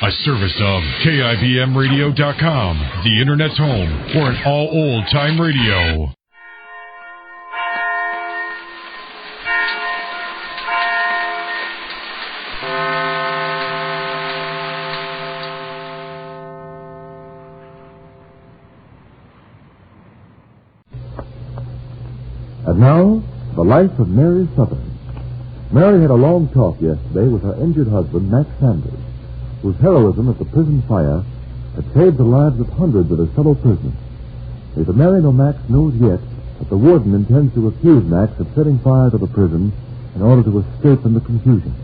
A service of KIBMradio.com, the Internet's home for an all old-time radio. And now, the life of Mary Sothern. Mary had a long talk yesterday with her injured husband, Max Sanders, whose heroism at the prison fire had saved the lives of hundreds of his fellow prisoners. Neither Mary nor Max knows yet that the warden intends to accuse Max of setting fire to the prison in order to escape in the confusion.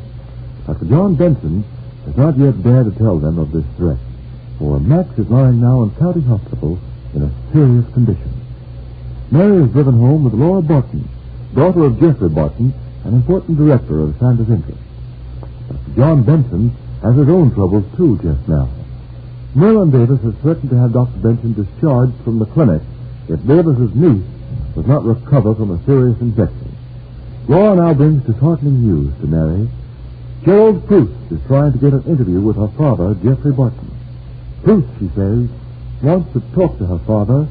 Dr. John Benson does not yet dare to tell them of this threat, for Max is lying now in County Hospital in a serious condition. Mary is driven home with Laura Barton, daughter of Jeffrey Barton, an important director of Sanders' Interest. Dr. John Benson has his own troubles, too, just now. Merlin Davis has threatened to have Dr. Benson discharged from the clinic if Davis's niece does not recover from a serious infection. Laura now brings disheartening news to Mary. Gerald Proust is trying to get an interview with her father, Jeffrey Barton. Proust, she says, wants to talk to her father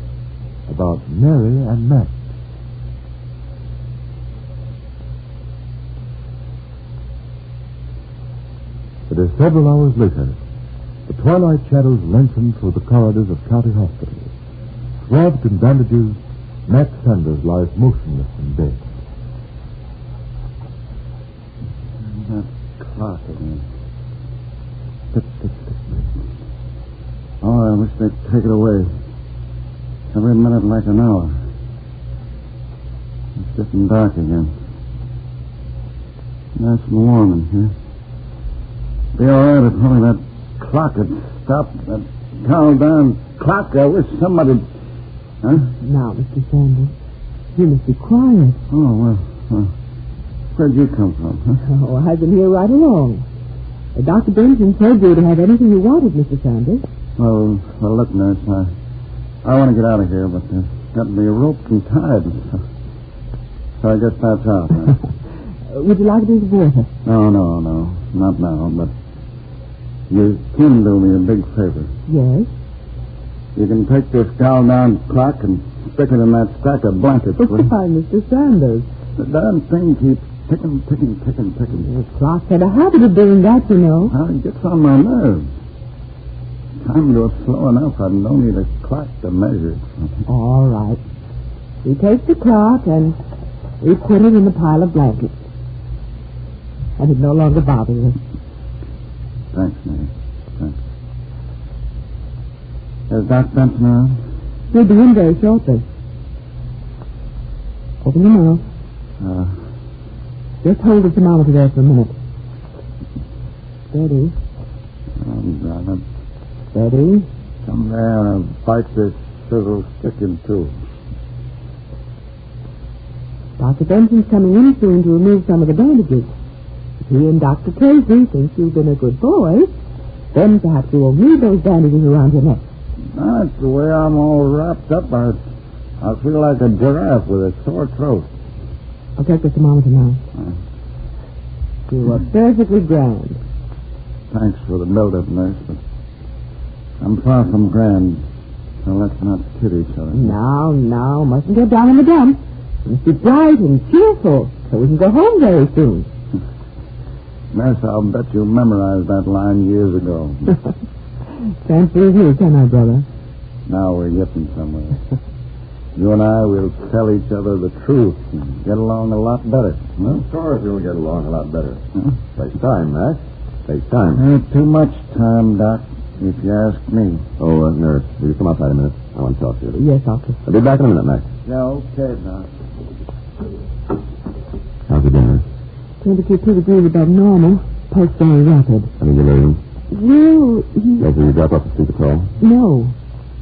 about Mary and Max. It is several hours later. The twilight shadows lengthen through the corridors of County Hospital. Swathed in bandages, Max Sanders lies motionless in bed. That clock again. Tick, tick, tick. Oh, I wish they'd take it away. Every minute like an hour. It's getting dark again. Nice and warm in here. Be all right if only that clock had stopped. That countdown clock. I wish somebody... Huh? Now, Mr. Sanders, you must be quiet. Oh, well, where'd you come from, huh? Oh, I've been here right along. Dr. Benson told you to have anything you wanted, Mr. Sanders. Well, look, nurse, I want to get out of here, but there's got to be roped and tied. So I guess that's out, huh? Would you like a drink of water? No, not now, but you can do me a big favor. Yes? You can take this countdown clock and stick it in that stack of blankets. Why, Mr. Sanders? The darn thing keeps ticking. The clock had a habit of doing that, you know. Well, it gets on my nerves. Time goes slow enough. I don't need a clock to measure it. All right. We take the clock and we put it in the pile of blankets. And it no longer bothers us. Thanks, Mary. Thanks. Is Doc Benson around? He'll be in very shortly. Open your mouth. Just hold the thermometer there for a minute. Steady. Oh, damn it. Steady. Come there and bite this sizzle stick in two. Dr. Benson's coming in soon to remove some of the bandages. If he and Dr. Tracy think you've been a good boy, then perhaps you won't need those bandages around your neck. That's the way I'm all wrapped up. I feel like a giraffe with a sore throat. I'll take the thermometer now. You are perfectly grand. Thanks for the build-up, nurse, but I'm far from grand, so let's not kid each other. Now, mustn't get down in the dumps. Must be bright and cheerful, so we can go home very soon. Nurse, I'll bet you memorized that line years ago. Can't believe you, can I, brother? Now we're getting somewhere. You and I will tell each other the truth and get along a lot better. Well, of course we'll get along a lot better. Huh? Takes time, Max. Takes time. Too much time, Doc, if you ask me. Oh, nurse, will you come outside a minute? I want to talk to you. Yes, doctor. I'll be back in a minute, Max. Yeah, okay, Doc. How's the dinner? Temperature 2 degrees above normal. Pulse very rapid. Any delirium? Well, Does he drop off to sleep at all? No.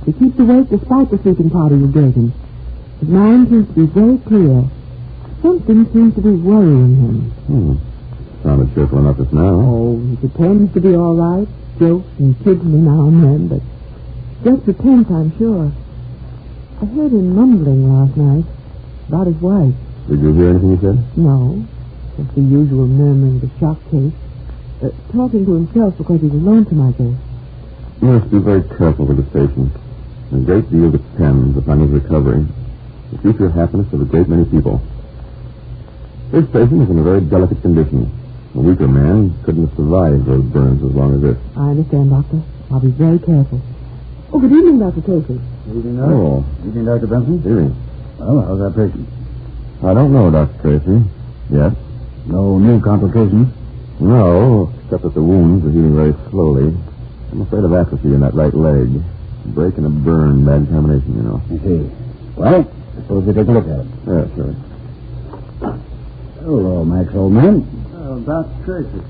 He keeps awake despite the sleeping powder you gave him. His mind seems to be very clear. Something seems to be worrying him. Sounded cheerful enough just now. Oh, he pretends to be all right. Jokes and kids me now and then, but just pretends, I'm sure. I heard him mumbling last night about his wife. Did you hear anything he said? No. Just the usual murmuring of the shock case. talking to himself because he's alone tonight, though. You must be very careful with the station. A great deal depends upon his recovery. The future happiness of a great many people. This station is in a very delicate condition. A weaker man couldn't have survived those burns as long as this. I understand, Doctor. I'll be very careful. Oh, good evening, Dr. Tracy. Good evening, Nurse. Oh. Evening, Dr. Benson. Good evening. Well, how's that patient? I don't know, Dr. Tracy. Yes? No new complications? No, except that the wounds are healing very slowly. I'm afraid of atrophy in that right leg. A break and a burn, bad combination, you know. I see. Well, suppose we take a look at it. Yeah, sure. Hello, Max, old man. Oh, Dr. Tracy.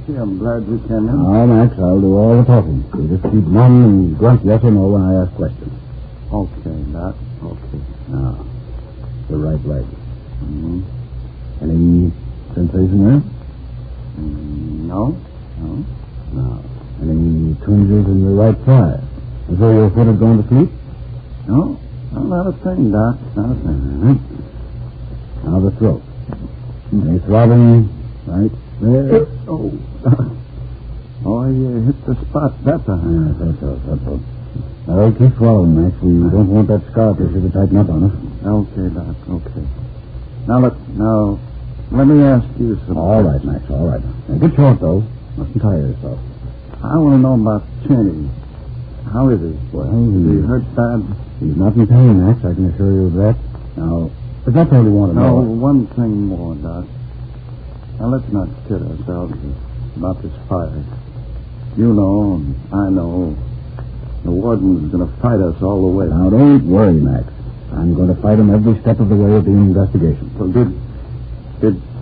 Gee, I'm glad we came in. Oh, Max, I'll do all the talking. You just keep mum and grunt yes or no when I ask questions. Okay, Doc. Okay. Now, the right leg. Mm-hmm. Any sensation there? No. No. Any twinges in your right thigh? As though your foot had gone to sleep? No, not a thing, Doc. Not a thing. Uh-huh. Now the throat. Any throbbing right there? Oh, you hit the spot that time. Yes, that's all. Now, keep swallowing, Max. We don't want that scar tissue to tighten up on us. Okay, Doc, okay. Now, let me ask you something. All right, Max, all right. Now, get short, though. Mustn't tire yourself. I want to know about Cheney. How is he? Well, Is he hurt bad? He's not in pain, Max. I can assure you of that. Now, if that's all you want to No, know. one thing more, Doc. Now, let's not kid ourselves about this fire. You know, and I know, the warden's going to fight us all the way. Now, don't worry, Max. I'm going to fight him every step of the way of the investigation. So did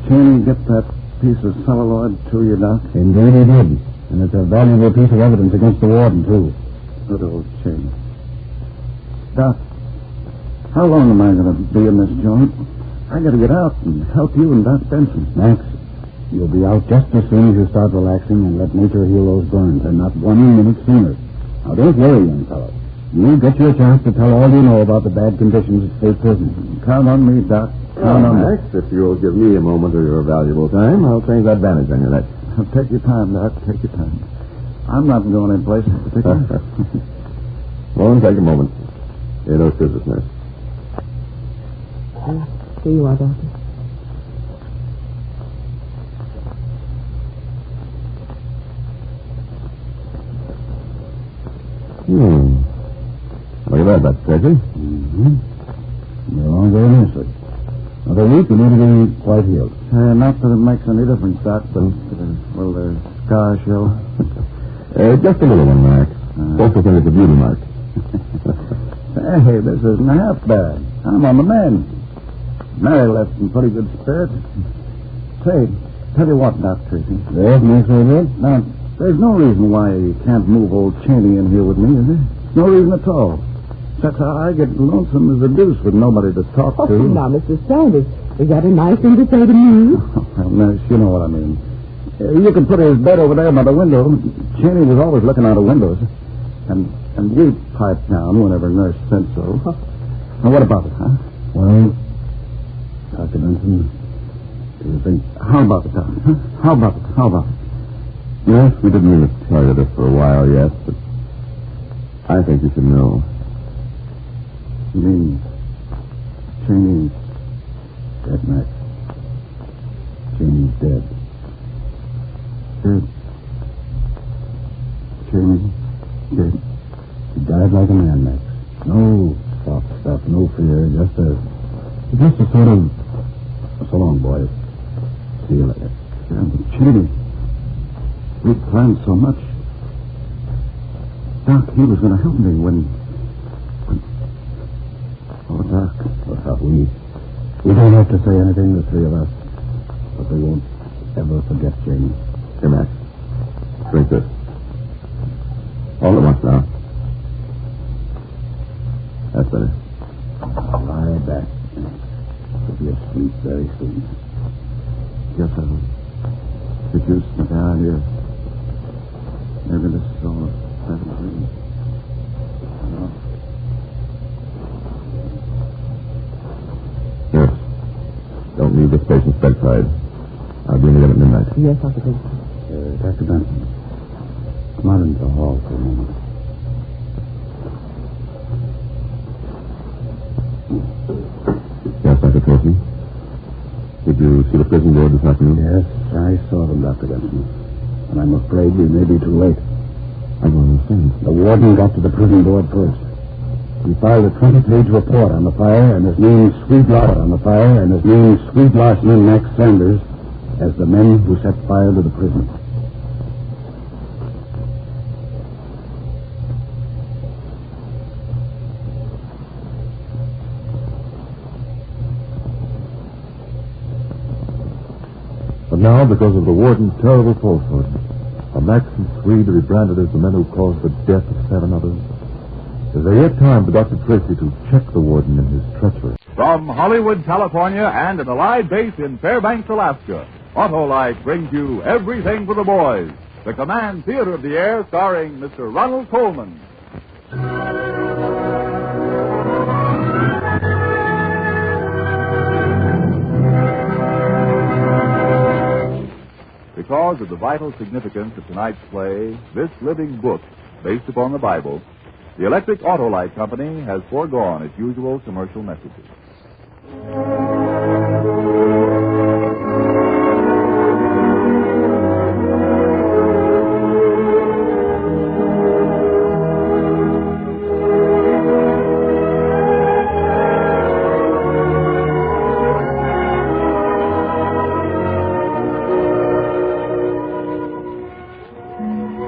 Cheney get that piece of celluloid to you, Doc? Indeed he did. And it's a valuable piece of evidence against the warden, too. Good old Cheney. Doc, how long am I going to be in this joint? I got to get out and help you and Doc Benson. Max, you'll be out just as soon as you start relaxing and let nature heal those burns, and not 1 minute sooner. Now, don't worry, young fellow. You'll get your chance to tell all you know about the bad conditions at State Prison. Count on me, Doc. Count on me. Max, if you'll give me a moment of your valuable time, I'll change that bandage on your leg. Take your time, Doc. Take your time. I'm not going any place in particular. Won't take a moment. Here, those scissors, nurse. Here you are, Doctor. Look at that, Dr. Tracy. Mm-hmm. You're along very nicely. Another week, you need to be quite healed. Not that it makes any difference, Doc, but will the scar show? Just a little one, Max. Folks will think it's a beauty mark. Hey, this isn't half bad. I'm on the mend. Mary left in pretty good spirits. Say, tell you what, Doc Tracy. Yes, Max, over. Now, there's no reason why you can't move old Cheney in here with me, is there? No reason at all. That's how I get lonesome as a deuce with nobody to talk Oh, to. now, Mr. Sanders, is that a nice thing to say to me? Well, nurse, you know what I mean. You can put his bed over there by the window. Cheney was always looking out of windows. And we piped down whenever nurse said so. Now, what about it, huh? Well, Dr. Benson, do you think... How about it, Doc? Huh? How about it? Yes, we didn't mean to tell you this for a while yet, but I think you should know. You mean Cheney's dead, Max. Cheney's dead. Dead? Cheney dead? He died like a man, Max. No soft stuff, no fear, just a sort of... So long, boys. See you later. Cheney. We planned so much. Doc, he was going to help me when... Oh, Doc. Look, we don't have to say anything, the three of us. But we won't ever forget Jane. Here, Max. Drink this. All at once now. That's better. Lie back. You'll be asleep very soon. Guess I'll reduce my down here. Maybe this is all a bad dream. No. Yes. Don't leave this patient's bedside. I'll bring you in at midnight. Yes, Dr. Benson. Dr. Mr. Benson. Come out into the hall for a moment. Yes, Dr. Tracy. Did you see the prison board this afternoon? Yes, I saw them, Dr. Benson. And I'm afraid we may be too late. I don't understand. The warden got to the prison board first. He filed a 20-page report on the fire, and his name Sweet Larson and Max Sanders as the men who set fire to the prison. But now, because of the warden's terrible falsehood, are Max and Swede to be branded as the men who caused the death of 7 others? Is there yet time for Dr. Tracy to check the warden in his treachery? From Hollywood, California, and an Allied base in Fairbanks, Alaska, Autolite brings you Everything for the Boys, the Command Theater of the Air, starring Mr. Ronald Colman. Because of the vital significance of tonight's play, This Living Book, based upon the Bible, the Electric Autolite Company has foregone its usual commercial messages.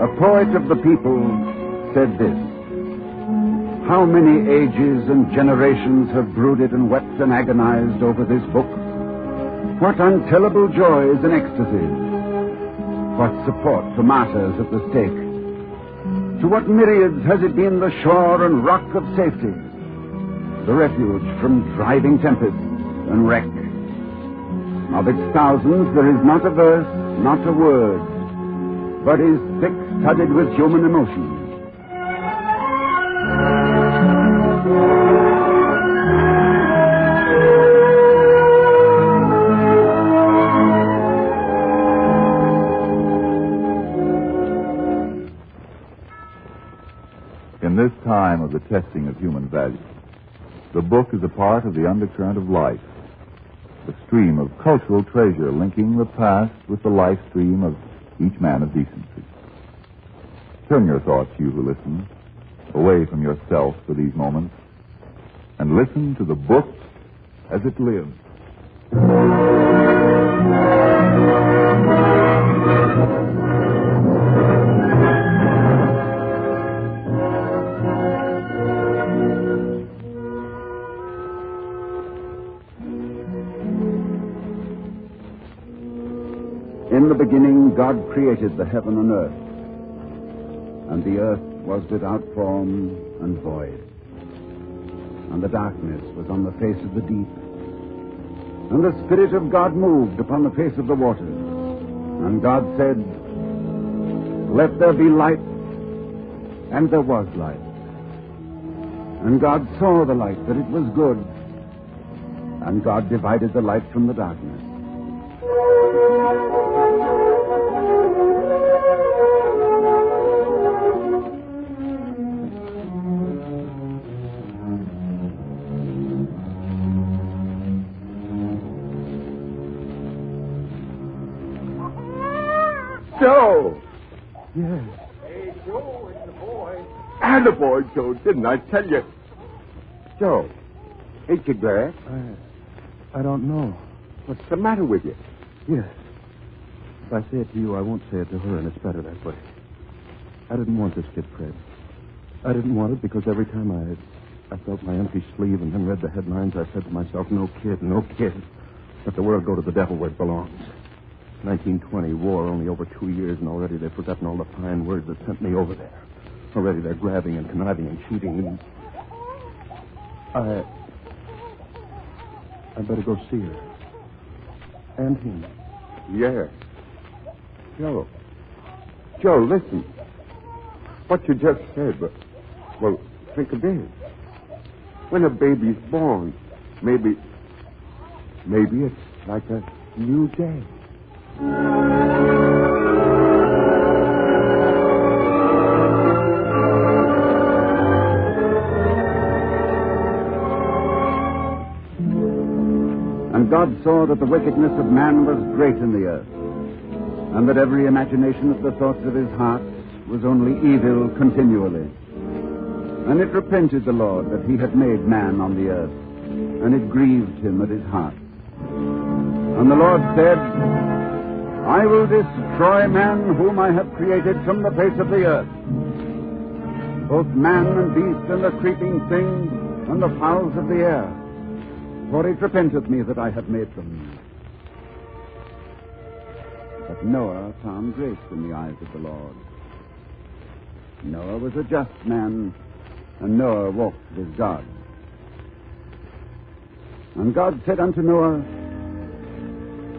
A poet of the people said this: how many ages and generations have brooded and wept and agonized over this book? What untellable joys and ecstasies! What support to martyrs at the stake! To what myriads has it been the shore and rock of safety, the refuge from driving tempest and wreck? Of its thousands there is not a verse, not a word, but is thick-studded with human emotion. In this time of the testing of human values, the book is a part of the undercurrent of life, the stream of cultural treasure linking the past with the life stream of each man of decency. Turn your thoughts, you who listen, away from yourself for these moments, and listen to the book as it lives. In the beginning, God created the heaven and earth, and the earth was without form and void, and the darkness was on the face of the deep, and the Spirit of God moved upon the face of the waters. And God said, "Let there be light," and there was light. And God saw the light, that it was good, and God divided the light from the darkness. Joe! Yes. Hey, Joe, it's the boy. And the boy, Joe, didn't I tell you? Joe, ain't you glad? I don't know. What's the matter with you? Yes. If I say it to you, I won't say it to her, and it's better that way. I didn't want this kid, Fred. I didn't want it because every time I felt my empty sleeve and then read the headlines, I said to myself, no kid, no kid. Let the world go to the devil where it belongs. 1920, war, only over 2 years, and already they've forgotten all the fine words that sent me over there. Already they're grabbing and conniving and cheating, and I better go see her. And him. Yeah. Joe, listen. What you just said, but, well, think of this. When a baby's born, maybe it's like a new day. God saw that the wickedness of man was great in the earth, and that every imagination of the thoughts of his heart was only evil continually. And it repented the Lord that he had made man on the earth, and it grieved him at his heart. And the Lord said, I will destroy man whom I have created from the face of the earth, both man and beast and the creeping thing and the fowls of the air, for it repenteth me that I have made them. But Noah found grace in the eyes of the Lord. Noah was a just man, and Noah walked with God. And God said unto Noah,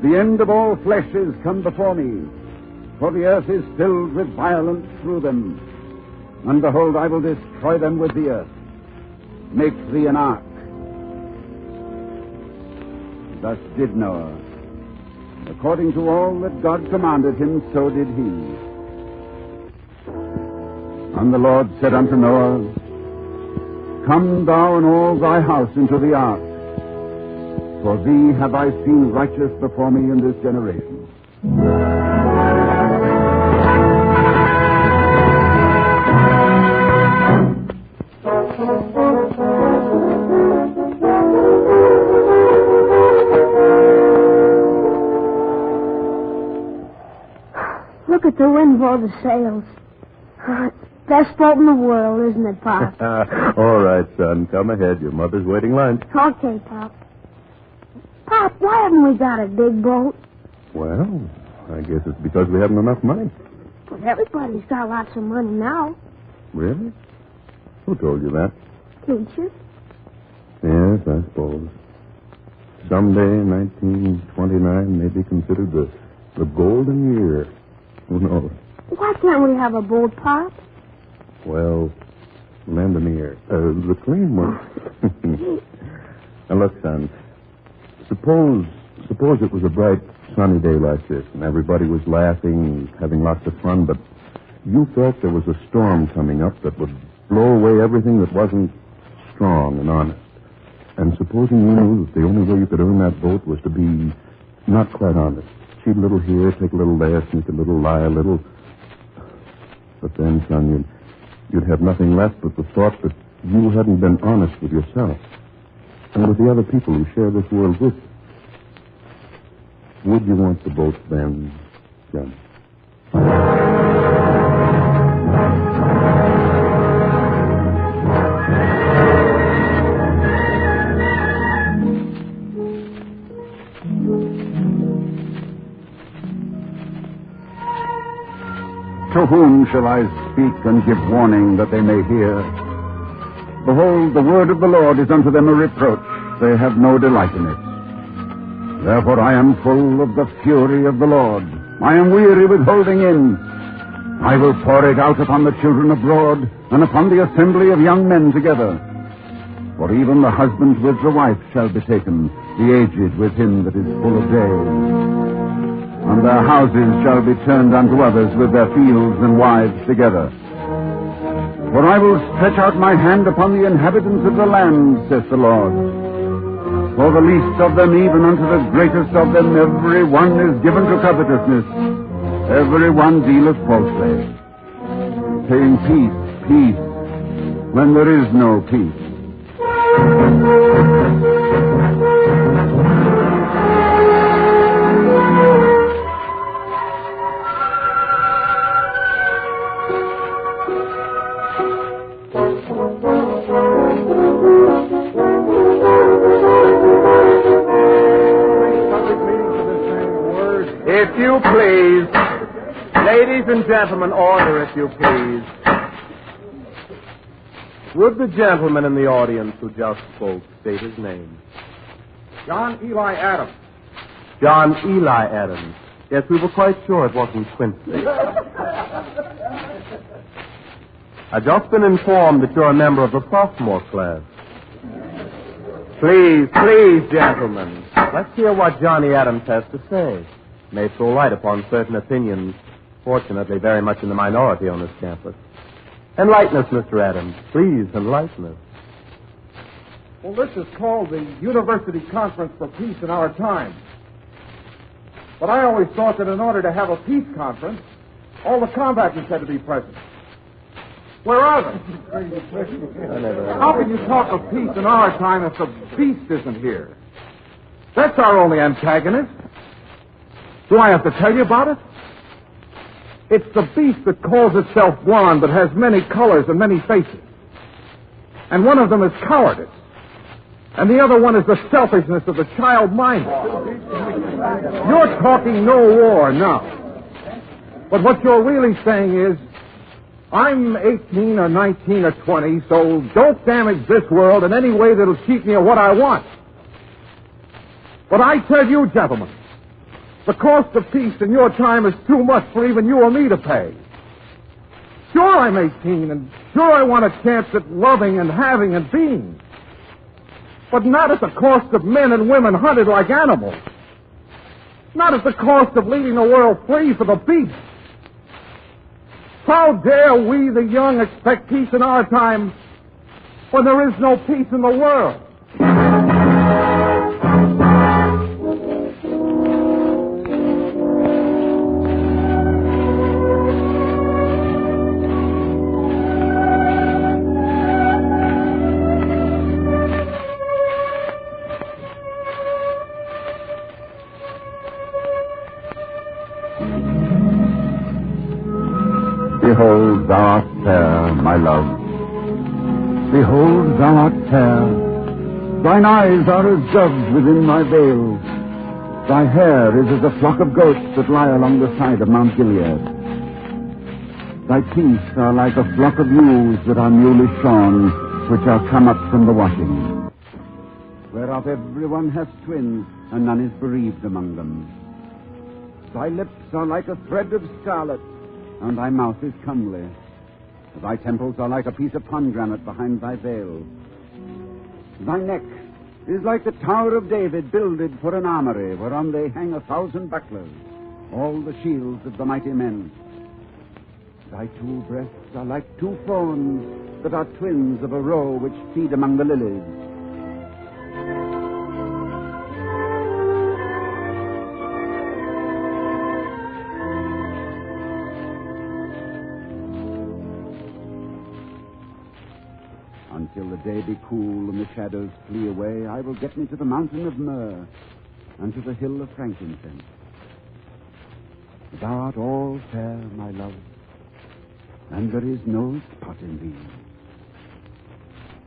the end of all flesh is come before me, for the earth is filled with violence through them. And behold, I will destroy them with the earth. Make thee an ark. Thus did Noah. According to all that God commanded him, so did he. And the Lord said unto Noah, come thou and all thy house into the ark, for thee have I seen righteous before me in this generation. Look at the wind blow the sails. Best boat in the world, isn't it, Pop? All right, son. Come ahead. Your mother's waiting lunch. Okay, Pop. Pop, why haven't we got a big boat? Well, I guess it's because we haven't enough money. But everybody's got lots of money now. Really? Who told you that? Teacher? Yes, I suppose. Someday, 1929 may be considered the golden year. Who knows? Why can't we have a boat, Pop? Well, lend an ear. The clean one. Now, look, son. Suppose it was a bright, sunny day like this, and everybody was laughing, having lots of fun, but you felt there was a storm coming up that would blow away everything that wasn't strong and honest. And supposing you knew that the only way you could earn that boat was to be not quite honest. Cheat a little here, take a little there, sneak a little, lie a little. But then, son, you'd have nothing left but the thought that you hadn't been honest with yourself and with the other people who share this world with you. Would you want the boat then, John? To whom shall I speak and give warning that they may hear? Behold, the word of the Lord is unto them a reproach. They have no delight in it. Therefore I am full of the fury of the Lord. I am weary with holding in. I will pour it out upon the children abroad, and upon the assembly of young men together. For even the husband with the wife shall be taken, the aged with him that is full of days. And their houses shall be turned unto others with their fields and wives together. For I will stretch out my hand upon the inhabitants of the land, saith the Lord. For the least of them, even unto the greatest of them, every one is given to covetousness. Every one dealeth falsely, saying, peace, peace, when there is no peace. If you please. Ladies and gentlemen, order, if you please. Would the gentleman in the audience who just spoke state his name? John Eli Adams. John Eli Adams. Yes, we were quite sure it wasn't Quincy. I've just been informed that you're a member of the sophomore class. Please, gentlemen, let's hear what Johnny Adams has to say. May throw light upon certain opinions, fortunately very much in the minority on this campus. Enlighten us, Mr. Adams. Please, enlighten us. Well, this is called the University Conference for Peace in Our Time. But I always thought that in order to have a peace conference, all the combatants had to be present. Where are they? How can you talk of peace in our time if the beast isn't here? That's our only antagonist. Do I have to tell you about it? It's the beast that calls itself blonde but has many colors and many faces. And one of them is cowardice. And the other one is the selfishness of the child mind. You're talking no war now. But what you're really saying is, I'm 18 or 19 or 20, so don't damage this world in any way that'll cheat me of what I want. But I tell you, gentlemen, the cost of peace in your time is too much for even you or me to pay. Sure, I'm 18, and sure I want a chance at loving and having and being. But not at the cost of men and women hunted like animals. Not at the cost of leaving the world free for the beast. How dare we, the young, expect peace in our time when there is no peace in the world? Behold, thou art fair, my love. Behold, thou art fair. Thine eyes are as doves within my veil. Thy hair is as a flock of goats that lie along the side of Mount Gilead. Thy teeth are like a flock of ewes that are newly shorn, which are come up from the washing. Whereof everyone hath twins, and none is bereaved among them. Thy lips are like a thread of scarlet, and thy mouth is comely. Thy temples are like a piece of pomegranate behind thy veil. Thy neck is like the Tower of David builded for an armory, whereon they hang 1,000 bucklers, all the shields of the mighty men. Thy two breasts are like two fawns that are twins of a roe which feed among the lilies. Until the day be cool and the shadows flee away, I will get me to the mountain of myrrh and to the hill of frankincense. Thou art all fair, my love, and there is no spot in thee.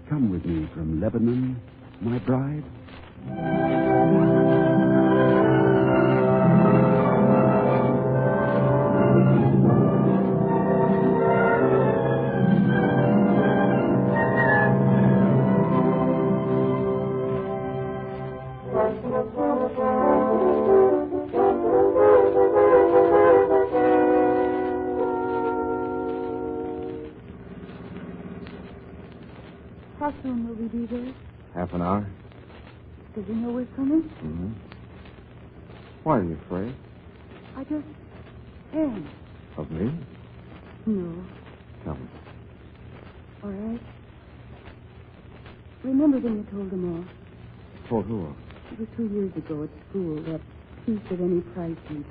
Come with me from Lebanon, my bride. How soon will we be there? Half an hour. Does he know we're coming? Mm-hmm. Why are you afraid? I just am. Of me? No. Tell me. All right. Remember when you told them all? Told who off? It was 2 years ago at school, that peace at any price thing.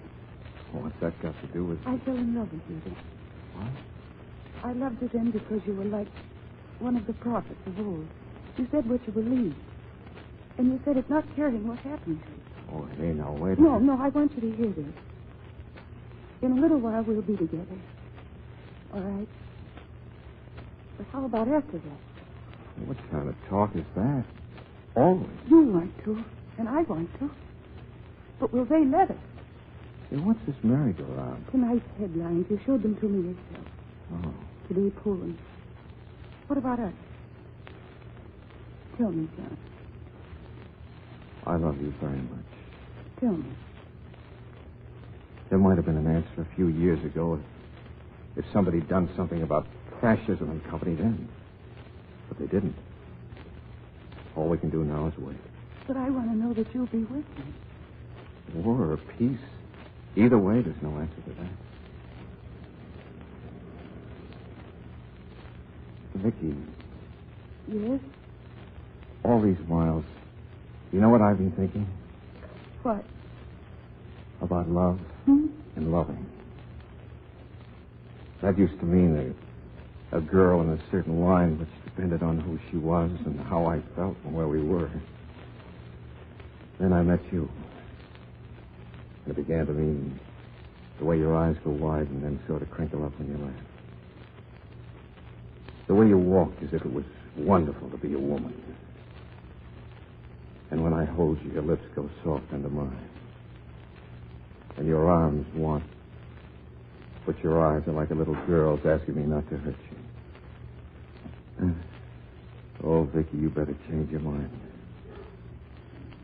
What's that got to do with... I fell in love with you then. What? I loved you then because you were like one of the prophets of old. You said what you believed. And you said it not caring what happened to you. Oh, hey, now, wait a No, minute. I want you to hear this. In a little while, we'll be together. All right? But how about after that? What kind of talk is that? Always. You want to, and I want to. But will they let us? Hey, what's this merry-go-round? Tonight's headlines, you showed them to me yourself. Oh. Today, Poland. What about us? Tell me, John. I love you very much. Tell me. There might have been an answer a few years ago if somebody had done something about fascism and company then. But they didn't. All we can do now is wait. But I want to know that you'll be with me. War or peace. Either way, there's no answer to that. Yes? All these miles. You know what I've been thinking? What? About love and loving. That used to mean that a girl in a certain line which depended on who she was and how I felt and where we were. Then I met you. And it began to mean the way your eyes go wide and then sort of crinkle up when you laugh. The way you walk as if it was wonderful to be a woman. And when I hold you, your lips go soft under mine. And your arms want. But your eyes are like a little girl's asking me not to hurt you. Oh, Vicky, you better change your mind.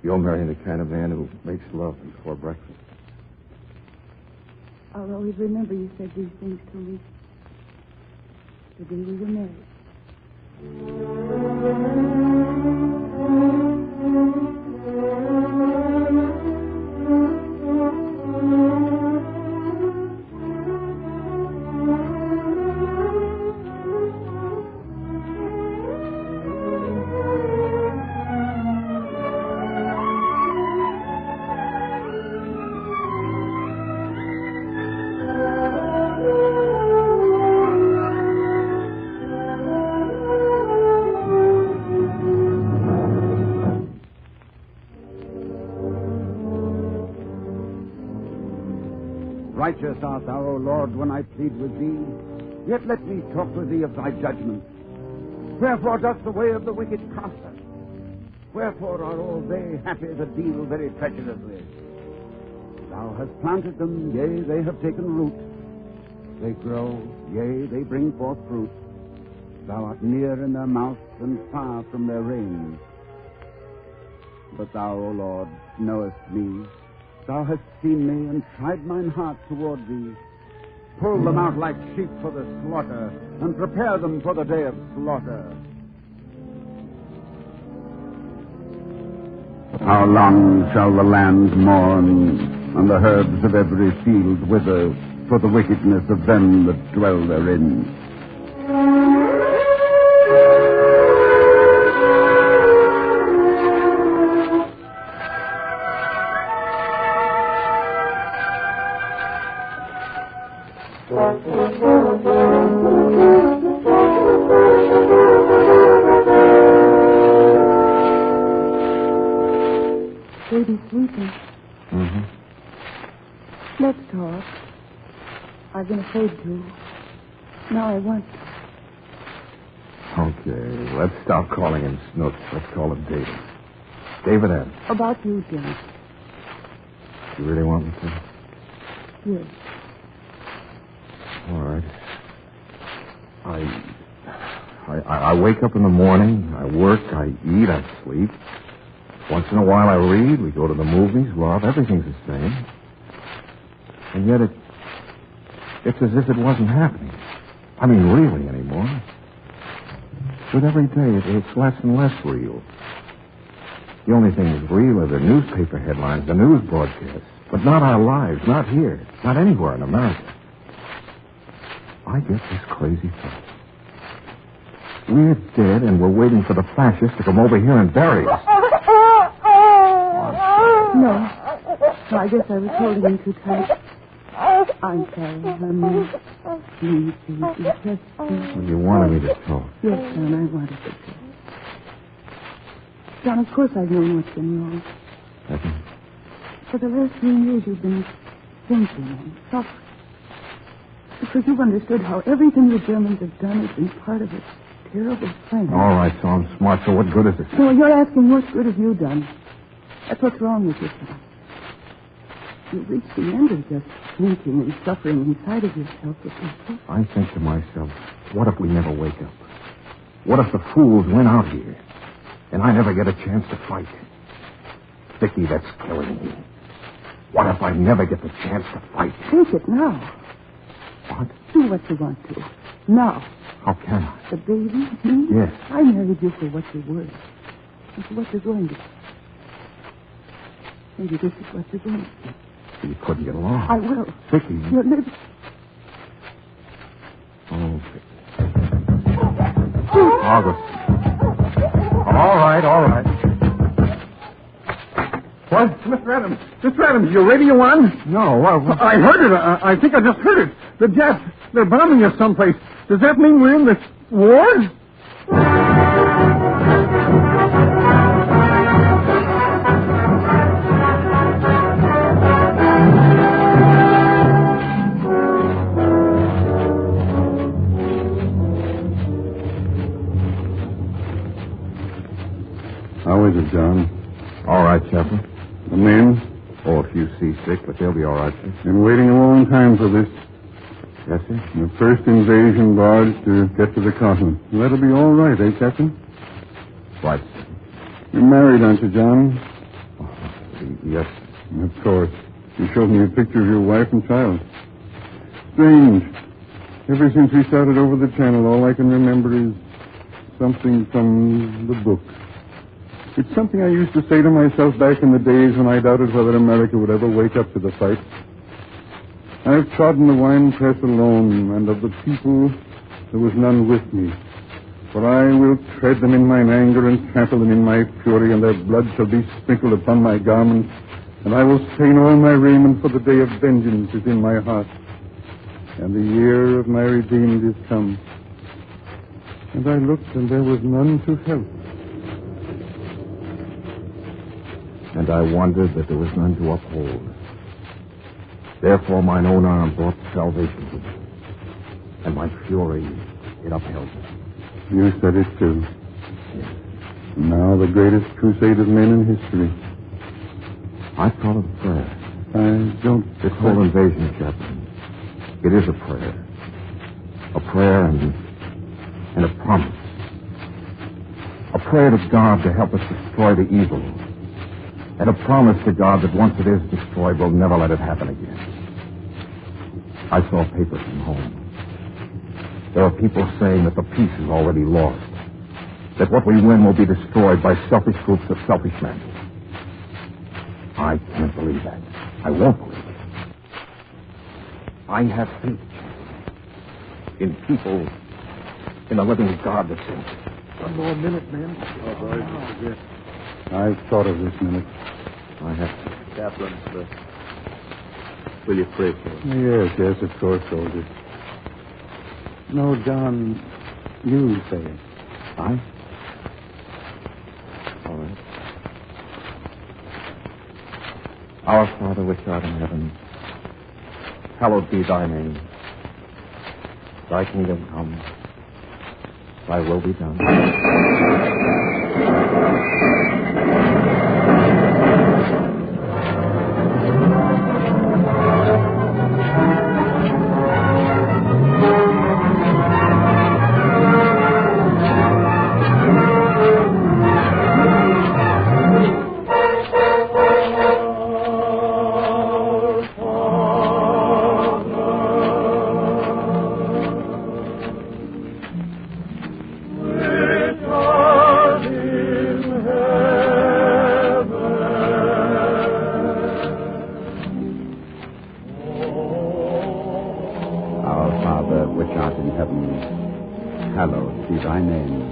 You're marrying the kind of man who makes love before breakfast. I'll always remember you said these things to me. The day we were married. Righteous art thou, O Lord, when I plead with thee. Yet let me talk with thee of thy judgment. Wherefore doth the way of the wicked prosper? Wherefore are all they happy that deal very treacherously? Thou hast planted them, yea, they have taken root. They grow, yea, they bring forth fruit. Thou art near in their mouth and far from their reign. But thou, O Lord, knowest me. Thou hast seen me and tried mine heart toward thee. Pull them out like sheep for the slaughter, and prepare them for the day of slaughter. How long shall the land mourn, and the herbs of every field wither, for the wickedness of them that dwell therein? Baby's sleeping. Let's talk. I've been afraid to. Now I want to. Okay, let's stop calling him Snooks. Let's call him David. David M. About you, Jim. You really want me to? Yes. All right. I wake up in the morning, I work, I eat, I sleep. Once in a while I read, we go to the movies, love, everything's the same. And yet it's as if it wasn't happening. I mean, really anymore. With every day, it's less and less real. The only thing that's real are the newspaper headlines, the news broadcasts. But not our lives, not here, not anywhere in America. I get this crazy thought. We're dead, and we're waiting for the fascists to come over here and bury us. No, I guess I was holding him too tight. I'm sorry, honey. Please, just... Well, you wanted me to talk. Yes, John, I wanted to talk. John, of course I've known what's been wrong. Nothing? For the last 3 years you've been thinking and suffering. Because you've understood how everything the Germans have done has been part of a terrible plan. All right, so I'm smart, so what good is it? No, you're asking what good have you done? That's what's wrong with you, John. You've reached the end of just thinking and suffering inside of yourself. I think to myself, what if we never wake up? What if the fools win out here, and I never get a chance to fight? Vicky, that's killing me. What if I never get the chance to fight? Take it now. What? Do what you want to. Now. How can I? The baby? Me? Yes. I married you for what you're worth. And for what you're going to be. Maybe this is what you're going to be. You couldn't get along. I will. Vicky. You're living. Oh, Vicky. August. All right. right, all right. What? Mr. Adams, your radio on? No, I heard it. I think I just heard it. The Japs, they're bombing us someplace. Does that mean we're in this war? How is it, John? All right, Chaplain. The men? Oh, a few seasick, but they'll be all right, sir. Been waiting a long time for this. Yes, sir? The first invasion barge to get to the continent. That'll be all right, eh, Captain? Right, sir. You're married, aren't you, John? Yes. Of course. You showed me a picture of your wife and child. Strange. Ever since we started over the channel, all I can remember is something from the book. It's something I used to say to myself back in the days when I doubted whether America would ever wake up to the fight. I've trodden the wine press alone, and of the people there was none with me. For I will tread them in mine anger and trample them in my fury, and their blood shall be sprinkled upon my garments, and I will stain all my raiment, for the day of vengeance is in my heart, and the year of my redeemed is come. And I looked, and there was none to help. And I wondered that there was none to uphold. Therefore mine own arm brought salvation to me, and my fury, it upheld me. You said it, too. Yes. Now the greatest crusade of men in history. I call it a prayer. I don't... This whole invasion, Captain, it is a prayer. A prayer and a promise. A prayer to God to help us destroy the evil. And a promise to God that once it is destroyed, we'll never let it happen again. I saw papers from home. There are people saying that the peace is already lost. That what we win will be destroyed by selfish groups of selfish men. I can't believe that. I won't believe it. I have faith in people, in the living God that sent it. One more minute, man. Oh, boy, this is it. I've thought of this minute. I have. Chaplain, will you pray for us? Yes, of course, soldier. No, John, you say it. I? All right. Our Father which art in heaven, hallowed be thy name. Thy kingdom come. Thy will be done. Hallowed be thy name.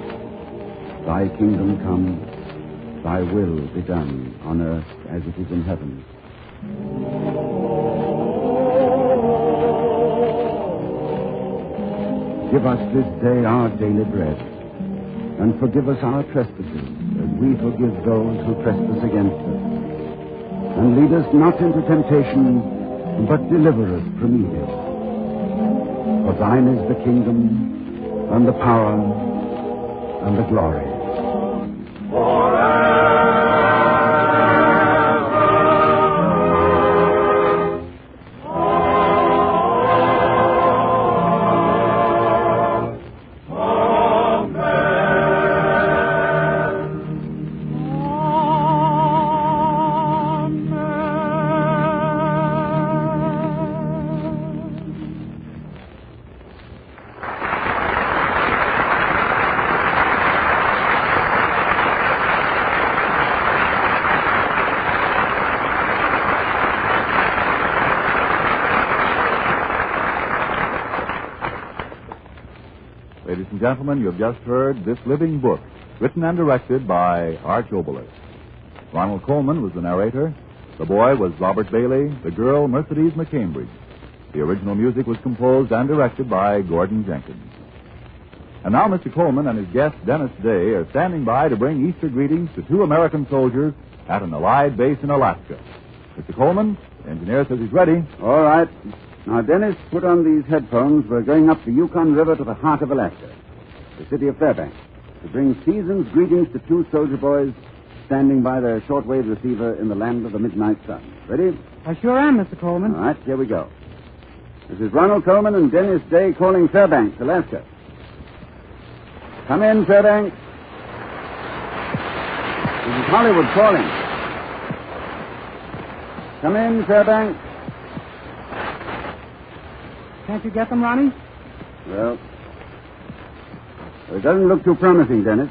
Thy kingdom come, thy will be done on earth as it is in heaven. Give us this day our daily bread, and forgive us our trespasses, as we forgive those who trespass against us. And lead us not into temptation, but deliver us from evil. For thine is the kingdom, and the power, and the glory. Ladies and gentlemen, you've just heard This Living Book, Written and directed by Arch Oboler. Ronald Coleman was the narrator. The boy was Robert Bailey. The girl, Mercedes McCambridge. The original music was composed and directed by Gordon Jenkins. And now Mr. Coleman and his guest, Dennis Day, are standing by to bring Easter greetings to 2 American soldiers at an Allied base in Alaska. Mr. Coleman, the engineer says he's ready. All right. Now, Dennis, put on these headphones. We're going up the Yukon River to the heart of Alaska, the city of Fairbanks, to bring season's greetings to 2 soldier boys standing by their shortwave receiver in the land of the midnight sun. Ready? I sure am, Mr. Coleman. All right, here we go. This is Ronald Coleman and Dennis Day calling Fairbanks, Alaska. Come in, Fairbanks. This is Hollywood calling. Come in, Fairbanks. Can't you get them, Ronnie? Well, it doesn't look too promising, Dennis.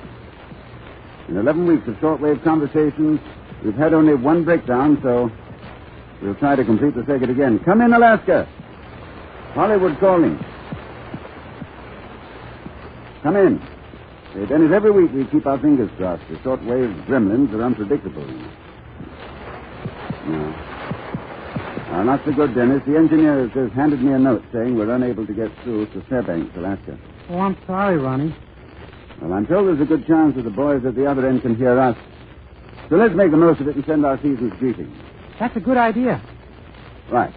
In 11 weeks of shortwave conversations, we've had only 1 breakdown, so we'll try to complete the circuit again. Come in, Alaska. Hollywood calling. Come in. Hey, Dennis, every week we keep our fingers crossed. The shortwave gremlins are unpredictable. No. Not so good, Dennis. The engineer has just handed me a note saying we're unable to get through to Fairbanks, Alaska. Oh, I'm sorry, Ronnie. Well, I'm told there's a good chance that the boys at the other end can hear us. So let's make the most of it and send our season's greetings. That's a good idea. Right.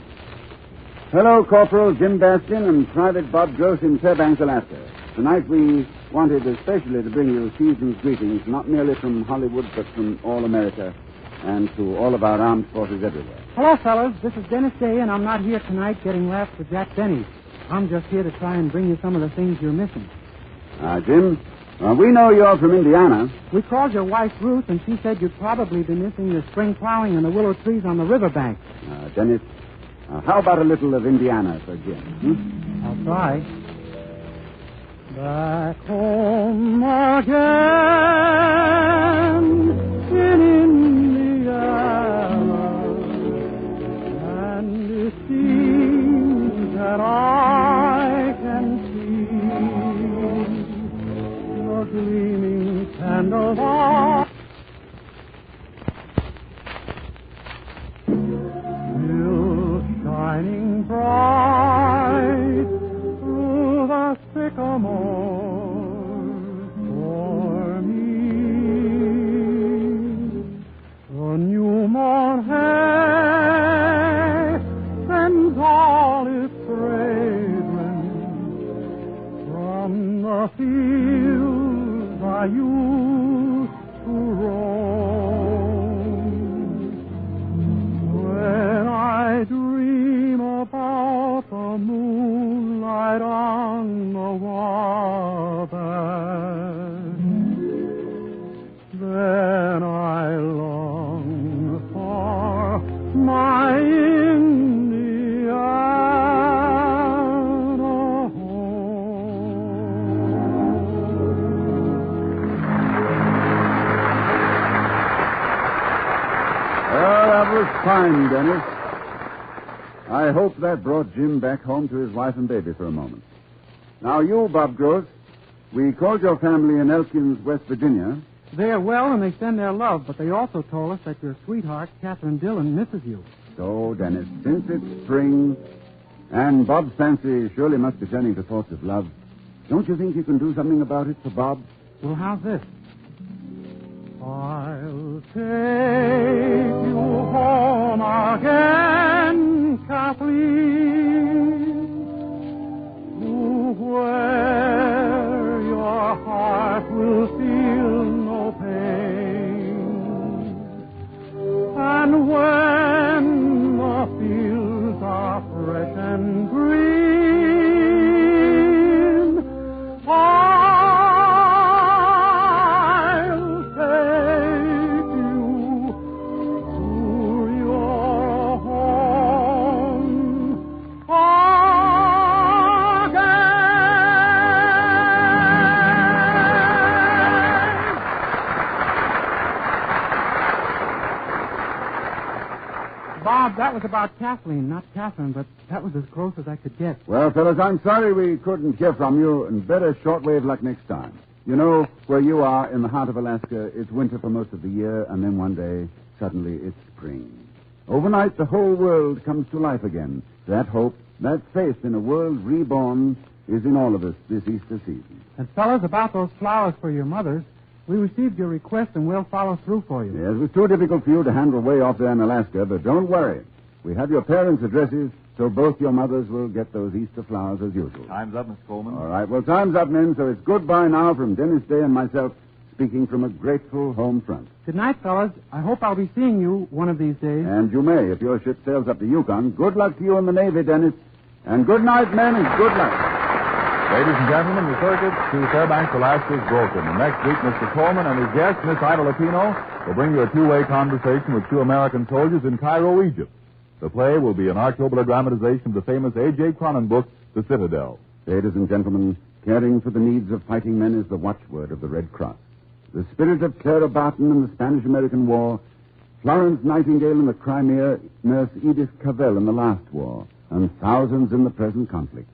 Hello, Corporal Jim Bastion and Private Bob Gross in Fairbanks, Alaska. Tonight we wanted especially to bring you season's greetings, not merely from Hollywood, but from all America and to all of our armed forces everywhere. Hello, fellas. This is Dennis Day, and I'm not here tonight getting laughs for Jack Benny. I'm just here to try and bring you some of the things you're missing. Jim, we know you're from Indiana. We called your wife, Ruth, and she said you'd probably be missing the spring plowing and the willow trees on the riverbank. Dennis, how about a little of Indiana for Jim? I'll try. Back home again in Indiana, and it seems that I can see the gleaming candles are still shining bright through the sycamore for me. The new mown hay sends all its fragrance from the fields I used to roam. When I dream about the moonlight on the wabash, then I long for my Indiana home. Well, that was fine, Dennis. I hope that brought Jim back home to his wife and baby for a moment. Now, you, Bob Gross, we called your family in Elkins, West Virginia. They're well, and they send their love, but they also told us that your sweetheart, Catherine Dillon, misses you. So, Dennis, since it's spring, and Bob's fancy surely must be turning to thoughts of love, don't you think you can do something about it for Bob? Well, how's this? I'll take you home again, Kathleen, to where your heart will feel no pain. And when the fields are fresh and green, I'll take you to your home Bob, that was about Kathleen, not Catherine, but that was as close as I could get. Well, fellas, I'm sorry we couldn't hear from you, and better shortwave luck next time. You know, where you are in the heart of Alaska, it's winter for most of the year, and then one day, suddenly, it's spring. Overnight, the whole world comes to life again. That hope, that faith in a world reborn is in all of us this Easter season. And, fellas, about those flowers for your mothers, we received your request and we'll follow through for you. Yes, it was too difficult for you to handle way off there in Alaska, but don't worry. We have your parents' addresses, so both your mothers will get those Easter flowers as usual. Time's up, Mr. Coleman. All right, well, time's up, men, so it's goodbye now from Dennis Day and myself, speaking from a grateful home front. Good night, fellas. I hope I'll be seeing you one of these days. And you may, if your ship sails up the Yukon. Good luck to you in the Navy, Dennis. And good night, men, and good luck. Ladies and gentlemen, the circuit to Fairbanks, Alaska is broken. And next week, Mr. Coleman and his guest, Miss Ida Lupino, will bring you a two-way conversation with two American soldiers in Cairo, Egypt. The play will be an Arch Oboler dramatization of the famous A.J. Cronin book, The Citadel. Ladies and gentlemen, caring for the needs of fighting men is the watchword of the Red Cross. The spirit of Clara Barton in the Spanish-American War, Florence Nightingale in the Crimea, Nurse Edith Cavell in the last war, and thousands in the present conflict.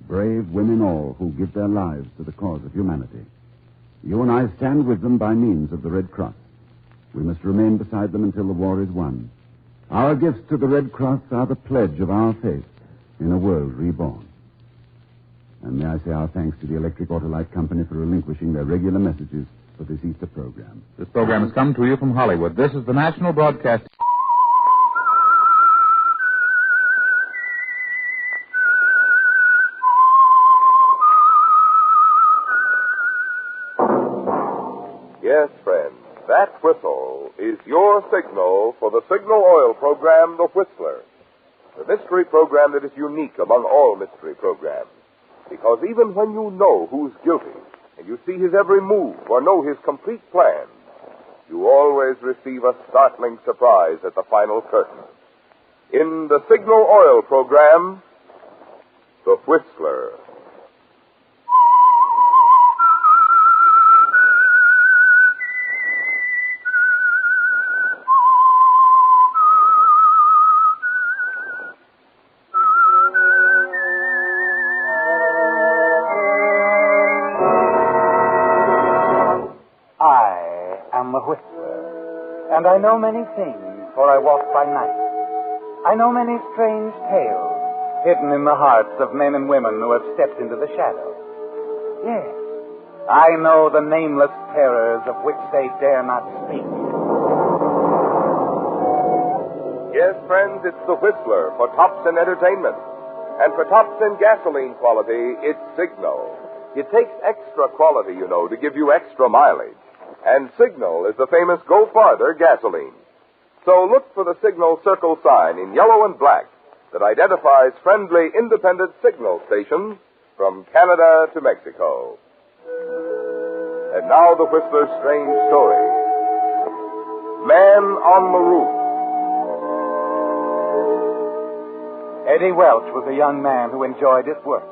Brave women all who give their lives to the cause of humanity. You and I stand with them by means of the Red Cross. We must remain beside them until the war is won. Our gifts to the Red Cross are the pledge of our faith in a world reborn. And may I say our thanks to the Electric Autolite Company for relinquishing their regular messages for this Easter program. This program has come to you from Hollywood. This is the National Broadcast. Yes, friends, that whistle is your signal for the Signal Oil program, The Whistler. The mystery program that is unique among all mystery programs. Because even when you know who's guilty, and you see his every move or know his complete plan, you always receive a startling surprise at the final curtain. In the Signal Oil program, The Whistler. And I know many things, for I walk by night. I know many strange tales hidden in the hearts of men and women who have stepped into the shadows. Yes, I know the nameless terrors of which they dare not speak. Yes, friends, it's the Whistler for tops in entertainment. And for tops in gasoline quality, it's Signal. It takes extra quality, you know, to give you extra mileage. And Signal is the famous Go Farther gasoline. So look for the Signal circle sign in yellow and black that identifies friendly independent signal stations from Canada to Mexico. And now the Whistler's strange story. Man on the Roof. Eddie Welch was a young man who enjoyed his work.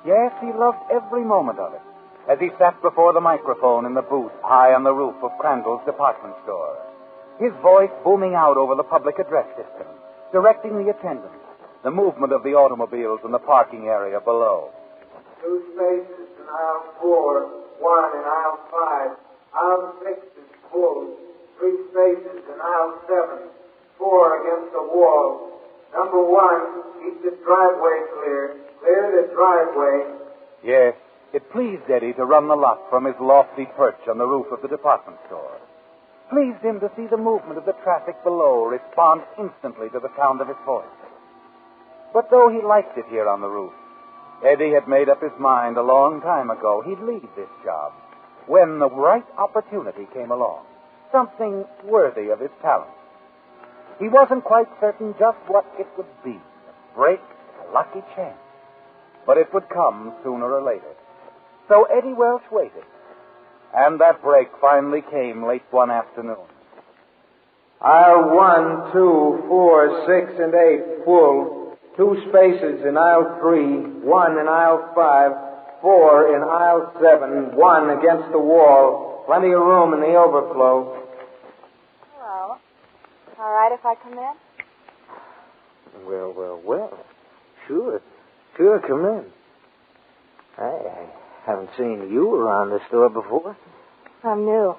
Yes, he loved every moment of it. As he sat before the microphone in the booth high on the roof of Crandall's department store, his voice booming out over the public address system, directing the attendants, the movement of the automobiles in the parking area below. 2 spaces in aisle 4, 1 in aisle 5, aisle 6 is full, 3 spaces in aisle 7, 4 against the wall. Number 1, keep the driveway clear, clear the driveway. Yes. It pleased Eddie to run the lot from his lofty perch on the roof of the department store. Pleased him to see the movement of the traffic below respond instantly to the sound of his voice. But though he liked it here on the roof, Eddie had made up his mind a long time ago he'd leave this job when the right opportunity came along, something worthy of his talent. He wasn't quite certain just what it would be, a break, a lucky chance. But it would come sooner or later. So Eddie Welch waited. And that break finally came late one afternoon. Aisle 1, 2, 4, 6, and 8, full. 2 spaces in aisle 3, 1 in aisle 5, 4 in aisle 7, 1 against the wall. Plenty of room in the overflow. Hello. All right if I come in? Well. Sure, come in. Haven't seen you around the store before. I'm new.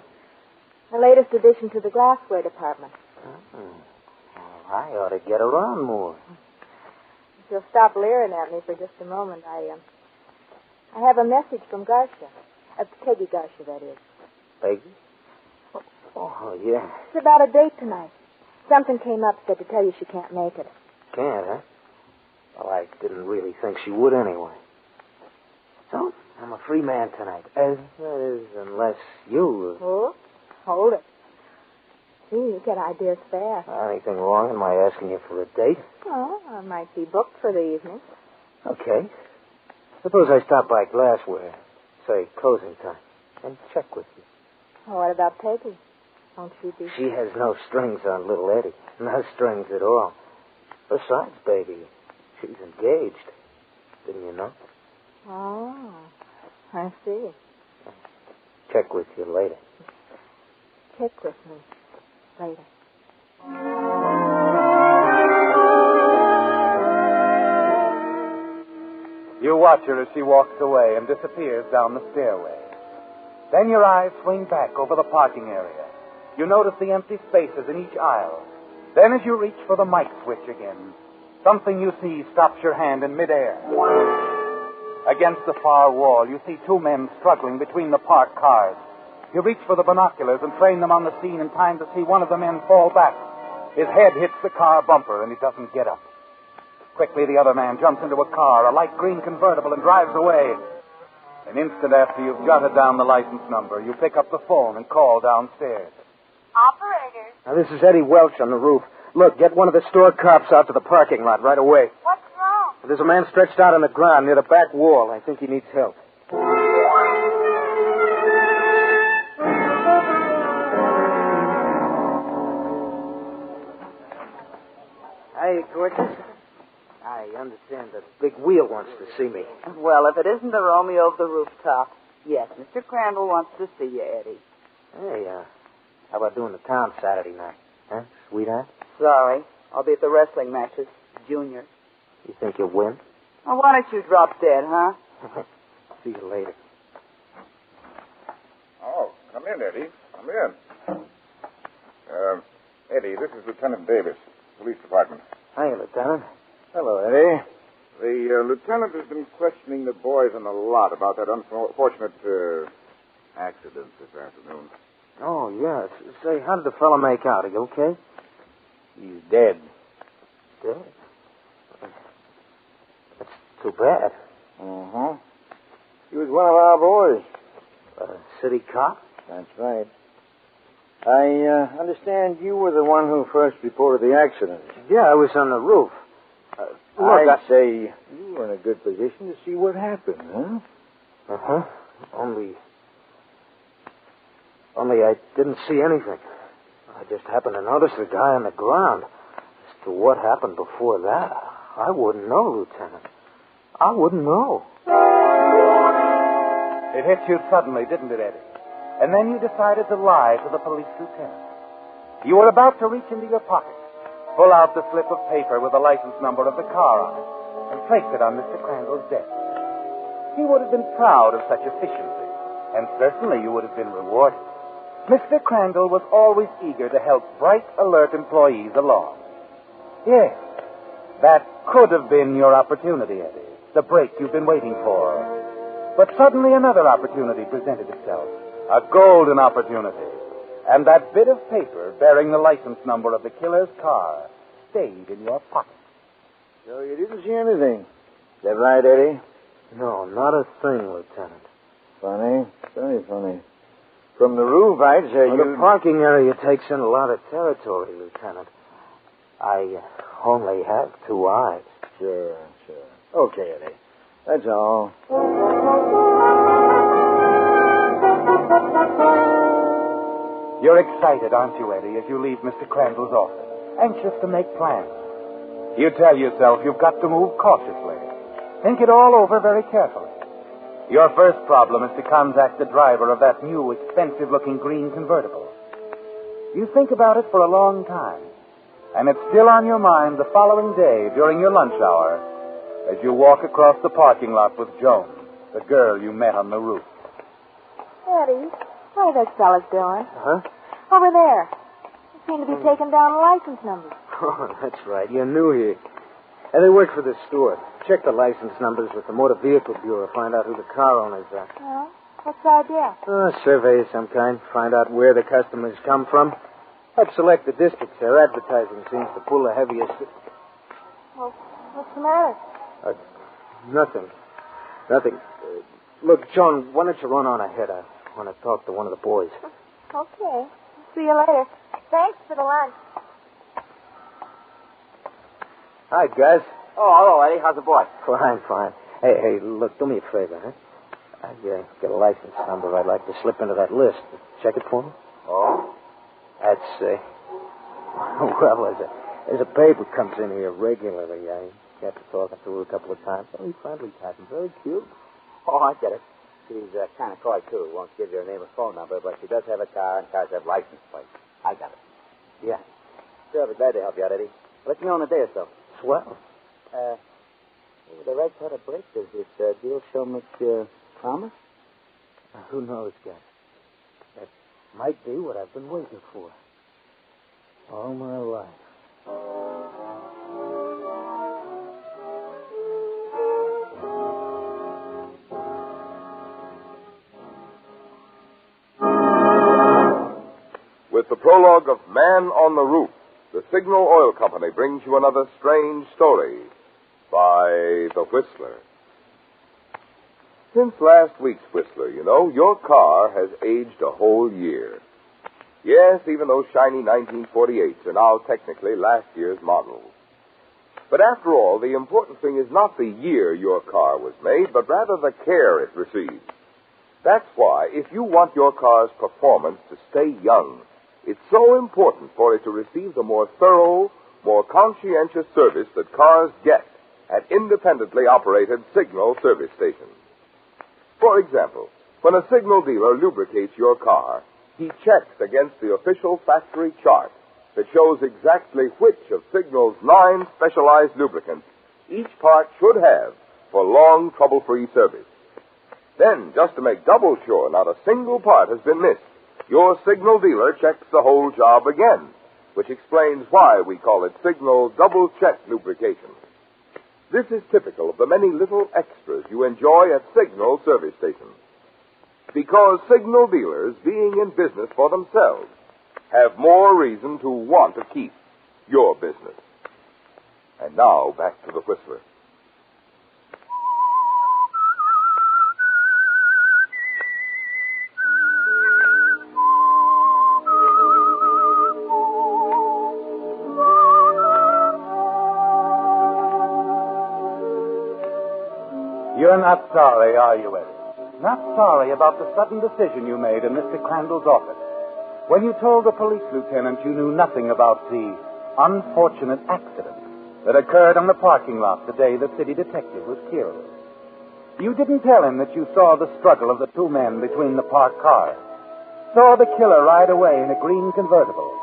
The latest addition to the glassware department. Well, I ought to get around more. If you'll stop leering at me for just a moment, I have a message from Garcia. Peggy Garcia, that is. Peggy? Oh, yeah. It's about a date tonight. Something came up, said to tell you she can't make it. Can't, huh? Well, I didn't really think she would anyway. So, I'm a free man tonight. That is, unless you... Oh, hold it. Gee, you get ideas fast. Anything wrong in my asking you for a date? Oh, I might be booked for the evening. Okay. Suppose I stop by Glassware, say closing time, and check with you. Oh, what about Peggy? Won't she be... She has no strings on little Eddie. No strings at all. Besides, baby, she's engaged. Didn't you know? Oh, I see. Check with you later. Check with me later. You watch her as she walks away and disappears down the stairway. Then your eyes swing back over the parking area. You notice the empty spaces in each aisle. Then as you reach for the mic switch again, something you see stops your hand in midair. Against the far wall, you see two men struggling between the parked cars. You reach for the binoculars and train them on the scene in time to see one of the men fall back. His head hits the car bumper and he doesn't get up. Quickly, the other man jumps into a car, a light green convertible, and drives away. An instant after you've jotted down the license number, you pick up the phone and call downstairs. Operator. Now, this is Eddie Welch on the roof. Look, get one of the store cops out to the parking lot right away. What's wrong? There's a man stretched out on the ground near the back wall. I think he needs help. Hey, gorgeous. I understand the big wheel wants to see me. Well, if it isn't the Romeo of the rooftop. Yes, Mr. Crandall wants to see you, Eddie. Hey, how about doing the town Saturday night? Huh, sweetheart? Sorry. I'll be at the wrestling matches. Junior. You think you'll win? Well, why don't you drop dead, huh? See you later. Oh, come in, Eddie. Come in. Eddie, this is Lieutenant Davis, Police Department. Hi, Lieutenant. Hello, Eddie. The lieutenant has been questioning the boys on the lot about that unfortunate accident this afternoon. Oh, yes. Say, how did the fellow make out? Are you okay? He's dead. Dead? That's too bad. Uh-huh. He was one of our boys. City cop? That's right. I understand you were the one who first reported the accident. Yeah, I was on the roof. I'd say you were in a good position to see what happened, huh? Uh-huh. Only I didn't see anything. I just happened to notice the guy on the ground. As to what happened before that, I wouldn't know, Lieutenant. I wouldn't know. It hit you suddenly, didn't it, Eddie? And then you decided to lie to the police lieutenant. You were about to reach into your pocket, pull out the slip of paper with the license number of the car on it, and place it on Mr. Crandall's desk. He would have been proud of such efficiency, and certainly you would have been rewarded. Mr. Crandall was always eager to help bright, alert employees along. Yes, that could have been your opportunity, Eddie, the break you've been waiting for. But suddenly another opportunity presented itself, a golden opportunity. And that bit of paper bearing the license number of the killer's car stayed in your pocket. So you didn't see anything. Is that right, Eddie? No, not a thing, Lieutenant. Funny. Very funny. From the roof, I'd say The parking area takes in a lot of territory, Lieutenant. I only have 2 eyes. Sure. Okay, Eddie. That's all. You're excited, aren't you, Eddie, as you leave Mr. Crandall's office, anxious to make plans. You tell yourself you've got to move cautiously. Think it all over very carefully. Your first problem is to contact the driver of that new, expensive-looking green convertible. You think about it for a long time, and it's still on your mind the following day during your lunch hour as you walk across the parking lot with Jones, The girl you met on the roof. Eddie, what are those fellas doing? Huh? Over there. They seem to be taking down license numbers. Oh, that's right. You're new here. And they work for the store. Check the license numbers with the Motor Vehicle Bureau. Find out who the car owners are. Well, what's the idea? Survey of some kind. Find out where the customers come from. Help select the districts their advertising seems to pull the heaviest. Well, what's the matter? Nothing. Look, Joan, why don't you run on ahead? I want to talk to one of the boys. Okay. See you later. Thanks for the lunch. Hi, Gus. Oh, hello, Eddie. How's the boy? Fine. Hey, look, do me a favor, huh? I got a license number I'd like to slip into that list. Check it for me. Oh? That's, well, there's a paper comes in here regularly. I got to talking to her a couple of times. Very friendly type and very cute. Oh, I get it. She's kind of coy, too. Won't give you her name or phone number, but she does have a car, and cars have license plates. I got it. Yeah. Sure, I'll be glad to help you out, Eddie. Let you know in a day or so. Swell. With the right side of break, does this deal show much promise? Who knows, Gus? That might be what I've been waiting for. All my life. With the prologue of Man on the Roof, the Signal Oil Company brings you another strange story by The Whistler. Since last week's Whistler, you know, your car has aged a whole year. Yes, even those shiny 1948s are now technically last year's models. But after all, the important thing is not the year your car was made, but rather the care it receives. That's why, if you want your car's performance to stay young, it's so important for it to receive the more thorough, more conscientious service that cars get at independently operated Signal service stations. For example, when a Signal dealer lubricates your car, he checks against the official factory chart that shows exactly which of Signal's 9 specialized lubricants each part should have for long, trouble-free service. Then, just to make double sure not a single part has been missed, your Signal dealer checks the whole job again, which explains why we call it Signal double-check lubrication. This is typical of the many little extras you enjoy at Signal service stations. Because Signal dealers, being in business for themselves, have more reason to want to keep your business. And now, back to the Whistler. You're not sorry, are you, Eddie? Not sorry about the sudden decision you made in Mr. Crandall's office when you told the police lieutenant you knew nothing about the unfortunate accident that occurred on the parking lot the day the city detective was killed. You didn't tell him that you saw the struggle of the two men between the parked cars, saw the killer ride away in a green convertible,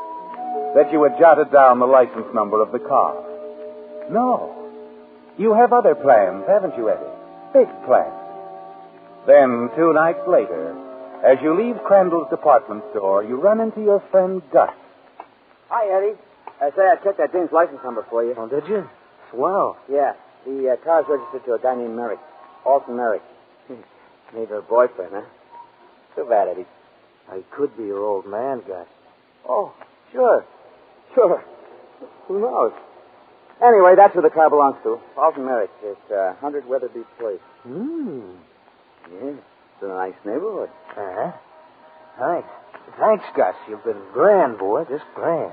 that you had jotted down the license number of the car. No. You have other plans, haven't you, Eddie? Big plans. Then, 2 nights later, as you leave Crandall's department store, you run into your friend Gus. Hi, Eddie. I checked that Jane's license number for you. Oh, did you? Swell. Yeah. The car's registered to a guy named Merrick. Alton Merrick. Need her boyfriend, huh? Too bad, Eddie. He could be your old man, Gus. Oh, sure. Who knows? Anyway, that's who the car belongs to. Alton Merrick. It's 100 Weatherby Place. Yeah, it's a nice neighborhood. Uh-huh. Thanks, Gus. You've been grand, boy. Just grand.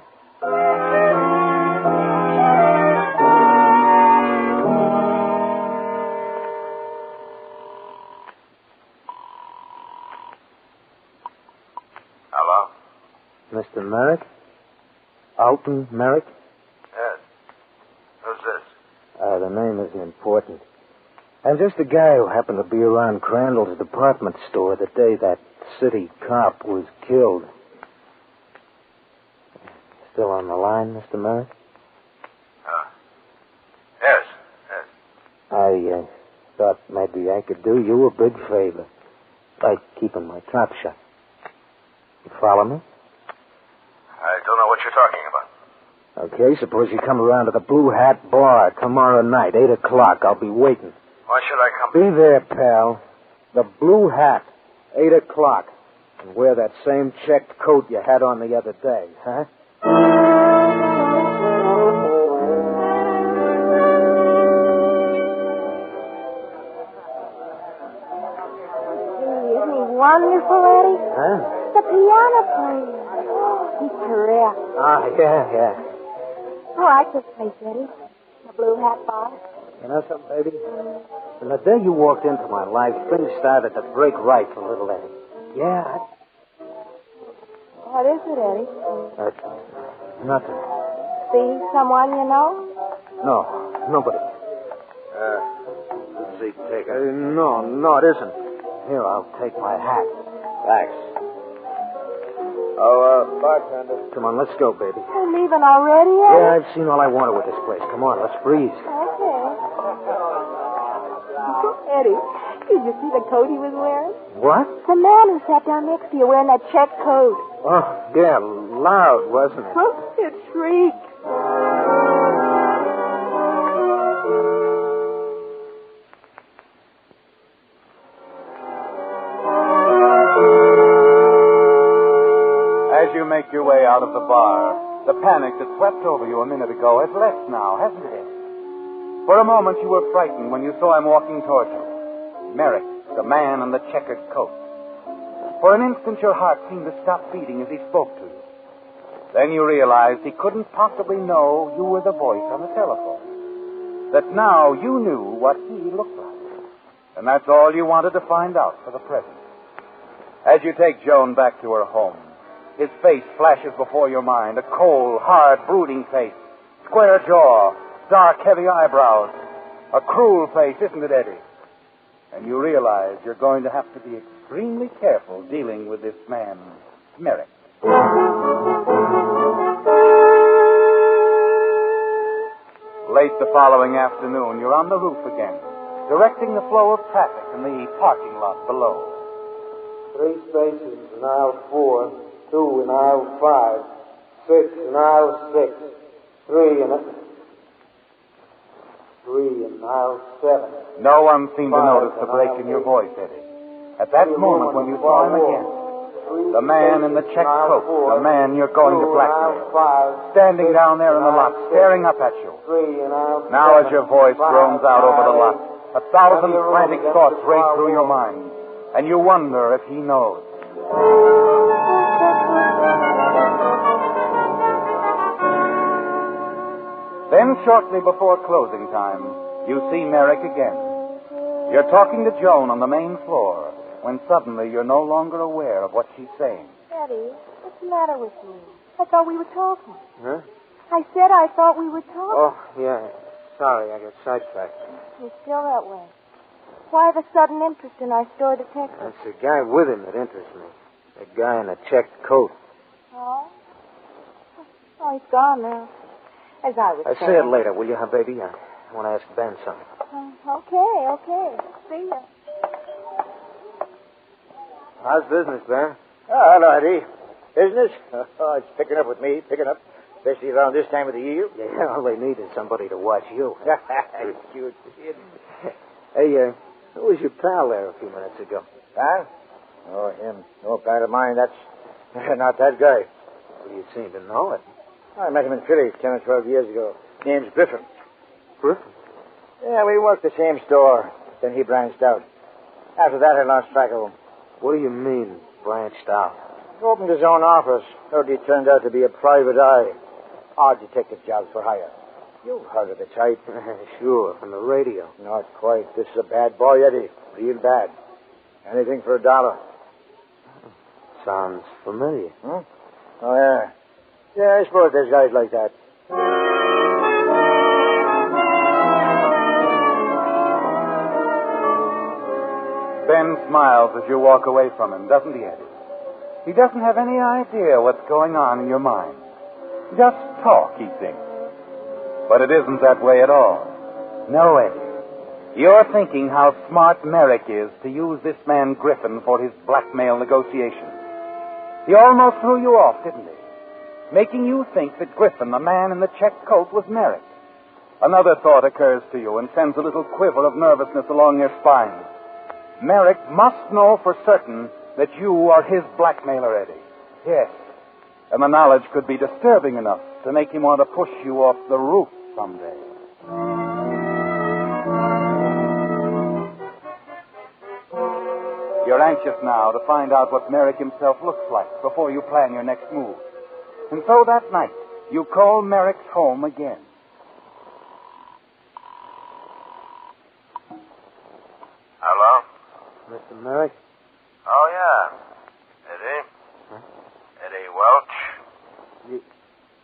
Hello? Mr. Merrick? Alton Merrick? Yes. Who's this? The name isn't important. I'm just a guy who happened to be around Crandall's department store the day that city cop was killed. Still on the line, Mr. Merrick? Yes. thought maybe I could do you a big favor by keeping my trap shut. You follow me? I don't know what you're talking about. Okay, suppose you come around to the Blue Hat Bar tomorrow night, 8 o'clock. I'll be waiting. Why should I come? Be there, pal. The Blue Hat, 8 o'clock. And wear that same checked coat you had on the other day, huh? Isn't he wonderful, Eddie? Huh? The piano player. He's terrific. Yeah. Oh, I like this place, Eddie. The Blue Hat Bar. You know something, baby? From the day you walked into my life, things started to break right for little Eddie. Yeah. What is it, Eddie? Nothing. See someone you know? No, nobody. See, take it. No, it isn't. Here, I'll take my hat. Thanks. Oh, bartender. Come on, let's go, baby. You're leaving already, Eddie? Yeah, I've seen all I wanted with this place. Come on, let's breeze. Okay. Eddie, did you see the coat he was wearing? What? The man who sat down next to you wearing that check coat. Oh, yeah, loud, wasn't it? Huh? It shrieked. As you make your way out of the bar, the panic that swept over you a minute ago has left now, hasn't it? For a moment you were frightened when you saw him walking toward you. Merrick, the man in the checkered coat. For an instant your heart seemed to stop beating as he spoke to you. Then you realized he couldn't possibly know you were the voice on the telephone. That now you knew what he looked like. And that's all you wanted to find out for the present. As you take Joan back to her home, his face flashes before your mind, a cold, hard, brooding face, square jaw, dark, heavy eyebrows. A cruel face, isn't it, Eddie? And you realize you're going to have to be extremely careful dealing with this man, Merrick. Late the following afternoon, you're on the roof again, directing the flow of traffic in the parking lot below. 3 spaces in aisle 4, 2 in aisle 5, 6 in aisle 6, 3 in aisle 7. No one seemed to notice the break in your voice, Eddie. At that moment when you saw him again, the man in the checked coat, the man you're going to blackmail, standing down there in the lot, staring up at you. Now as your voice drones out over the lot, 1,000 frantic thoughts race through your mind, and you wonder if he knows. Then, shortly before closing time, you see Merrick again. You're talking to Joan on the main floor, when suddenly you're no longer aware of what she's saying. Eddie, what's the matter with you? I thought we were talking. Huh? I said I thought we were talking. Oh, yeah. Sorry, I got sidetracked. You're still that way. Why the sudden interest in our store detective? That's the guy with him that interests me. The guy in a checked coat. Oh? Oh, he's gone now. As I was saying. Say it later, will you, huh, baby? I want to ask Ben something. Okay. See ya. How's business, Ben? Oh, hello, Eddie. Business? Oh, it's picking up with me, especially around this time of the year. Yeah, all they need is somebody to watch you. Cute kid. Hey, who was your pal there a few minutes ago? Huh? Oh, him. No pal of mine. That's not that guy. Well, you seem to know it. I met him in Philly 10 or 12 years ago. Name's Griffin. Griffin? Yeah, we worked the same store. Then he branched out. After that, I lost track of him. What do you mean, branched out? He opened his own office. Heard he turned out to be a private eye. Odd detective jobs for hire. You've heard of the type. Sure, from the radio. Not quite. This is a bad boy, Eddie. Real bad. Anything for $1. Sounds familiar. Hmm? Oh, yeah. Yeah, I suppose there's guys like that. Ben smiles as you walk away from him, doesn't he, Eddie? He doesn't have any idea what's going on in your mind. Just talk, he thinks. But it isn't that way at all. No, Eddie. You're thinking how smart Merrick is to use this man Griffin for his blackmail negotiations. He almost threw you off, didn't he? Making you think that Griffin, the man in the check coat, was Merrick. Another thought occurs to you and sends a little quiver of nervousness along your spine. Merrick must know for certain that you are his blackmailer, Eddie. Yes. And the knowledge could be disturbing enough to make him want to push you off the roof someday. You're anxious now to find out what Merrick himself looks like before you plan your next move. And so that night, you call Merrick's home again. Hello? Mr. Merrick? Oh, yeah. Eddie? Huh? Eddie Welch?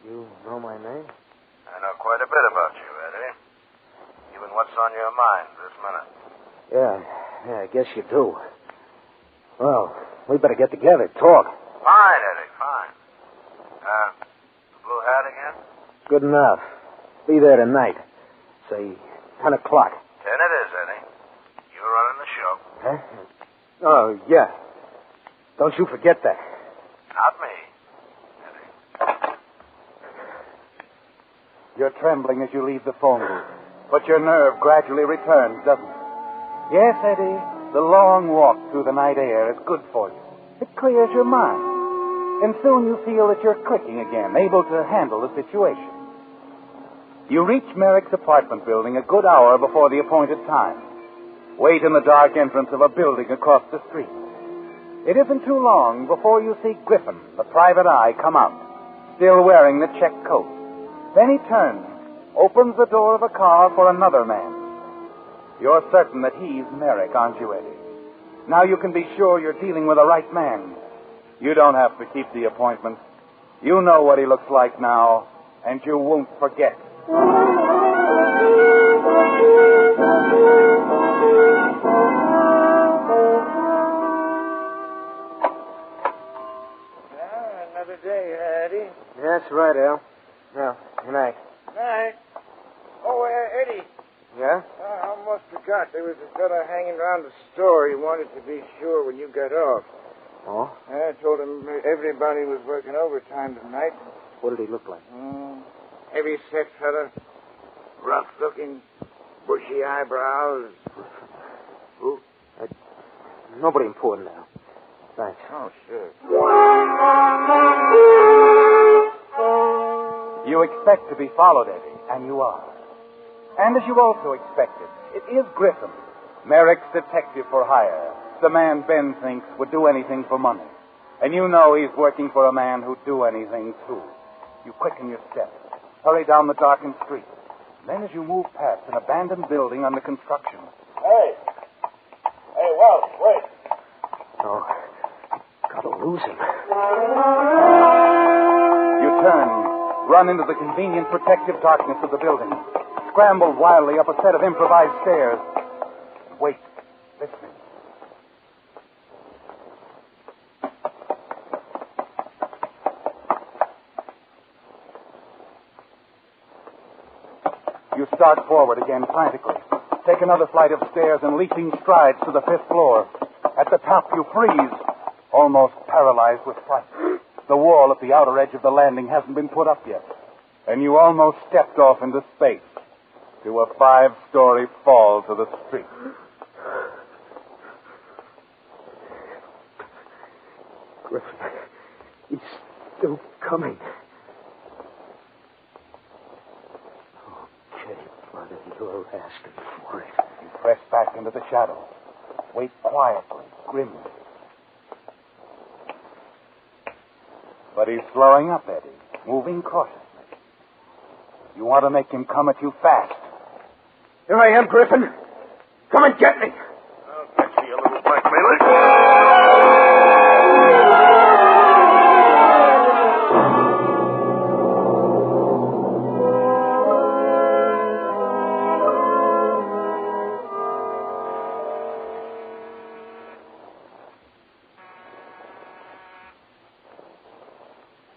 You know my name? I know quite a bit about you, Eddie. Even what's on your mind this minute. Yeah, I guess you do. Well, we better get together, talk. Fine, Eddie, fine. Blue hat again? Good enough. Be there tonight. Say 10 o'clock. 10 it is, Eddie. You running the show. Huh? Oh, yeah. Don't you forget that. Not me. You're trembling as you leave the phone booth, but your nerve gradually returns, doesn't it? Yes, Eddie, the long walk through the night air is good for you. It clears your mind. And soon you feel that you're clicking again, able to handle the situation. You reach Merrick's apartment building a good hour before the appointed time. Wait in the dark entrance of a building across the street. It isn't too long before you see Griffin, the private eye, come out, still wearing the check coat. Then he turns, opens the door of a car for another man. You're certain that he's Merrick, aren't you, Eddie? Now you can be sure you're dealing with the right man. You don't have to keep the appointment. You know what he looks like now, and you won't forget. Another day, Eddie. That's right, Al. Now, good night. Night. Oh, Eddie. Yeah? I almost forgot. There was a fellow hanging around the store. He wanted to be sure when you got off. Oh? I told him everybody was working overtime tonight. What did he look like? Heavy-set fella. Rough-looking. Bushy eyebrows. Who? Nobody important, Al. Thanks. Oh, sure. You expect to be followed, Eddie, and you are. And as you also expected, it is Griffin, Merrick's detective for hire, the man Ben thinks would do anything for money. And you know he's working for a man who'd do anything, too. You quicken your steps, hurry down the darkened street. Then as you move past an abandoned building under construction. Hey, Welch, wait. Oh, gotta lose him. You turn, run into the convenient protective darkness of the building, scramble wildly up a set of improvised stairs. Wait, listening. You start forward again frantically. Take another flight of stairs and leaping strides to the 5th floor. At the top, you freeze, almost paralyzed with fright. The wall at the outer edge of the landing hasn't been put up yet, and you almost stepped off into space to a 5-story fall to the street. Griffin, he's still coming. Okay, brother, you're asking for it. You press back into the shadows. Wait quietly, grimly. But he's slowing up, Eddie, moving cautiously. You want to make him come at you fast. Here I am, Griffin. Come and get me. I'll catch you, you little blackmailer.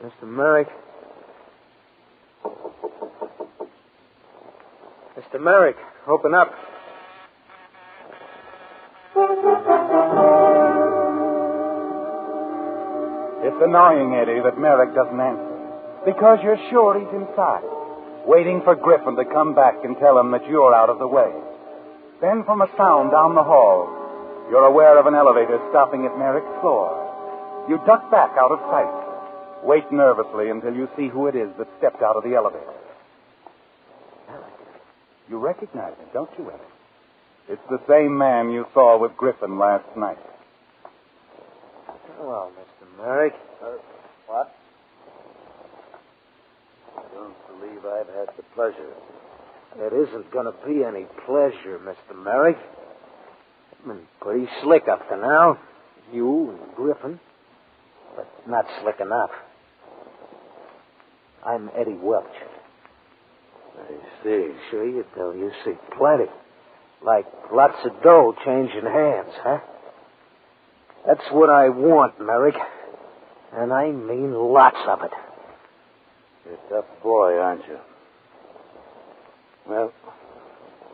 Mr. Merrick. Mr. Merrick, open up. It's annoying, Eddie, that Merrick doesn't answer. Because you're sure he's inside, waiting for Griffin to come back and tell him that you're out of the way. Then from a sound down the hall, you're aware of an elevator stopping at Merrick's floor. You duck back out of sight. Wait nervously until you see who it is that stepped out of the elevator. You recognize him, don't you, Eddie? It's the same man you saw with Griffin last night. Well, Mr. Merrick. What? I don't believe I've had the pleasure. It isn't going to be any pleasure, Mr. Merrick. I've been pretty slick up to now. You and Griffin. But not slick enough. I'm Eddie Welch. I see. Sure you do. You see plenty. Like lots of dough changing hands, huh? That's what I want, Merrick. And I mean lots of it. You're a tough boy, aren't you? Well,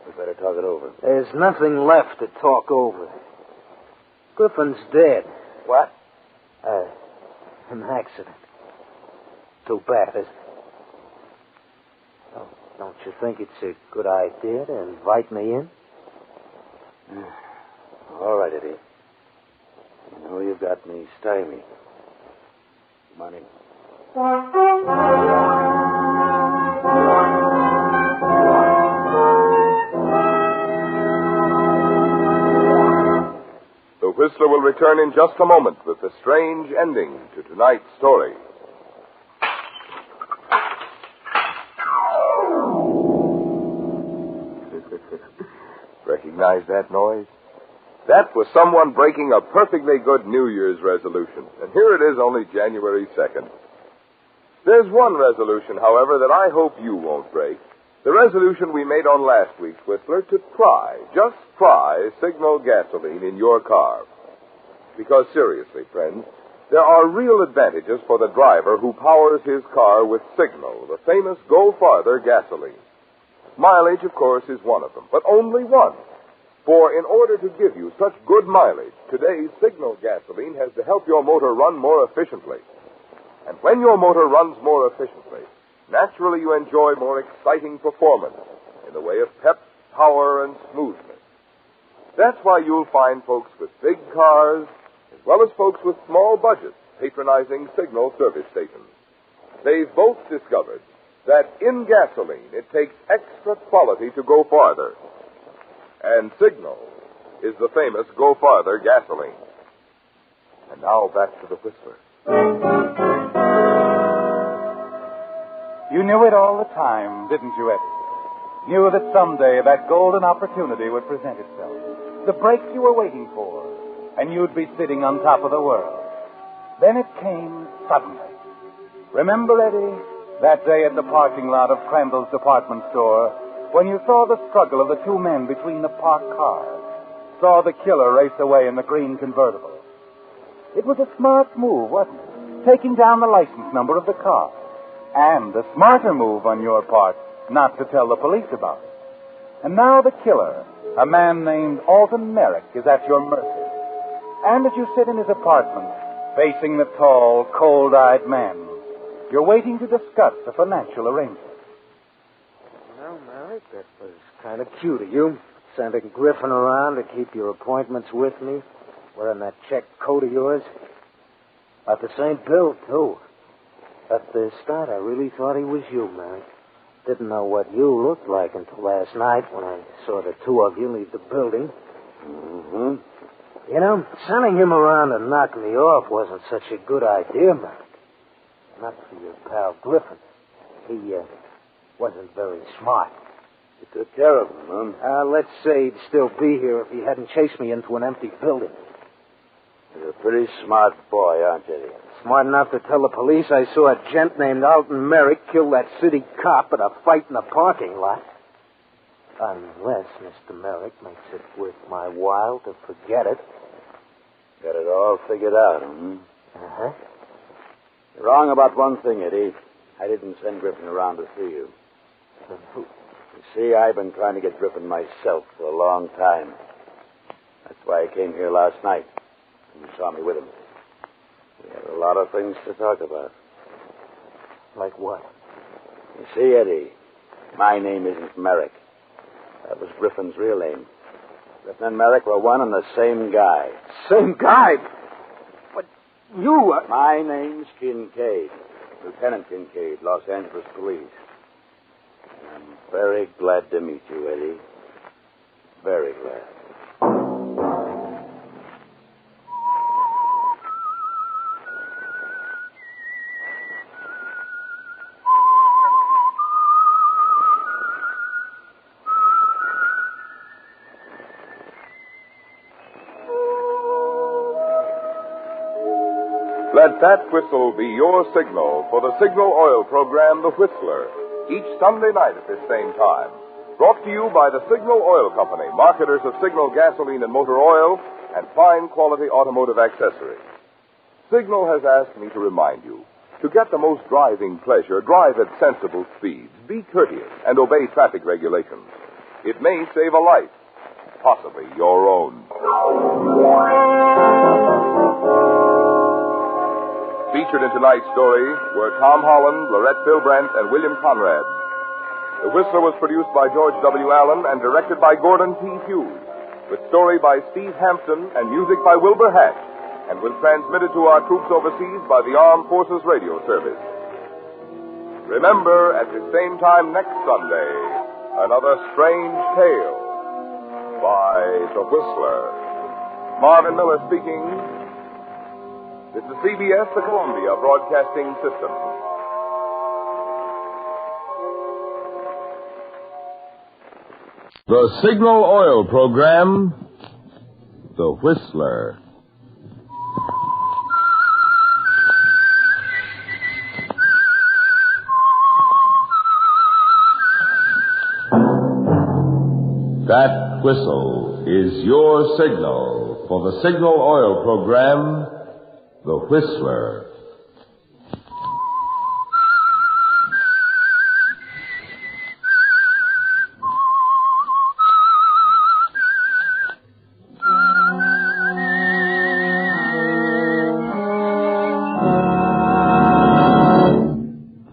we better talk it over. There's nothing left to talk over. Griffin's dead. What? An accident. Too bad, isn't it? Oh, don't you think it's a good idea to invite me in? All right, Eddie. You know you've got me stymied. Come on in. The Whistler will return in just a moment with the strange ending to tonight's story. Recognize that noise? That was someone breaking a perfectly good New Year's resolution. And here it is, only January 2nd. There's one resolution, however, that I hope you won't break. The resolution we made on last week's Whistler to try, just try, Signal gasoline in your car. Because seriously, friends, there are real advantages for the driver who powers his car with Signal, the famous Go Farther gasoline. Mileage, of course, is one of them, but only one. For in order to give you such good mileage, today's Signal gasoline has to help your motor run more efficiently. And when your motor runs more efficiently, naturally you enjoy more exciting performance in the way of pep, power, and smoothness. That's why you'll find folks with big cars, as well as folks with small budgets, patronizing Signal service stations. They've both discovered that in gasoline it takes extra quality to go farther. And Signal is the famous Go Farther gasoline. And now back to the Whistler. You knew it all the time, didn't you, Eddie? Knew that someday that golden opportunity would present itself. The break you were waiting for, and you'd be sitting on top of the world. Then it came suddenly. Remember, Eddie, that day at the parking lot of Crandall's department store, when you saw the struggle of the two men between the parked cars, saw the killer race away in the green convertible. It was a smart move, wasn't it? Taking down the license number of the car. And a smarter move on your part not to tell the police about it. And now the killer, a man named Alton Merrick, is at your mercy. And as you sit in his apartment, facing the tall, cold-eyed man, you're waiting to discuss the financial arrangement. Well, Merrick, that was kind of cute of you, sending Griffin around to keep your appointments with me, wearing that check coat of yours. About the same build, too. At the start, I really thought he was you, Merrick. Didn't know what you looked like until last night when I saw the two of you leave the building. Mm-hmm. You know, sending him around to knock me off wasn't such a good idea, Merrick. Not for your pal Griffin. He wasn't very smart. You took care of him, huh? Let's say he'd still be here if he hadn't chased me into an empty building. You're a pretty smart boy, aren't you? Smart enough to tell the police I saw a gent named Alton Merrick kill that city cop at a fight in a parking lot. Unless Mr. Merrick makes it worth my while to forget it. Got it all figured out, huh? Uh-huh. You're wrong about one thing, Eddie. I didn't send Griffin around to see you. You see, I've been trying to get Griffin myself for a long time. That's why I came here last night. And you saw me with him. We had a lot of things to talk about. Like what? You see, Eddie, my name isn't Merrick. That was Griffin's real name. Griffin and Merrick were one and the same guy. Same guy? But you... My name's Kincaid. Lieutenant Kincaid, Los Angeles Police. And I'm very glad to meet you, Eddie. Very glad. Let that whistle be your signal for the Signal Oil program, The Whistler, each Sunday night at this same time. Brought to you by the Signal Oil Company, marketers of Signal gasoline and motor oil and fine quality automotive accessories. Signal has asked me to remind you, to get the most driving pleasure, drive at sensible speeds, be courteous, and obey traffic regulations. It may save a life, possibly your own. Featured in tonight's story were Tom Holland, Lorette Philbrandt, and William Conrad. The Whistler was produced by George W. Allen and directed by Gordon P. Hughes, with story by Steve Hampton and music by Wilbur Hatch, and was transmitted to our troops overseas by the Armed Forces Radio Service. Remember, at the same time next Sunday, another strange tale by The Whistler. Marvin Miller speaking. This is CBS, the Columbia Broadcasting System. The Signal Oil program, The Whistler. That whistle is your signal for the Signal Oil program, The Whistler.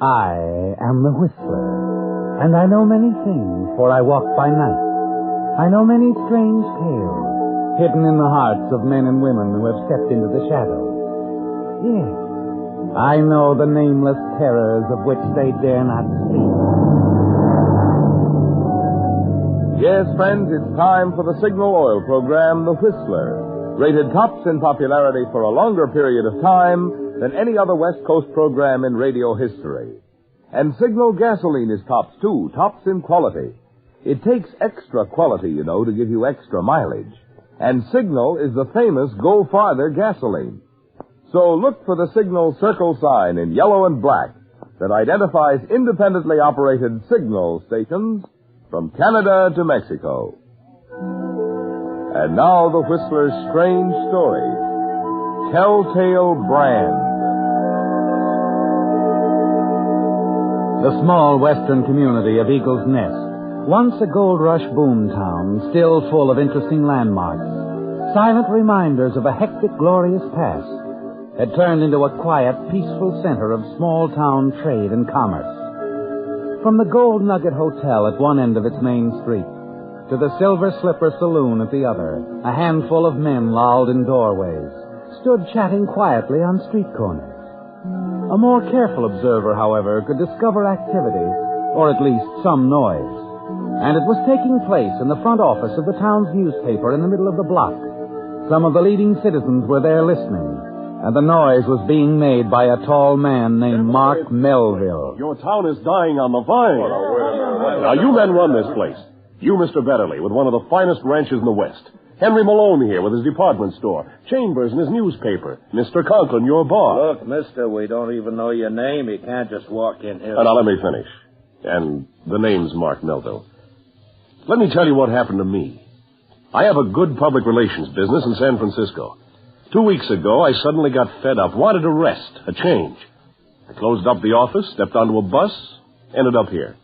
I am the Whistler, and I know many things, for I walk by night. I know many strange tales, hidden in the hearts of men and women who have stepped into the shadows. Yes, I know the nameless terrors of which they dare not speak. Yes, friends, it's time for the Signal Oil program, The Whistler, rated tops in popularity for a longer period of time than any other West Coast program in radio history. And Signal gasoline is tops, too, tops in quality. It takes extra quality, you know, to give you extra mileage. And Signal is the famous Go Farther gasoline. So look for the Signal circle sign in yellow and black that identifies independently operated Signal stations from Canada to Mexico. And now the Whistler's strange story, Telltale Brand. The small western community of Eagle's Nest, once a gold rush boom town, still full of interesting landmarks, silent reminders of a hectic, glorious past, had turned into a quiet, peaceful center of small-town trade and commerce. From the Gold Nugget Hotel at one end of its main street to the Silver Slipper Saloon at the other, a handful of men lolled in doorways, stood chatting quietly on street corners. A more careful observer, however, could discover activity, or at least some noise. And it was taking place in the front office of the town's newspaper in the middle of the block. Some of the leading citizens were there listening, and the noise was being made by a tall man named Mark Melville. Your town is dying on the vine. Now, you men run this place. You, Mr. Betterly, with one of the finest ranches in the West. Henry Malone here with his department store. Chambers and his newspaper. Mr. Conklin, your boss. Look, mister, we don't even know your name. You can't just walk in here. Now, let me finish. And the name's Mark Melville. Let me tell you what happened to me. I have a good public relations business in San Francisco. 2 weeks ago, I suddenly got fed up, wanted a rest, a change. I closed up the office, stepped onto a bus, ended up here.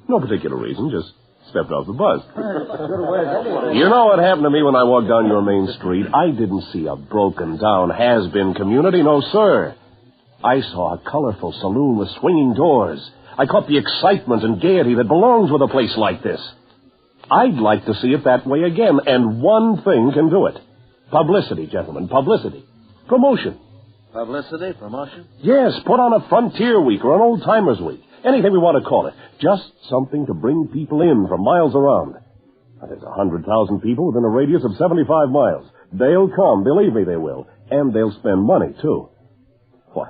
No particular reason, just stepped off the bus. You know what happened to me when I walked down your main street? I didn't see a broken-down, has-been community, no, sir. I saw a colorful saloon with swinging doors. I caught the excitement and gaiety that belongs with a place like this. I'd like to see it that way again, and one thing can do it. Publicity, gentlemen, publicity. Promotion. Publicity? Promotion? Yes, put on a Frontier Week or an Old Timers Week. Anything we want to call it. Just something to bring people in from miles around. Now, there's 100,000 people within a radius of 75 miles. They'll come, believe me they will. And they'll spend money, too. Why,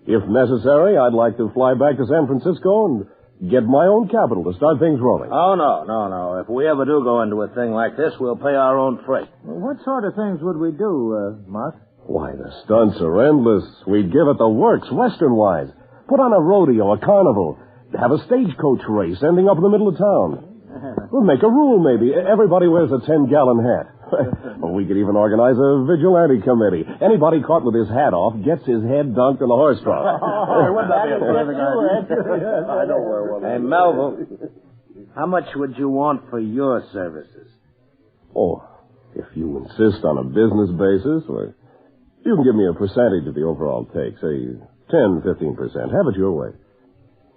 if necessary, I'd like to fly back to San Francisco and get my own capital to start things rolling. Oh, no. If we ever do go into a thing like this, we'll pay our own freight. Well, what sort of things would we do, Mark? Why, the stunts are endless. We'd give it the works, Western-wise. Put on a rodeo, a carnival. Have a stagecoach race ending up in the middle of town. We'll make a rule, maybe. Everybody wears a 10-gallon hat. Or we could even organize a vigilante committee. Anybody caught with his hat off gets his head dunked in a horse trough. Hey, Melville, how much would you want for your services? Oh, if you insist on a business basis, well, you can give me a percentage of the overall take, say 10, 15%. Have it your way.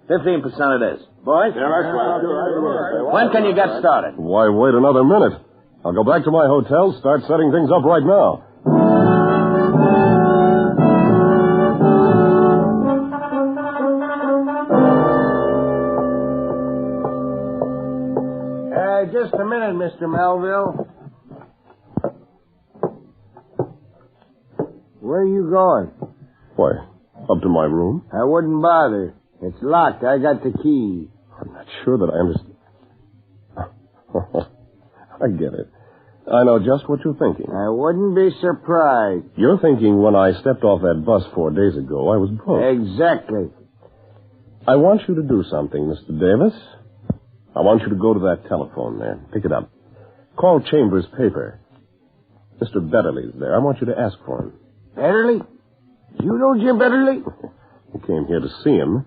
15% it is. Boys? Yeah, that's right. When can you get started? Why wait another minute? I'll go back to my hotel, start setting things up right now. Just a minute, Mr. Melville. Where are you going? Why, up to my room. I wouldn't bother. It's locked. I got the key. I'm not sure that I understand. I get it. I know just what you're thinking. I wouldn't be surprised. You're thinking when I stepped off that bus 4 days ago, I was broke. Exactly. I want you to do something, Mr. Davis. I want you to go to that telephone there. Pick it up. Call Chambers Paper. Mr. Betterly's there. I want you to ask for him. Betterly? You know Jim Betterly? I came here to see him.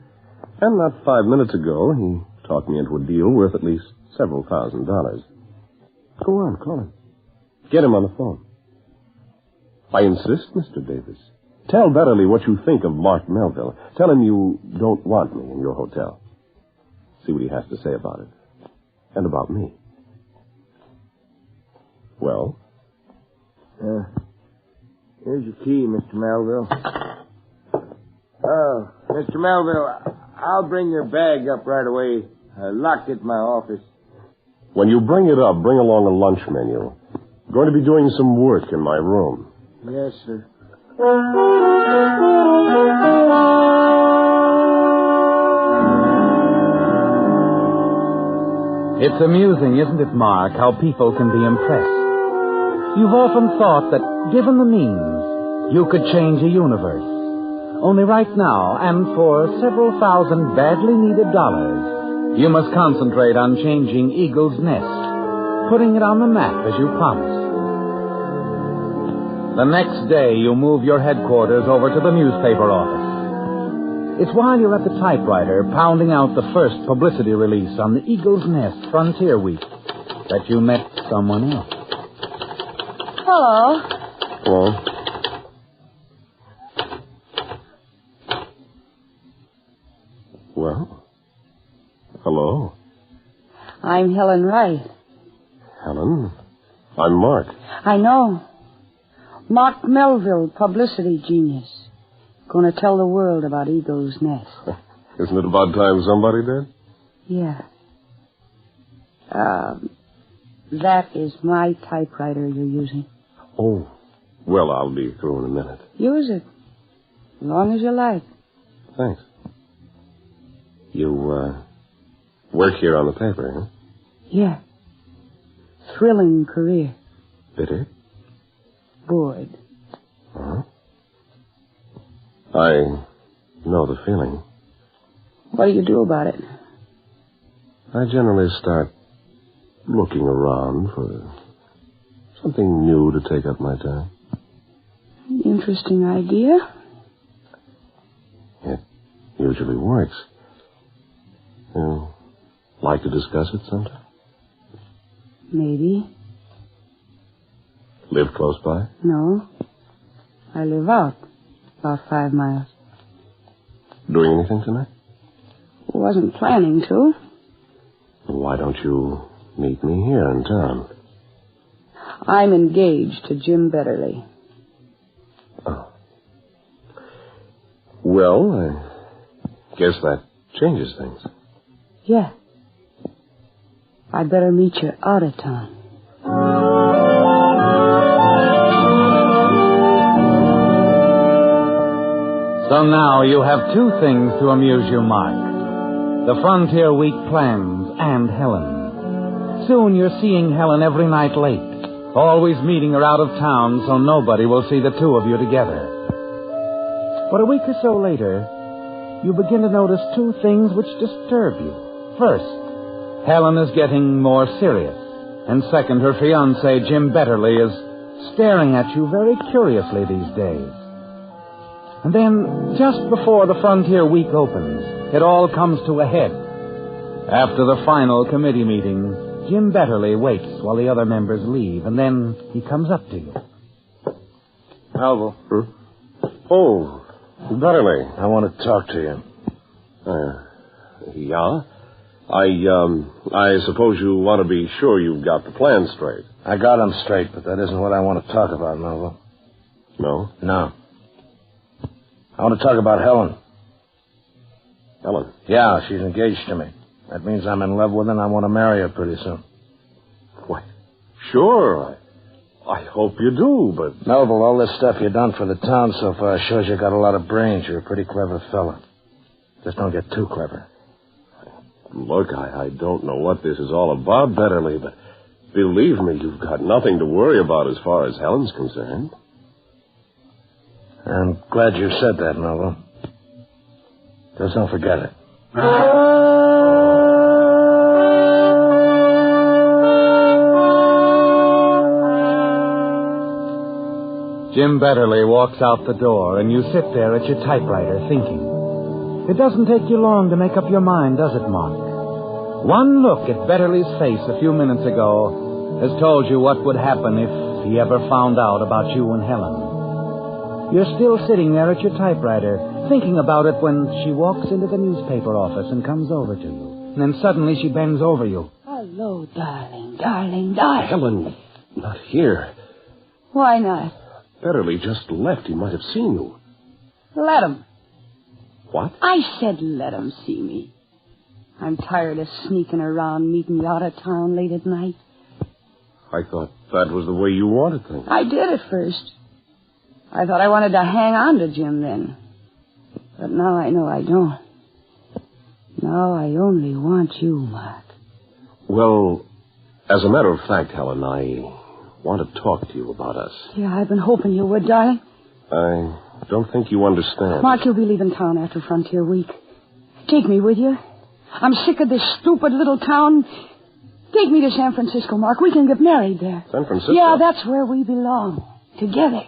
And not 5 minutes ago, he talked me into a deal worth at least several $1,000. Go on, call him. Get him on the phone. I insist, Mr. Davis. Tell Betterly what you think of Mark Melville. Tell him you don't want me in your hotel. See what he has to say about it. And about me. Well? Here's your key, Mr. Melville. Oh, Mr. Melville, I'll bring your bag up right away. I locked it in my office. When you bring it up, bring along a lunch menu. I'm going to be doing some work in my room. Yes, sir. It's amusing, isn't it, Mark, how people can be impressed. You've often thought that, given the means, you could change a universe. Only right now, and for several thousand badly needed dollars, you must concentrate on changing Eagle's Nest, putting it on the map as you promised. The next day, you move your headquarters over to the newspaper office. It's while you're at the typewriter pounding out the first publicity release on the Eagle's Nest Frontier Week that you met someone else. Hello. Hello? Well? Hello? I'm Helen Wright. Helen? I'm Mark. I know. Mark Melville, publicity genius. Going to tell the world about Eagle's Nest. Isn't it about time somebody did? Yeah. That is my typewriter you're using. Oh. Well, I'll be through in a minute. Use it. As long as you like. Thanks. You, work here on the paper, huh? Yeah. Thrilling career. Bitter? Bored. Uh-huh. I know the feeling. What do you do about it? I generally start looking around for something new to take up my time. Interesting idea. It usually works. You like to discuss it sometime? Maybe. Live close by? No. I live out. About 5 miles. Doing anything tonight? Wasn't planning to. Why don't you meet me here in town? I'm engaged to Jim Betterly. Oh. Well, I guess that changes things. Yeah. I'd better meet you out of town. So now you have two things to amuse you, Mark. The Frontier Week plans and Helen. Soon you're seeing Helen every night late, always meeting her out of town so nobody will see the two of you together. But a week or so later, you begin to notice two things which disturb you. First, Helen is getting more serious. And second, her fiancé, Jim Betterly, is staring at you very curiously these days. And then, just before the Frontier Week opens, it all comes to a head. After the final committee meeting, Jim Betterly waits while the other members leave, and then he comes up to you. Melville. Oh, Betterly. I want to talk to you. Yeah? I suppose you want to be sure you've got the plan straight. I got them straight, but that isn't what I want to talk about, Melville. No? No. I want to talk about Helen. Helen? Yeah, she's engaged to me. That means I'm in love with her and I want to marry her pretty soon. Why, sure. I hope you do, but... Melville, all this stuff you've done for the town so far shows you got a lot of brains. You're a pretty clever fella. Just don't get too clever. Look, I don't know what this is all about, Betterly, but believe me, you've got nothing to worry about as far as Helen's concerned. I'm glad you said that, Melville. Just don't forget it. Jim Betterly walks out the door, and you sit there at your typewriter thinking. It doesn't take you long to make up your mind, does it, Mark? One look at Betterly's face a few minutes ago has told you what would happen if he ever found out about you and Helen. You're still sitting there at your typewriter, thinking about it when she walks into the newspaper office and comes over to you. And then suddenly she bends over you. Hello, darling, darling, darling. Helen, not here. Why not? Betterly just left. He might have seen you. Let him. What? I said let him see me. I'm tired of sneaking around, meeting you out of town late at night. I thought that was the way you wanted things. I did at first. I thought I wanted to hang on to Jim then. But now I know I don't. Now I only want you, Mark. Well, as a matter of fact, Helen, I want to talk to you about us. Yeah, I've been hoping you would, darling. I don't think you understand. Mark, you'll be leaving town after Frontier Week. Take me with you. I'm sick of this stupid little town. Take me to San Francisco, Mark. We can get married there. San Francisco? Yeah, that's where we belong. Together.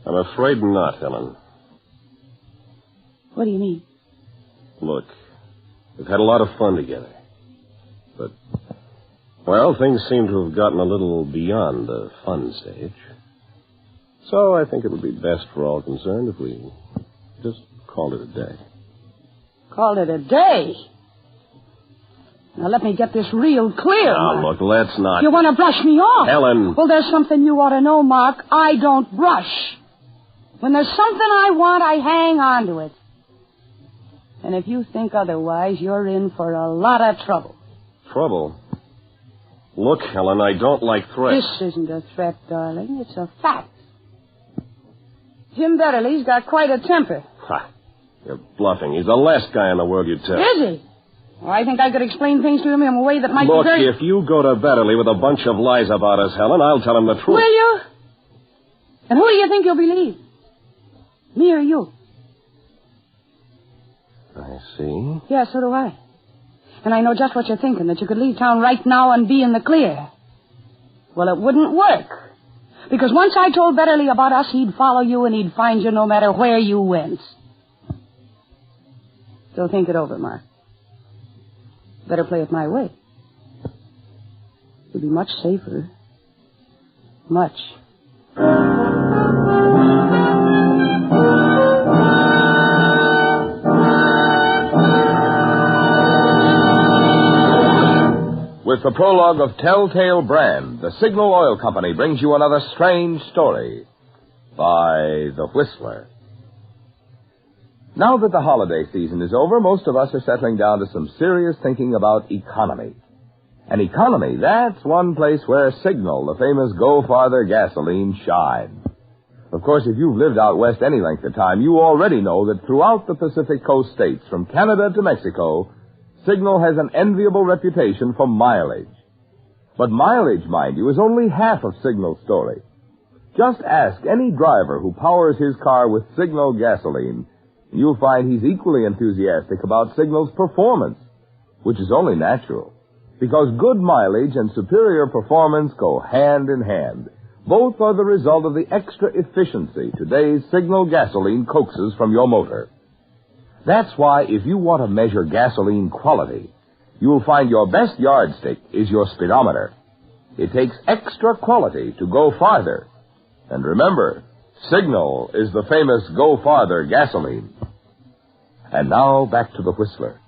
I'm afraid not, Helen. What do you mean? Look, we've had a lot of fun together. But, well, things seem to have gotten a little beyond the fun stage. So I think it would be best for all concerned if we just called it a day. Called it a day? Now let me get this real clear, Now, Mark. look, let's not... You want to brush me off? Helen! Well, there's something you ought to know, Mark. I don't brush. When there's something I want, I hang on to it. And if you think otherwise, you're in for a lot of trouble. Trouble? Look, Helen, I don't like threats. This isn't a threat, darling. It's a fact. Jim Betterly's got quite a temper. Ha! You're bluffing. He's the last guy in the world you'd tell. Is he? Well, I think I could explain things to him in a way that might Look, be very... if you go to Betterly with a bunch of lies about us, Helen, I'll tell him the truth. Will you? And who do you think you'll believe? Me or you? I see. Yeah, so do I. And I know just what you're thinking, that you could leave town right now and be in the clear. Well, it wouldn't work. Because once I told Betterly about us, he'd follow you and he'd find you no matter where you went. So think it over, Mark. Better play it my way. It'll be much safer. Much. the prologue of Telltale Brand, the Signal Oil Company brings you another strange story by The Whistler. Now that the holiday season is over, most of us are settling down to some serious thinking about economy. And economy, that's one place where Signal, the famous Go Farther gasoline, shines. Of course, if you've lived out west any length of time, you already know that throughout the Pacific Coast states, from Canada to Mexico, Signal has an enviable reputation for mileage. But mileage, mind you, is only half of Signal's story. Just ask any driver who powers his car with Signal gasoline, and you'll find he's equally enthusiastic about Signal's performance, which is only natural, because good mileage and superior performance go hand in hand. Both are the result of the extra efficiency today's Signal gasoline coaxes from your motor. That's why if you want to measure gasoline quality, you'll find your best yardstick is your speedometer. It takes extra quality to go farther. And remember, Signal is the famous Go Farther gasoline. And now back to the Whistler.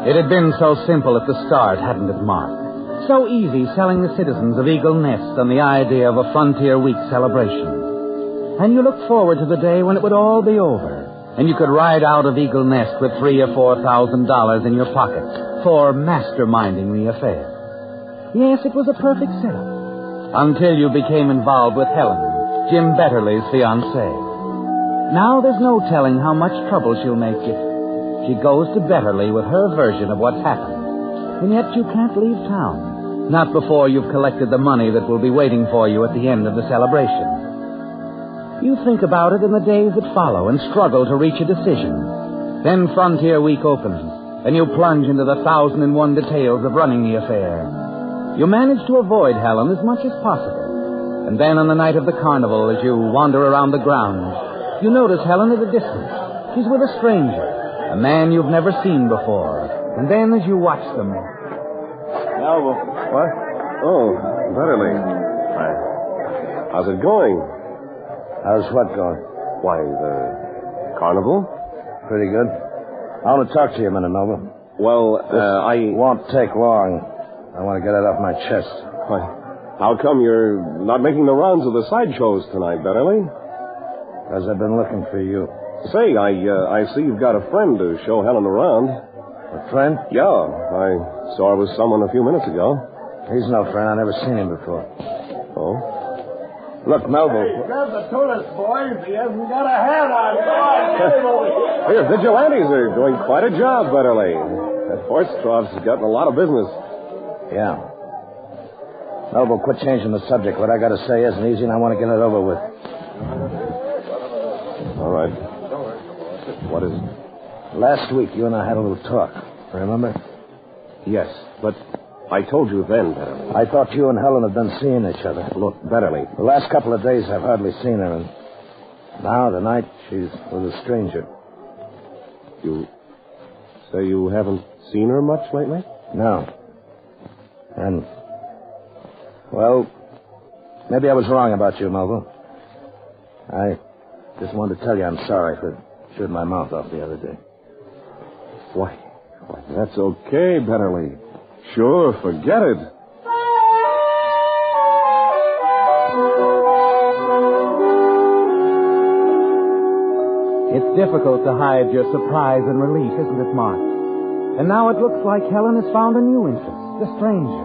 It had been so simple at the start, hadn't it, Mark? So easy selling the citizens of Eagle Nest on the idea of a Frontier Week celebration. And you looked forward to the day when it would all be over, and you could ride out of Eagle Nest with $3,000 or $4,000 in your pocket for masterminding the affair. Yes, it was a perfect setup. Until you became involved with Helen, Jim Betterly's fiancée. Now there's no telling how much trouble she'll make you. She goes to Betterly with her version of what's happened. And yet you can't leave town. Not before you've collected the money that will be waiting for you at the end of the celebration. You think about it in the days that follow and struggle to reach a decision. Then Frontier Week opens, and you plunge into the 1,001 details of running the affair. You manage to avoid Helen as much as possible. And then on the night of the carnival, as you wander around the grounds, you notice Helen at a distance. She's with a stranger. A man you've never seen before. And then as you watch them... Now, what? Oh, Betterly. Hi. How's it going? How's what going? Why, the carnival? Pretty good. I want to talk to you a minute, Nova. Well, I won't take long. I want to get it off my chest. Why, how come you're not making the rounds of the sideshows tonight, Betterly? Because I've been looking for you. Say, I see you've got a friend to show Helen around. A friend? Yeah, I saw her with someone a few minutes ago. He's no friend. I've never seen him before. Oh? Look, Melville. Hey, grab the tourist, boys. He hasn't got a hat on. Come on, get him over here. Your vigilantes are doing quite a job, Betterly. That horse trough's gotten a lot of business. Yeah. Melville, quit changing the subject. What I got to say isn't easy, and I want to get it over with. All right. What is it? Last week, you and I had a little talk. Remember? Yes, but I told you then, Betterly. I thought you and Helen had been seeing each other. Look, Betterly. The last couple of days, I've hardly seen her, and now, tonight, she's with a stranger. You say you haven't seen her much lately? No. And, well, maybe I was wrong about you, Melville. I just wanted to tell you I'm sorry for shooting my mouth off the other day. Why, that's okay, Betterly. Sure, forget it. It's difficult to hide your surprise and relief, isn't it, Mark? And now it looks like Helen has found a new interest, the stranger.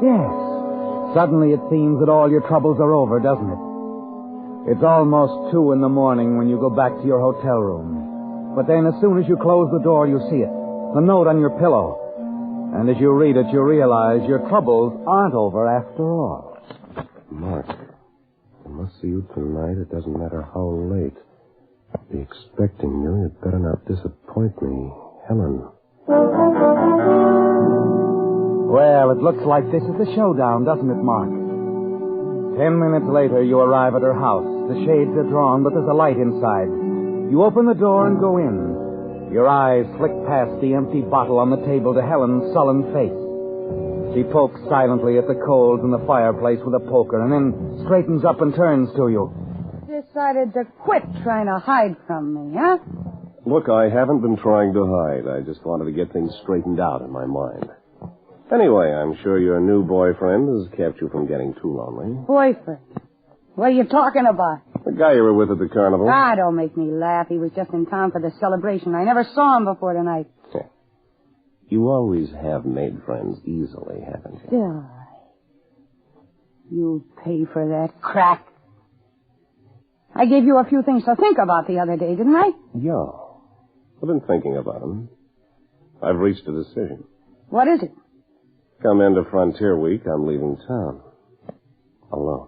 Yes. Suddenly it seems that all your troubles are over, doesn't it? It's almost 2 in the morning when you go back to your hotel room. But then as soon as you close the door, you see it. The note on your pillow. And as you read it, you realize your troubles aren't over after all. Mark, I must see you tonight. It doesn't matter how late. I'll be expecting you. You'd better not disappoint me. Helen. Well, it looks like this is the showdown, doesn't it, Mark? 10 minutes later, you arrive at her house. The shades are drawn, but there's a light inside. You open the door and go in. Your eyes flick past the empty bottle on the table to Helen's sullen face. She pokes silently at the coals in the fireplace with a poker and then straightens up and turns to you. Decided to quit trying to hide from me, huh? Look, I haven't been trying to hide. I just wanted to get things straightened out in my mind. Anyway, I'm sure your new boyfriend has kept you from getting too lonely. Boyfriend? What are you talking about? The guy you were with at the carnival. Ah, don't make me laugh. He was just in town for the celebration. I never saw him before tonight. You always have made friends easily, haven't you? Yeah. You pay for that crack. I gave you a few things to think about the other day, didn't I? Yeah. I've been thinking about them. I've reached a decision. What is it? Come end of Frontier Week, I'm leaving town. Alone.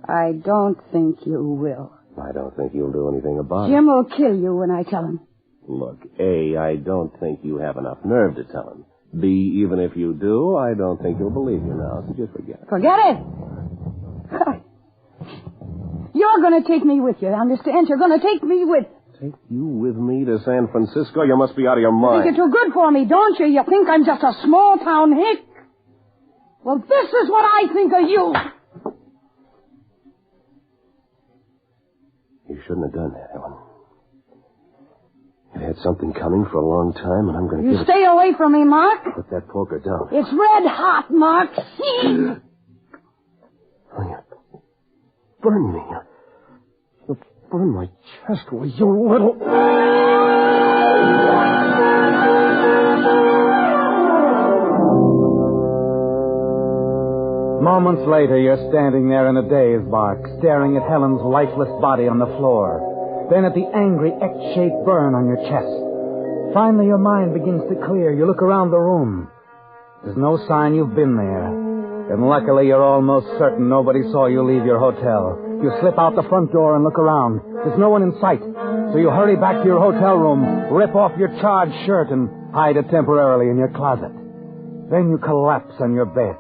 I don't think you will. I don't think you'll do anything about it. Jim will kill you when I tell him. Look, A, I don't think you have enough nerve to tell him. B, even if you do, I don't think he'll believe you now, so just forget it. Forget it? You're going to take me with you, understand? You're going to take me with... Take you with me to San Francisco? You must be out of your mind. You think you're too good for me, don't you? You think I'm just a small-town hick? Well, this is what I think of you. You shouldn't have done that, Helen. You've had something coming for a long time, and I'm going to You stay away from me, Mark. Put that poker down. It's red hot, Mark. Oh, you burn me. You burn my chest away, you little... Moments later, you're standing there in a daze, Mark, staring at Helen's lifeless body on the floor. Then at the angry X-shaped burn on your chest. Finally, your mind begins to clear. You look around the room. There's no sign you've been there. And luckily, you're almost certain nobody saw you leave your hotel. You slip out the front door and look around. There's no one in sight. So you hurry back to your hotel room, rip off your charred shirt, and hide it temporarily in your closet. Then you collapse on your bed.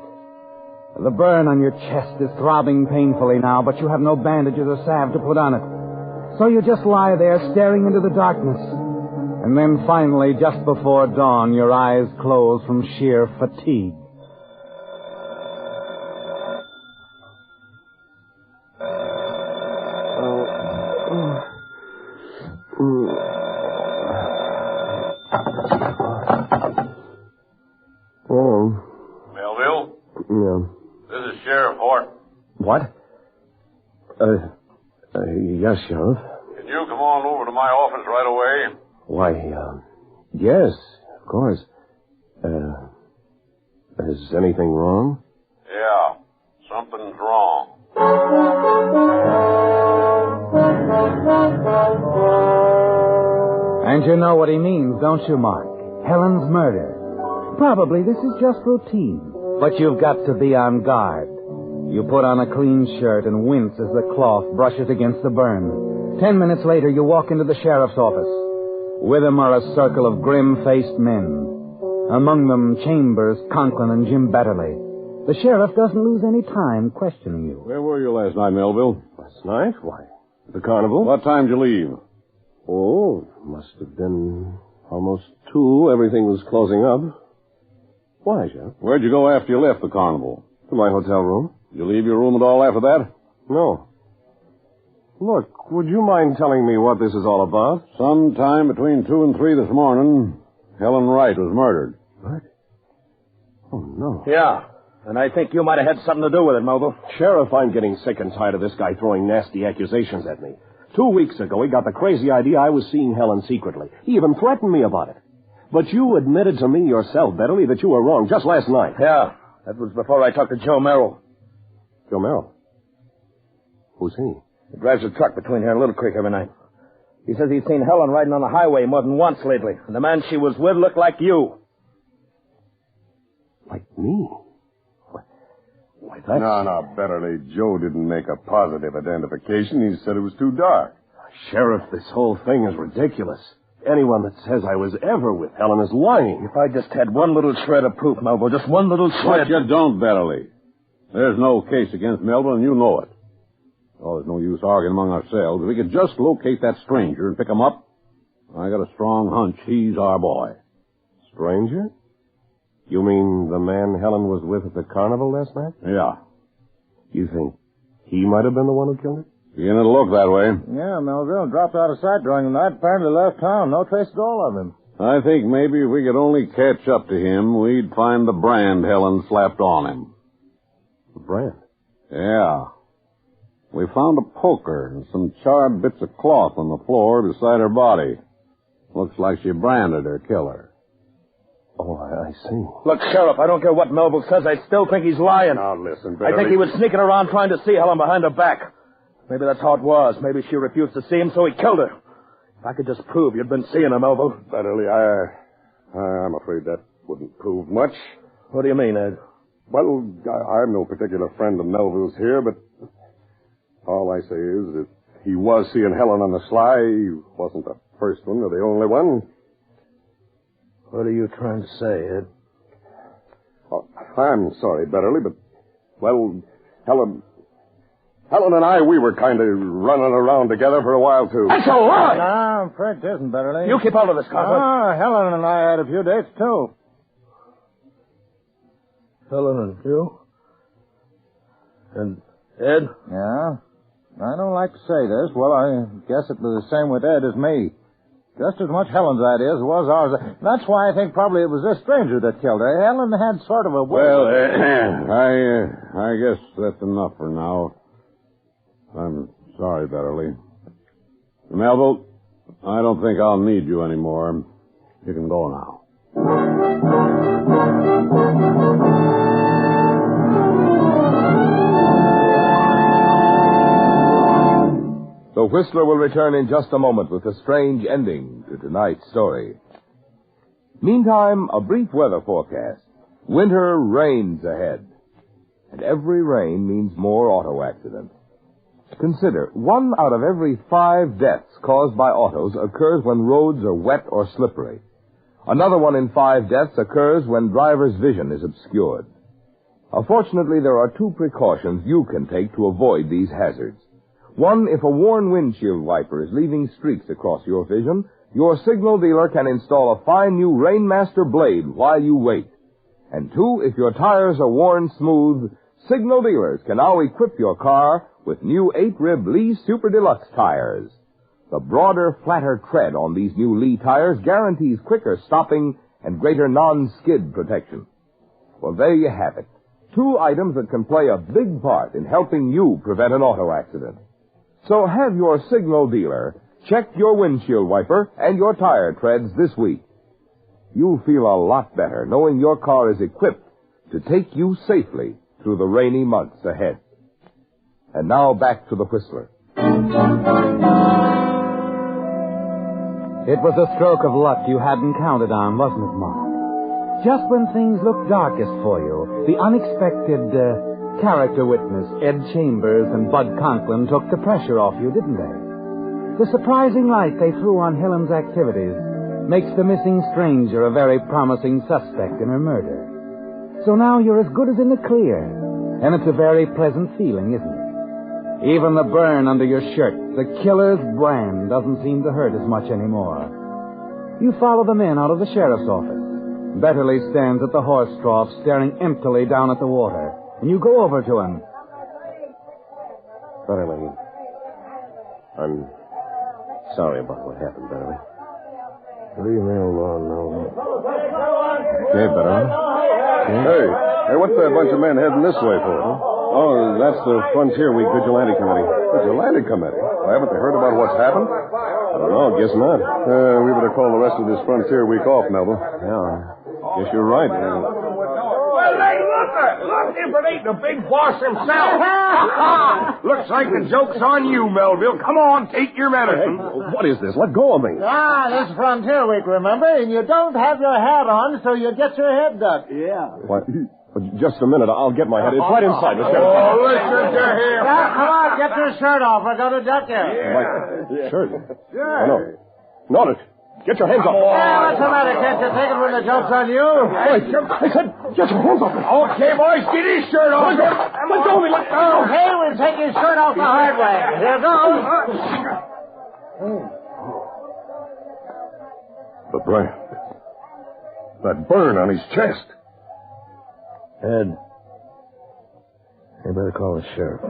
The burn on your chest is throbbing painfully now, but you have no bandages or salve to put on it. So you just lie there staring into the darkness. And then finally, just before dawn, your eyes close from sheer fatigue. Oh. Melville? Yeah. This is Sheriff Hort. What? Yes, Sheriff. Can you come on over to my office right away? Why, yes, of course. Is anything wrong? Yeah, something's wrong. And you know what he means, don't you, Mark? Helen's murder. Probably this is just routine, but you've got to be on guard. You put on a clean shirt and wince as the cloth brushes against the burn. 10 minutes later, you walk into the sheriff's office. With him are a circle of grim-faced men. Among them, Chambers, Conklin, and Jim Betterly. The sheriff doesn't lose any time questioning you. Where were you last night, Melville? Last night? Why, the carnival. What time did you leave? Oh, must have been almost 2. Everything was closing up. Why, Sheriff? Where'd you go after you left the carnival? To my hotel room. Did you leave your room at all after that? No. Look, would you mind telling me what this is all about? Sometime between 2 and 3 this morning, Helen Wright was murdered. What? Oh, no. Yeah, and I think you might have had something to do with it, Mobile. Sheriff, I'm getting sick and tired of this guy throwing nasty accusations at me. 2 weeks ago, he got the crazy idea I was seeing Helen secretly. He even threatened me about it. But you admitted to me yourself, Betterly, that you were wrong just last night. Yeah, that was before I talked to Joe Merrill. Joe Merrill? Who's he? He drives a truck between here and Little Creek every night. He says he's seen Helen riding on the highway more than once lately. And the man she was with looked like you. Like me? Why, that's... No, Betterly. Joe didn't make a positive identification. He said it was too dark. Sheriff, this whole thing is ridiculous. Anyone that says I was ever with Helen is lying. If I just had one little shred of proof, Melville, just one little shred... But you don't, Betterly. There's no case against Melville, and you know it. Oh, there's no use arguing among ourselves. If we could just locate that stranger and pick him up, I got a strong hunch he's our boy. Stranger? You mean the man Helen was with at the carnival last night? Yeah. You think he might have been the one who killed her? Beginning to look that way. Yeah, Melville dropped out of sight during the night. Apparently left town. No trace at all of him. I think maybe if we could only catch up to him, we'd find the brand Helen slapped on him. The brand? Yeah. We found a poker and some charred bits of cloth on the floor beside her body. Looks like she branded her killer. Oh, I see. Look, Sheriff, I don't care what Melville says. I still think he's lying. Now, listen, I think he was sneaking around trying to see Helen behind her back. Maybe that's how it was. Maybe she refused to see him, so he killed her. If I could just prove you'd been seeing her, Melville. Betterly, I'm afraid that wouldn't prove much. What do you mean, Ed? Well, I'm no particular friend of Melville's here, but all I say is that he was seeing Helen on the sly. He wasn't the first one or the only one. What are you trying to say, Ed? Oh, I'm sorry, Betterly, but, well, Helen and I, we were kind of running around together for a while, too. That's a lie! No, I'm afraid it isn't, Betterly. You keep out of this, Carter. Helen and I had a few dates, too. Helen and you? And Ed? Yeah? I don't like to say this. Well, I guess it was the same with Ed as me. Just as much Helen's idea as it was ours. That's why I think probably it was this stranger that killed her. Helen had sort of a... Well, I guess that's enough for now. I'm sorry, Betterly. Melville, I don't think I'll need you anymore. You can go now. The Whistler will return in just a moment with a strange ending to tonight's story. Meantime, a brief weather forecast. Winter rains ahead. And every rain means more auto accidents. Consider, 1 out of every 5 deaths caused by autos occurs when roads are wet or slippery. Another 1 in 5 deaths occurs when driver's vision is obscured. Fortunately, there are 2 precautions you can take to avoid these hazards. 1, if a worn windshield wiper is leaving streaks across your vision, your signal dealer can install a fine new Rainmaster blade while you wait. And 2, if your tires are worn smooth, signal dealers can now equip your car with new 8-rib Lee Super Deluxe tires. The broader, flatter tread on these new Lee tires guarantees quicker stopping and greater non-skid protection. Well, there you have it. 2 items that can play a big part in helping you prevent an auto accident. So have your signal dealer check your windshield wiper and your tire treads this week. You'll feel a lot better knowing your car is equipped to take you safely through the rainy months ahead. And now back to the Whistler. It was a stroke of luck you hadn't counted on, wasn't it, Mark? Just when things looked darkest for you, the unexpected character witness, Ed Chambers and Bud Conklin, took the pressure off you, didn't they? The surprising light they threw on Helen's activities makes the missing stranger a very promising suspect in her murder. So now you're as good as in the clear, and it's a very pleasant feeling, isn't it? Even the burn under your shirt, the killer's brand, doesn't seem to hurt as much anymore. You follow them in out of the sheriff's office. Betterly stands at the horse trough, staring emptily down at the water. And you go over to him. Betterly, I'm sorry about what happened, Betterly. Leave me alone, Melville. Okay, Betterly. Hey, what's that bunch of men heading this way for? Huh? Oh, that's the Frontier Week Vigilante Committee. Vigilante Committee? Well, haven't they heard about what's happened? I don't know, guess not. We better call the rest of this Frontier Week off, Melville. Yeah, guess you're right. Well, hey, look if it ain't the big boss himself. Looks like the joke's on you, Melville. Come on, take your medicine. Hey, what is this? Let go of me. This is Frontier Week, remember? And you don't have your hat on, so you get your head ducked. Yeah. What? Just a minute. I'll get my head. It's right inside. Listen to him. Now, come on, get your shirt off. We're going to duck you. My shirt? Sure. Oh, no. Notice. Get your hands up. What's the matter? Can't you take it when the joke's on you? I said, get your hands up. Okay, boys, get his shirt off. Let go of me. Let go. Okay, we'll take his shirt off the hard way. Here goes. The brand. That burn on his chest. Ed, you better call the sheriff.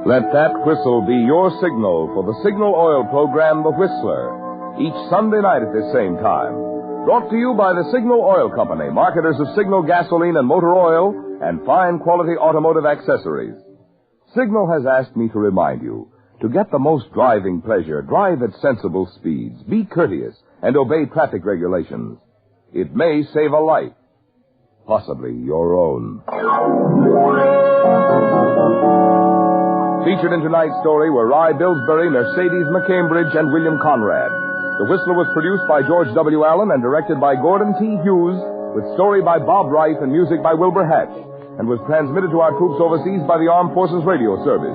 Let that whistle be your signal for the Signal Oil program, The Whistler, each Sunday night at this same time. Brought to you by the Signal Oil Company, marketers of Signal gasoline and motor oil and fine quality automotive accessories. Signal has asked me to remind you, to get the most driving pleasure, drive at sensible speeds, be courteous, and obey traffic regulations. It may save a life, possibly your own. Featured in tonight's story were Rye Billsbury, Mercedes McCambridge, and William Conrad. The Whistler was produced by George W. Allen and directed by Gordon T. Hughes, with story by Bob Wright and music by Wilbur Hatch, and was transmitted to our troops overseas by the Armed Forces Radio Service.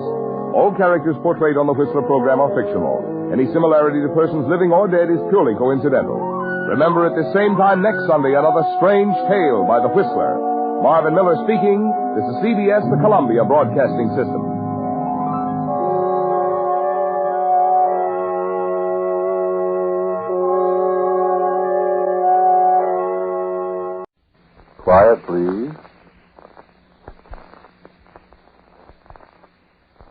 All characters portrayed on the Whistler program are fictional. Any similarity to persons living or dead is purely coincidental. Remember, at the same time next Sunday, another strange tale by the Whistler. Marvin Miller speaking. This is CBS, the Columbia Broadcasting System. Quiet, please.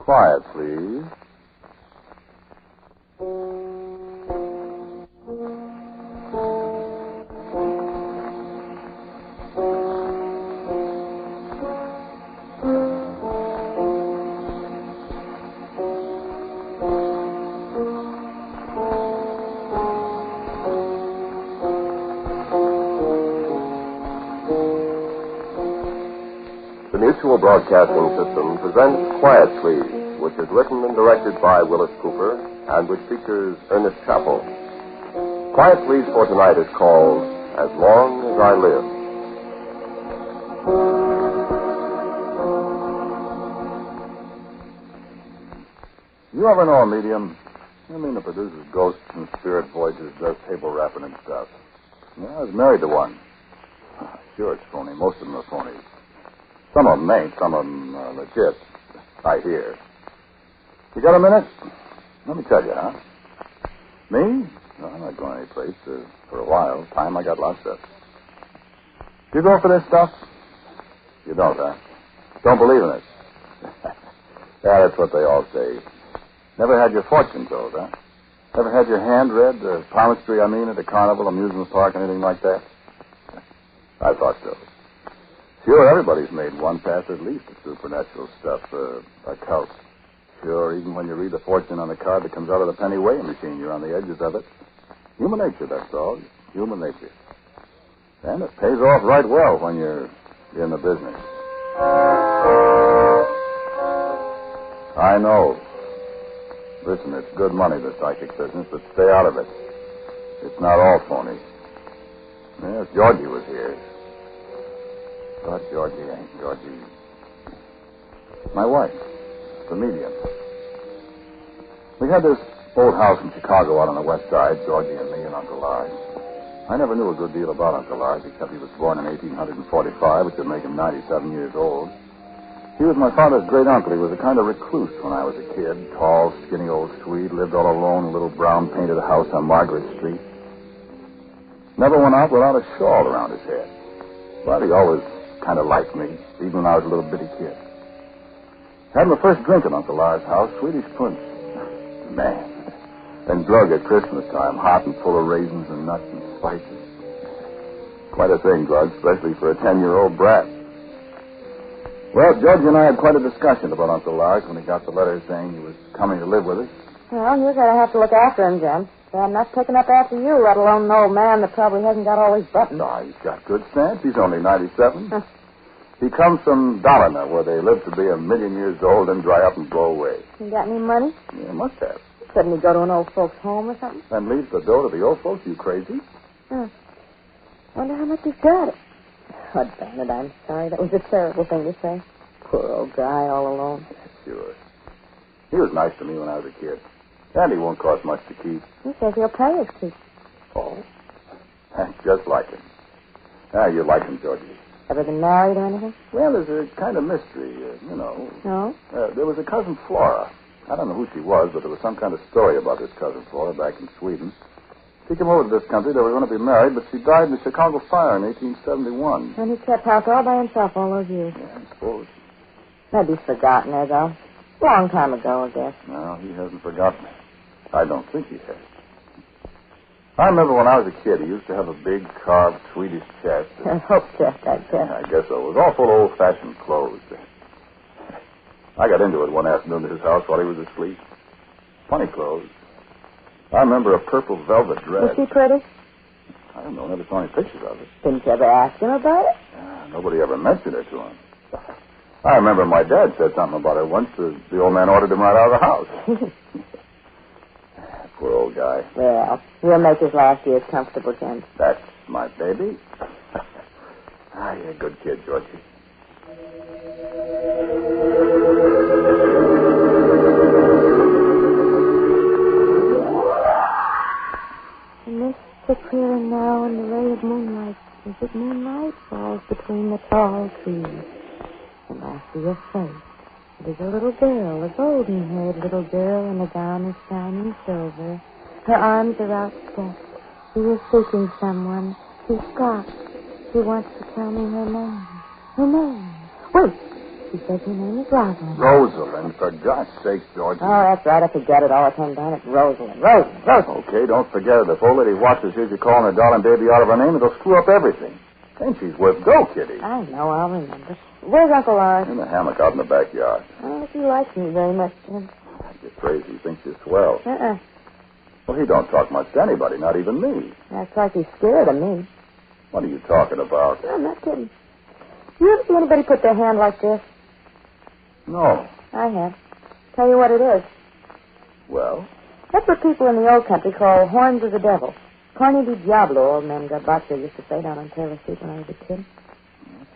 Quiet, please. The Mutual Broadcasting System presents Quiet Please, which is written and directed by Willis Cooper and which features Ernest Chappell. Quiet Please for tonight is called As Long as I Live. You ever know a medium? I mean, that produces ghosts and spirit voices, does table rapping and stuff. Yeah, I was married to one. Sure, it's phony. Most of them are phonies. Some of them ain't. Some of them are legit. I hear. You got a minute? Let me tell you, huh? Me? No, I'm not going anyplace for a while. Time I got lots of. You go for this stuff? You don't, huh? Don't believe in it? Yeah, that's what they all say. Never had your fortune told, huh? Never had your hand read, the palmistry, at a carnival, amusement park, anything like that? I thought so. Sure, everybody's made one pass at least at supernatural stuff, occult. Sure, even when you read the fortune on the card that comes out of the penny weighing machine, you're on the edges of it. Human nature, that's all. Human nature. And it pays off right well when you're in the business. I know. Listen, it's good money, the psychic business, but stay out of it. It's not all phony. Yes, Georgie was here. But Georgie ain't. Georgie. My wife, the medium. We had this old house in Chicago out on the west side, Georgie and me and Uncle Lars. I never knew a good deal about Uncle Lars, except he was born in 1845, which would make him 97 years old. He was my father's great uncle. He was a kind of recluse when I was a kid. Tall, skinny old Swede, lived all alone in a little brown painted house on Margaret Street. Never went out without a shawl around his head. But he always kind of liked me, even when I was a little bitty kid. Had my first drink at Uncle Lars' house, Swedish punch. Man. And glug at Christmas time, hot and full of raisins and nuts and spices. Quite a thing, glug, especially for a 10-year-old brat. Well, Georgie and I had quite a discussion about Uncle Lars when he got the letter saying he was coming to live with us. Well, you're going to have to look after him, Jen. I'm not picking up after you, let alone an old man that probably hasn't got all his buttons. No, he's got good sense. He's only 97. He comes from Dalina, where they live to be 1,000,000 years old and dry up and blow away. You got any money? Yeah, must have. Couldn't he go to an old folks' home or something? And leaves the dough to the old folks? You crazy? Wonder how much he's got. Oh, damn it, I'm sorry. That was a terrible thing to say. Poor old guy all alone. Sure. He was nice to me when I was a kid. Sandy won't cost much to keep. He says he'll pay his keep. Oh? That's just like him. You like him, Georgie. Ever been married or anything? Well, there's a kind of mystery, you know. No? There was a cousin Flora. I don't know who she was, but there was some kind of story about this cousin Flora back in Sweden. She came over to this country. They were going to be married, but she died in the Chicago fire in 1871. And he kept house all by himself all those years. Yeah, I suppose. Maybe he's forgotten her, though. Long time ago, I guess. No, he hasn't forgotten her. I don't think he has. I remember when I was a kid, he used to have a big carved Swedish chest. A hope chest, I guess. Yeah, I guess so. It was all full of old-fashioned clothes. I got into it one afternoon at his house while he was asleep. Funny clothes. I remember a purple velvet dress. Was she pretty? I don't know. Never saw any pictures of it. Didn't you ever ask him about it? Nobody ever mentioned her to him. I remember my dad said something about her once. The old man ordered him right out of the house. Poor old guy. Well, we'll make his last years comfortable, Ken. That's my baby. You're a good kid, Georgie. The mists are clearing now, and the ray of moonlight, is it moonlight, falls between the tall trees. And I see a face. It is a little girl, a golden-haired little girl in a gown of shining silver. Her arms are outstretched. She is seeking someone. She stops. She wants to tell me her name. Her name. Wait. She says her name is Rosalind. Rosalind, for God's sake, Georgie. Oh, that's right. I forget it all the time, darn it. Rosalind. Rosalind. Okay, don't forget it. If old lady watches hears you calling her darling baby out of her name, it'll screw up everything. Ain't she's worth go, Kitty. I know. I'll remember. Where's Uncle Art? In the hammock out in the backyard. I don't think he likes me very much, Jim. You're crazy. He thinks you're swell. Uh-uh. Well, he don't talk much to anybody, not even me. That's like he's scared of me. What are you talking about? I'm not kidding. You ever see anybody put their hand like this? No. I have. Tell you what it is. Well? That's what people in the old country call horns of the devil. Corny di Diablo, old man Garbacho used to say down on Taylor Street when I was a kid.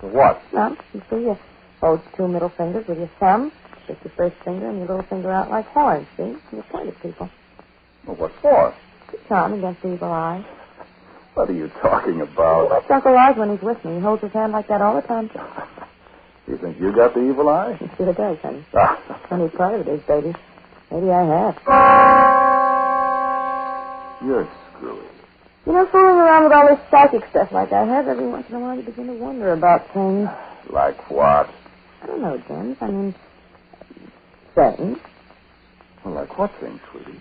For what? Well, you see, you hold your two middle fingers with your thumb, stick your first finger and your little finger out like horns, see? And you point at people. Well, what for? To charm against the evil eye. What are you talking about? Well, that's Uncle Art when he's with me. He holds his hand like that all the time. You think you got the evil eye? He sure does, honey. Funny part of it is, baby, maybe I have. You're screwy. You know, fooling around with all this psychic stuff like I have, every once in a while you begin to wonder about things. Like what? I don't know, James. I mean, things. Well, like what things, sweetie?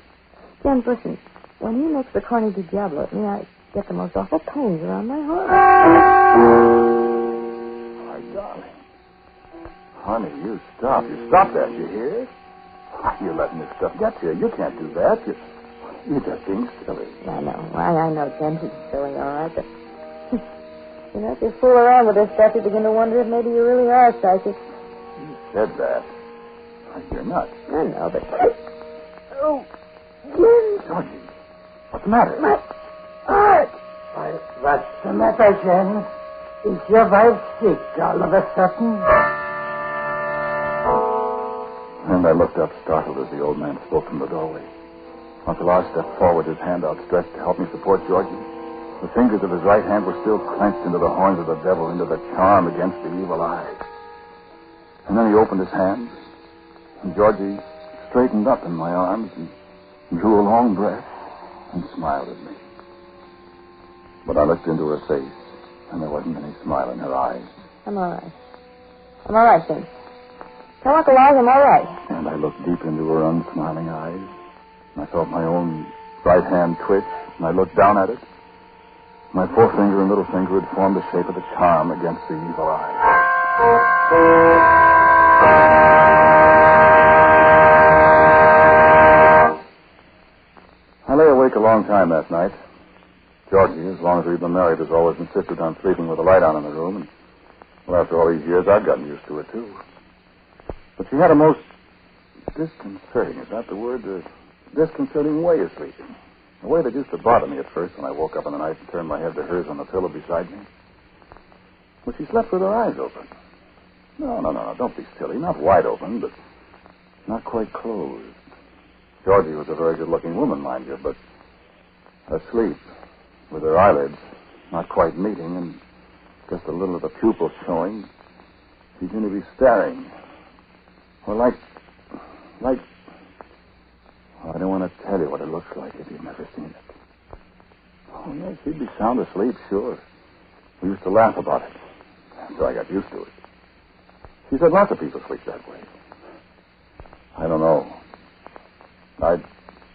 James, listen. When he makes the corny di Diablo at me, I get the most awful pains around my heart. My darling. Honey, you stop. You stop that, you hear? You're letting this stuff get to you. You can't do that. You're just being silly. I know. I know, James. It's silly, all right, but... You know, if you fool around with this stuff, you begin to wonder if maybe you really are psychic. You said that. You're nuts. I know, but... Oh, Georgie, what's the matter? My heart. What's the matter, James? Is your wife sick all of a sudden? And I looked up, startled, as the old man spoke from the doorway. Uncle Art stepped forward, his hand outstretched to help me support Georgie. The fingers of his right hand were still clenched into the horns of the devil, into the charm against the evil eye. And then he opened his hands, and Georgie straightened up in my arms and drew a long breath and smiled at me. But I looked into her face, and there wasn't any smile in her eyes. I'm all right. I'm all right, James. Tell Uncle Art I'm all right. And I looked deep into her unsmiling eyes, and I felt my own right hand twitch, and I looked down at it. My forefinger and little finger had formed the shape of the charm against the evil eye. I lay awake a long time that night. Georgie, as long as we've been married, has always insisted on sleeping with the light on in the room, and, well, after all these years, I've gotten used to it, too. But she had a most disconcerting, is that the word? Disconcerting way of sleeping. A way that used to bother me at first when I woke up in the night and turned my head to hers on the pillow beside me. Well, she slept with her eyes open. No, don't be silly. Not wide open, but not quite closed. Georgie was a very good-looking woman, mind you, but asleep, with her eyelids not quite meeting and just a little of the pupil showing. She seemed to be staring. Well, like... Well, I don't want to tell you what it looks like if you've never seen it. Oh, yes, she'd be sound asleep, sure. We used to laugh about it. So I got used to it. She said lots of people sleep that way. I don't know. I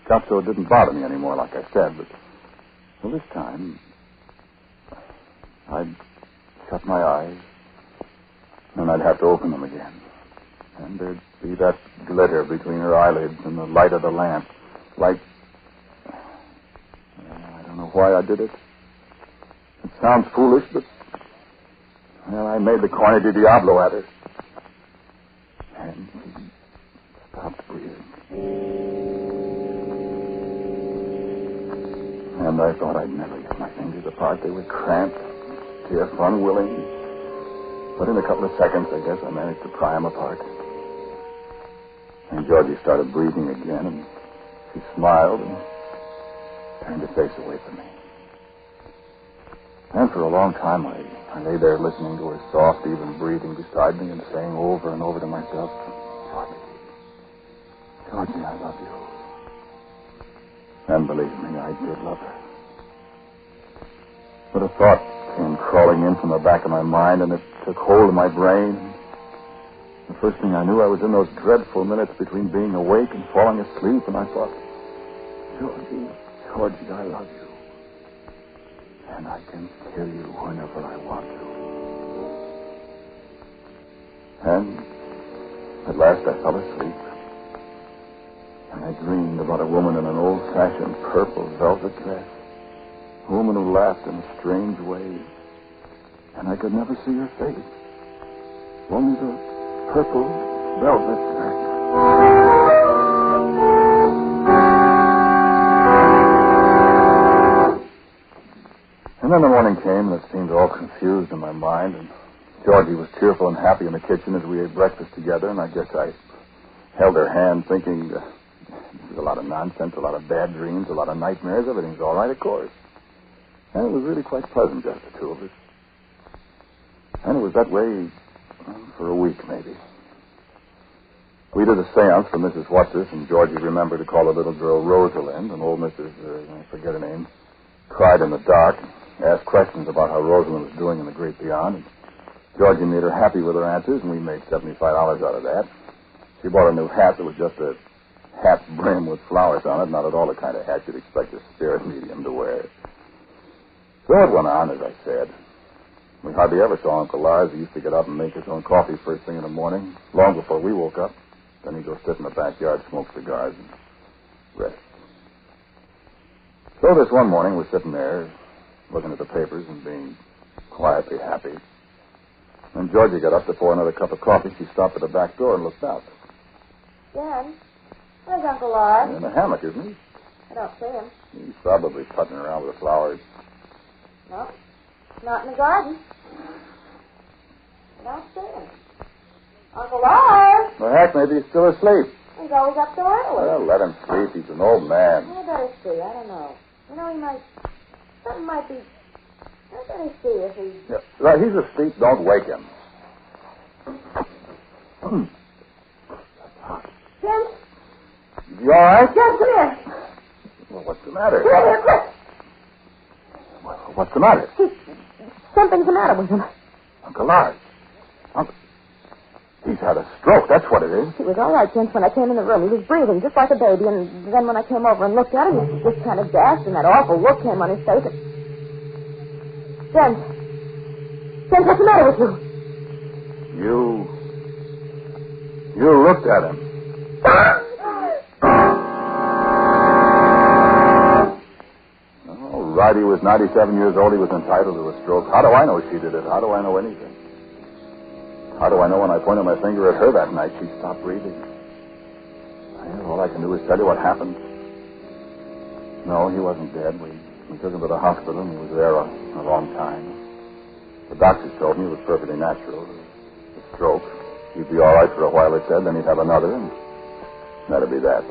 got so it didn't bother me anymore, like I said, but well, this time I'd shut my eyes and I'd have to open them again. And there'd be that glitter between her eyelids and the light of the lamp, like... I don't know why I did it. It sounds foolish, but... Well, I made the corner di Diablo at her. And she stopped breathing. And I thought I'd never get my fingers apart. They were cramped, stiff, unwilling. But in a couple of seconds, I guess, I managed to pry them apart. And Georgie started breathing again, and she smiled and turned her face away from me. And for a long time, I lay there listening to her soft, even breathing beside me and saying over and over to myself, Georgie, I love you. And believe me, I did love her. But a thought came crawling in from the back of my mind, and it took hold of my brain. The first thing I knew, I was in those dreadful minutes between being awake and falling asleep, and I thought, Georgie, I love you. And I can kill you whenever I want to. And at last I fell asleep. And I dreamed about a woman in an old-fashioned purple velvet dress. A woman who laughed in a strange way. And I could never see her face. Only the purple velvet dress. And then the morning came, and it seemed all confused in my mind, and Georgie was cheerful and happy in the kitchen as we ate breakfast together, and I guess I held her hand thinking, this is a lot of nonsense, a lot of bad dreams, a lot of nightmares, everything's all right, of course. And it was really quite pleasant, just the two of us. And it was that way for a week, maybe. We did a seance for Mrs. What's-This, and Georgie remembered to call the little girl Rosalind, and old Mrs., I forget her name, cried in the dark, asked questions about how Rosalind was doing in the great beyond, and Georgie made her happy with her answers, and we made $75 out of that. She bought a new hat that was just a hat brim with flowers on it, not at all the kind of hat you'd expect a spirit medium to wear. So it went on, as I said. We hardly ever saw Uncle Lars. He used to get up and make his own coffee first thing in the morning, long before we woke up. Then he'd go sit in the backyard, smoke cigars, and rest. So this one morning, we're sitting there, looking at the papers and being quietly happy. When Georgie got up to pour another cup of coffee, she stopped at the back door and looked out. Jen, where's Uncle Lars? In the hammock, isn't he? I don't see him. He's probably putting around with the flowers. No, not in the garden. I don't see him. Uncle Lars! Well, heck, maybe he's still asleep. He's always up so early. Well, let him sleep. He's an old man. I better see. I don't know. You know, he might... Something might be... I better see if he... Yeah. Right, he's asleep. Don't wake him. Jen? You all right? Jen, come here. Well, what's the matter? Come here, quick. What's the matter? Something's the matter with him. Uncle Lars. He's had a stroke, that's what it is. He was all right, Jen, when I came in the room. He was breathing just like a baby, and then when I came over and looked at him, he was just kind of gasped, and that awful look came on his face. Jen, what's the matter with you? You looked at him. All right, he was 97 years old. He was entitled to a stroke. How do I know she did it? How do I know anything? How do I know when I pointed my finger at her that night she stopped breathing? All I can do is tell you what happened. No, he wasn't dead. We took him to the hospital, and he was there a long time. The doctors told me it was perfectly natural. A stroke. He'd be all right for a while, they said. Then he'd have another, and that'd be that.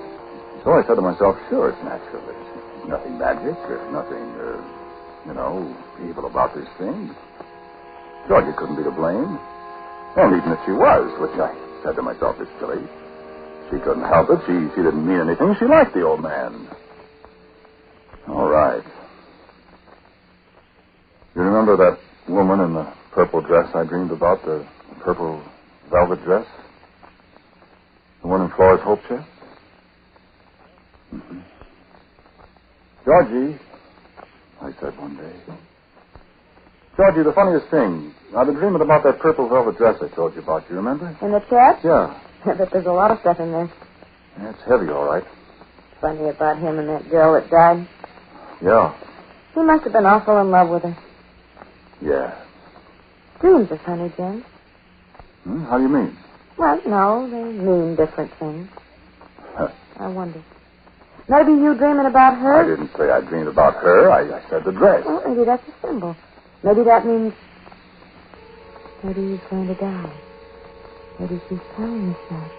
So I said to myself, sure, it's natural. There's nothing magic. There's nothing, evil about this thing. Georgie couldn't be to blame. And even if she was, which I said to myself is silly, she couldn't help it. She didn't mean anything. She liked the old man. All right. You remember that woman in the purple dress I dreamed about, the purple velvet dress? The one in Flora's Hope chest? Mm-hmm. Georgie, I said one day. Georgie, the funniest thing, I've been dreaming about that purple velvet dress I told you about. You remember? In the chest? Yeah. But there's a lot of stuff in there. Yeah, it's heavy, all right. Funny about him and that girl that died. Yeah. He must have been awful in love with her. Yeah. Dreams are funny, Jim. How do you mean? Well, no, they mean different things. I wonder. Maybe you dreaming about her? I didn't say I dreamed about her. I said the dress. Well, maybe that's a symbol. Maybe that means... Maybe he's going to die. Maybe she's telling us that.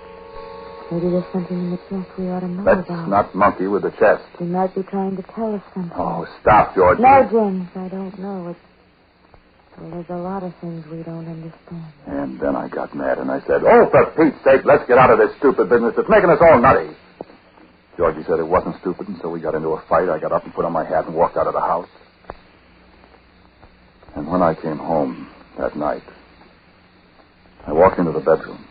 Maybe there's something in the chest we ought to know Let's about. not monkey with the chest. He might be trying to tell us something. Oh, stop, George. No, James, I don't know. Well, there's a lot of things we don't understand. And then I got mad and I said, oh, for Pete's sake, let's get out of this stupid business. It's making us all nutty. Georgie said it wasn't stupid, and so we got into a fight. I got up and put on my hat and walked out of the house. And when I came home that night, I walked into the bedroom,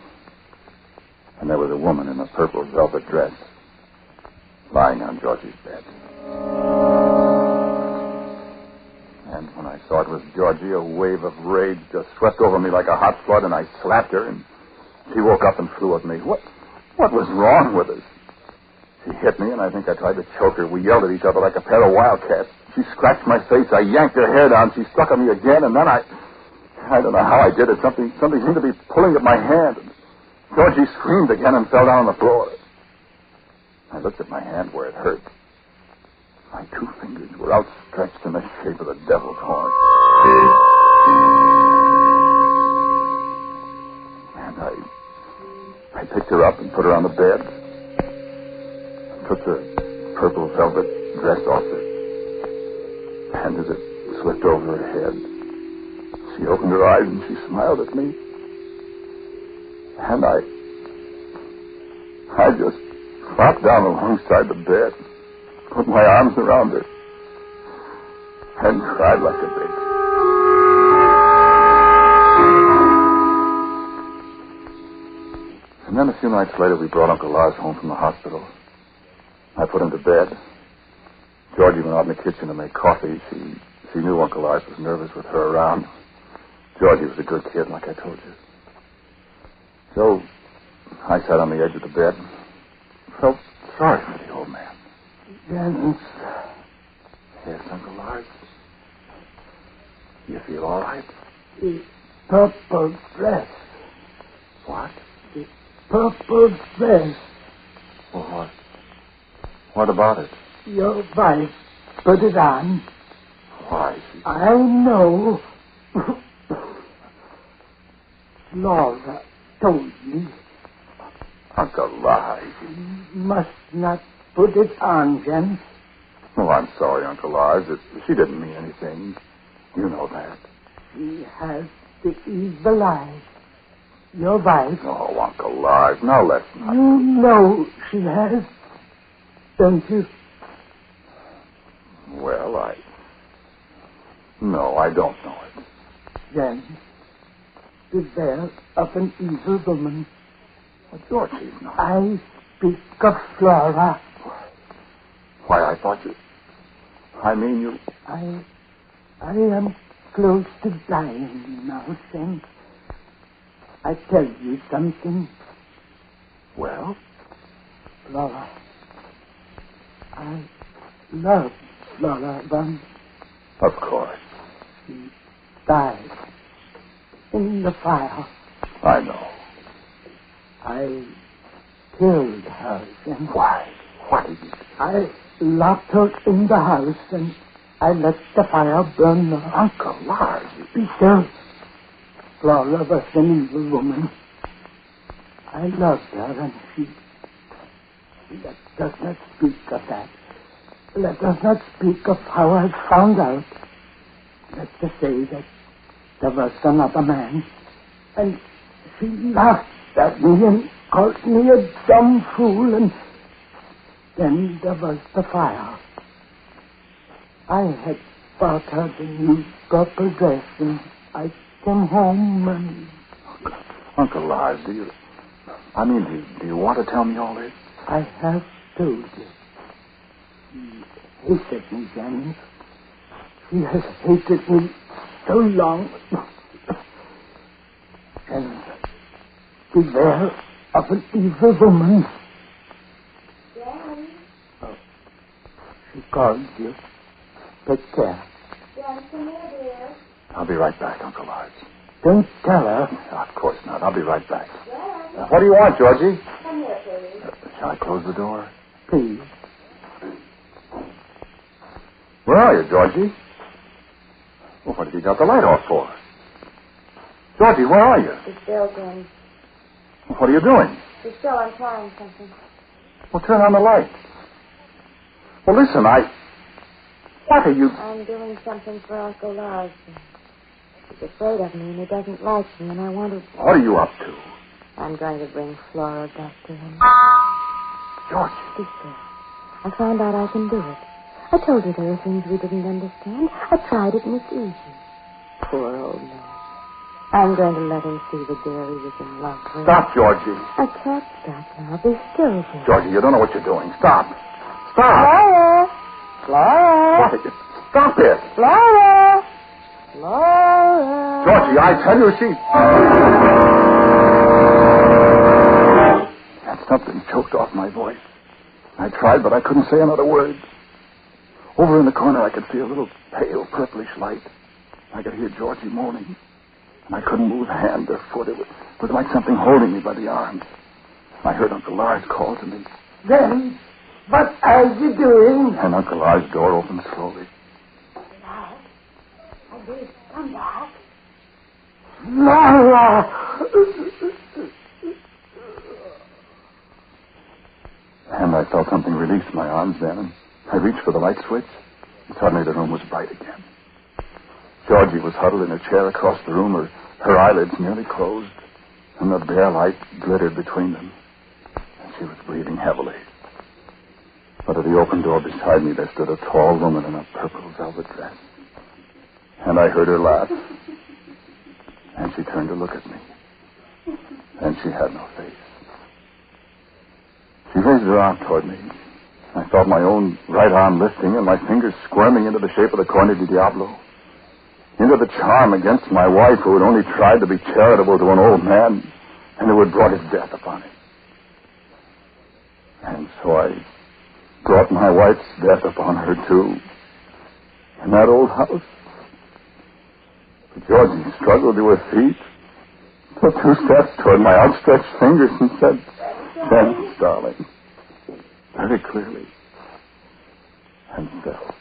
and there was a woman in a purple velvet dress lying on Georgie's bed. And when I saw it was Georgie, a wave of rage just swept over me like a hot flood, and I slapped her, and she woke up and flew at me. What was wrong with us? She hit me, and I think I tried to choke her. We yelled at each other like a pair of wildcats. She scratched my face. I yanked her hair down. She struck at me again, and then I don't know how I did it. Something seemed to be pulling at my hand. And Georgie screamed again and fell down on the floor. I looked at my hand where it hurt. My two fingers were outstretched in the shape of the devil's horn. And I picked her up and put her on the bed. Took the purple velvet dress off her. And as it slipped over her head, she opened her eyes and she smiled at me. And I just flopped down alongside the bed, put my arms around her, and cried like a baby. And then a few nights later, we brought Uncle Lars home from the hospital. I put him to bed. Georgie went out in the kitchen to make coffee. She knew Uncle Lars was nervous with her around. Georgie was a good kid, like I told you. So I sat on the edge of the bed. Felt sorry for the old man. Jens. Yes, Uncle Lars. You feel all right? The purple dress. What? The purple dress. Well, what about it? Your wife put it on. Why? I know. Laura told me. Uncle Lars. You must not put it on, Jens. Oh, I'm sorry, Uncle Lars. She didn't mean anything. You know that. She has the evil eye. Your wife. Oh, Uncle Lars, now let's not. You know she has. Don't you? Well, No, I don't know it. Then, beware of an evil woman. Well, George, she's not. I speak of Flora. Why, I thought you... I mean, you... I am close to dying now, Saint. I tell you something. Well? Flora. I love Flora once. Of course. She died in the fire. I know. I killed her. And why? What did you do? I locked her in the house and I let the fire burn her. Uncle Lars. Peter. Flora was an evil woman. I loved her and she Let us not speak of that. Let us not speak of how I found out. Let us say that there was another man, and she laughed at me and called me a dumb fool, and then there was the fire. I had bought her the new purple dress, and I came home and... Uncle Lars, do you want to tell me all this? I have told you. He hated me then. He has hated me so long. And beware of an evil woman. Jan? Oh, she called you. Take care. Jan, come here, dear. I'll be right back, Uncle Lars. Don't tell her. Of course not. I'll be right back. Jan? What do you want, Georgie? Come here, please. Shall I close the door? Please. Where are you, Georgie? Well, what have you got the light off for? Georgie, where are you? It's still, Jan. Well, what are you doing? It's still, I'm trying something. Well, turn on the light. Well, listen, what are you... I'm doing something for Uncle Lars. He's afraid of me, and he doesn't like me, and I want to... What are you up to? I'm going to bring Flora back to him. Georgie. Be still. I found out I can do it. I told you there were things we didn't understand. I tried it, and it's easy. Poor old man. I'm going to let him see the girl he was in love with. Stop, Georgie. I can't stop now. Be still, Jim. Georgie, you don't know what you're doing. Stop. Stop. Flora! Flora! What? Stop it. Flora! Flora! Georgie, I tell you, she... And something choked off my voice. I tried, but I couldn't say another word. Over in the corner, I could see a little pale, purplish light. I could hear Georgie moaning. And I couldn't move hand or foot. It was like something holding me by the arms. I heard Uncle Lars call to me. Then, what are you doing? And Uncle Lars' door opened slowly. I did. Come back. Laura! And I felt something release my arms then, and I reached for the light switch, and suddenly the room was bright again. Georgie was huddled in a chair across the room, her eyelids nearly closed, and the bare light glittered between them. And she was breathing heavily. But at the open door beside me there stood a tall woman in a purple velvet dress. And I heard her laugh. And she turned to look at me. And she had no face. She raised her arm toward me. I felt my own right arm lifting and my fingers squirming into the shape of the Corne di Diablo. Into the charm against my wife who had only tried to be charitable to an old man and who had brought his death upon him. And so I brought my wife's death upon her, too. In that old house. Georgie struggled to her feet, took 2 steps toward my outstretched fingers and said, "Thanks, darling," very clearly, and fell.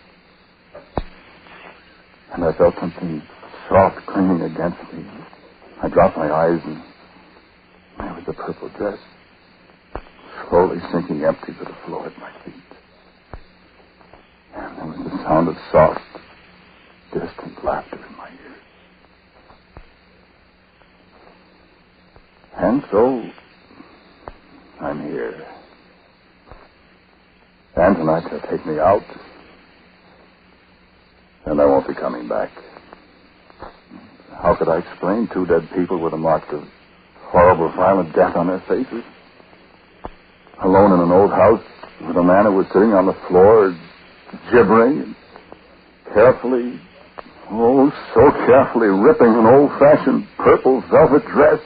And I felt something soft clinging against me. I dropped my eyes, and there was the purple dress, slowly sinking empty to the floor at my feet. And there was the sound of soft, distant laughter in my ears. And so, I'm here. And tonight they'll take me out. And I won't be coming back. How could I explain 2 dead people with a mark of horrible, violent death on their faces? Alone in an old house with a man who was sitting on the floor, gibbering, and carefully, oh, so carefully ripping an old-fashioned purple velvet dress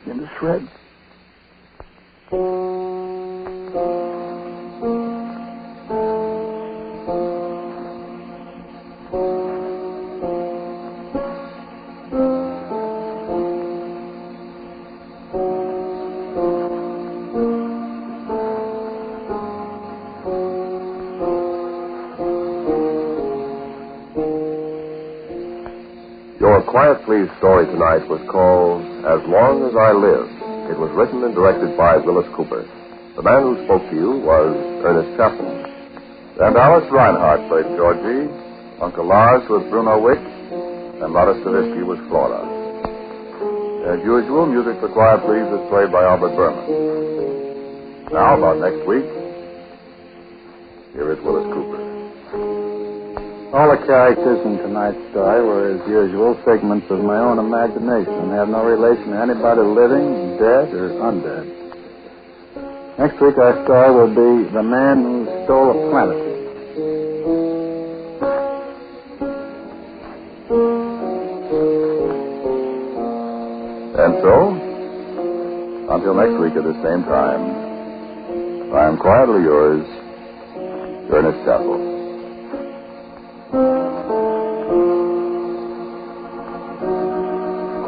into shreds. Your Quiet Please story tonight was called As Long as I Live. It was written and directed by Willis Cooper. The man who spoke to you was Ernest Chappell. And Alice Reinhardt played Georgie. Uncle Lars was Bruno Wick. And Lotta Stavisky was Flora. As usual, music for Quiet Please is played by Albert Berman. Now, about next week, here is Willis Cooper. All the characters in tonight's story were, as usual, figments of my own imagination. They have no relation to anybody living, dead, or undead. Next week, our story will be The Man Who Stole a Planet. And so, until next week at the same time, I am quietly yours, Ernest Chappell.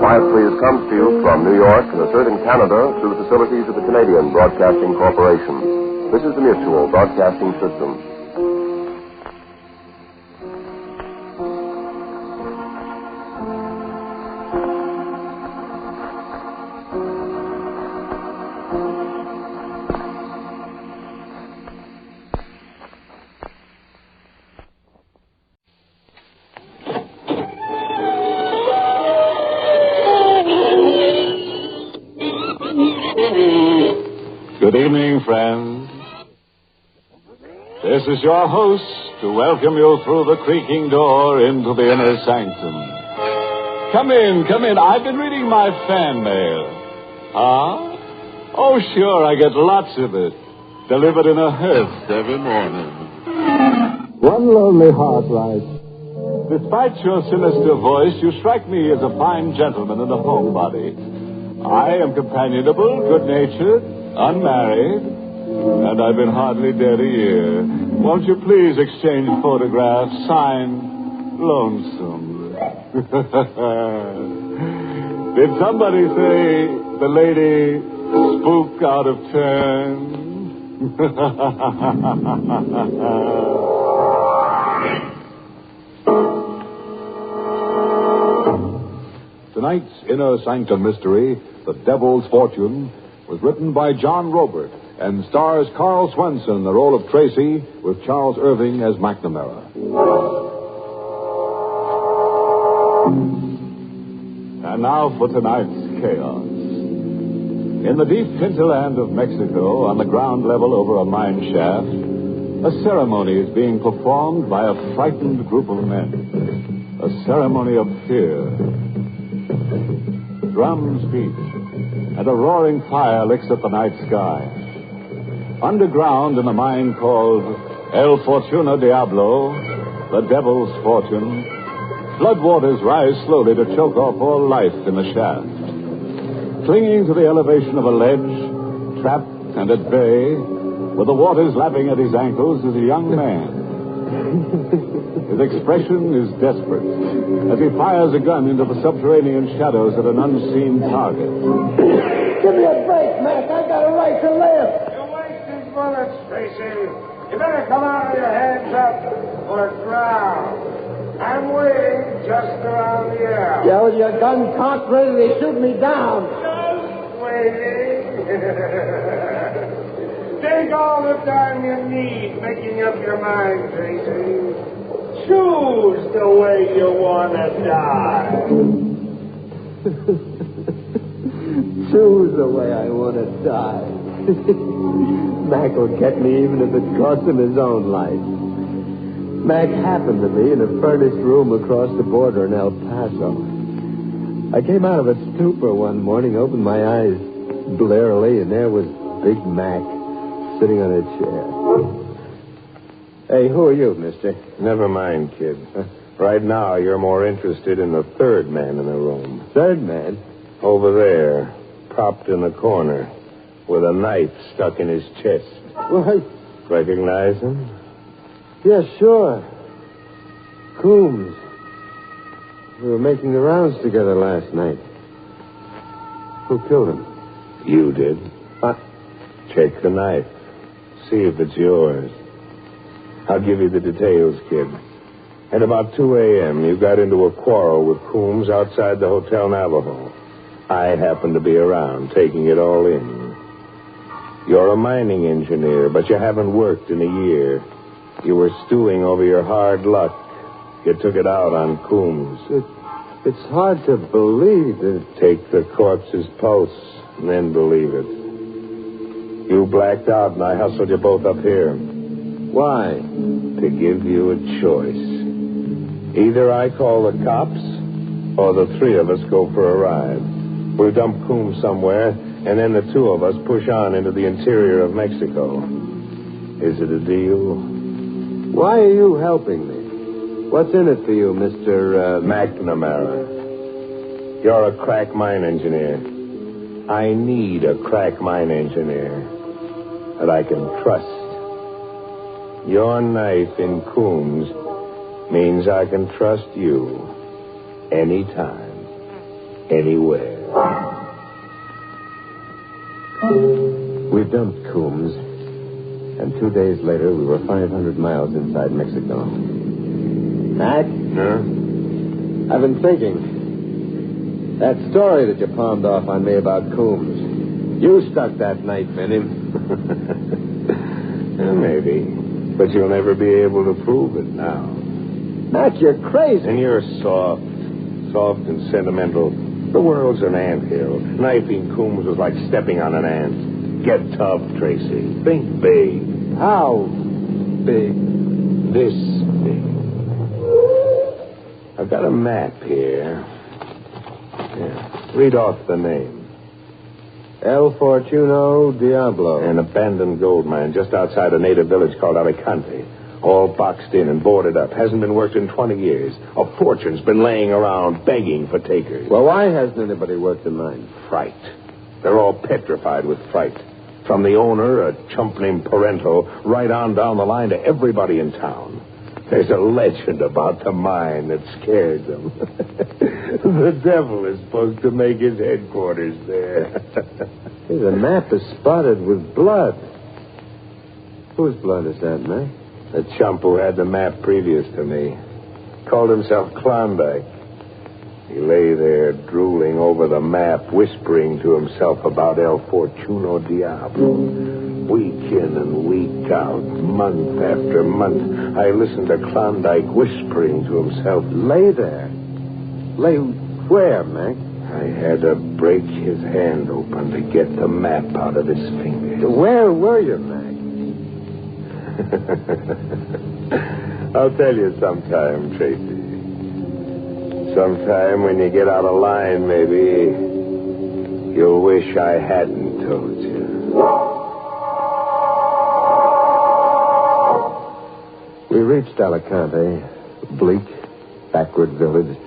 Quiet Please comes to you from New York and a certain Canada through the facilities of the Canadian Broadcasting Corporation. This is the Mutual Broadcasting System. Good evening, friends. This is your host to welcome you through the creaking door into the inner sanctum. Come in. I've been reading my fan mail. Huh? Oh, sure, I get lots of it. Delivered in a hearse every morning. One lonely heart writes, despite your sinister voice, you strike me as a fine gentleman and a homebody. I am companionable, good-natured, unmarried, and I've been hardly dead a year. Won't you please exchange photographs, signed, Lonesome? Did somebody say the lady spook out of turn? Tonight's Inner Sanctum mystery, The Devil's Fortune, was written by John Robert and stars Carl Swenson in the role of Tracy with Charles Irving as McNamara. And now for tonight's chaos. In the deep hinterland of Mexico, on the ground level over a mine shaft, a ceremony is being performed by a frightened group of men. A ceremony of fear. Drums beat, and a roaring fire licks at the night sky. Underground in a mine called El Fortuna Diablo, the Devil's Fortune, floodwaters rise slowly to choke off all life in the shaft. Clinging to the elevation of a ledge, trapped and at bay, with the waters lapping at his ankles, is a young man. His expression is desperate as he fires a gun into the subterranean shadows at an unseen target. Give me a break, Mac. I got a right to live. You waste these bullets, Tracy. You better come out with your hands up or drown. I'm waiting just around the air. Yeah, with your gun cocked ready to shoot me down. Just waiting. Take all the time you need making up your mind, Tracy. Choose the way you want to die. Choose the way I want to die. Mac will get me even if it costs him his own life. Mac happened to me in a furnished room across the border in El Paso. I came out of a stupor one morning, opened my eyes blearily, and there was Big Mac sitting on a chair. Hey, who are you, mister? Never mind, kid. Right now, you're more interested in the third man in the room. Third man? Over there, propped in the corner, with a knife stuck in his chest. What? Recognize him? Yeah, sure. Coombs. We were making the rounds together last night. Who killed him? You did. What? Check the knife. See if it's yours. I'll give you the details, kid. At about 2 a.m., you got into a quarrel with Coombs outside the Hotel Navajo. I happened to be around, taking it all in. You're a mining engineer, but you haven't worked in a year. You were stewing over your hard luck. You took it out on Coombs. It's hard to believe that... Take the corpse's pulse and then believe it. You blacked out and I hustled you both up here. Why? To give you a choice. Either I call the cops or the three of us go for a ride. We'll dump Coombs somewhere and then the two of us push on into the interior of Mexico. Is it a deal? Why are you helping me? What's in it for you, Mr. McNamara? You're a crack mine engineer. I need a crack mine engineer that I can trust. Your knife in Coombs means I can trust you anytime, anywhere. We dumped Coombs, and 2 days later we were 500 miles inside Mexico. Mac? Huh? I've been thinking. That story that you palmed off on me about Coombs. You stuck that knife in him. Maybe. But you'll never be able to prove it now. Mac, you're crazy. And you're soft. Soft and sentimental. The world's an anthill. Knifing Coombs was like stepping on an ant. Get tough, Tracy. Think big. How big? This big. I've got a map here. Yeah. Read off the name. El Fortuno Diablo. An abandoned gold mine just outside a native village called Alicante. All boxed in and boarded up. Hasn't been worked in 20 years. A fortune's been laying around begging for takers. Well, why hasn't anybody worked in mine? Fright. They're all petrified with fright. From the owner, a chump named Parento, right on down the line to everybody in town. There's a legend about the mine that scared them. The devil is supposed to make his headquarters there. Hey, the map is spotted with blood. Whose blood is that, man? The chump who had the map previous to me. Called himself Klondike. He lay there drooling over the map, whispering to himself about El Fortuno Diablo. Week in and week out, month after month, I listened to Klondike whispering to himself. Lay there? Lay where, Mac? I had to break his hand open to get the map out of his fingers. Where were you, Mac? I'll tell you sometime, Tracy. Sometime when you get out of line, maybe, you'll wish I hadn't told you. We reached Alicante, a bleak, backward village,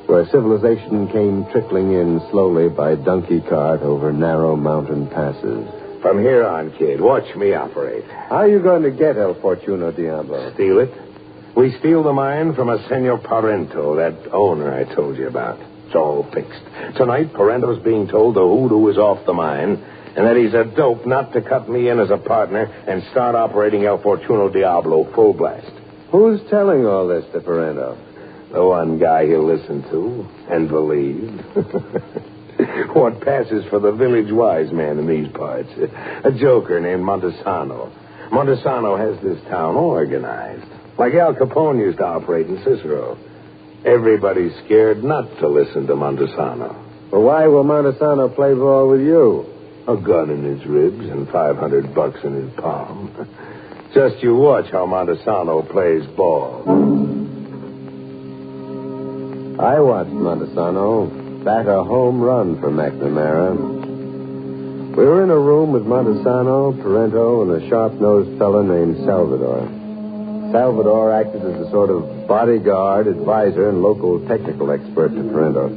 where civilization came trickling in slowly by donkey cart over narrow mountain passes. From here on, kid, watch me operate. How are you going to get El Fortuno Diablo? Steal it. We steal the mine from a Senor Parento, that owner I told you about. It's all fixed. Tonight, Parento's being told the hoodoo is off the mine, and that he's a dope not to cut me in as a partner and start operating El Fortuno Diablo full blast. Who's telling all this to Parento? The one guy he'll listen to and believe. What passes for the village wise man in these parts? A joker named Montesano. Montesano has this town organized, like Al Capone used to operate in Cicero. Everybody's scared not to listen to Montesano. Well, why will Montesano play ball with you? A gun in his ribs and $500 in his palm. Just you watch how Montesano plays ball. I watched Montesano bat a home run for McNamara. We were in a room with Montesano, Parento, and a sharp-nosed fellow named Salvador. Salvador acted as a sort of bodyguard, advisor, and local technical expert to Parento.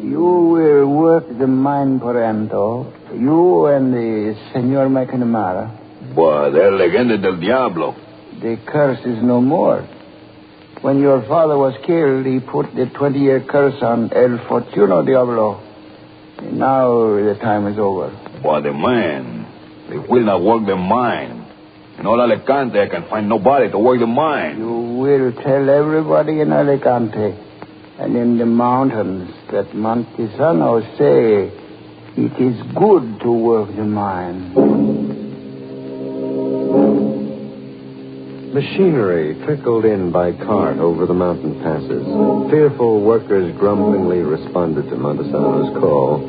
You will work the mine, Parento. You and the Senor McNamara. Boy, they're legenda del Diablo. The curse is no more. When your father was killed, he put the 20-year curse on El Fortuno Diablo. And now the time is over. Boy, the mine. They will not work the mine. In all Alicante, I can find nobody to work the mine. You will tell everybody in Alicante and in the mountains that Montesano say It is good to work the mine. Machinery trickled in by cart over the mountain passes. Fearful workers grumblingly responded to Montesano's call.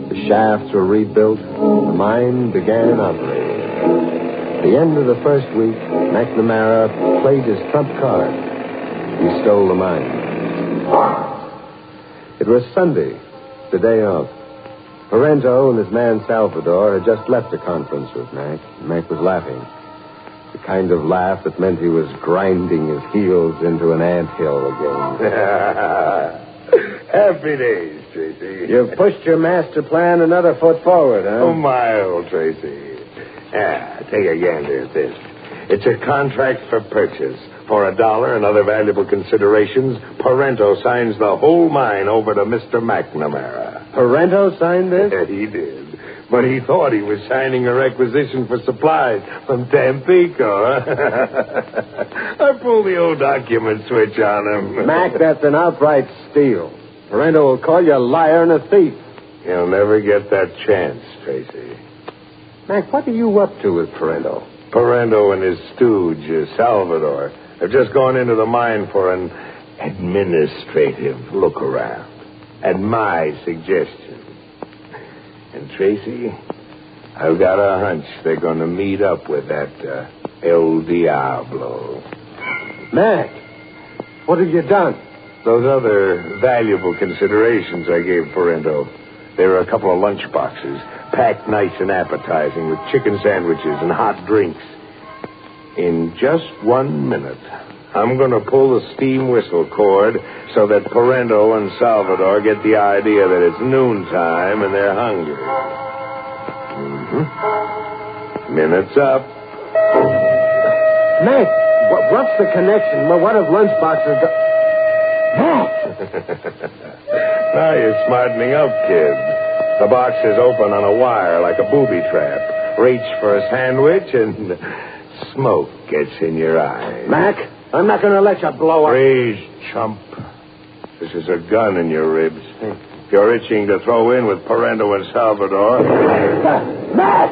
The shafts were rebuilt. The mine began operating. At the end of the first week, McNamara played his trump card. He stole the mine. It was Sunday, the day off. Parento and his man Salvador had just left a conference with Mac. Mac was laughing. The kind of laugh that meant he was grinding his heels into an anthill again. Happy days, Tracy. You've pushed your master plan another foot forward, huh? Oh, my old Tracy. Take a gander at this. It's a contract for purchase. For $1 and other valuable considerations, Parento signs the whole mine over to Mr. McNamara. Parento signed this? Yeah, he did. But he thought he was signing a requisition for supplies from Tampico. I pulled the old document switch on him. Mac, that's an outright steal. Parento will call you a liar and a thief. You'll never get that chance, Tracy. Mac, what are you up to with Parento? Parento and his stooge, Salvador, have just gone into the mine for an administrative look-around. At my suggestion. And, Tracy, I've got a hunch they're going to meet up with that El Diablo. Mac, what have you done? Those other valuable considerations I gave Parento. There were a couple of lunch boxes, packed nice and appetizing with chicken sandwiches and hot drinks. In just 1 minute, I'm going to pull the steam whistle cord so that Parento and Salvador get the idea that it's noontime and they're hungry. Mm-hmm. Minute's up. Mac, what's the connection? Well, what if lunchboxes go... Mac! Now you're smartening up, kid. The box is open on a wire like a booby trap. Reach for a sandwich and smoke gets in your eyes. Mac, I'm not going to let you blow up. Freeze, chump. This is a gun in your ribs. If you're itching to throw in with Parento and Salvador... Mac!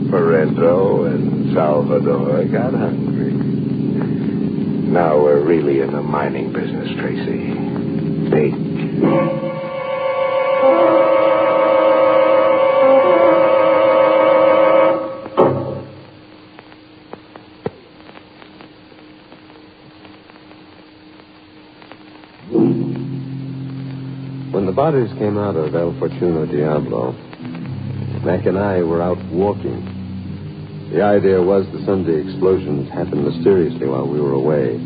Parento and Salvador got hungry. Now we're really in the mining business, Tracy. Big. When the bodies came out of El Fortuno Diablo, Mac and I were out walking. The idea was the Sunday explosions happened mysteriously while we were away.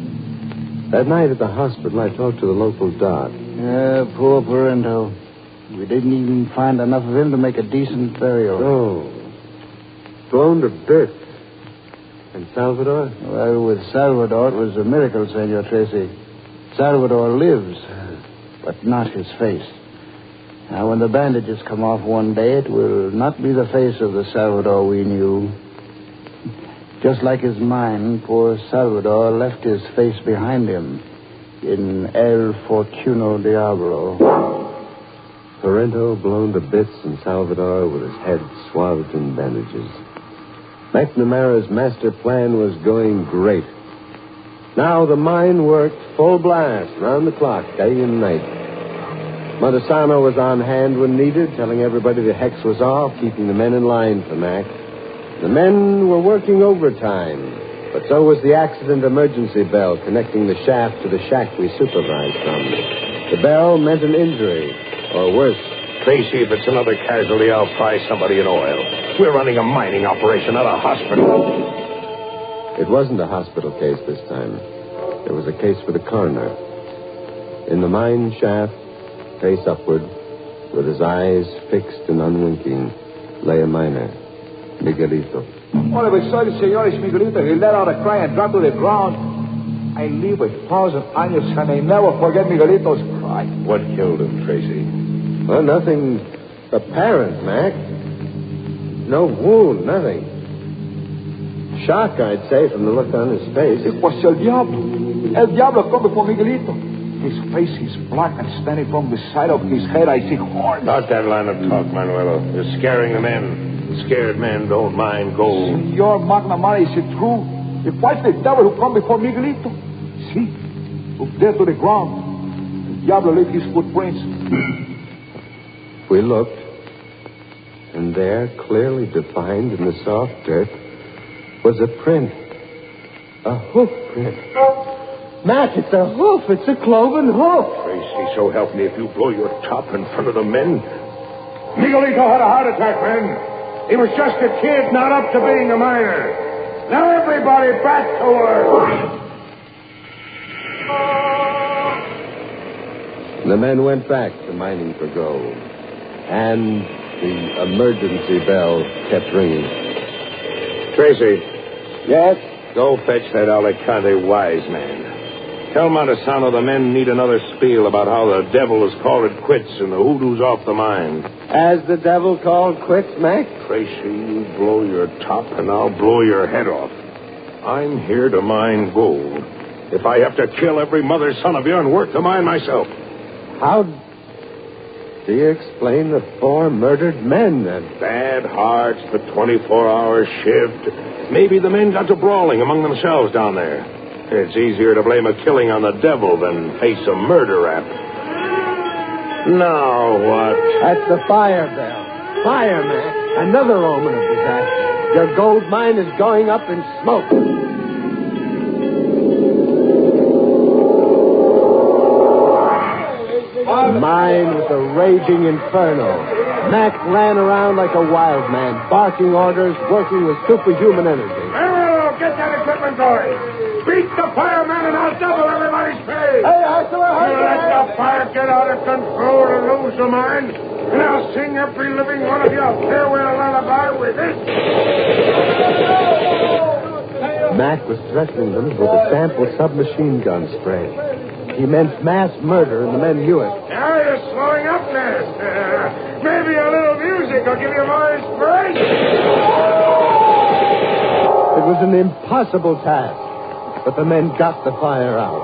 That night at the hospital, I talked to the local doc. Yeah, poor Parento. We didn't even find enough of him to make a decent burial. Oh. Blown to bits. And Salvador? Well, with Salvador, it was a miracle, Senor Tracy. Salvador lives, but not his face. Now, when the bandages come off one day, it will not be the face of the Salvador we knew. Just like his mind, poor Salvador left his face behind him in El Fortuno Diablo. Parento blown to bits and Salvador with his head swathed in bandages. McNamara's master plan was going great. Now the mine worked full blast, round the clock, day and night. Montesano was on hand when needed, telling everybody the hex was off, keeping the men in line for Mac. The men were working overtime, but so was the accident emergency bell connecting the shaft to the shack we supervised from. The bell meant an injury, or worse. Tracy, if it's another casualty, I'll fry somebody in oil. We're running a mining operation, not a hospital. It wasn't a hospital case this time. It was a case for the coroner. In the mine shaft, face upward, with his eyes fixed and unwinking, lay a miner. Miguelito. All of a sudden, senor, it's Miguelito. He let out a cry and dropped to the ground. I live 1,000 años and I never forget Miguelito's cry. What killed him, Tracy? Well, nothing apparent, Mac. No wound, nothing. Shock, I'd say, from the look on his face. It was El Diablo. El Diablo come before Miguelito. His face is black and standing from the side of his head I see horns. Not that line of talk, Manuelo. You're scaring the men. Scared men don't mind gold. Senor McNamara, is it true? It was the devil who come before Miguelito. See, up there to the ground. The Diablo left his footprints. We looked, and there, clearly defined in the soft dirt, was a print. A hoof print. Mac, it's a hoof. It's a cloven hoof. Tracy, so help me if you blow your top in front of the men. Miguelito had a heart attack, man. He was just a kid, not up to being a miner. Now everybody back to work. The men went back to mining for gold. And the emergency bell kept ringing. Tracy. Yes? Go fetch that Alicante wise man. Tell Montesano the men need another spiel about how the devil has called it quits and the hoodoo's off the mine. Has the devil called quits, Mac? Tracy, you blow your top and I'll blow your head off. I'm here to mine gold. If I have to kill every mother's son of you and work the mine myself. How do you explain the 4 murdered men, then? Bad hearts, the 24-hour shift. Maybe the men got to brawling among themselves down there. It's easier to blame a killing on the devil than face a murder rap. Now what? That's the fire bell. Fire, Mac. Another omen of disaster. Your gold mine is going up in smoke. The mine was a raging inferno. Mac ran around like a wild man, barking orders, working with superhuman energy. Well, get that equipment going. Beat the fireman and I'll double everybody's pay. Hey, Arthur, let the fire get out of control and lose the mine, and I'll sing every living one of you a farewell lullaby with it. Mac was threatening them with a sample submachine gun spray. He meant mass murder, and the men knew it. Now you're slowing up there. Maybe a little music will give you more inspiration. It was an impossible task, but the men got the fire out.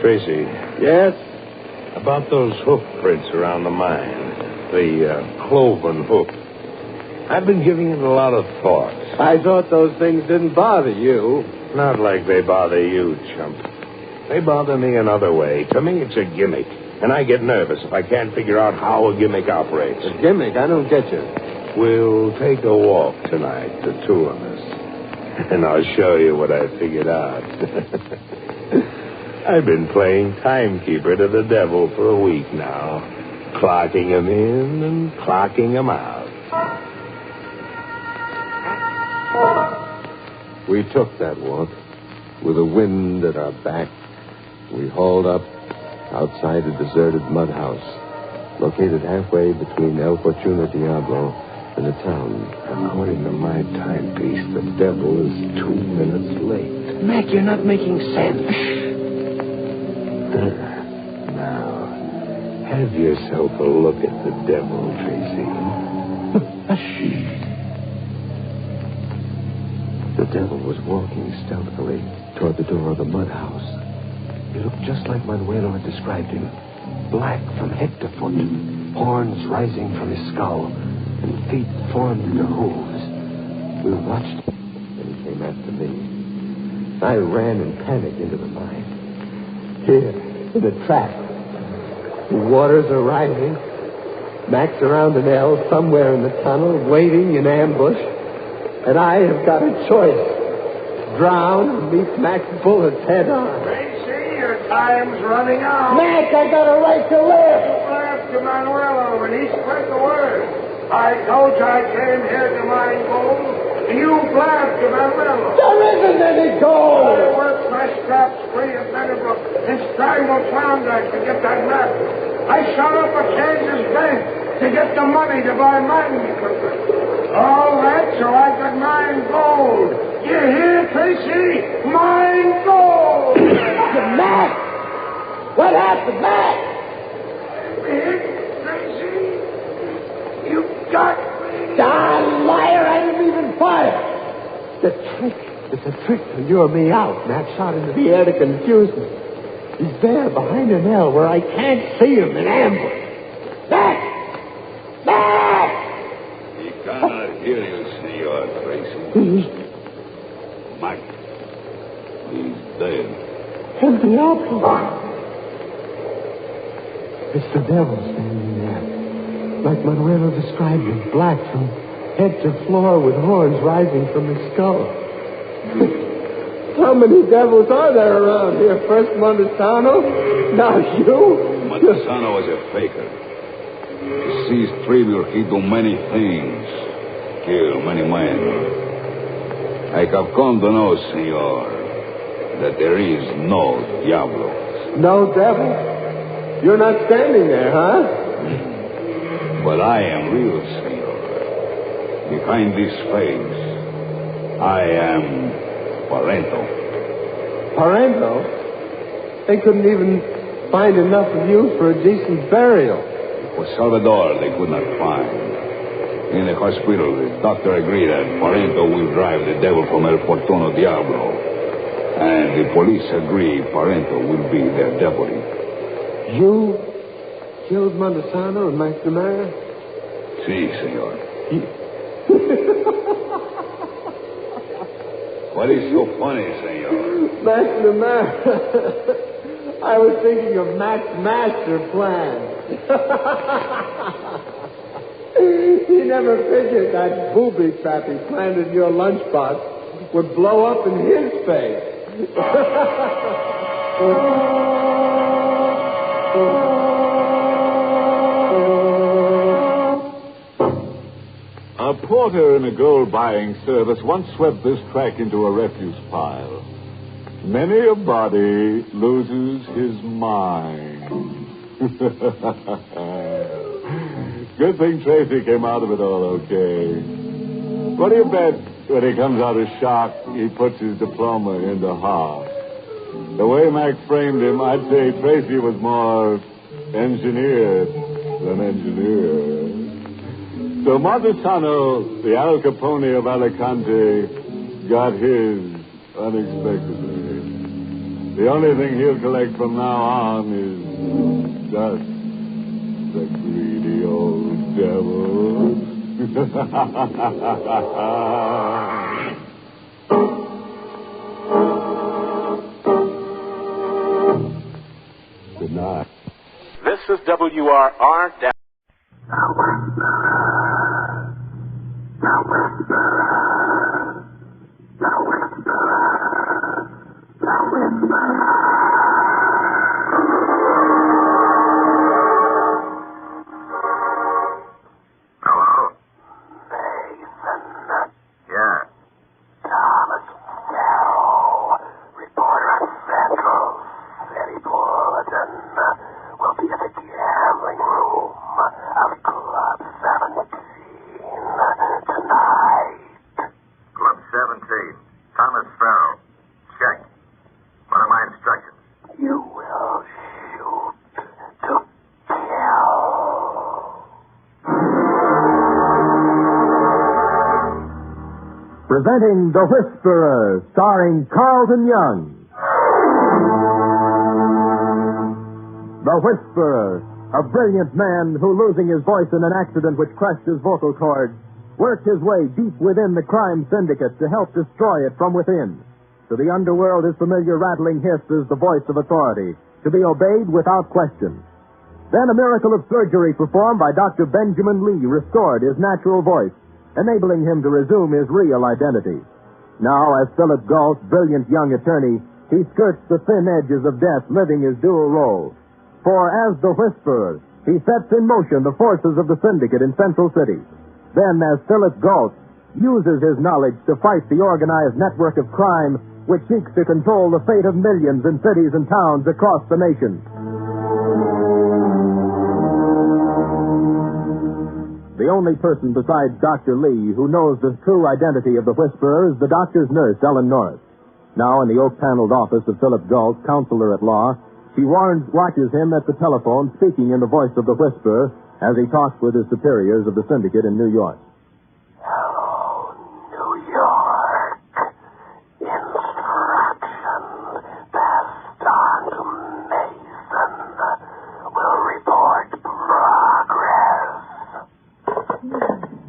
Tracy. Yes? About those hoof prints around the mine. The cloven hoof. I've been giving it a lot of thought. I thought those things didn't bother you. Not like they bother you, chump. They bother me another way. To me, it's a gimmick. And I get nervous if I can't figure out how a gimmick operates. A gimmick? I don't get you. We'll take a walk tonight, the 2 of us. And I'll show you what I figured out. I've been playing timekeeper to the devil for a week now. Clocking him in and clocking him out. We took that walk. With the wind at our back, we hauled up outside a deserted mud house, located halfway between El Fortuna Diablo and the town. According to my timepiece, the devil is 2 minutes late. Mac, you're not making sense. Now, have yourself a look at the devil, Tracy. The devil was walking stealthily toward the door of the mud house. He looked just like Manuelo had described him. Black from head to foot, horns rising from his skull, and feet formed into hooves. We watched him, and he came after me. I ran in panic into the mine. Here, in the trap. The waters are rising. Mac's around an L somewhere in the tunnel, waiting in ambush. And I have got a choice. Drown or meet Mac's bullets head on. Tracy, your time's running out. Mac, I got a right to live. You laughed to Manuelo, and he spread the word. I told you I came here to mine gold, and you laughed to Manuelo. There isn't any gold. I worked my straps free at Meadowbrook and strangled Klondike to get that map. I shot up a Kansas bank to get the money to buy mining equipment. All that so I could mine gold. You hear, Tracy? Mine gold! Mac! What happened, Mac? Tracy? You got me. Ah, liar, I didn't even fire. The trick It's a trick to lure me out. Mac shot into the air to confuse me. He's there behind an L where I can't see him in ambush. Mac! He cannot hear you, Senor Tracy. Mac, he's dead. El Diablo. It's the devil standing there. Like Manuelo described him, black from head to floor with horns rising from his skull. How many devils are there around here? First Montesano, now you. Montesano was a faker. He sees Trevor. He do many things. Kill many men. I have come to know, senor, that there is no Diablo. No devil? You're not standing there, huh? But I am real, senor. Behind this face, I am Parento. Parento? They couldn't even find enough of you for a decent burial. For Salvador, they could not find. In the hospital, the doctor agreed that Parento will drive the devil from El Fortuno Diablo. And the police agree Parento will be their deputy. You killed Montesano and McNamara? Si, senor. What is so funny, senor? McNamara. I was thinking of Mac's master plan. He never figured that booby trap he planted in your lunchbox would blow up in his face. A porter in a gold-buying service once swept this track into a refuse pile. Many a body loses his mind. Good thing Tracy came out of it all okay. What do you bet when he comes out of shock, he puts his diploma in the heart? The way Mac framed him, I'd say Tracy was more engineered than engineer. So Montesano, the Al Capone of Alicante, got his unexpectedly. The only thing he'll collect from now on is dust. The greedy old devil. Good night. This is WRR. Presenting The Whisperer, starring Carlton Young. The Whisperer, a brilliant man who, losing his voice in an accident which crushed his vocal cords, worked his way deep within the crime syndicate to help destroy it from within. To the underworld, his familiar rattling hiss is the voice of authority, to be obeyed without question. Then a miracle of surgery performed by Dr. Benjamin Lee restored his natural voice, enabling him to resume his real identity. Now, as Philip Galt's brilliant young attorney, he skirts the thin edges of death, living his dual role. For as the Whisperer, he sets in motion the forces of the syndicate in Central City. Then, as Philip Galt uses his knowledge to fight the organized network of crime which seeks to control the fate of millions in cities and towns across the nation. The only person besides Dr. Lee who knows the true identity of the Whisperer is the doctor's nurse, Ellen Norris. Now, in the oak-paneled office of Philip Galt, counselor at law, she watches him at the telephone, speaking in the voice of the Whisperer as he talks with his superiors of the syndicate in New York. Hello, New York.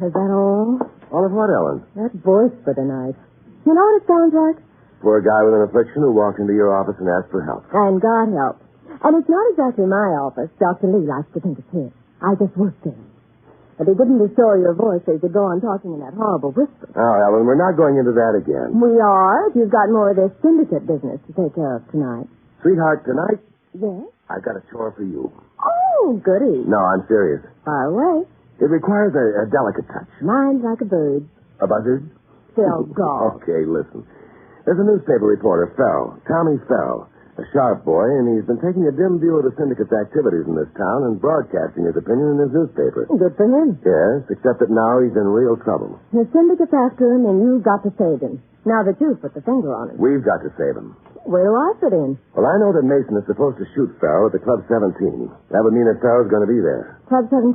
Is that all? All of what, Ellen? That voice for tonight. You know what it sounds like? For a guy with an affliction who walked into your office and asked for help. And God help. And it's not exactly my office. Dr. Lee likes to think it's his. I just worked there. But he didn't restore your voice so you could go on talking in that horrible whisper. Oh, Ellen, we're not going into that again. We are, if you've got more of this syndicate business to take care of tonight. Sweetheart, tonight, Yes? I've got a chore for you. Oh, goody. No, I'm serious. Far away. It requires a delicate touch. Mine's like a bird. A buzzard? Still gone. Okay, listen. There's a newspaper reporter, Fell. Tommy Fell. A sharp boy, and he's been taking a dim view of the syndicate's activities in this town and broadcasting his opinion in his newspaper. Good for him. Yes, except that now he's in real trouble. The syndicate's after him, and you've got to save him. Now that you've put the finger on him. We've got to save him. Where do I fit in? Well, I know that Mason is supposed to shoot Fell at the Club 17. That would mean that Fell's going to be there. Club 17,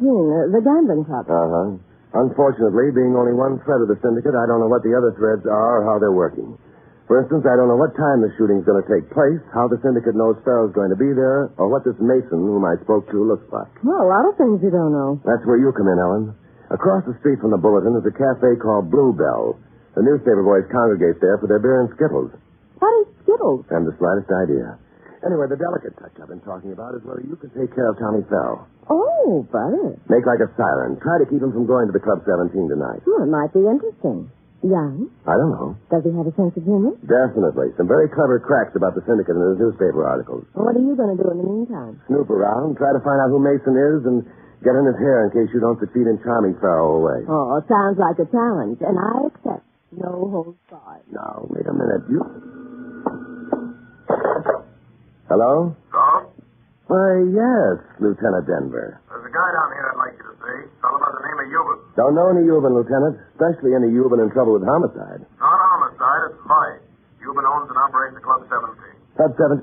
the gambling club. Uh-huh. Unfortunately, being only one thread of the syndicate, I don't know what the other threads are or how they're working. For instance, I don't know what time the shooting's going to take place, how the syndicate knows Fell's going to be there, or what this Mason, whom I spoke to, looks like. Well, a lot of things you don't know. That's where you come in, Ellen. Across the street from the Bulletin is a cafe called Bluebell. The newspaper boys congregate there for their beer and Skittles. What is Skittles? I haven't the slightest idea. Anyway, the delicate touch I've been talking about is whether you can take care of Tommy Fell. Oh, brother. Make like a siren. Try to keep him from going to the Club 17 tonight. Well, it might be interesting. Young? I don't know. Does he have a sense of humor? Definitely. Some very clever cracks about the syndicate in his newspaper articles. Well, what are you going to do in the meantime? Snoop around, try to find out who Mason is, and get in his hair in case you don't succeed in charming Fell away. Oh, it sounds like a challenge, and I accept. No holds barred. Now, wait a minute. You... Hello? Hello? Why, yes, Lieutenant Denver. There's a guy down here I'd like you to see. Fellow by the name of Euban. Don't know any Euban, Lieutenant. Especially any Euban in trouble with homicide. Not homicide, it's vice. Euban owns and operates the Club 17. Club 7.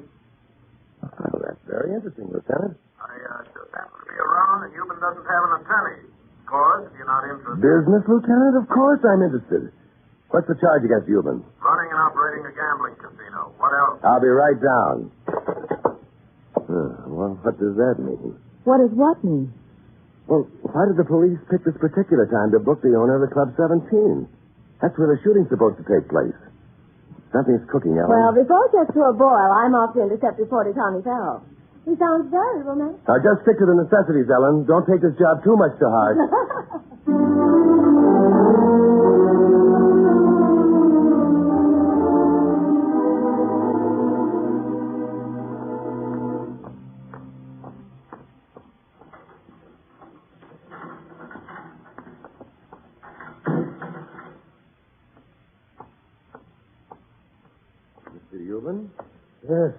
Oh, that's very interesting, Lieutenant. I just happen to be around, and Euban doesn't have an attorney. Of course, if you're not interested. Business, Lieutenant? Of course I'm interested. What's the charge against Euban? Running and operating a gambling casino. What else? I'll be right down. Well, what does that mean? What does what mean? Well, why did the police pick this particular time to book the owner of the Club 17? That's where the shooting's supposed to take place. Something's cooking, Ellen. Well, before it gets to a boil, I'm off to intercept reporter Tommy Fell. He sounds very romantic. Now, just stick to the necessities, Ellen. Don't take this job too much to heart. Mr. Euban? Yes.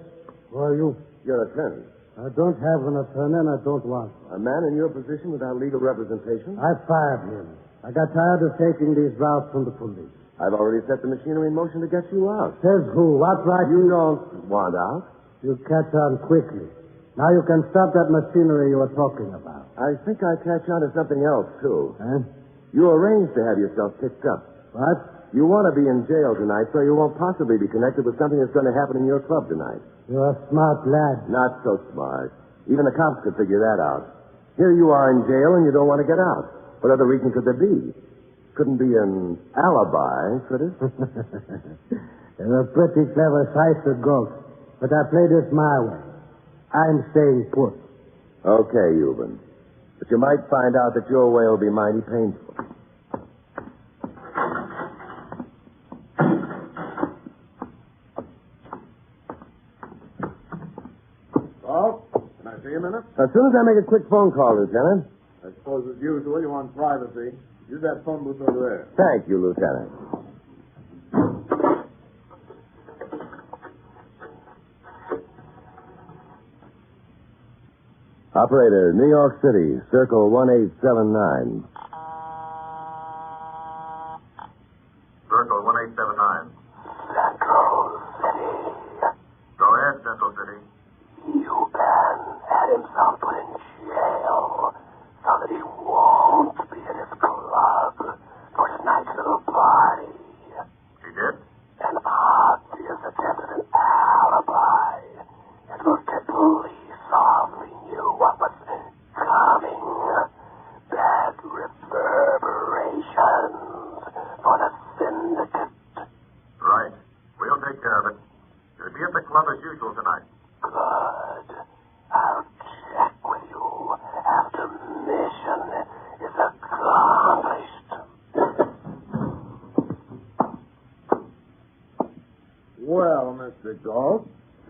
Who are you? Your attorney. I don't have an attorney and I don't want one. A man in your position without legal representation? I fired him. I got tired of taking these routes from the police. I've already set the machinery in motion to get you out. Says who? What right? You don't want out? You catch on quickly. Now you can stop that machinery you were talking about. I think I catch on to something else, too. Huh? You arranged to have yourself picked up. What? You want to be in jail tonight, so you won't possibly be connected with something that's going to happen in your club tonight. You're a smart lad. Not so smart. Even the cops could figure that out. Here you are in jail, and you don't want to get out. What other reason could there be? Couldn't be an alibi, could it? You're a pretty clever sighted ghost, but I play this my way. I'm staying put. Okay, Euban. But you might find out that your way will be mighty painful. Oh, can I see a minute? As soon as I make a quick phone call, Lieutenant. I suppose, as usual, you want privacy. Use that phone booth over there. Thank you, Lieutenant. Operator, New York City, circle 1879. Circle 1879. Central City. Go ahead, Central City. Euban had himself put in jail so that he won't be at his club for tonight's little party. He did? An obvious attempt at an alibi. It looked at police softly knew what was coming. Bad reverberation Mr. Galt.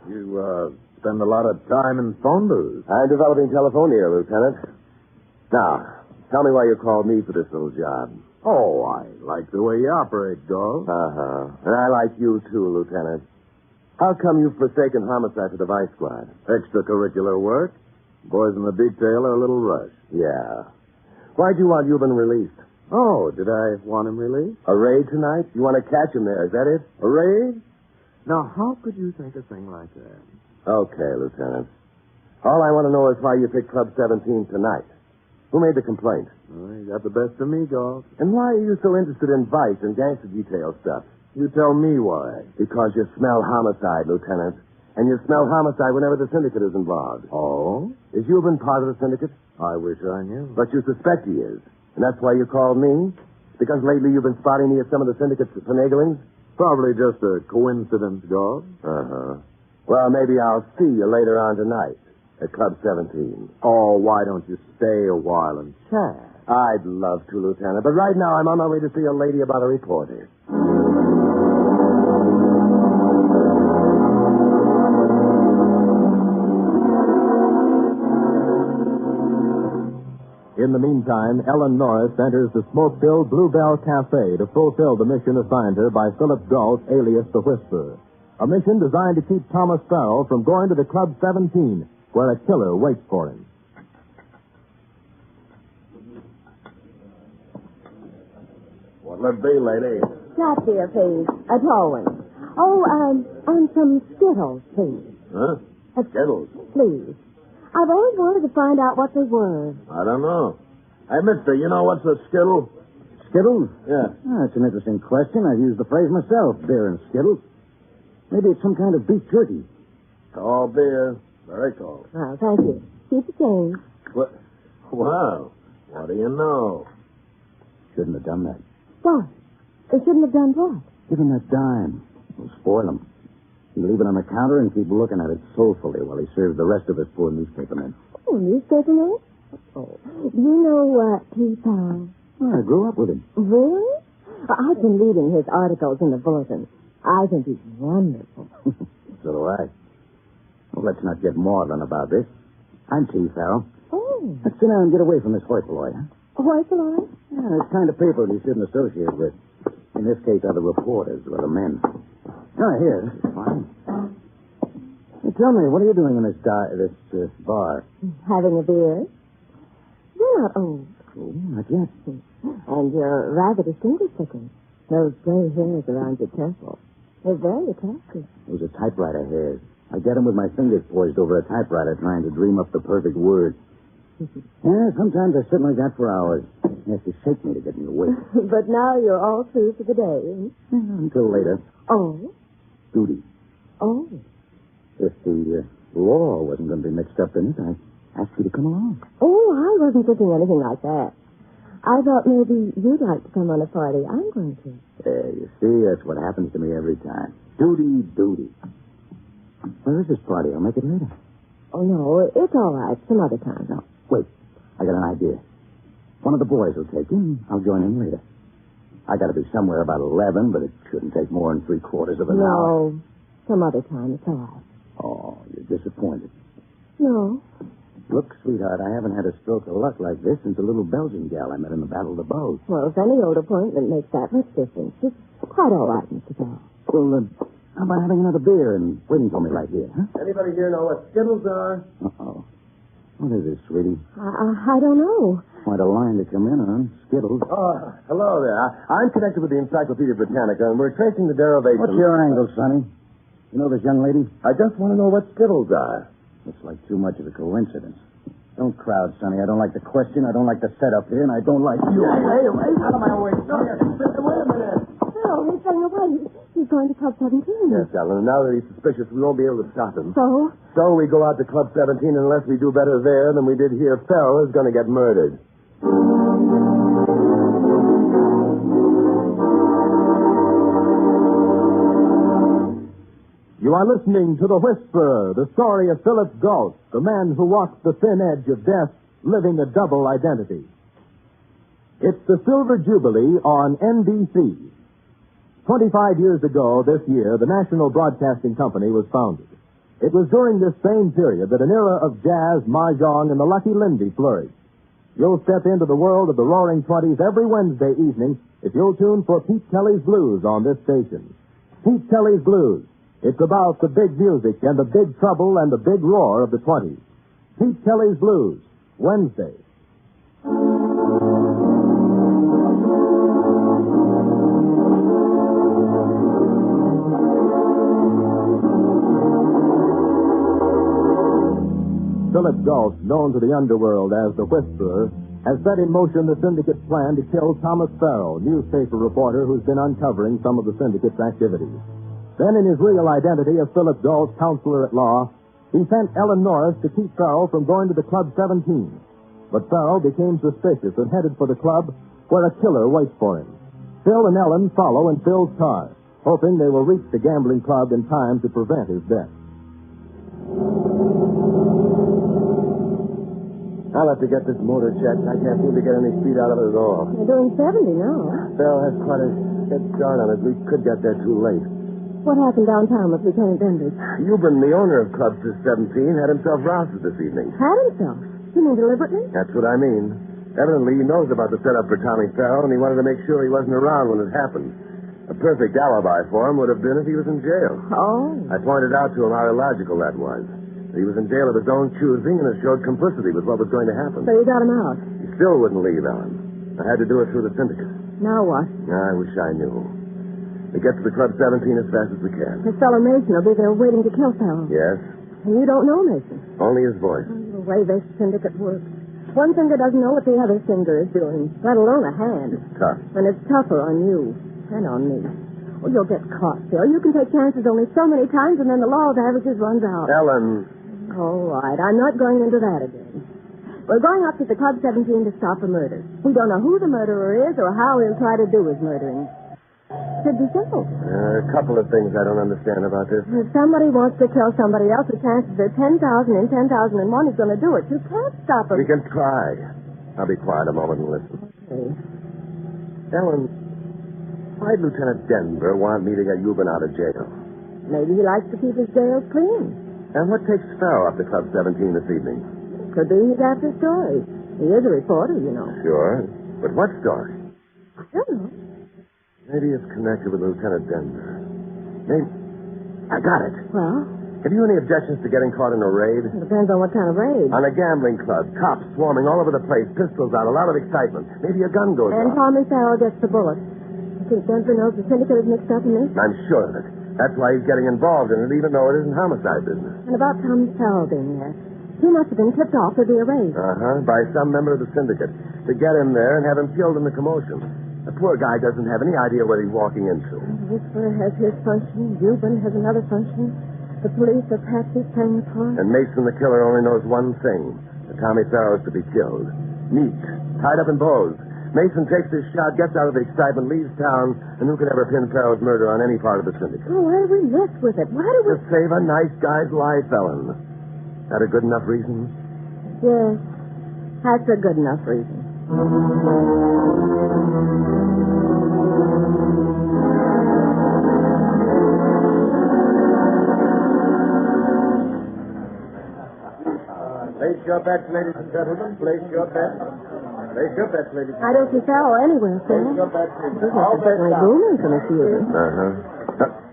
You, spend a lot of time in phone booths. I'm developing telephone here, Lieutenant. Now, tell me why you called me for this little job. Oh, I like the way you operate, Galt. Uh-huh. And I like you, too, Lieutenant. How come you've forsaken homicide for the Vice Squad? Extracurricular work. Boys in the detail are a little rushed. Yeah. Why'd you want Euban released? Oh, did I want him released? A raid tonight? You want to catch him there, is that it? A raid? Now, how could you think a thing like that? Okay, Lieutenant. All I want to know is why you picked Club 17 tonight. Who made the complaint? Well, you got the best of me, Galt. And why are you so interested in vice and gangster detail stuff? You tell me why. Because you smell homicide, Lieutenant. And you smell homicide whenever the syndicate is involved. Oh? Is Euban part of the syndicate? I wish I knew. But you suspect he is. And that's why you called me? Because lately you've been spotting me at some of the syndicate's finaglings? Probably just a coincidence, Galt. Uh-huh. Well, maybe I'll see you later on tonight at Club 17. Oh, why don't you stay a while and chat? I'd love to, Lieutenant. But right now I'm on my way to see a lady about a reporter. In the meantime, Ellen Norris enters the smoke-filled Bluebell Cafe to fulfill the mission assigned her by Philip Galt, alias the Whisperer. A mission designed to keep Thomas Farrell from going to the Club 17, where a killer waits for him. What'll it be, lady? Stop there, please. A tall one. Oh, and some Skittles, please. Huh? Skittles? Please. I've always wanted to find out what they were. I don't know. Hey, mister, you know what's a Skittle? Skittles? Yeah. Oh, that's an interesting question. I've used the phrase myself, beer and Skittles. Maybe it's some kind of beef jerky. Tall beer. Very tall. Oh, thank you. Keep the change. What? Wow. What do you know? Shouldn't have done that. What? They shouldn't have done what? Give him that dime. It'll spoil him. You leave it on the counter and keep looking at it soulfully while he serves the rest of us poor newspapermen. Oh, newspapermen? Oh. Do you know, T-Pound? Well, I grew up with him. Really? I've been reading his articles in the bulletin. I think he's wonderful. So do I. Well, let's not get maudlin about this. I'm T. Farrell. Oh. Let's sit down and get away from this Hoypaloy, huh? Hoypaloy? Yeah, it's kind of people you shouldn't associate with. In this case, other reporters or the men. Oh, here, this is fine. Hey, tell me, what are you doing in this bar? Having a beer. You're not old. Oh, not yet. And you're rather distinguished looking. Those gray hairs around your temples. They're very attractive. Those are typewriter hairs. I get them with my fingers poised over a typewriter trying to dream up the perfect word. Yeah, sometimes I sit like that for hours. You have to shake me to get me awake. But now you're all through for the day. Until later. Oh? Duty. Oh. If the law wasn't going to be mixed up in it, I'd ask you to come along. Oh, I wasn't thinking anything like that. I thought maybe you'd like to come on a party. I'm going to. There, you see, that's what happens to me every time. Duty, duty. Where is this party? I'll make it later. Oh, no, it's all right. Some other time. No, wait. I got an idea. One of the boys will take him. I'll join in later. I got to be somewhere about 11, but it shouldn't take more than 3/4 of an hour. No, some other time. It's all right. Oh, you're disappointed. No. Look, sweetheart, I haven't had a stroke of luck like this since a little Belgian gal I met in the Battle of the Bulge. Well, if any old appointment makes that much difference, it's quite all right, Mr. Bell. Well, how about having another beer and waiting for me right here, huh? Anybody here know what Skittles are? Uh-oh. What is this, sweetie? I don't know. Quite a line to come in on. Skittles. Oh, hello there. I'm connected with the Encyclopedia Britannica, and we're tracing the derivation. What's your angle, Sonny? You know this young lady? I just want to know what Skittles are. Looks like too much of a coincidence. Don't crowd, Sonny. I don't like the question. I don't like the setup here, and I don't like you. Hey, out of my way. Come here. Wait a minute. No, he's going away. He's going to Club 17. Yes, Ellen. Now that he's suspicious, we won't be able to stop him. So? So we go out to Club 17, and unless we do better there than we did here, Farrell is going to get murdered. You are listening to The Whisperer, the story of Philip Galt, the man who walked the thin edge of death, living a double identity. It's the Silver Jubilee on NBC. 25 years ago this year, the National Broadcasting Company was founded. It was during this same period that an era of jazz, mahjong, and the Lucky Lindy flourished. You'll step into the world of the Roaring Twenties every Wednesday evening if you'll tune for Pete Kelly's Blues on this station. Pete Kelly's Blues. It's about the big music and the big trouble and the big roar of the 20s. Pete Kelly's Blues, Wednesday. Philip Gulch, known to the underworld as the Whisperer, has set in motion the syndicate's plan to kill Thomas Farrell, newspaper reporter who's been uncovering some of the syndicate's activities. Then, in his real identity as Philip Gulch, counselor at law, he sent Ellen Norris to keep Farrell from going to the Club 17. But Farrell became suspicious and headed for the club, where a killer waits for him. Phil and Ellen follow in Phil's car, hoping they will reach the gambling club in time to prevent his death. I'll have to get this motor checked. I can't seem to get any speed out of it at all. You're doing 70 now. Phil has quite a head start on it. We could get there too late. What happened downtown with Lieutenant Denby? Euban, the owner of Club 17, had himself rousted this evening. Had himself? You mean deliberately? That's what I mean. Evidently, he knows about the setup for Tommy Farrell, and he wanted to make sure he wasn't around when it happened. A perfect alibi for him would have been if he was in jail. Oh. I pointed out to him how illogical that was. He was in jail of his own choosing, and it showed complicity with what was going to happen. So you got him out? He still wouldn't leave, Ellen. I had to do it through the syndicate. Now what? I wish I knew. We get to the Club 17 as fast as we can. His fellow Mason will be there waiting to kill Farrell. Yes? And you don't know Mason? Only his voice. The way this syndicate works. One finger doesn't know what the other finger is doing, let alone a hand. It's tough. And it's tougher on you and on me. Well, you'll get caught, Phil. You can take chances only so many times, and then the law of averages runs out. Ellen. All right, I'm not going into that again. We're going up to the Club 17 to stop a murder. We don't know who the murderer is or how he'll try to do his murdering. Should be simple. A couple of things I don't understand about this. If somebody wants to kill somebody else, the chances are 10,000 in 10,001 is going to do it. You can't stop him. We can try. I'll be quiet a moment and listen. Okay. Ellen, why'd Lieutenant Denver want me to get Euban out of jail? Maybe he likes to keep his jails clean. And what takes Farrell up to Club 17 this evening? Could be he's after stories. He is a reporter, you know. Sure. But what story? I don't know. Maybe it's connected with Lieutenant Denver. Maybe... I got it. Well? Have you any objections to getting caught in a raid? It depends on what kind of raid. On a gambling club. Cops swarming all over the place. Pistols out. A lot of excitement. Maybe a gun goes And off. Tommy Farrell gets the bullet. You think Denver knows the syndicate is mixed up in this? I'm sure of it. That's why he's getting involved in it, even though it isn't homicide business. And about Tommy Farrell being there. He must have been tipped off to be a raid. Uh-huh. By some member of the syndicate. To get him there and have him killed in the commotion. The poor guy doesn't have any idea what he's walking into. The Whisperer has his function. Euban has another function. The police are Patsy playing the part. And Mason, the killer, only knows one thing. That Tommy Farrell is to be killed. Neat. Tied up in bows. Mason takes his shot, gets out of the excitement, leaves town, and who could ever pin Farrell's murder on any part of the syndicate? Oh, why do we mess with it? Why do we... To save a nice guy's life, Ellen. That a good enough reason? Yes. That's a good enough reason. Place your bets, ladies and gentlemen. Place your bets. Place your bets, ladies and I don't see Farrell anywhere, sir. Place your bets. This is certainly booming from a few. Uh-huh.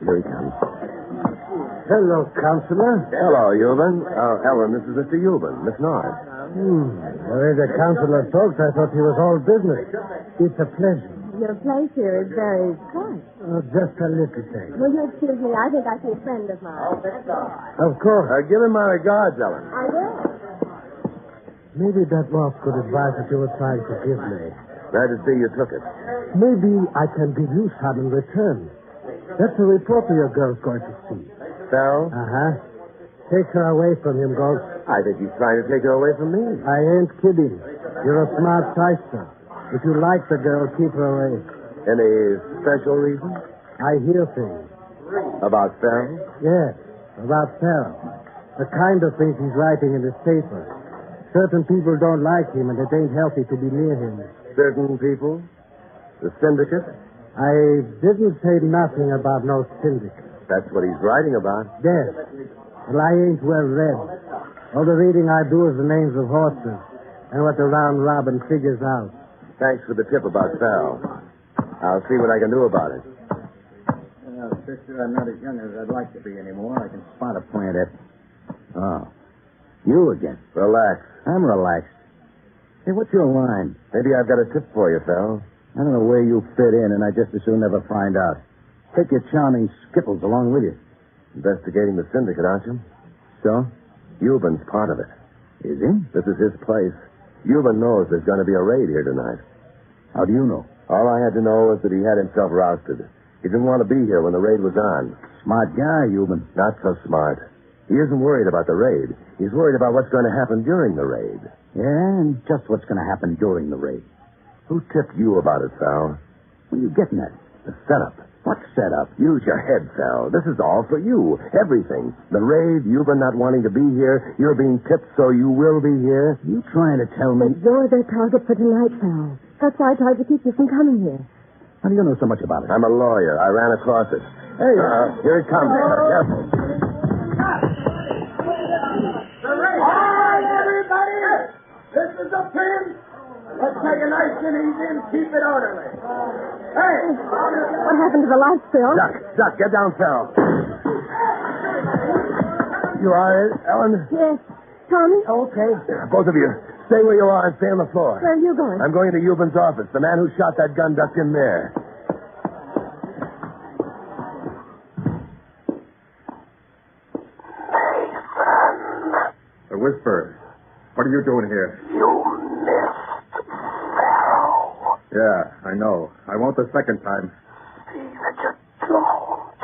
Here he comes. Hello, Counselor. Hello, Euban. Ellen, this is Mr. Euban, Miss Norris. The way the counselor talked, I thought he was all business. It's a pleasure. Your place here is very quiet. Just a little thing. Will you excuse me? I think I see a friend of mine. Of course. Give him my regards, Ellen. I will. Maybe that was good advice that you were trying to give me. Glad to see you took it. Maybe I can give you some in return. That's a reporter your girl's going to see. Farrell? Uh-huh. Take her away from him, Ghost. I think he's trying to take her away from me. I ain't kidding. You're a smart shyster. If you like the girl, keep her away. Any special reason? I hear things. About Farrell? Yes, about Farrell. The kind of things he's writing in his paper. Certain people don't like him, and it ain't healthy to be near him. Certain people? The syndicate? I didn't say nothing about no syndicate. That's what he's writing about. Yes. Well, I ain't well read. All the reading I do is the names of horses and what the round robin figures out. Thanks for the tip about Sal. I'll see what I can do about it. Sister, I'm not as young as I'd like to be anymore. I can spot a plant at... Oh. You again. Relax. I'm relaxed. Hey, what's your line? Maybe I've got a tip for you, Sal. I don't know where you fit in, and I just as soon never find out. Take your charming skittles along with you. Investigating the syndicate, aren't you? So? Euban's part of it. Is he? This is his place. Euban knows there's going to be a raid here tonight. How do you know? All I had to know was that he had himself rousted. He didn't want to be here when the raid was on. Smart guy, Euban. Not so smart. He isn't worried about the raid. He's worried about what's going to happen during the raid. Yeah, and just what's going to happen during the raid. Who tipped you about it, Sal? What are you getting at? The setup. What setup? Use your head, Sal. This is all for you. Everything. The raid, Euban not wanting to be here, you're being tipped so you will be here. You trying to tell me... But you're the target for tonight, Sal. That's why I tried to keep you from coming here. How do you know so much about it? I'm a lawyer. I ran across it. Hey, here it comes. Careful. All right, everybody. This is a pin. Let's take a nice and easy and keep it orderly. Hey! What happened to the lights, Phil? Duck, get down, Sal. You all right, Ellen? Yes. Tommy? Okay. Both of you, stay where you are and stay on the floor. Where are you going? I'm going to Euban's office. The man who shot that gun ducked in there. The Whisperer. What are you doing here? You missed Pharaoh. Yeah, I know. I won't the second time. See that you don't.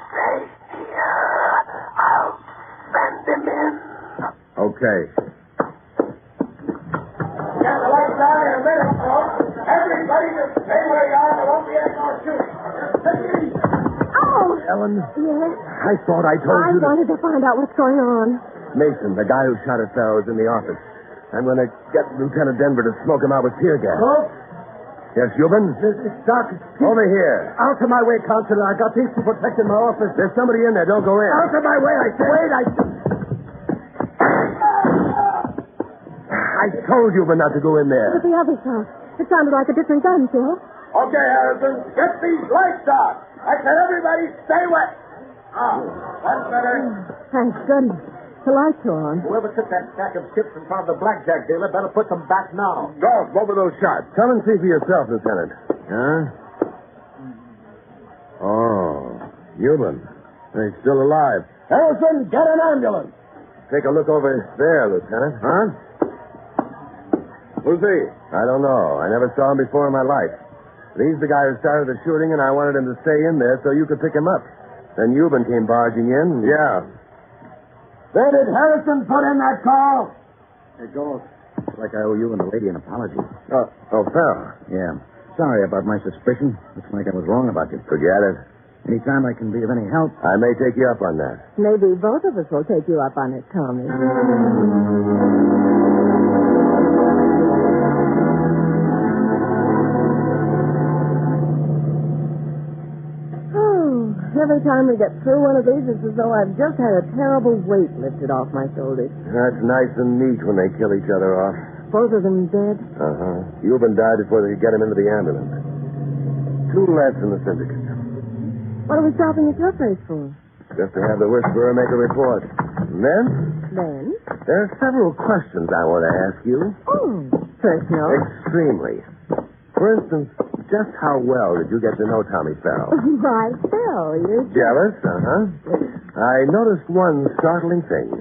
Stay here. I'll send him in. Okay. Get the lights out in a minute, folks. Everybody just stay where you are. There won't be any more shooting. Take it easy. Oh! Ellen? Yes? I thought I told I you wanted to find out what's going on. Mason, the guy who shot at Farrow, is in the office. I'm going to get Lieutenant Denver to smoke him out with tear gas. Oh? Yes, Euban? It's Doc. Over here. Out of my way, Counselor. I got people protecting my office. There's somebody in there. Don't go in. Out of my way, I said. Wait, I told Euban not to go in there. But the other shot. It sounded like a different gun, Phil. Okay, Harrison, get these lights out. I said everybody stay wet. That's better. Thank goodness. The lights are on. Whoever took that stack of chips in front of the blackjack dealer better put them back now. Dolph, what were those shots? Come and see for yourself, Lieutenant. Huh? Oh, Euban. He's still alive. Harrison, get an ambulance. Take a look over there, Lieutenant. Huh? Who's he? I don't know. I never saw him before in my life. But he's the guy who started the shooting, and I wanted him to stay in there so you could pick him up. Then Euban came barging in. Yeah. Where did Harrison put in that call? Hey, Joel. Looks like I owe you and the lady an apology. Oh, Farrell. Yeah. Sorry about my suspicion. Looks like I was wrong about you. Forget it. Anytime I can be of any help. I may take you up on that. Maybe both of us will take you up on it, Tommy. Every time we get through one of these, it's as though I've just had a terrible weight lifted off my shoulders. That's nice and neat when they kill each other off. Both of them dead? Uh-huh. Euban died before they could get him into the ambulance. 2 less in the syndicate. What are we stopping at your place for? Just to have the Whisperer make a report. And then? Then? There are several questions I want to ask you. Oh, personal. Extremely. For instance, just how well did you get to know Tommy Farrell? Why, Phil, you're... Jealous, uh-huh. I noticed one startling thing.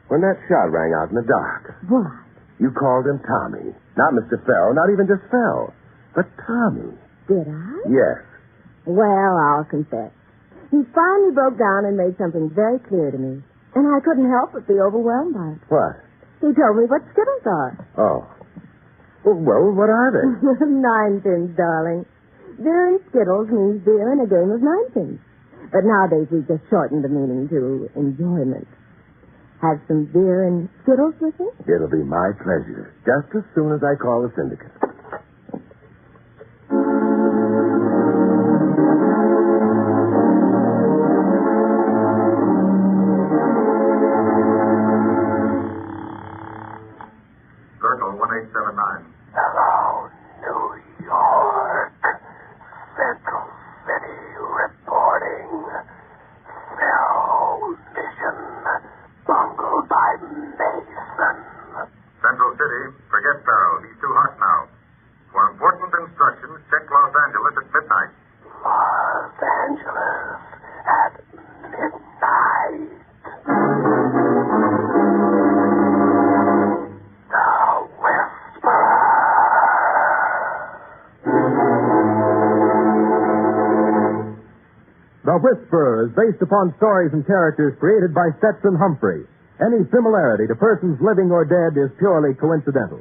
When that shot rang out in the dark. What? You called him Tommy. Not Mr. Farrell, not even just Farrell, but Tommy. Did I? Yes. Well, I'll confess. He finally broke down and made something very clear to me. And I couldn't help but be overwhelmed by it. What? He told me what Skittles are. Oh. Well, what are they? 9-pins, darling. Beer and Skittles means beer and a game of 9-pins. But nowadays we've just shortened the meaning to enjoyment. Have some beer and Skittles with me? It'll be my pleasure. Just as soon as I call the syndicate. Whisperer is based upon stories and characters created by Stetson Humphrey. Any similarity to persons living or dead is purely coincidental.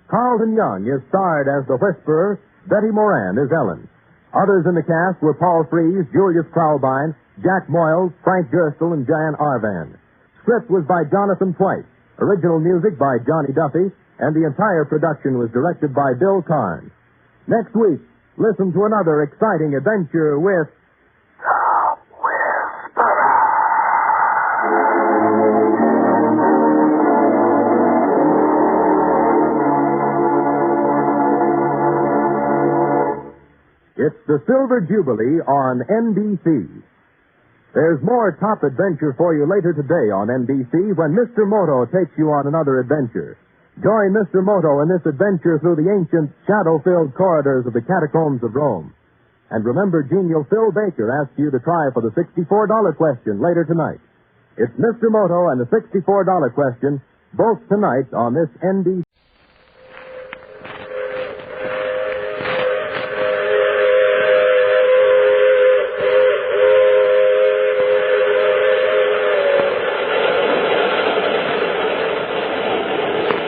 Carlton Young is starred as the Whisperer. Betty Moran is Ellen. Others in the cast were Paul Frees, Julius Kraulbein, Jack Moyles, Frank Gerstle, and Jan Arvan. Script was by Jonathan Twice. Original music by Johnny Duffy, and the entire production was directed by Bill Carnes. Next week, listen to another exciting adventure with... It's the Silver Jubilee on NBC. There's more top adventure for you later today on NBC when Mr. Moto takes you on another adventure. Join Mr. Moto in this adventure through the ancient, shadow-filled corridors of the catacombs of Rome. And remember, genial Phil Baker asks you to try for the $64 question later tonight. It's Mr. Moto and the $64 question, both tonight on this NBC.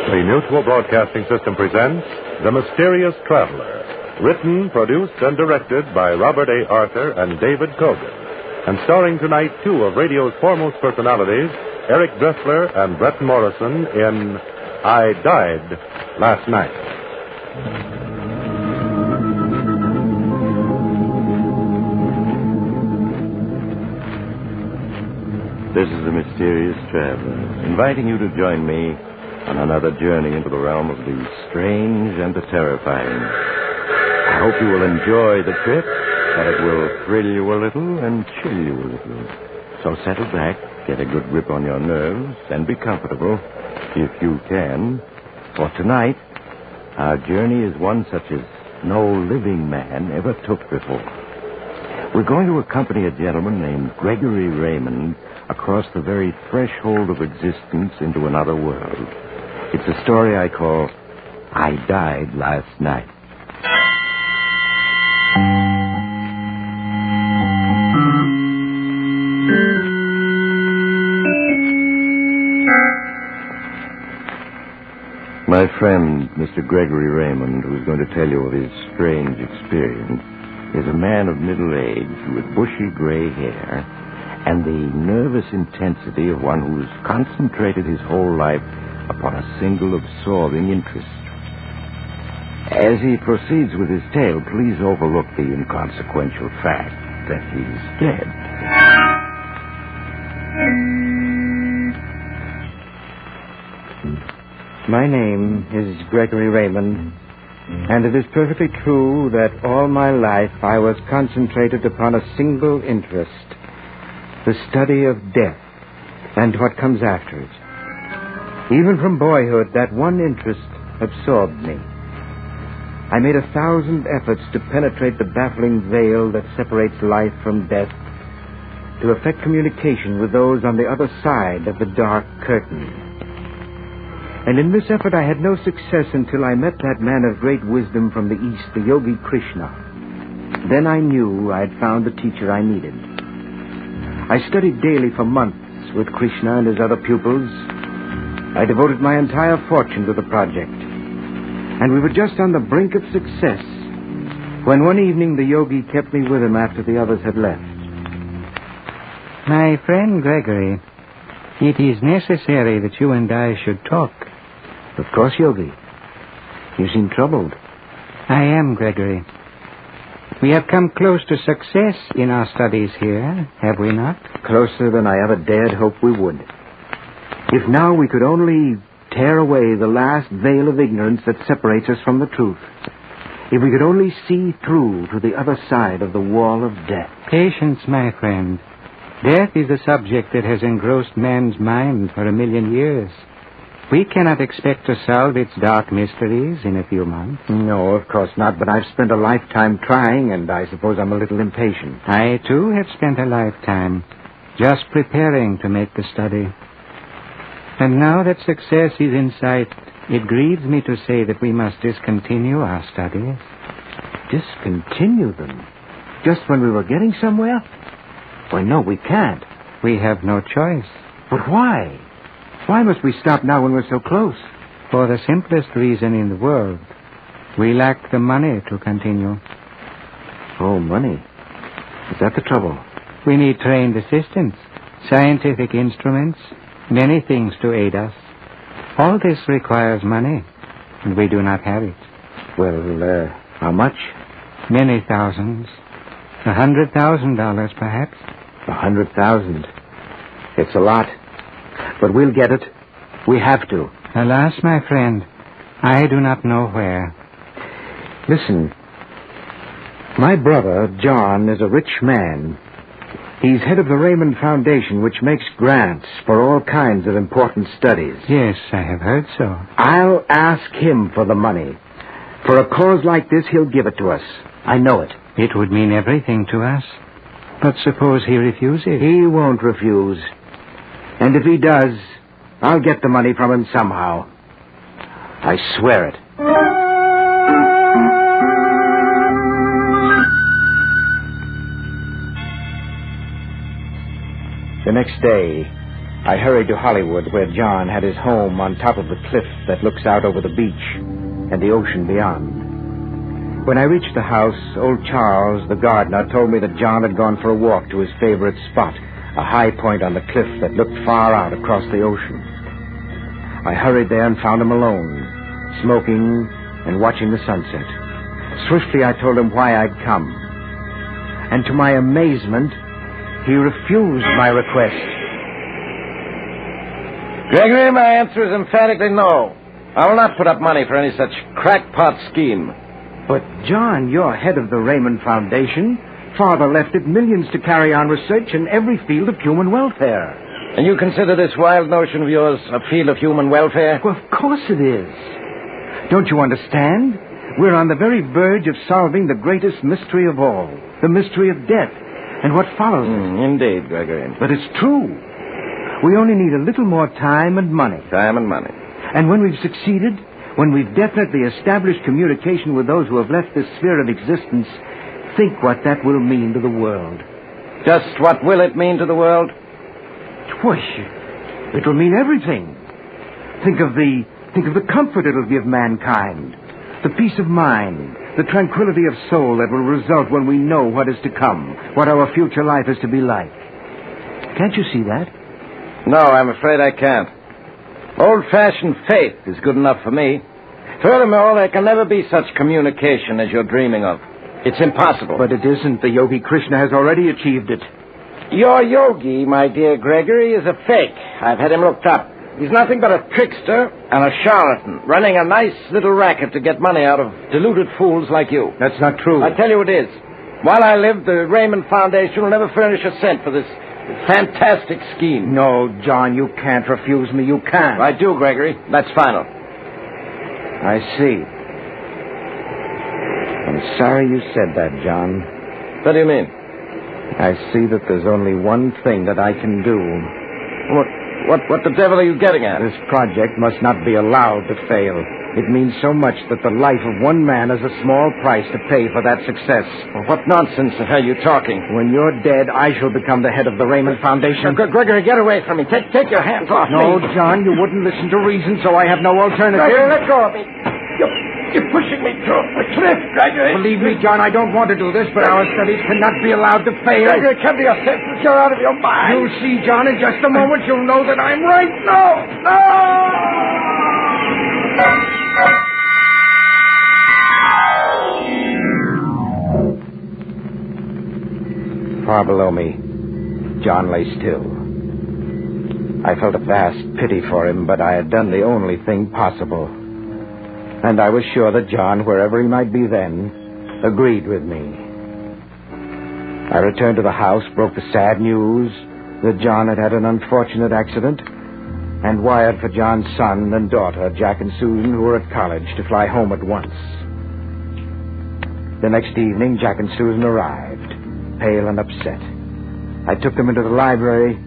The Mutual Broadcasting System presents The Mysterious Traveler, written, produced, and directed by Robert A. Arthur and David Kogan, and starring tonight two of radio's foremost personalities, Eric Dressler and Brett Morrison, in I Died Last Night. This is The Mysterious Traveler, inviting you to join me on another journey into the realm of the strange and the terrifying. I hope you will enjoy the trip, that it will thrill you a little and chill you a little. So settle back, get a good grip on your nerves, and be comfortable, if you can. For tonight, our journey is one such as no living man ever took before. We're going to accompany a gentleman named Gregory Raymond across the very threshold of existence into another world. It's a story I call I Died Last Night. My friend, Mr. Gregory Raymond, who is going to tell you of his strange experience, is a man of middle age with bushy gray hair and the nervous intensity of one who's concentrated his whole life upon a single absorbing interest. As he proceeds with his tale, please overlook the inconsequential fact that he's dead. My name is Gregory Raymond, and it is perfectly true that all my life I was concentrated upon a single interest, the study of death and what comes after it. Even from boyhood, that one interest absorbed me. I made 1,000 efforts to penetrate the baffling veil that separates life from death, to effect communication with those on the other side of the dark curtain. And in this effort I had no success until I met that man of great wisdom from the East, the Yogi Krishna. Then I knew I had found the teacher I needed. I studied daily for months with Krishna and his other pupils. I devoted my entire fortune to the project. And we were just on the brink of success when one evening the yogi kept me with him after the others had left. My friend Gregory, it is necessary that you and I should talk. Of course, Yogi. You seem troubled. I am, Gregory. We have come close to success in our studies here, have we not? Closer than I ever dared hope we would. If now we could only tear away the last veil of ignorance that separates us from the truth. If we could only see through to the other side of the wall of death. Patience, my friend. Death is a subject that has engrossed man's mind for 1,000,000 years. We cannot expect to solve its dark mysteries in a few months. No, of course not, but I've spent a lifetime trying, and I suppose I'm a little impatient. I, too, have spent a lifetime just preparing to make the study. And now that success is in sight, it grieves me to say that we must discontinue our studies. Discontinue them? Just when we were getting somewhere? Why, no, we can't. We have no choice. But why? Why must we stop now when we're so close? For the simplest reason in the world. We lack the money to continue. Oh, money. Is that the trouble? We need trained assistants, scientific instruments, many things to aid us. All this requires money, and we do not have it. Well, how much? Many thousands. $100,000, perhaps. 100,000. It's a lot. But we'll get it. We have to. Alas, my friend, I do not know where. Listen. My brother, John, is a rich man. He's head of the Raymond Foundation, which makes grants for all kinds of important studies. Yes, I have heard so. I'll ask him for the money. For a cause like this, he'll give it to us. I know it. It would mean everything to us. But suppose he refuses? He won't refuse. And if he does, I'll get the money from him somehow. I swear it. The next day, I hurried to Hollywood, where John had his home on top of the cliff that looks out over the beach and the ocean beyond. When I reached the house, old Charles, the gardener, told me that John had gone for a walk to his favorite spot, a high point on the cliff that looked far out across the ocean. I hurried there and found him alone, smoking and watching the sunset. Swiftly, I told him why I'd come. And to my amazement, he refused my request. Gregory, my answer is emphatically no. I will not put up money for any such crackpot scheme. But, John, you're head of the Raymond Foundation. Father left it millions to carry on research in every field of human welfare. And you consider this wild notion of yours a field of human welfare? Well, of course it is. Don't you understand? We're on the very verge of solving the greatest mystery of all, the mystery of death, and what follows it. Indeed, Gregory. But it's true. We only need a little more time and money. Time and money. And when we've succeeded, when we've definitely established communication with those who have left this sphere of existence, think what that will mean to the world. Just what will it mean to the world? Why, it will mean everything. Think of the comfort it'll give mankind, the peace of mind, the tranquility of soul that will result when we know what is to come, what our future life is to be like. Can't you see that? No, I'm afraid I can't. Old-fashioned faith is good enough for me. Furthermore, there can never be such communication as you're dreaming of. It's impossible. But it isn't. The Yogi Krishna has already achieved it. Your yogi, my dear Gregory, is a fake. I've had him looked up. He's nothing but a trickster and a charlatan, running a nice little racket to get money out of deluded fools like you. That's not true. I tell you it is. While I live, the Raymond Foundation will never furnish a cent for this fantastic scheme. No, John, you can't refuse me. You can't. I do, Gregory. That's final. I see. I'm sorry you said that, John. What do you mean? I see that there's only one thing that I can do. What the devil are you getting at? This project must not be allowed to fail. It means so much that the life of one man is a small price to pay for that success. Well, what nonsense are you talking? When you're dead, I shall become the head of the Raymond Foundation. Gregory, get away from me. Take your hands off me. No, John, you wouldn't listen to reason, so I have no alternative. Gregory, let go of me. You're pushing me to the cliff, Gregory. Believe me, John, I don't want to do this, but our studies cannot be allowed to fail. Gregory, come to your senses. You're out of your mind. You'll see, John, in just a moment you'll know that I'm right. No! Far below me, John lay still. I felt a vast pity for him, but I had done the only thing possible. And I was sure that John, wherever he might be then, agreed with me. I returned to the house, broke the sad news that John had had an unfortunate accident, and wired for John's son and daughter, Jack and Susan, who were at college, to fly home at once. The next evening, Jack and Susan arrived, pale and upset. I took them into the library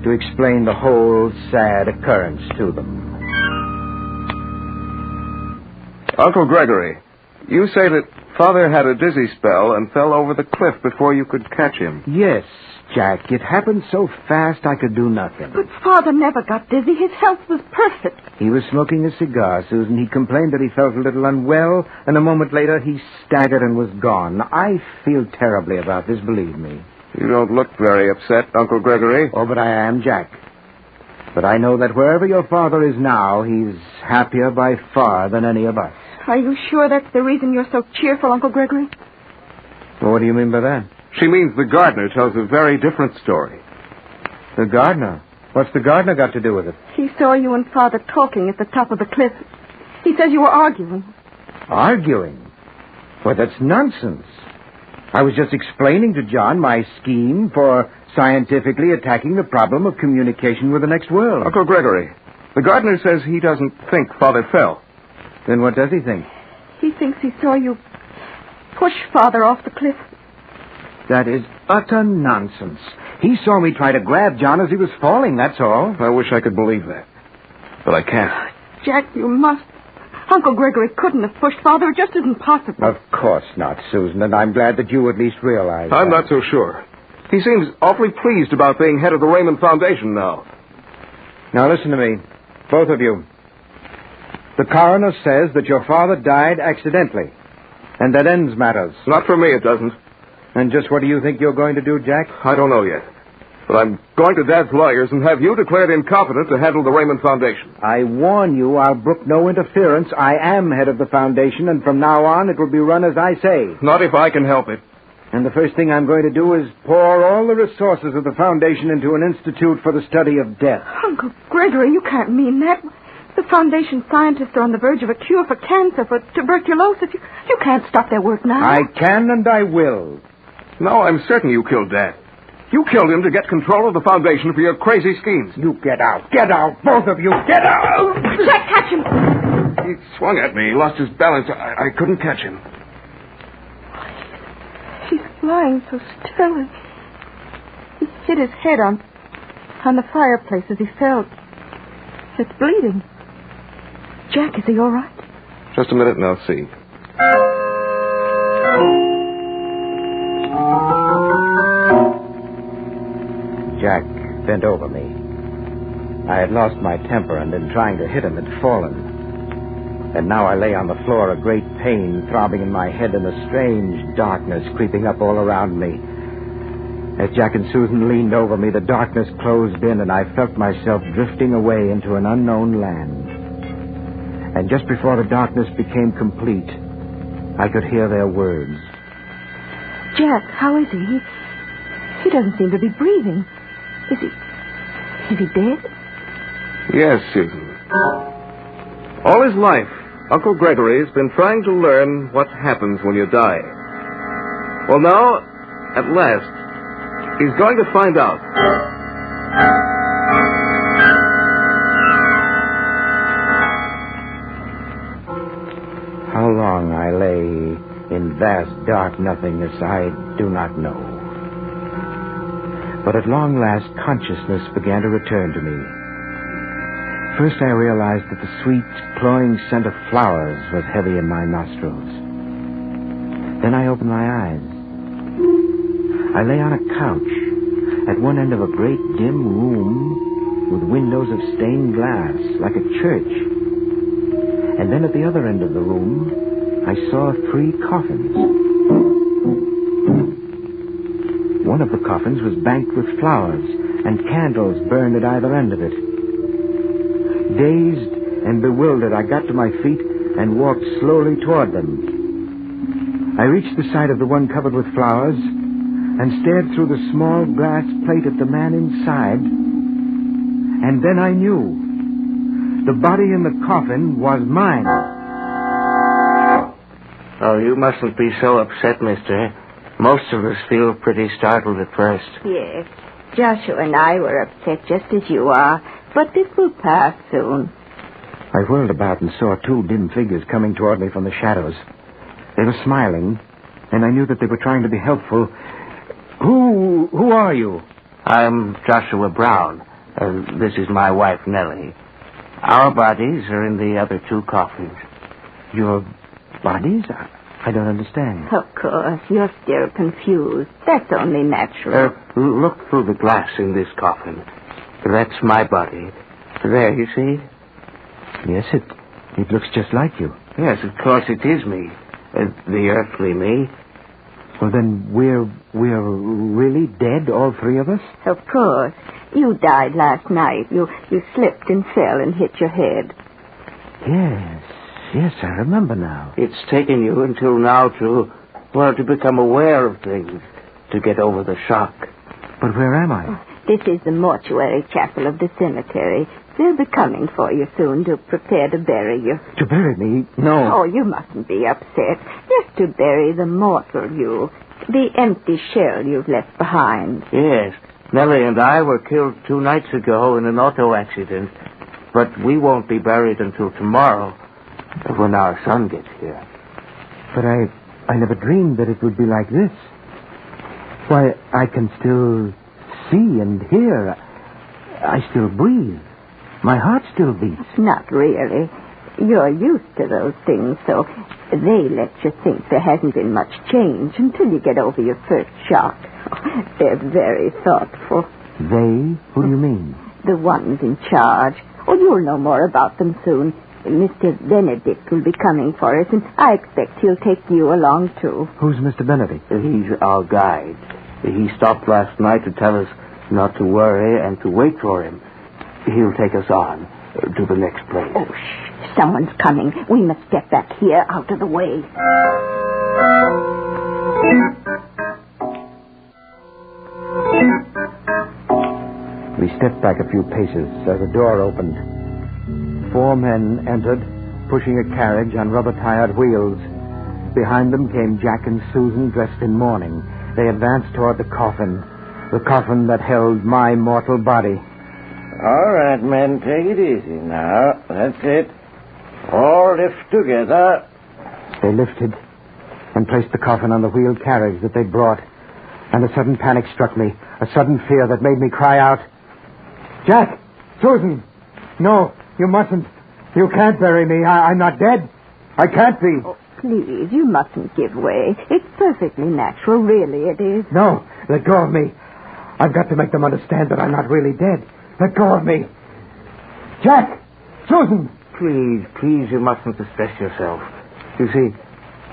to explain the whole sad occurrence to them. Uncle Gregory, you say that Father had a dizzy spell and fell over the cliff before you could catch him. Yes, Jack. It happened so fast I could do nothing. But Father never got dizzy. His health was perfect. He was smoking a cigar, Susan. He complained that he felt a little unwell, and a moment later he staggered and was gone. I feel terribly about this, believe me. You don't look very upset, Uncle Gregory. Oh, but I am, Jack. But I know that wherever your father is now, he's happier by far than any of us. Are you sure that's the reason you're so cheerful, Uncle Gregory? Well, what do you mean by that? She means the gardener tells a very different story. The gardener? What's the gardener got to do with it? He saw you and Father talking at the top of the cliff. He says you were arguing. Arguing? Well, that's nonsense. I was just explaining to John my scheme for scientifically attacking the problem of communication with the next world. Uncle Gregory, the gardener says he doesn't think Father fell. Then what does he think? He thinks he saw you push Father off the cliff. That is utter nonsense. He saw me try to grab John as he was falling, that's all. I wish I could believe that. But I can't. Jack, you must. Uncle Gregory couldn't have pushed Father. It just isn't possible. Of course not, Susan, and I'm glad that you at least realize I'm that. not so sure. He seems awfully pleased about being head of the Raymond Foundation now. Now listen to me, both of you. The coroner says that your father died accidentally, and that ends matters. Not for me, it doesn't. And just what do you think you're going to do, Jack? I don't know yet. But I'm going to Dad's lawyers and have you declared incompetent to handle the Raymond Foundation. I warn you, I'll brook no interference. I am head of the foundation, and from now on it will be run as I say. Not if I can help it. And the first thing I'm going to do is pour all the resources of the foundation into an institute for the study of death. Uncle Gregory, you can't mean that. The foundation scientists are on the verge of a cure for cancer, for tuberculosis. You can't stop their work now. I can and I will. No, I'm certain you killed Dad. You killed him to get control of the foundation for your crazy schemes. You get out. Get out, both of you. Get out! Jack, catch him. He swung at me. He lost his balance. I couldn't catch him. He's lying so still. He hit his head on the fireplace as he fell. It's bleeding. Jack, is he all right? Just a minute and I'll see. Jack bent over me. I had lost my temper and in trying to hit him had fallen. And now I lay on the floor, a great pain throbbing in my head and a strange darkness creeping up all around me. As Jack and Susan leaned over me, the darkness closed in and I felt myself drifting away into an unknown land. And just before the darkness became complete, I could hear their words. Jack, how is he? He doesn't seem to be breathing. Is he dead? Yes, Susan. All his life, Uncle Gregory has been trying to learn what happens when you die. Well, now, at last, he's going to find out. How long I lay in vast dark nothingness, I do not know. But at long last, consciousness began to return to me. First, I realized that the sweet, cloying scent of flowers was heavy in my nostrils. Then I opened my eyes. I lay on a couch at one end of a great dim room with windows of stained glass, like a church. And then at the other end of the room, I saw 3 coffins. One of the coffins was banked with flowers, and candles burned at either end of it. Dazed and bewildered, I got to my feet and walked slowly toward them. I reached the side of the one covered with flowers and stared through the small glass plate at the man inside. And then I knew. The body in the coffin was mine. Oh, you mustn't be so upset, mister. Most of us feel pretty startled at first. Yes. Joshua and I were upset just as you are, but this will pass soon. I whirled about and saw 2 dim figures coming toward me from the shadows. They were smiling, and I knew that they were trying to be helpful. Who are you? I'm Joshua Brown. This is my wife, Nellie. Our bodies are in the other 2 coffins. Your bodies? I don't understand. Of course, you're still confused. That's only natural. Look through the glass in this coffin. That's my body. There, you see? Yes, it looks just like you. Yes, of course it is me. The earthly me. Well, then we're really dead, all three of us? Of course. You died last night. You slipped and fell and hit your head. Yes, I remember now. It's taken you until now to become aware of things, to get over the shock. But where am I? This is the mortuary chapel of the cemetery. They'll be coming for you soon to prepare to bury you. To bury me? No. Oh, you mustn't be upset. Just to bury the mortal you, the empty shell you've left behind. Yes. Nellie and I were killed 2 nights ago in an auto accident, but we won't be buried until tomorrow, when our son gets here. But I never dreamed that it would be like this. Why, I can still see and hear. I still breathe. My heart still beats. Not really. You're used to those things, so they let you think there hasn't been much change until you get over your first shock. They're very thoughtful. They? Who do you mean? The ones in charge. Oh, you'll know more about them soon. Mr. Benedict will be coming for us, and I expect he'll take you along, too. Who's Mr. Benedict? He's our guide. He stopped last night to tell us not to worry and to wait for him. He'll take us on to the next place. Oh, shh. Someone's coming. We must get back here out of the way. We stepped back a few paces as a door opened. 4 men entered, pushing a carriage on rubber-tired wheels. Behind them came Jack and Susan dressed in mourning. They advanced toward the coffin that held my mortal body. All right, men, take it easy now. That's it. All lift together. They lifted and placed the coffin on the wheeled carriage that they'd brought. And a sudden panic struck me, a sudden fear that made me cry out, "Jack! Susan! No, you mustn't. You can't bury me. I'm not dead. I can't be." Oh, please, you mustn't give way. It's perfectly natural, really it is. No, let go of me. I've got to make them understand that I'm not really dead. Let go of me. Jack! Susan! Please, you mustn't distress yourself. You see,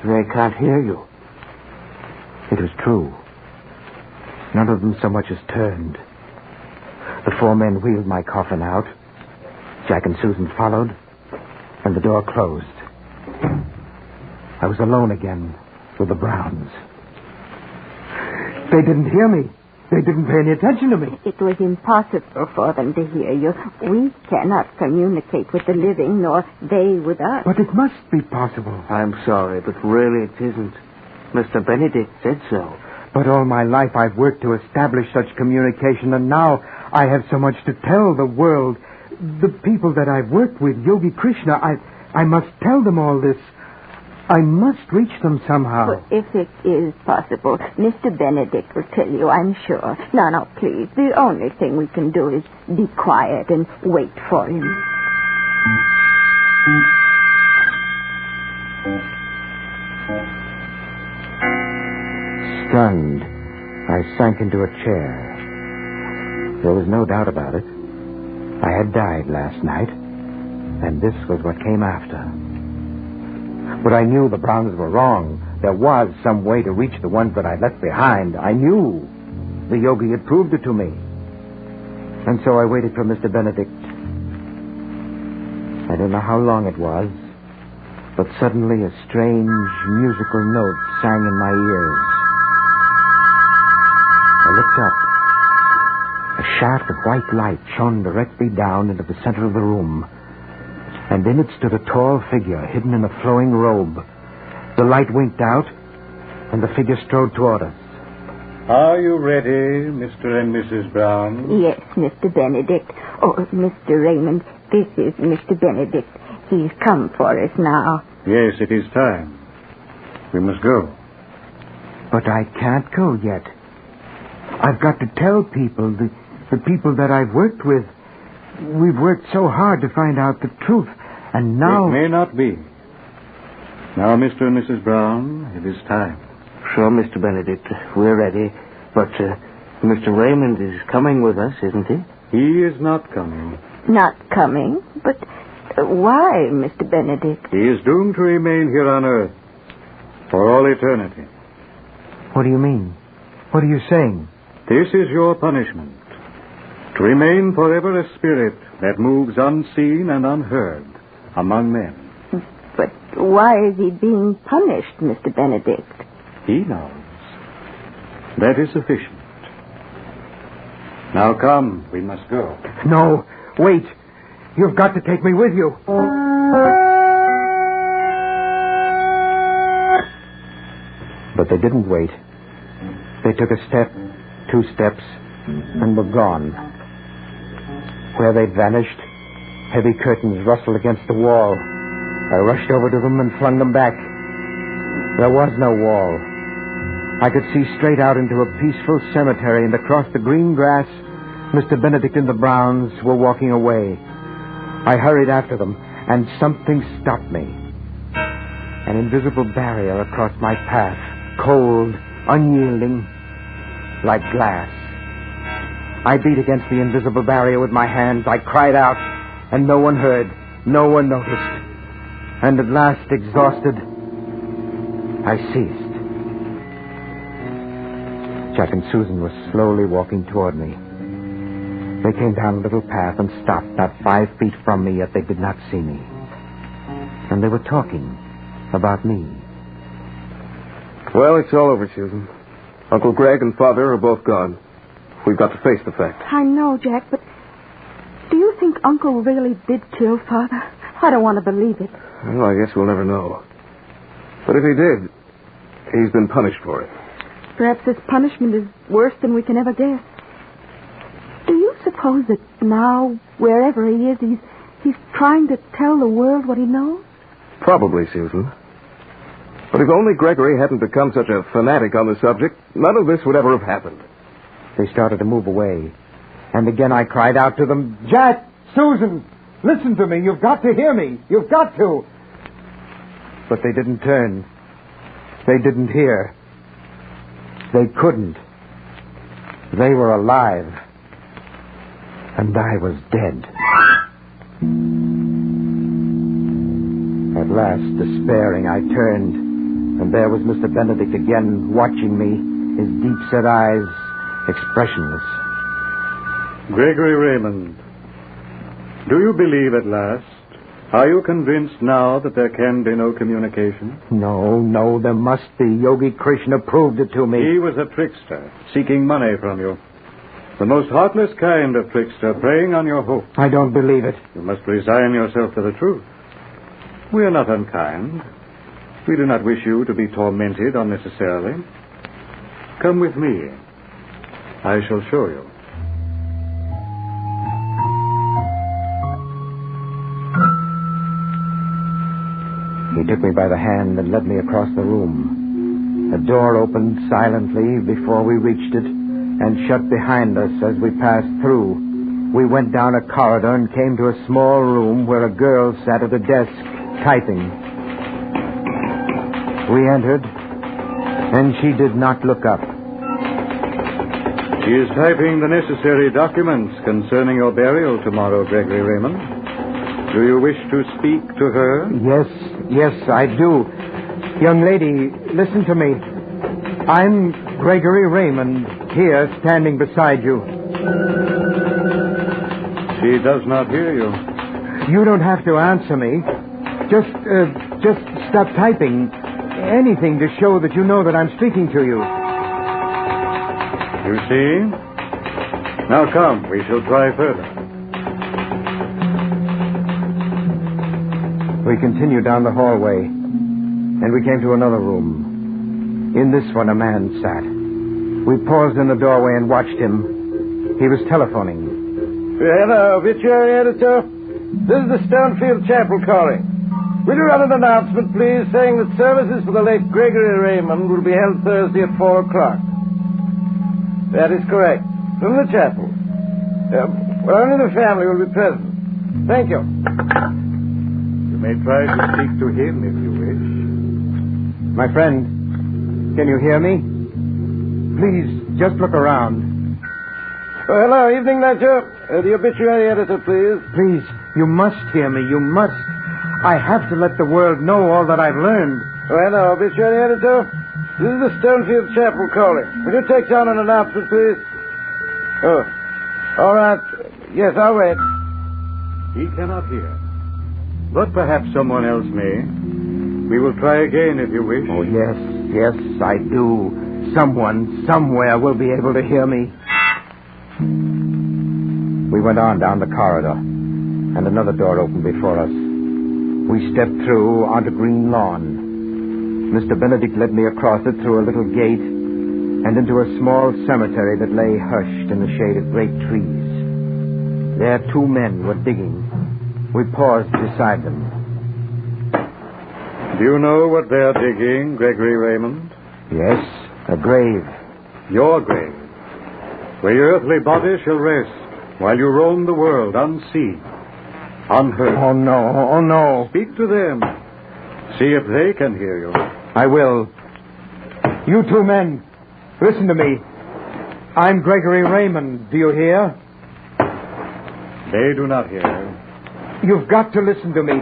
they can't hear you. It was true. None of them so much as turned. The 4 men wheeled my coffin out. Jack and Susan followed, and the door closed. I was alone again with the Browns. They didn't hear me. They didn't pay any attention to me. It was impossible for them to hear you. We cannot communicate with the living, nor they with us. But it must be possible. I'm sorry, but really it isn't. Mr. Benedict said so. But all my life I've worked to establish such communication, and now I have so much to tell the world. The people that I've worked with, Yogi Krishna, I must tell them all this. I must reach them somehow. Well, if it is possible, Mr. Benedict will tell you, I'm sure. Now, please, the only thing we can do is be quiet and wait for him. Stunned, I sank into a chair. There was no doubt about it. I had died last night, and this was what came after. But I knew the Browns were wrong. There was some way to reach the ones that I'd left behind. I knew. The yogi had proved it to me. And so I waited for Mr. Benedict. I don't know how long it was, but suddenly a strange musical note sang in my ears. I looked up. A shaft of white light shone directly down into the center of the room. And in it stood a tall figure hidden in a flowing robe. The light winked out, and the figure strode toward us. Are you ready, Mr. and Mrs. Brown? Yes, Mr. Benedict. Oh, Mr. Raymond, this is Mr. Benedict. He's come for us now. Yes, it is time. We must go. But I can't go yet. I've got to tell people, the people that I've worked with. We've worked so hard to find out the truth, and now... It may not be. Now, Mr. and Mrs. Brown, it is time. Sure, Mr. Benedict. We're ready. But Mr. Raymond is coming with us, isn't he? He is not coming. Not coming? But why, Mr. Benedict? He is doomed to remain here on Earth for all eternity. What do you mean? What are you saying? This is your punishment. To remain forever a spirit that moves unseen and unheard among men. But why is he being punished, Mr. Benedict? He knows. That is sufficient. Now come, we must go. No, wait. You've got to take me with you. But they didn't wait. They took a step, 2 steps, and were gone. Where they'd vanished, heavy curtains rustled against the wall. I rushed over to them and flung them back. There was no wall. I could see straight out into a peaceful cemetery, and across the green grass, Mr. Benedict and the Browns were walking away. I hurried after them, and something stopped me. An invisible barrier across my path, cold, unyielding, like glass. I beat against the invisible barrier with my hands. I cried out, and no one heard. No one noticed. And at last, exhausted, I ceased. Jack and Susan were slowly walking toward me. They came down a little path and stopped not 5 feet from me, yet they did not see me. And they were talking about me. Well, it's all over, Susan. Uncle Greg and Father are both gone. We've got to face the fact. I know, Jack, but do you think Uncle really did kill Father? I don't want to believe it. Well, I guess we'll never know. But if he did, he's been punished for it. Perhaps this punishment is worse than we can ever guess. Do you suppose that now, wherever he is, he's trying to tell the world what he knows? Probably, Susan. But if only Gregory hadn't become such a fanatic on the subject, none of this would ever have happened. They started to move away. And again I cried out to them, Jack, Susan, listen to me. You've got to hear me. You've got to. But they didn't turn. They didn't hear. They couldn't. They were alive. And I was dead. At last, despairing, I turned, and there was Mr. Benedict again, watching me, his deep-set eyes expressionless. Gregory Raymond, do you believe at last? Are you convinced now that there can be no communication? No, there must be. Yogi Krishna proved it to me. He was a trickster, seeking money from you. The most heartless kind of trickster, preying on your hope. I don't believe it. You must resign yourself to the truth. We are not unkind. We do not wish you to be tormented unnecessarily. Come with me. I shall show you. He took me by the hand and led me across the room. A door opened silently before we reached it and shut behind us as we passed through. We went down a corridor and came to a small room where a girl sat at a desk typing. We entered, and she did not look up. She is typing the necessary documents concerning your burial tomorrow, Gregory Raymond. Do you wish to speak to her? Yes, I do. Young lady, listen to me. I'm Gregory Raymond, here standing beside you. She does not hear you. You don't have to answer me. Just stop typing. Anything to show that you know that I'm speaking to you. You see? Now come, we shall try further. We continued down the hallway, and we came to another room. In this one, a man sat. We paused in the doorway and watched him. He was telephoning. Hello, obituary editor. This is the Stonefield Chapel calling. Will you run an announcement, please, saying that services for the late Gregory Raymond will be held Thursday at 4 o'clock? That is correct. From the chapel. Well, only the family will be present. Thank you. You may try to speak to him if you wish. My friend, can you hear me? Please, just look around. Oh, hello, evening, Ledger. The obituary editor, please. Please, you must hear me. You must. I have to let the world know all that I've learned. Oh, hello, obituary editor. This is the Stonefield Chapel calling. Will you take down an announcement, please? Oh, all right. Yes, I'll wait. He cannot hear. But perhaps someone else may. We will try again if you wish. Oh, yes, I do. Someone, somewhere will be able to hear me. We went on down the corridor, and another door opened before us. We stepped through onto green lawn. Mr. Benedict led me across it through a little gate and into a small cemetery that lay hushed in the shade of great trees. There 2 men were digging. We paused beside them. Do you know what they're digging, Gregory Raymond? Yes, a grave. Your grave. Where your earthly body shall rest while you roam the world unseen, unheard. Oh, no. Speak to them. See if they can hear you. I will. You 2 men, listen to me. I'm Gregory Raymond. Do you hear? They do not hear. You've got to listen to me.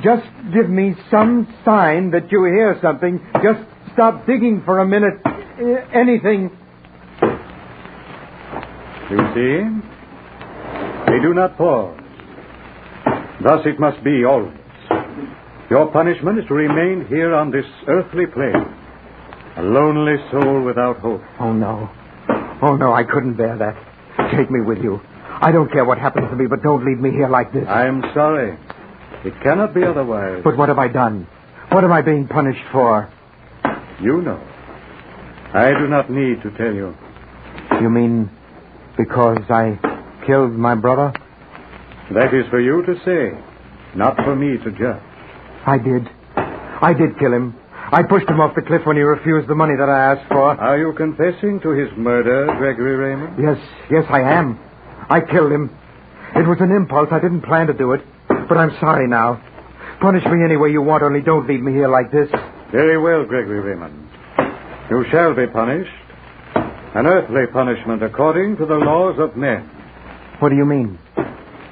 Just give me some sign that you hear something. Just stop digging for a minute. Anything. You see? They do not pause. Thus it must be always. Your punishment is to remain here on this earthly plane, a lonely soul without hope. Oh, no, I couldn't bear that. Take me with you. I don't care what happens to me, but don't leave me here like this. I am sorry. It cannot be otherwise. But what have I done? What am I being punished for? You know. I do not need to tell you. You mean because I killed my brother? That is for you to say, not for me to judge. I did kill him. I pushed him off the cliff when he refused the money that I asked for. Are you confessing to his murder, Gregory Raymond? Yes, I am. I killed him. It was an impulse. I didn't plan to do it. But I'm sorry now. Punish me any way you want, only don't leave me here like this. Very well, Gregory Raymond. You shall be punished. An earthly punishment according to the laws of men. What do you mean?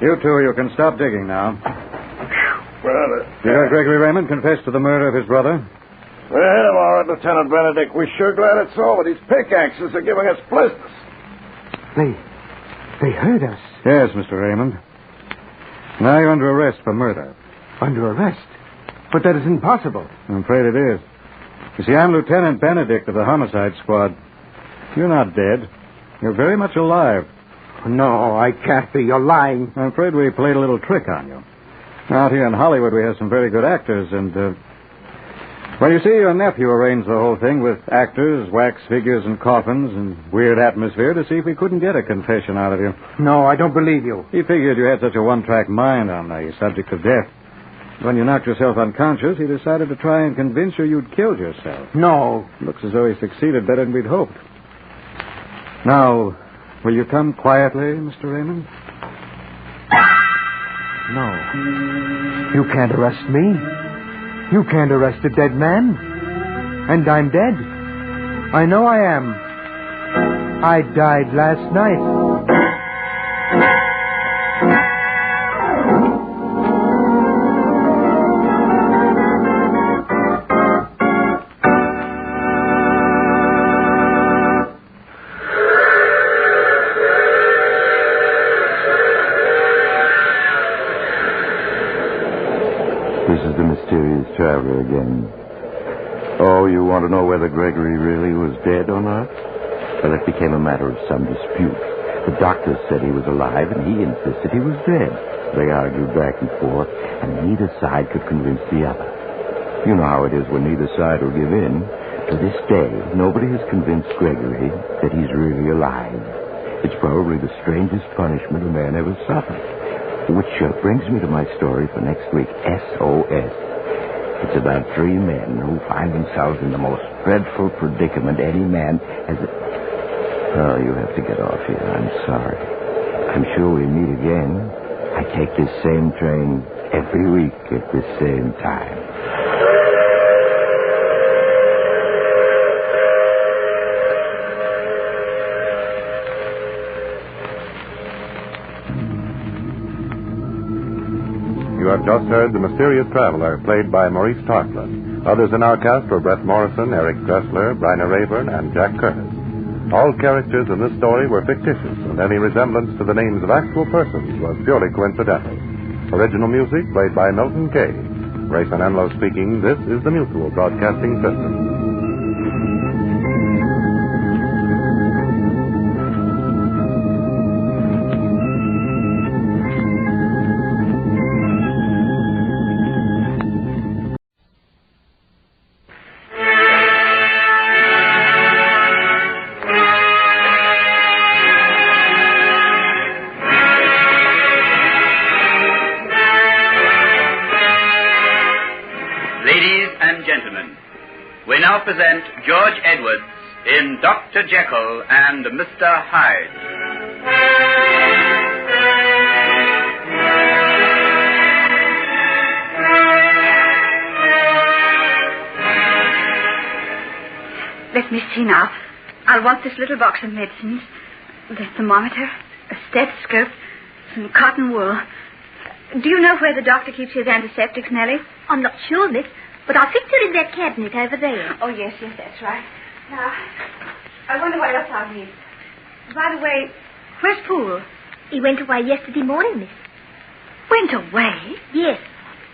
You 2, you can stop digging now. You heard Gregory Raymond confess to the murder of his brother? Well, all right, Lieutenant Benedict. We're sure glad it's over. These pickaxes are giving us blisters. They heard us. Yes, Mr. Raymond. Now you're under arrest for murder. Under arrest? But that is impossible. I'm afraid it is. You see, I'm Lieutenant Benedict of the Homicide Squad. You're not dead. You're very much alive. No, I can't be. You're lying. I'm afraid we played a little trick on you. Out here in Hollywood, we have some very good actors, and, well, you see, your nephew arranged the whole thing with actors, wax figures, and coffins, and weird atmosphere to see if we couldn't get a confession out of you. No, I don't believe you. He figured you had such a one-track mind on the subject of death. When you knocked yourself unconscious, he decided to try and convince you you'd killed yourself. No. Looks as though he succeeded better than we'd hoped. Now, will you come quietly, Mr. Raymond? No. You can't arrest me. You can't arrest a dead man. And I'm dead. I know I am. I died last night. This is the mysterious traveler again. Oh, you want to know whether Gregory really was dead or not? Well, it became a matter of some dispute. The doctors said he was alive, and he insisted he was dead. They argued back and forth, and neither side could convince the other. You know how it is when neither side will give in. To this day, nobody has convinced Gregory that he's really alive. It's probably the strangest punishment a man ever suffered. Which brings me to my story for next week, SOS. It's about 3 men who find themselves in the most dreadful predicament any man has... Oh, you have to get off here. I'm sorry. I'm sure we meet again. I take this same train every week at this same time. have just heard the mysterious traveler, played by Maurice Tarplin. Others in our cast were Brett Morrison, Eric Dressler, Bryna Rayburn, and Jack Curtis. All characters in this story were fictitious, and any resemblance to the names of actual persons was purely coincidental. Original music played by Milton Kay. Ray Sanenlo speaking. This is the Mutual Broadcasting System. Present George Edwards in Dr. Jekyll and Mr. Hyde. Let me see now. I'll want this little box of medicines, the thermometer, a stethoscope, some cotton wool. Do you know where the doctor keeps his antiseptics, Nellie? I'm not sure, miss. But I think they're in that cabinet over there. Oh, yes, that's right. Now, I wonder what else I'll need. By the way, where's Poole? He went away yesterday morning, miss. Went away? Yes.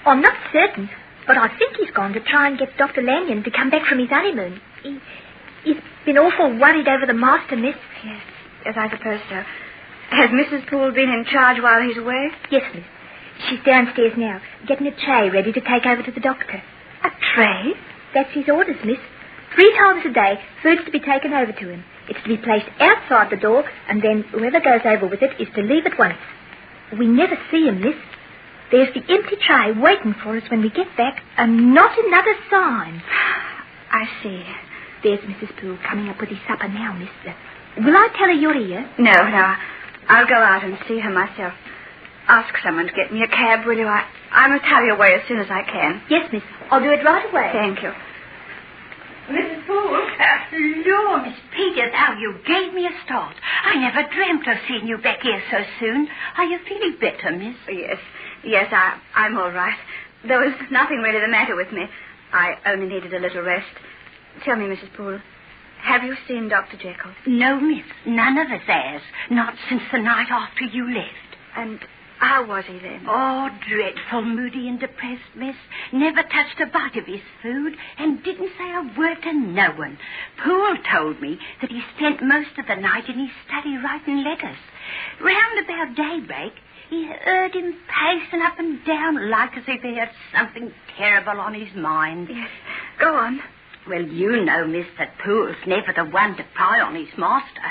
I'm not certain, but I think he's gone to try and get Dr. Lanyon to come back from his honeymoon. He's been awful worried over the master, miss. Yes, I suppose so. Has Mrs. Poole been in charge while he's away? Yes, miss. She's downstairs now, getting a tray ready to take over to the doctor. A tray? That's his orders, miss. 3 times a day, food's to be taken over to him. It's to be placed outside the door, and then whoever goes over with it is to leave at once. We never see him, miss. There's the empty tray waiting for us when we get back, and not another sign. I see. There's Mrs. Poole coming up with his supper now, miss. Will I tell her you're here? No. I'll go out and see her myself. Ask someone to get me a cab, will you? I must hurry away as soon as I can. Yes, miss. I'll do it right away. Thank you. Mrs. Poole? Lord, Miss Peters, how you gave me a start. I never dreamt of seeing you back here so soon. Are you feeling better, miss? Yes, I'm all right. There was nothing really the matter with me. I only needed a little rest. Tell me, Mrs. Poole, have you seen Dr. Jekyll? No, miss. None of us has. Not since the night after you left. And how was he then? Oh, dreadful, moody and depressed, miss. Never touched a bite of his food and didn't say a word to no one. Poole told me that he spent most of the night in his study writing letters. Round about daybreak, he heard him pacing up and down like as if he had something terrible on his mind. Yes, go on. Well, you know, miss, that Poole's never the one to pry on his master.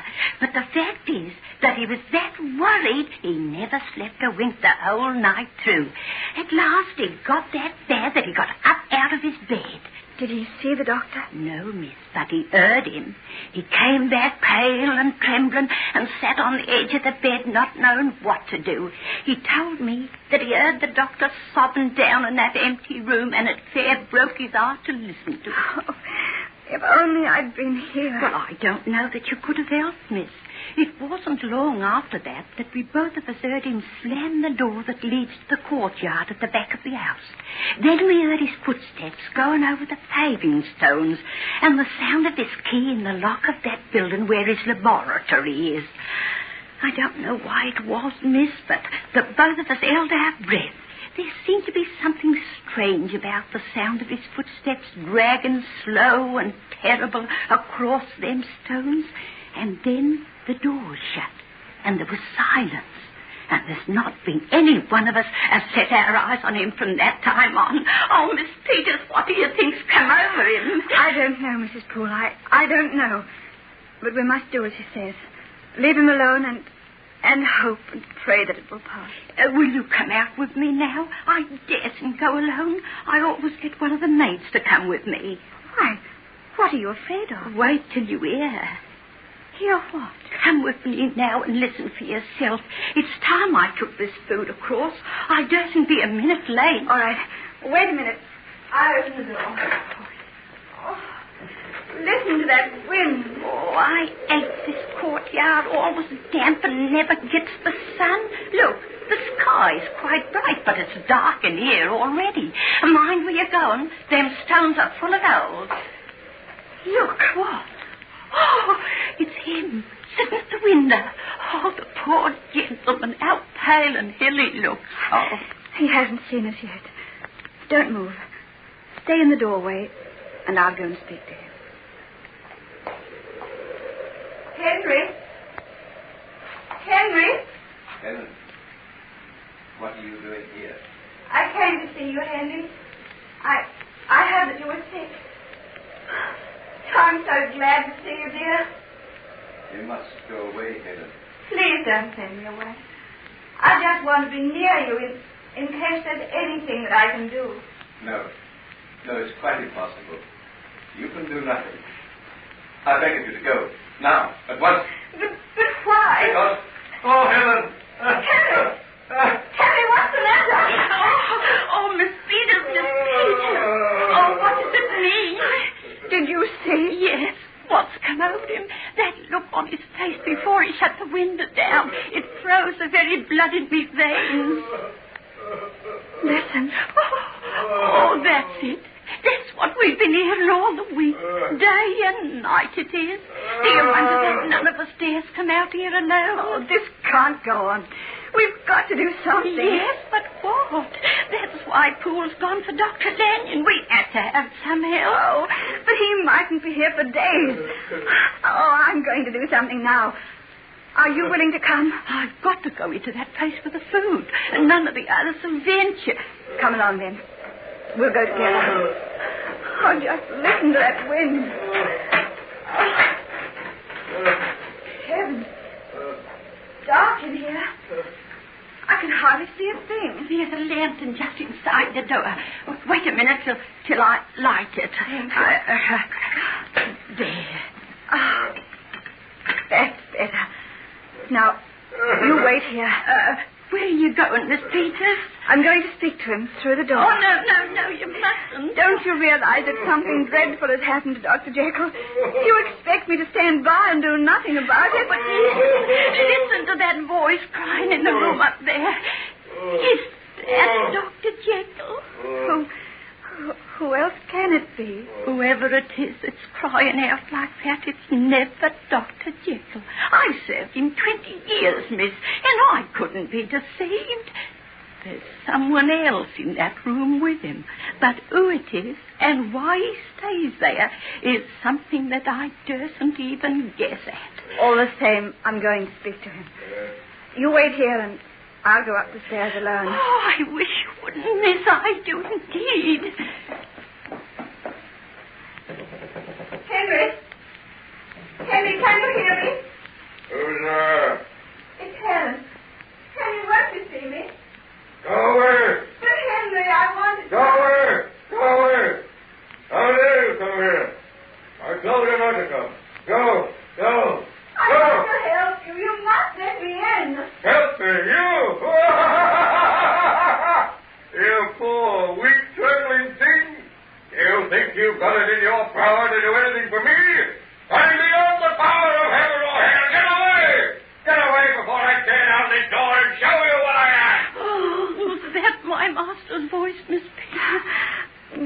But the fact is that he was that worried he never slept a wink the whole night through. At last he got that bad that he got up out of his bed. Did he see the doctor? No, miss, but he heard him. He came back pale and trembling and sat on the edge of the bed not knowing what to do. He told me that he heard the doctor sobbing down in that empty room and it fair broke his heart to listen to. Oh, if only I'd been here. Well, I don't know that you could have helped, miss. It wasn't long after that we both of us heard him slam the door that leads to the courtyard at the back of the house. Then we heard his footsteps going over the paving stones and the sound of his key in the lock of that building where his laboratory is. I don't know why it was, miss, but the both of us held our breath. There seemed to be something strange about the sound of his footsteps dragging slow and terrible across them stones. And then the door was shut, and there was silence. And there's not been any one of us has set our eyes on him from that time on. Oh, Miss Peters, what do you think's come over him? I don't know, Mrs. Poole. I don't know. But we must do as he says. Leave him alone and hope and pray that it will pass. Will you come out with me now? I daresn't go alone. I always get one of the maids to come with me. Why, what are you afraid of? Wait till you hear. Hear what? Come with me now and listen for yourself. It's time I took this food across. I dursn't be a minute late. All right. Wait a minute. I'll open the door. Listen to that wind. Oh, I hate this courtyard. Always damp and never gets the sun. Look, the sky's quite bright, but it's dark in here already. Mind where you're going. Them stones are full of holes. Look, what? Oh, it's him, sitting at the window. Oh, the poor gentleman, how pale and ill he looks. Oh. He hasn't seen us yet. Don't move. Stay in the doorway, and I'll go and speak to him. Henry? Helen, what are you doing here? I came to see you, Henry. I heard that you were sick. I'm so glad to see you, dear. You must go away, Helen. Please don't send me away. I just want to be near you in case there's anything that I can do. No, it's quite impossible. You can do nothing. I beg of you to go. Now, at once. But why? Because... Oh, Helen! Henry, what's the matter? Oh, Miss Peters, Miss Peters. Oh, what does it mean? Did you see? Yes. What's come over him? That look on his face before he shut the window down. It froze the very blood in me veins. Listen. Oh, that's it. That's what we've been hearing all the week. Day and night it is. Do you wonder that none of us dares come out here alone? Oh, this can't go on. We've got to do something. Yes, but what? That's why Poole's gone for Dr. Lanyon. We had to have some help. Oh, but he mightn't be here for days. Oh, I'm going to do something now. Are you willing to come? I've got to go into that place for the food, and none of the others will venture. Come along, then. We'll go together. Oh, just listen to that wind. Heavens. Dark in here. I can hardly see a thing. There's a lantern just inside the door. Wait a minute till I light it. There. Oh, that's better. Now, you wait here. Where are you going, Miss Peters? I'm going to speak to him through the door. Oh, no, you mustn't. Don't you realize that something dreadful has happened to Dr. Jekyll? Do you expect me to stand by and do nothing about it? But listen to that voice crying in the room up there. Is that Dr. Jekyll? Who else can it be? Whoever it is that's crying out like that, it's never Dr. Jekyll. I've served him 20 years, miss, and I couldn't be deceived. There's someone else in that room with him. But who it is and why he stays there is something that I dursn't even guess at. All the same, I'm going to speak to him. You wait here and I'll go up the stairs alone. Oh, I wish you wouldn't, miss. I do indeed. Henry, can you hear me? Who's there? It's Helen. Henry, won't you see me? Go away. But Henry, I wanted to... Go away. How dare you come here? I told you not to come. Go. I want to help you. You must let me in. Help me, you? You poor, weak, trembling thing. You think you've got it in your power to do anything for me? I'm beyond the power of heaven or hell. Get away! Get away before I tear down this door and show you what I am! Oh, was that my master's voice, Miss Peters?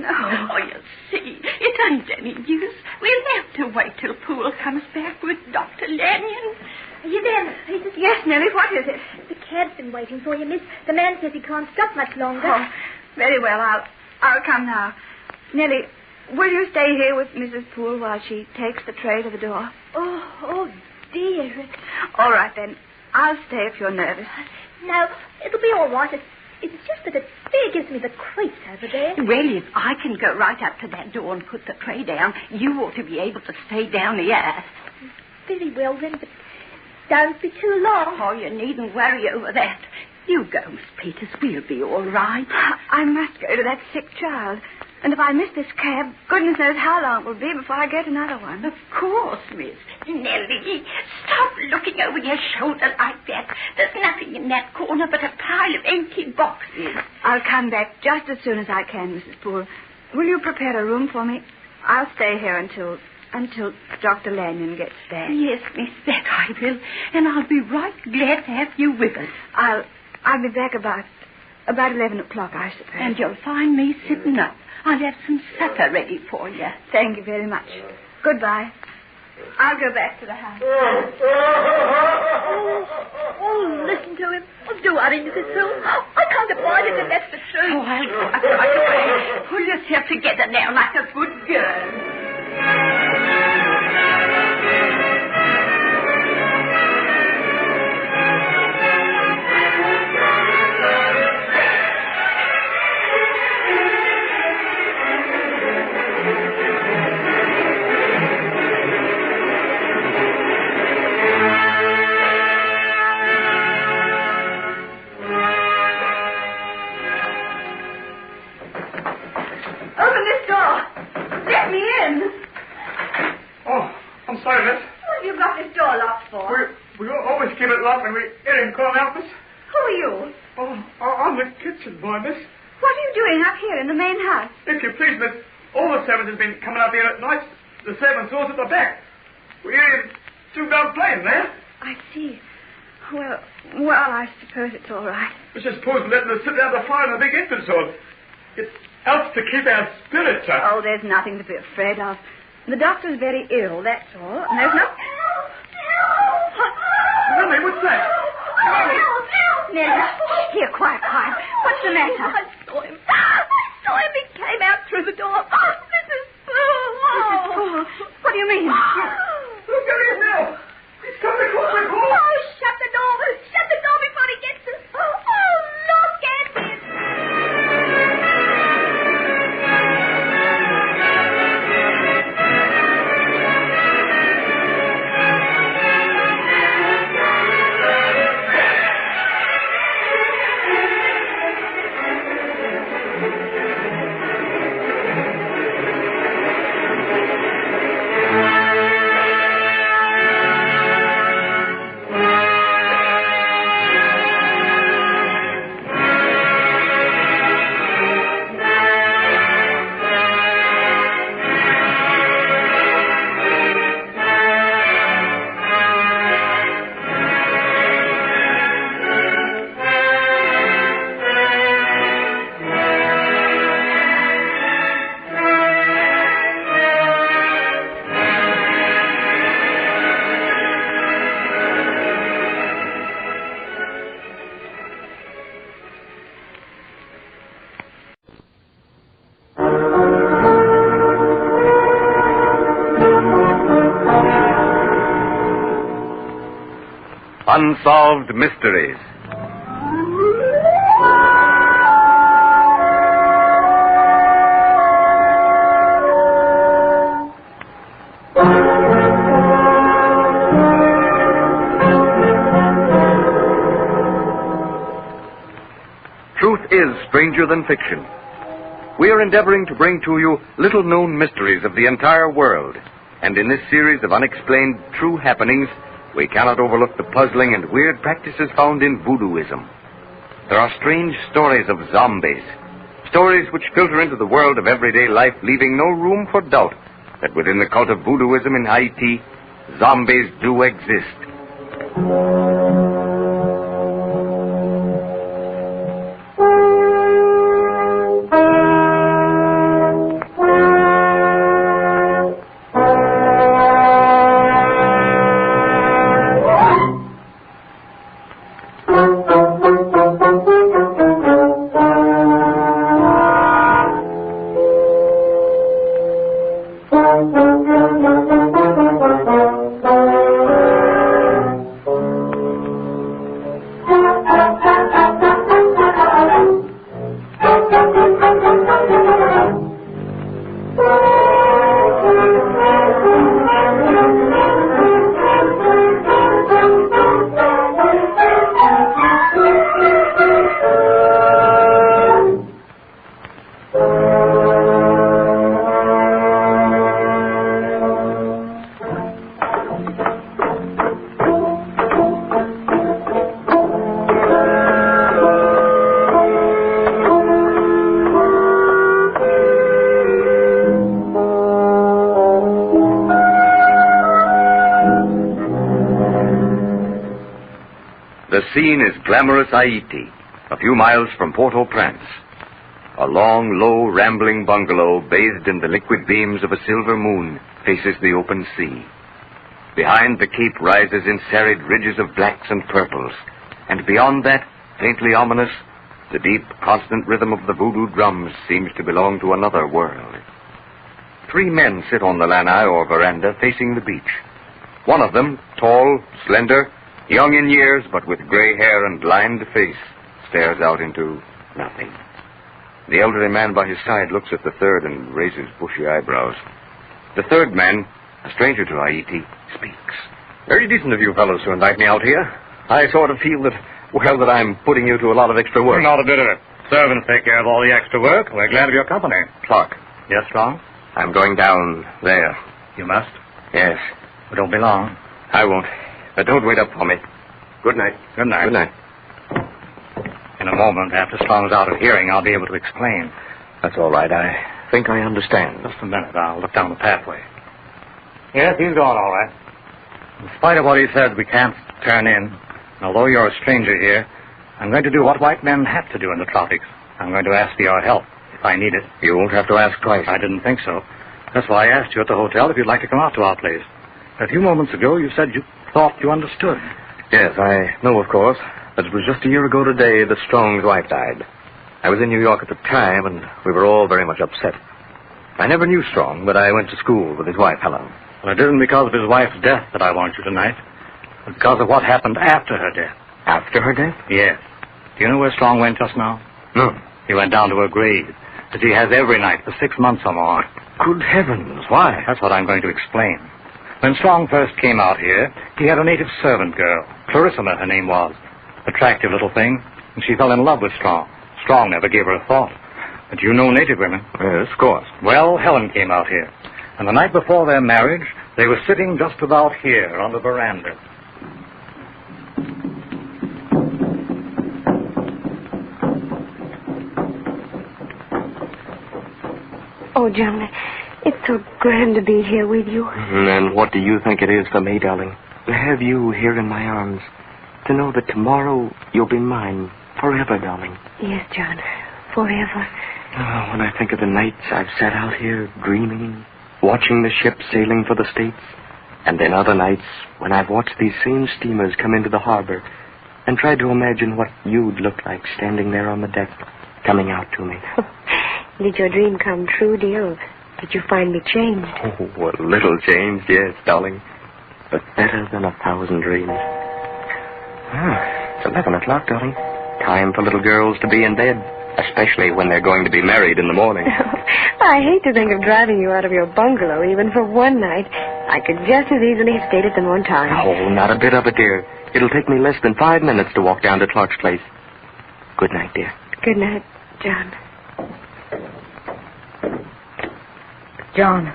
No. Oh, you see, it ain't any use. We'll have to wait till Poole comes back with Dr. Lanyon. Are you there, Miss Peters? Yes, Nellie, what is it? The cab's been waiting for you, miss. The man says he can't stop much longer. Oh, very well. I'll come now. Nellie, will you stay here with Mrs. Poole while she takes the tray to the door? Oh, dear. All right, then. I'll stay if you're nervous. No, it'll be all right. It's just that it gives me the creeps over there. Well, if I can go right up to that door and put the tray down, you ought to be able to stay down here. Very well, then, but don't be too long. Oh, you needn't worry over that. You go, Miss Peters. We'll be all right. I must go to that sick child. And if I miss this cab, goodness knows how long it will be before I get another one. Of course, miss. Nellie, stop looking over your shoulder like that. There's nothing in that corner but a pile of empty boxes. I'll come back just as soon as I can, Mrs. Poole. Will you prepare a room for me? I'll stay here until Until Dr. Lanyon gets back. Yes, Miss, that I will. And I'll be right glad to have you with us. I'll be back about 11 o'clock, I suppose. And you'll find me sitting up. I'll have some supper ready for you. Thank you very much. Goodbye. I'll go back to the house. Oh, listen to him. Oh, do worry, Mrs. Sue. I can't abide it if that's the truth. Oh, I'll go up right away. Pull yourself together now like a good girl. Open this door. Let me in. Oh, I'm sorry, miss. What have you got this door locked for? We always keep it locked when we get in. Can't help us. Who are you? Oh, I'm the kitchen boy, miss. What are you doing up here in the main house? If you please, miss, all the servants have been coming up here at night. The servants' doors at the back. We hear two dogs playing there. I see. Well, I suppose it's all right. We just suppose letting us sit down the fire in the big entrance hall. It helps to keep our spirits up. Oh, there's nothing to be afraid of. The doctor's very ill, that's all. And there's no... Nellie, what's that? Nellie, here, quiet. What's the matter? I saw him. He came out through the door. Oh, Mrs. Poole. What do you mean? Look at him now. He's coming across the hall. Oh, shut the door. Shut the door before he gets us. Oh, look at him. Unsolved Mysteries. Truth is stranger than fiction. We are endeavoring to bring to you little-known mysteries of the entire world. And in this series of unexplained true happenings, we cannot overlook the puzzling and weird practices found in voodooism. There are strange stories of zombies, stories which filter into the world of everyday life, leaving no room for doubt that within the cult of voodooism in Haiti, zombies do exist. The scene is glamorous Haiti, a few miles from Port-au-Prince. A long, low, rambling bungalow bathed in the liquid beams of a silver moon faces the open sea. Behind the keep rises in serried ridges of blacks and purples, and beyond that, faintly ominous, the deep, constant rhythm of the voodoo drums seems to belong to another world. 3 men sit on the lanai or veranda facing the beach. One of them, tall, slender, young in years, but with gray hair and lined face, stares out into nothing. The elderly man by his side looks at the third and raises bushy eyebrows. The third man, a stranger to Haiti, speaks. Very decent of you fellows to invite me out here. I sort of feel that I'm putting you to a lot of extra work. Not a bit of it. Servants take care of all the extra work. We're glad of your company. Clark. Yes, Strong? I'm going down there. You must? Yes. But don't be long. I won't. But don't wait up for me. Good night. Good night. Good night. In a moment, after Strong's out of hearing, I'll be able to explain. That's all right. I think I understand. Just a minute. I'll look down the pathway. Yes, he's gone all right. In spite of what he said, we can't turn in. And although you're a stranger here, I'm going to do what white men have to do in the tropics. I'm going to ask for your help, if I need it. You won't have to ask twice. I didn't think so. That's why I asked you at the hotel if you'd like to come out to our place. A few moments ago, you said you thought you understood. Yes, I know, of course. But it was just a year ago today that Strong's wife died. I was in New York at the time, and we were all very much upset. I never knew Strong, but I went to school with his wife, Helen. Well, it isn't because of his wife's death that I want you tonight, but because of what happened after her death. After her death? Yes. Do you know where Strong went just now? No. He went down to her grave, as he has every night for 6 months or more. Good heavens, why? That's what I'm going to explain. When Strong first came out here, he had a native servant girl. Clarissima, her name was. Attractive little thing, and she fell in love with Strong. Strong never gave her a thought. But you know native women. Yes, of course. Well, Helen came out here, and the night before their marriage, they were sitting just about here on the veranda. Oh, John, it's so grand to be here with you. And what do you think it is for me, darling? To have you here in my arms. To know that tomorrow you'll be mine forever, darling. Yes, John, forever. Oh, when I think of the nights I've sat out here dreaming, watching the ships sailing for the States, and then other nights when I've watched these same steamers come into the harbor and tried to imagine what you'd look like standing there on the deck, coming out to me. Did your dream come true, dear, or did you find me changed? Oh, a little changed, yes, darling, but better than 1,000 dreams. It's 11 o'clock, darling. Time for little girls to be in bed, especially when they're going to be married in the morning. I hate to think of driving you out of your bungalow even for one night. I could just as easily have stayed at them on time. Oh, not a bit of it, dear. It'll take me less than 5 minutes to walk down to Clark's place. Good night, dear. Good night, John. John.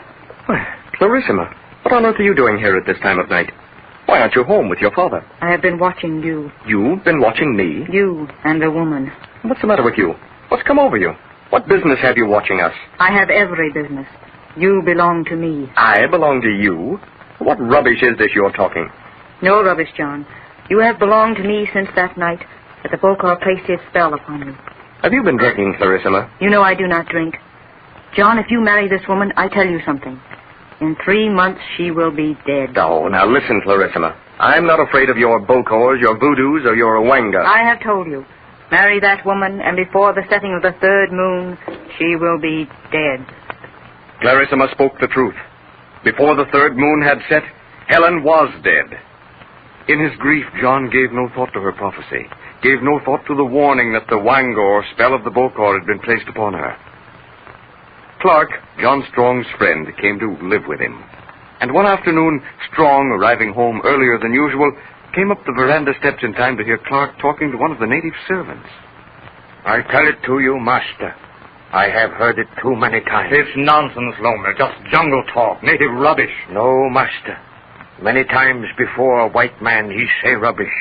Why, Clarissima, what on earth are you doing here at this time of night? Why aren't you home with your father? I have been watching you. You've been watching me? You and a woman. What's the matter with you? What's come over you? What business have you watching us? I have every business. You belong to me. I belong to you? What rubbish is this you're talking? No rubbish, John. You have belonged to me since that night that the Bokor placed his spell upon you. Have you been drinking, Clarissima? You know I do not drink. John, if you marry this woman, I tell you something. In 3 months, she will be dead. Oh, now listen, Clarissima. I'm not afraid of your Bokors, your voodoos, or your Awanga. I have told you. Marry that woman, and before the setting of the 3rd moon, she will be dead. Clarissima spoke the truth. Before the 3rd moon had set, Helen was dead. In his grief, John gave no thought to her prophecy, gave no thought to the warning that the Wanga, or spell of the Bokor, had been placed upon her. Clark, John Strong's friend, came to live with him. And one afternoon, Strong, arriving home earlier than usual, came up the veranda steps in time to hear Clark talking to one of the native servants. I tell it to you, master. I have heard it too many times. It's nonsense, Loma. Just jungle talk, native rubbish. No, master. Many times before a white man, he say rubbish.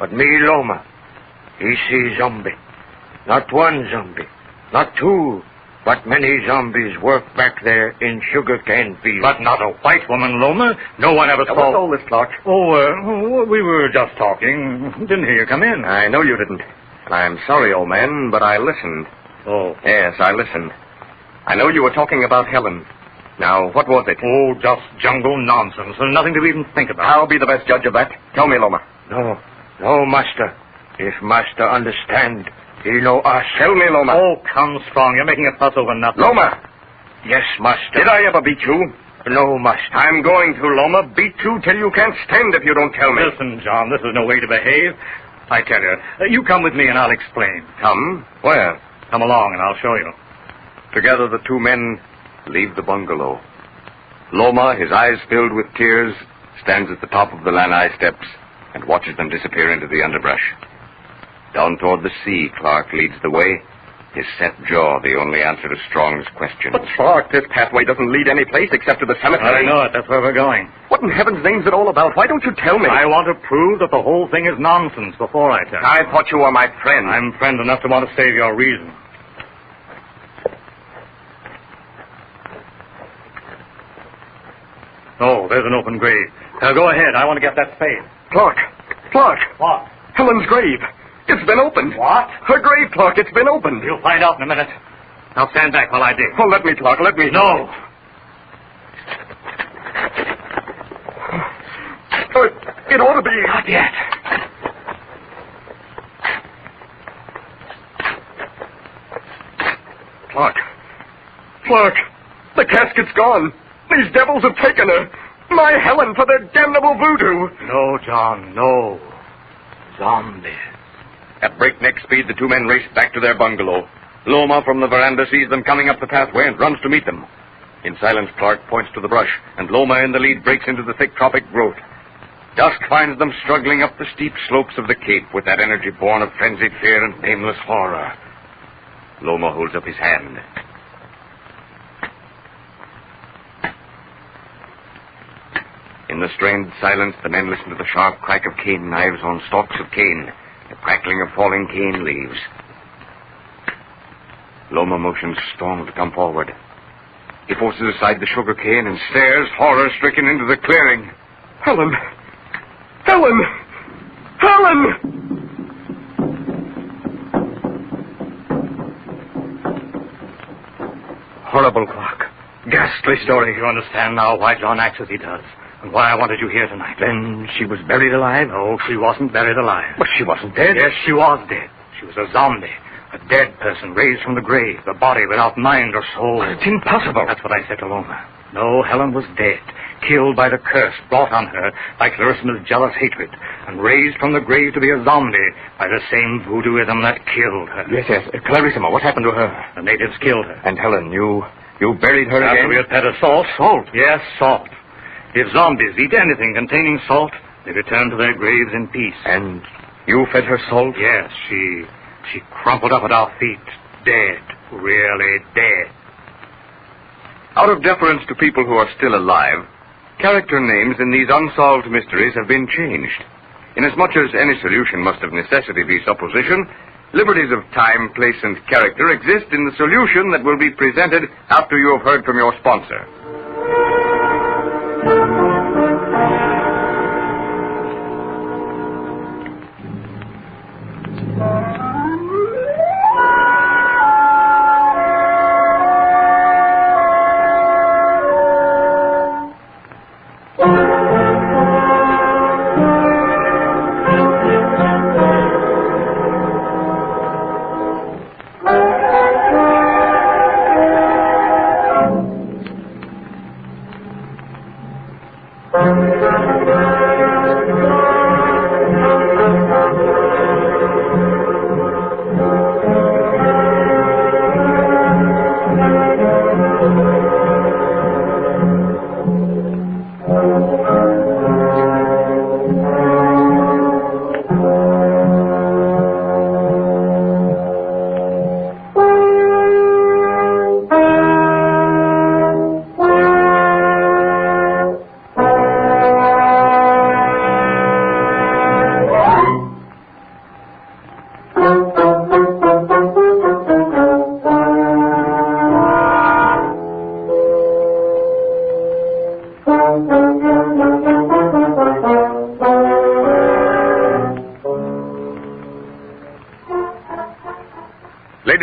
But me, Loma, he see zombie. Not one zombie. Not 2. But many zombies work back there in sugarcane fields. But not a white woman, Loma. No one ever saw... What's all this, Clark? We were just talking. Didn't hear you come in. I know you didn't. I'm sorry, old man, but I listened. Oh. Yes, I listened. I know you were talking about Helen. Now, what was it? Oh, just jungle nonsense. There's nothing to even think about. I'll be the best judge of that. Tell me, Loma. No, Master. If Master understand, he know us. Tell me, Loma. Oh, come strong. You're making a fuss over nothing. Loma! Yes, Master. Did I ever beat you? No, Master. I'm going to, Loma. Beat you till you can't stand if you don't tell me. Listen, John, this is no way to behave. I tell you, you come with me and I'll explain. Come? Where? Come along and I'll show you. Together the two men leave the bungalow. Loma, his eyes filled with tears, stands at the top of the lanai steps and watches them disappear into the underbrush. Down toward the sea, Clark leads the way, his set jaw the only answer to Strong's question. But, Clark, this pathway doesn't lead any place except to the cemetery. I know it. That's where we're going. What in heaven's name's it all about? Why don't you tell me? I want to prove that the whole thing is nonsense before I tell you. I thought you were my friend. I'm friend enough to want to save your reason. Oh, there's an open grave. Go ahead. I want to get that spade. Clark! What? Helen's grave. It's been opened. What? Her grave, Clark. It's been opened. You'll find out in a minute. Now stand back while I dig. Oh, let me, Clark. Let me. No. It ought to be. Not yet. Clark, the casket's gone. These devils have taken her. My Helen for their damnable voodoo. No, John, no. Zombies. At breakneck speed, the two men race back to their bungalow. Loma from the veranda sees them coming up the pathway and runs to meet them. In silence, Clark points to the brush, and Loma in the lead breaks into the thick tropic growth. Dusk finds them struggling up the steep slopes of the cape with that energy born of frenzied fear and nameless horror. Loma holds up his hand. In the strained silence, the men listen to the sharp crack of cane knives on stalks of cane, the crackling of falling cane leaves. Loma motions Strong to come forward. He forces aside the sugar cane and stares, horror-stricken, into the clearing. Helen! Helen! Helen! Horrible, Clark. Ghastly story. You understand now why John acts as he does. And why I wanted you here tonight. Then she was buried alive? No, she wasn't buried alive. But she wasn't dead? Yes, she was dead. She was a zombie. A dead person raised from the grave. The body without mind or soul. But it's impossible. That's what I said to Loma. No, Helen was dead. Killed by the curse brought on her by Clarissa's jealous hatred. And raised from the grave to be a zombie by the same voodooism that killed her. Yes. Clarissima, what happened to her? The natives killed her. And Helen, you buried her After again? we had fed her salt. Salt? Yes, salt. If zombies eat anything containing salt, they return to their graves in peace. And you fed her salt? Yes, she crumpled up at our feet, dead, really dead. Out of deference to people who are still alive, character names in these unsolved mysteries have been changed. Inasmuch as any solution must of necessity be supposition, liberties of time, place, and character exist in the solution that will be presented after you have heard from your sponsor.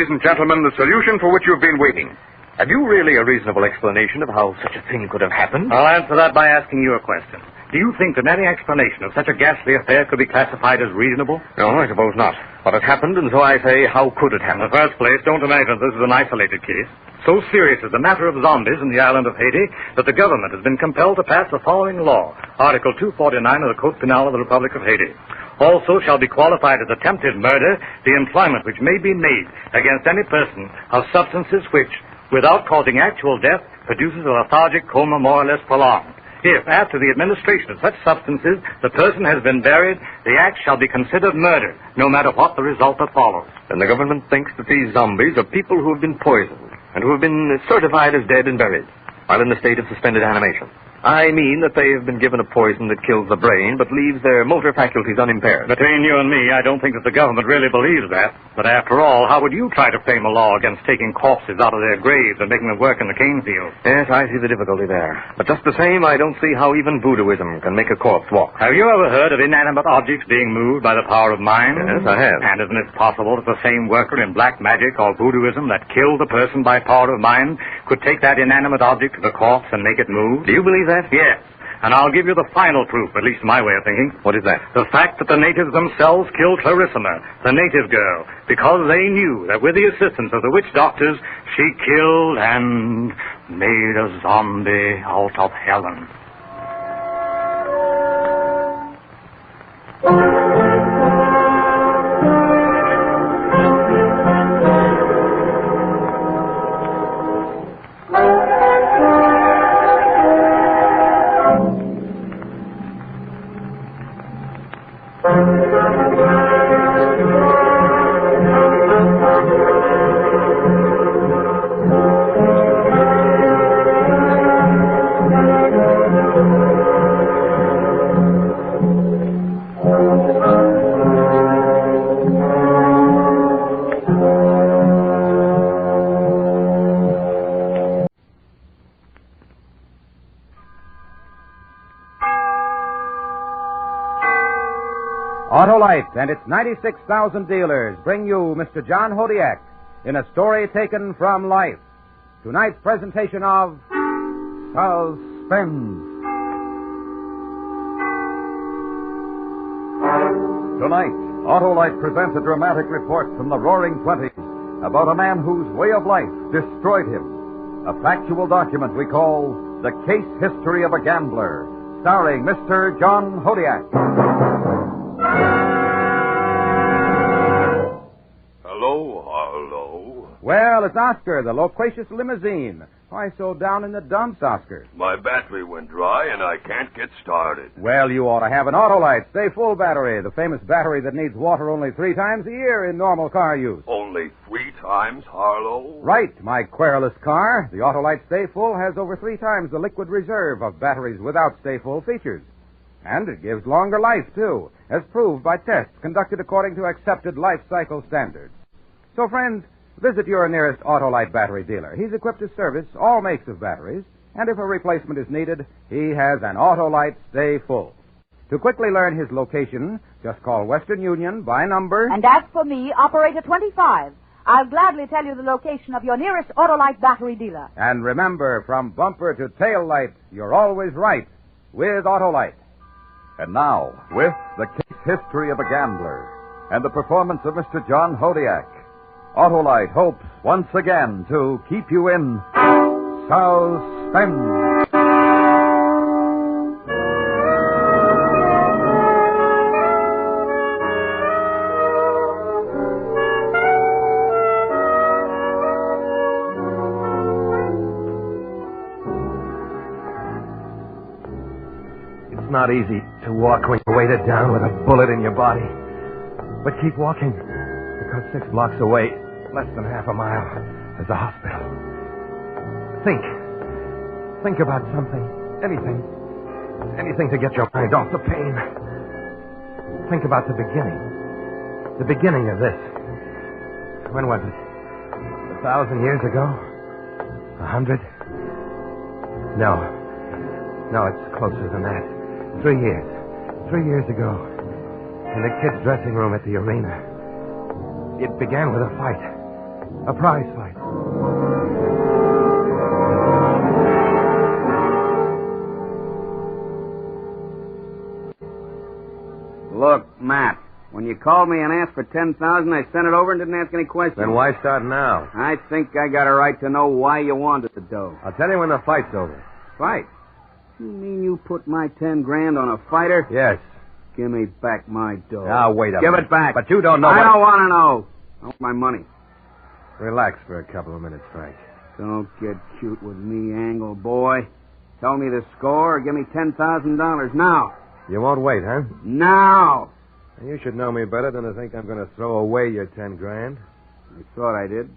ladies and gentlemen, the solution for which you've been waiting. Have you really a reasonable explanation of how such a thing could have happened? I'll answer that by asking you a question. Do you think that any explanation of such a ghastly affair could be classified as reasonable? No, I suppose not. But it happened, and so I say, how could it happen? In the first place, don't imagine this is an isolated case. So serious is the matter of zombies in the island of Haiti that the government has been compelled to pass the following law, Article 249 of the Code Penal of the Republic of Haiti. Also shall be qualified as attempted murder the employment which may be made against any person of substances which, without causing actual death, produces a lethargic coma more or less prolonged. If, after the administration of such substances, the person has been buried, the act shall be considered murder, no matter what the result that follows. Then the government thinks that these zombies are people who have been poisoned and who have been certified as dead and buried, while in the state of suspended animation. I mean that they have been given a poison that kills the brain but leaves their motor faculties unimpaired. Between you and me, I don't think that the government really believes that. But after all, how would you try to frame a law against taking corpses out of their graves and making them work in the cane field? Yes, I see the difficulty there. But just the same, I don't see how even voodooism can make a corpse walk. Have you ever heard of inanimate objects being moved by the power of mind? Yes, I have. And isn't it possible that the same worker in black magic or voodooism that killed the person by power of mind could take that inanimate object to the corpse and make it move? Do you believe that? Yes. And I'll give you the final proof, at least my way of thinking. What is that? The fact that the natives themselves killed Clarissima, the native girl, because they knew that with the assistance of the witch doctors, she killed and made a zombie out of Helen. Autolite and its 96,000 dealers bring you Mr. John Hodiak in a story taken from life. Tonight's presentation of Suspense. Tonight, Autolite presents a dramatic report from the Roaring Twenties about a man whose way of life destroyed him. A factual document we call The Case History of a Gambler, starring Mr. John Hodiak. Hello. Well, it's Oscar, the loquacious limousine. Why so down in the dumps, Oscar? My battery went dry and I can't get started. Well, you ought to have an Autolite Stay Full battery, the famous battery that needs water only 3 times a year in normal car use. Only 3 times, Harlow? Right, my querulous car. The Autolite Stay Full has over 3 times the liquid reserve of batteries without Stay Full features. And it gives longer life, too, as proved by tests conducted according to accepted life cycle standards. So, friends, visit your nearest Autolite battery dealer. He's equipped to service all makes of batteries, and if a replacement is needed, he has an Autolite Stay Full. To quickly learn his location, just call Western Union by number... And as for me, Operator 25. I'll gladly tell you the location of your nearest Autolite battery dealer. And remember, from bumper to tail light, you're always right with Autolite. And now, with The Case History of a Gambler and the performance of Mr. John Hodiak, Autolite hopes once again to keep you in suspense. It's not easy to walk when you're weighted down with a bullet in your body. But keep walking, because 6 blocks away, less than half a mile, is the hospital. Think about something, anything to get your mind off the pain. Think about the beginning of this. When was it? 1,000 years ago? 100? No, it's closer than that. 3 years. 3 years ago, in the kids' dressing room at the arena. It began with a fight. A prize fight. Look, Matt, when you called me and asked for $10,000, I sent it over and didn't ask any questions. Then why start now? I think I got a right to know why you wanted the dough. I'll tell you when the fight's over. Fight? You mean you put my $10,000 on a fighter? Yes. Give me back my dough. Now, wait a minute. Give it back. But you don't know I don't want to know. I want my money. Relax for a couple of minutes, Frank. Don't get cute with me, Angle boy. Tell me the score or give me $10,000 now. You won't wait, huh? Now. You should know me better than to think I'm going to throw away your $10,000. I thought I did.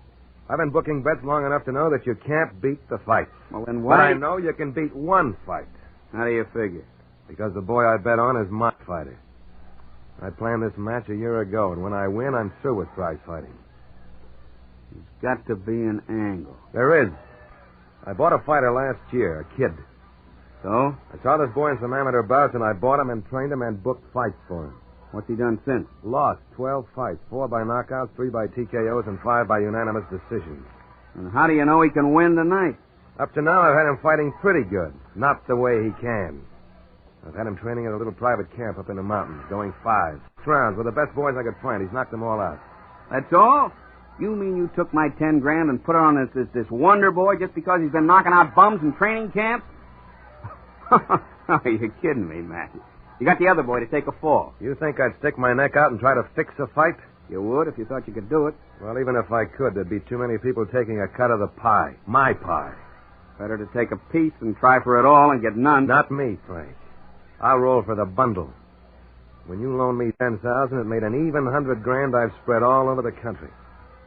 I've been booking bets long enough to know that you can't beat the fight. Well, then why? But I know you can beat one fight. How do you figure? Because the boy I bet on is my fighter. I planned this match a year ago, and when I win, I'm through with prize fighting. There's got to be an angle. There is. I bought a fighter last year, a kid. So? I saw this boy in some amateur bouts, and I bought him and trained him and booked fights for him. What's he done since? Lost 12 fights, 4 by knockouts, 3 by TKOs, and 5 by unanimous decisions. And how do you know he can win tonight? Up to now, I've had him fighting pretty good. Not the way he can. I've had him training at a little private camp up in the mountains, going 5 rounds with the best boys I could find. He's knocked them all out. That's all? You mean you took my $10,000 and put it on this wonder boy just because he's been knocking out bums in training camps? Oh, you're kidding me, Matt. You got the other boy to take a fall. You think I'd stick my neck out and try to fix a fight? You would if you thought you could do it. Well, even if I could, there'd be too many people taking a cut of the pie. My pie. Better to take a piece than try for it all and get none. Not me, Frank. I'll roll for the bundle. When you loaned me $10,000, it made an even $100,000 I've spread all over the country.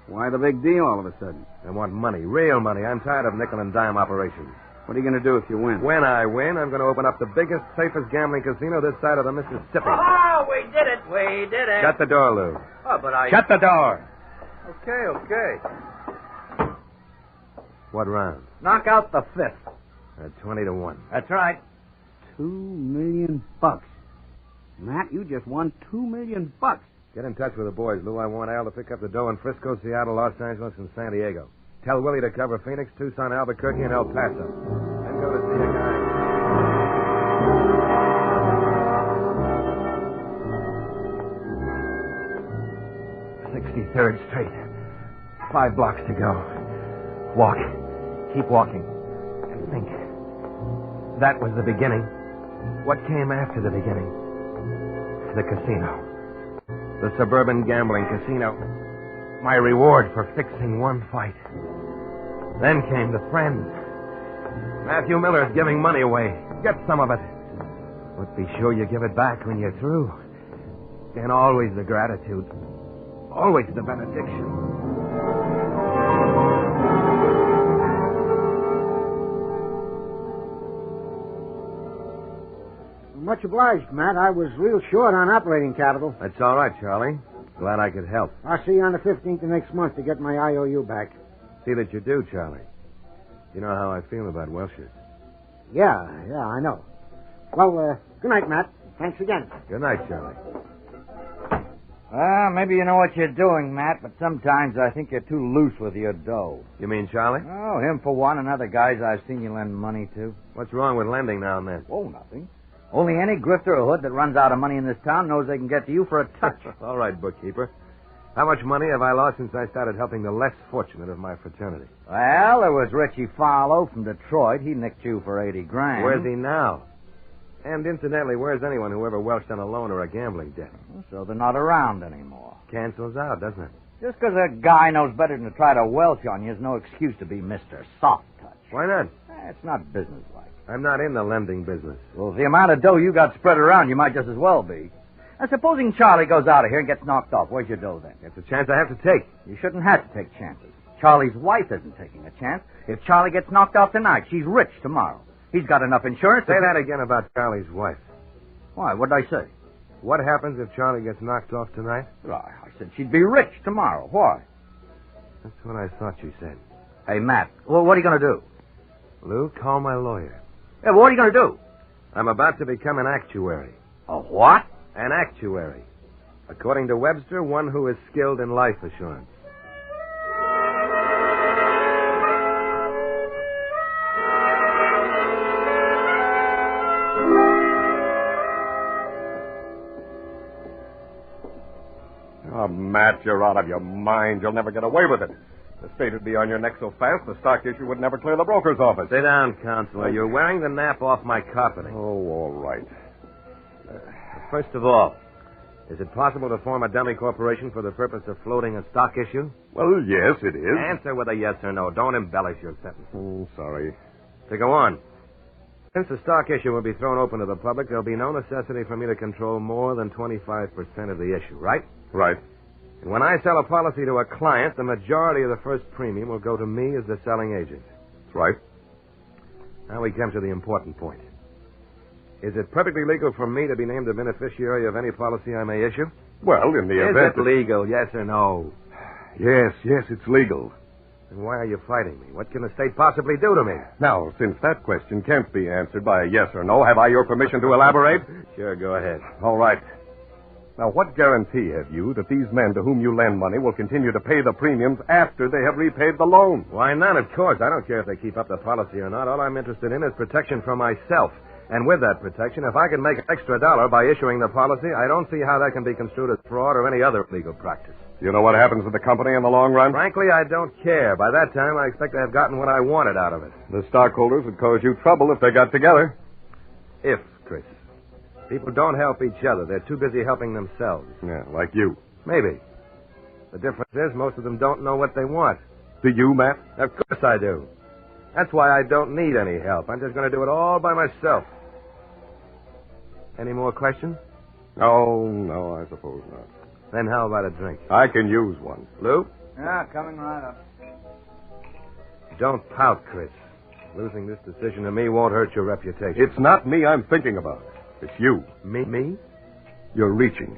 Why the big deal all of a sudden? I want money, real money. I'm tired of nickel and dime operations. What are you going to do if you win? When I win, I'm going to open up the biggest, safest gambling casino this side of the Mississippi. Oh, we did it. We did it. Shut the door, Lou. Oh, but I... Shut the door. Okay. What round? Knock out the fifth. 20-1. That's right. $2 million. Matt, you just won $2 million. Get in touch with the boys, Lou. I want Al to pick up the dough in Frisco, Seattle, Los Angeles, and San Diego. Tell Willie to cover Phoenix, Tucson, Albuquerque, and El Paso. Then go to see a guy. 63rd Street. 5 blocks to go. Walk. Keep walking. And think. That was the beginning. What came after the beginning? The casino. The suburban gambling casino. My reward for fixing one fight. Then came the friends. Matthew Miller's giving money away. Get some of it. But be sure you give it back when you're through. And always the gratitude. Always the benediction. Much obliged, Matt. I was real short on operating capital. That's all right, Charlie. Glad I could help. I'll see you on the 15th of next month to get my IOU back. See that you do, Charlie. You know how I feel about Welshers. Yeah, I know. Well, good night, Matt. Thanks again. Good night, Charlie. Well, maybe you know what you're doing, Matt, but sometimes I think you're too loose with your dough. You mean Charlie? Oh, him for one, and other guys I've seen you lend money to. What's wrong with lending now and then? Oh, nothing. Only any grifter or hood that runs out of money in this town knows they can get to you for a touch. All right, bookkeeper. How much money have I lost since I started helping the less fortunate of my fraternity? Well, there was Richie Farlow from Detroit. He nicked you for $80,000. Where's he now? And incidentally, where's anyone who ever welched on a loan or a gambling debt? So they're not around anymore. Cancels out, doesn't it? Just because a guy knows better than to try to welch on you is no excuse to be Mr. Soft Touch. Why not? It's not businesslike. I'm not in the lending business. Well, the amount of dough you got spread around, you might just as well be. Now, supposing Charlie goes out of here and gets knocked off, where's your dough then? It's a chance I have to take. You shouldn't have to take chances. Charlie's wife isn't taking a chance. If Charlie gets knocked off tonight, she's rich tomorrow. He's got enough insurance to... Say that again about Charlie's wife. Why? What did I say? What happens if Charlie gets knocked off tonight? Well, I said she'd be rich tomorrow. Why? That's what I thought you said. Hey, Matt, well, what are you going to do? Lou, call my lawyer. Yeah, well, what are you going to do? I'm about to become an actuary. A what? An actuary. According to Webster, one who is skilled in life assurance. Matt, you're out of your mind. You'll never get away with it. The state would be on your neck so fast, the stock issue would never clear the broker's office. Sit down, Counselor. You're wearing the nap off my carpeting. Oh, all right. First of all, is it possible to form a dummy corporation for the purpose of floating a stock issue? Well, yes, it is. Answer with a yes or no. Don't embellish your sentence. Oh, sorry. To go on. Since the stock issue will be thrown open to the public, there'll be no necessity for me to control more than 25% of the issue, right? Right. And when I sell a policy to a client, the majority of the first premium will go to me as the selling agent. That's right. Now we come to the important point. Is it perfectly legal for me to be named the beneficiary of any policy I may issue? Well, in the event... Is it legal, yes or no? Yes, it's legal. Then why are you fighting me? What can the state possibly do to me? Now, since that question can't be answered by a yes or no, have I your permission to elaborate? Sure, go ahead. All right. Now, what guarantee have you that these men to whom you lend money will continue to pay the premiums after they have repaid the loan? Why, none, of course. I don't care if they keep up the policy or not. All I'm interested in is protection for myself. And with that protection, if I can make an extra dollar by issuing the policy, I don't see how that can be construed as fraud or any other legal practice. You know what happens to the company in the long run? Frankly, I don't care. By that time, I expect to have gotten what I wanted out of it. The stockholders would cause you trouble if they got together. If, Chris. People don't help each other. They're too busy helping themselves. Yeah, like you. Maybe. The difference is most of them don't know what they want. Do you, Matt? Of course I do. That's why I don't need any help. I'm just going to do it all by myself. Any more questions? No, I suppose not. Then how about a drink? I can use one. Lou? Yeah, coming right up. Don't pout, Chris. Losing this decision to me won't hurt your reputation. It's not me I'm thinking about. It's you. Me? You're reaching.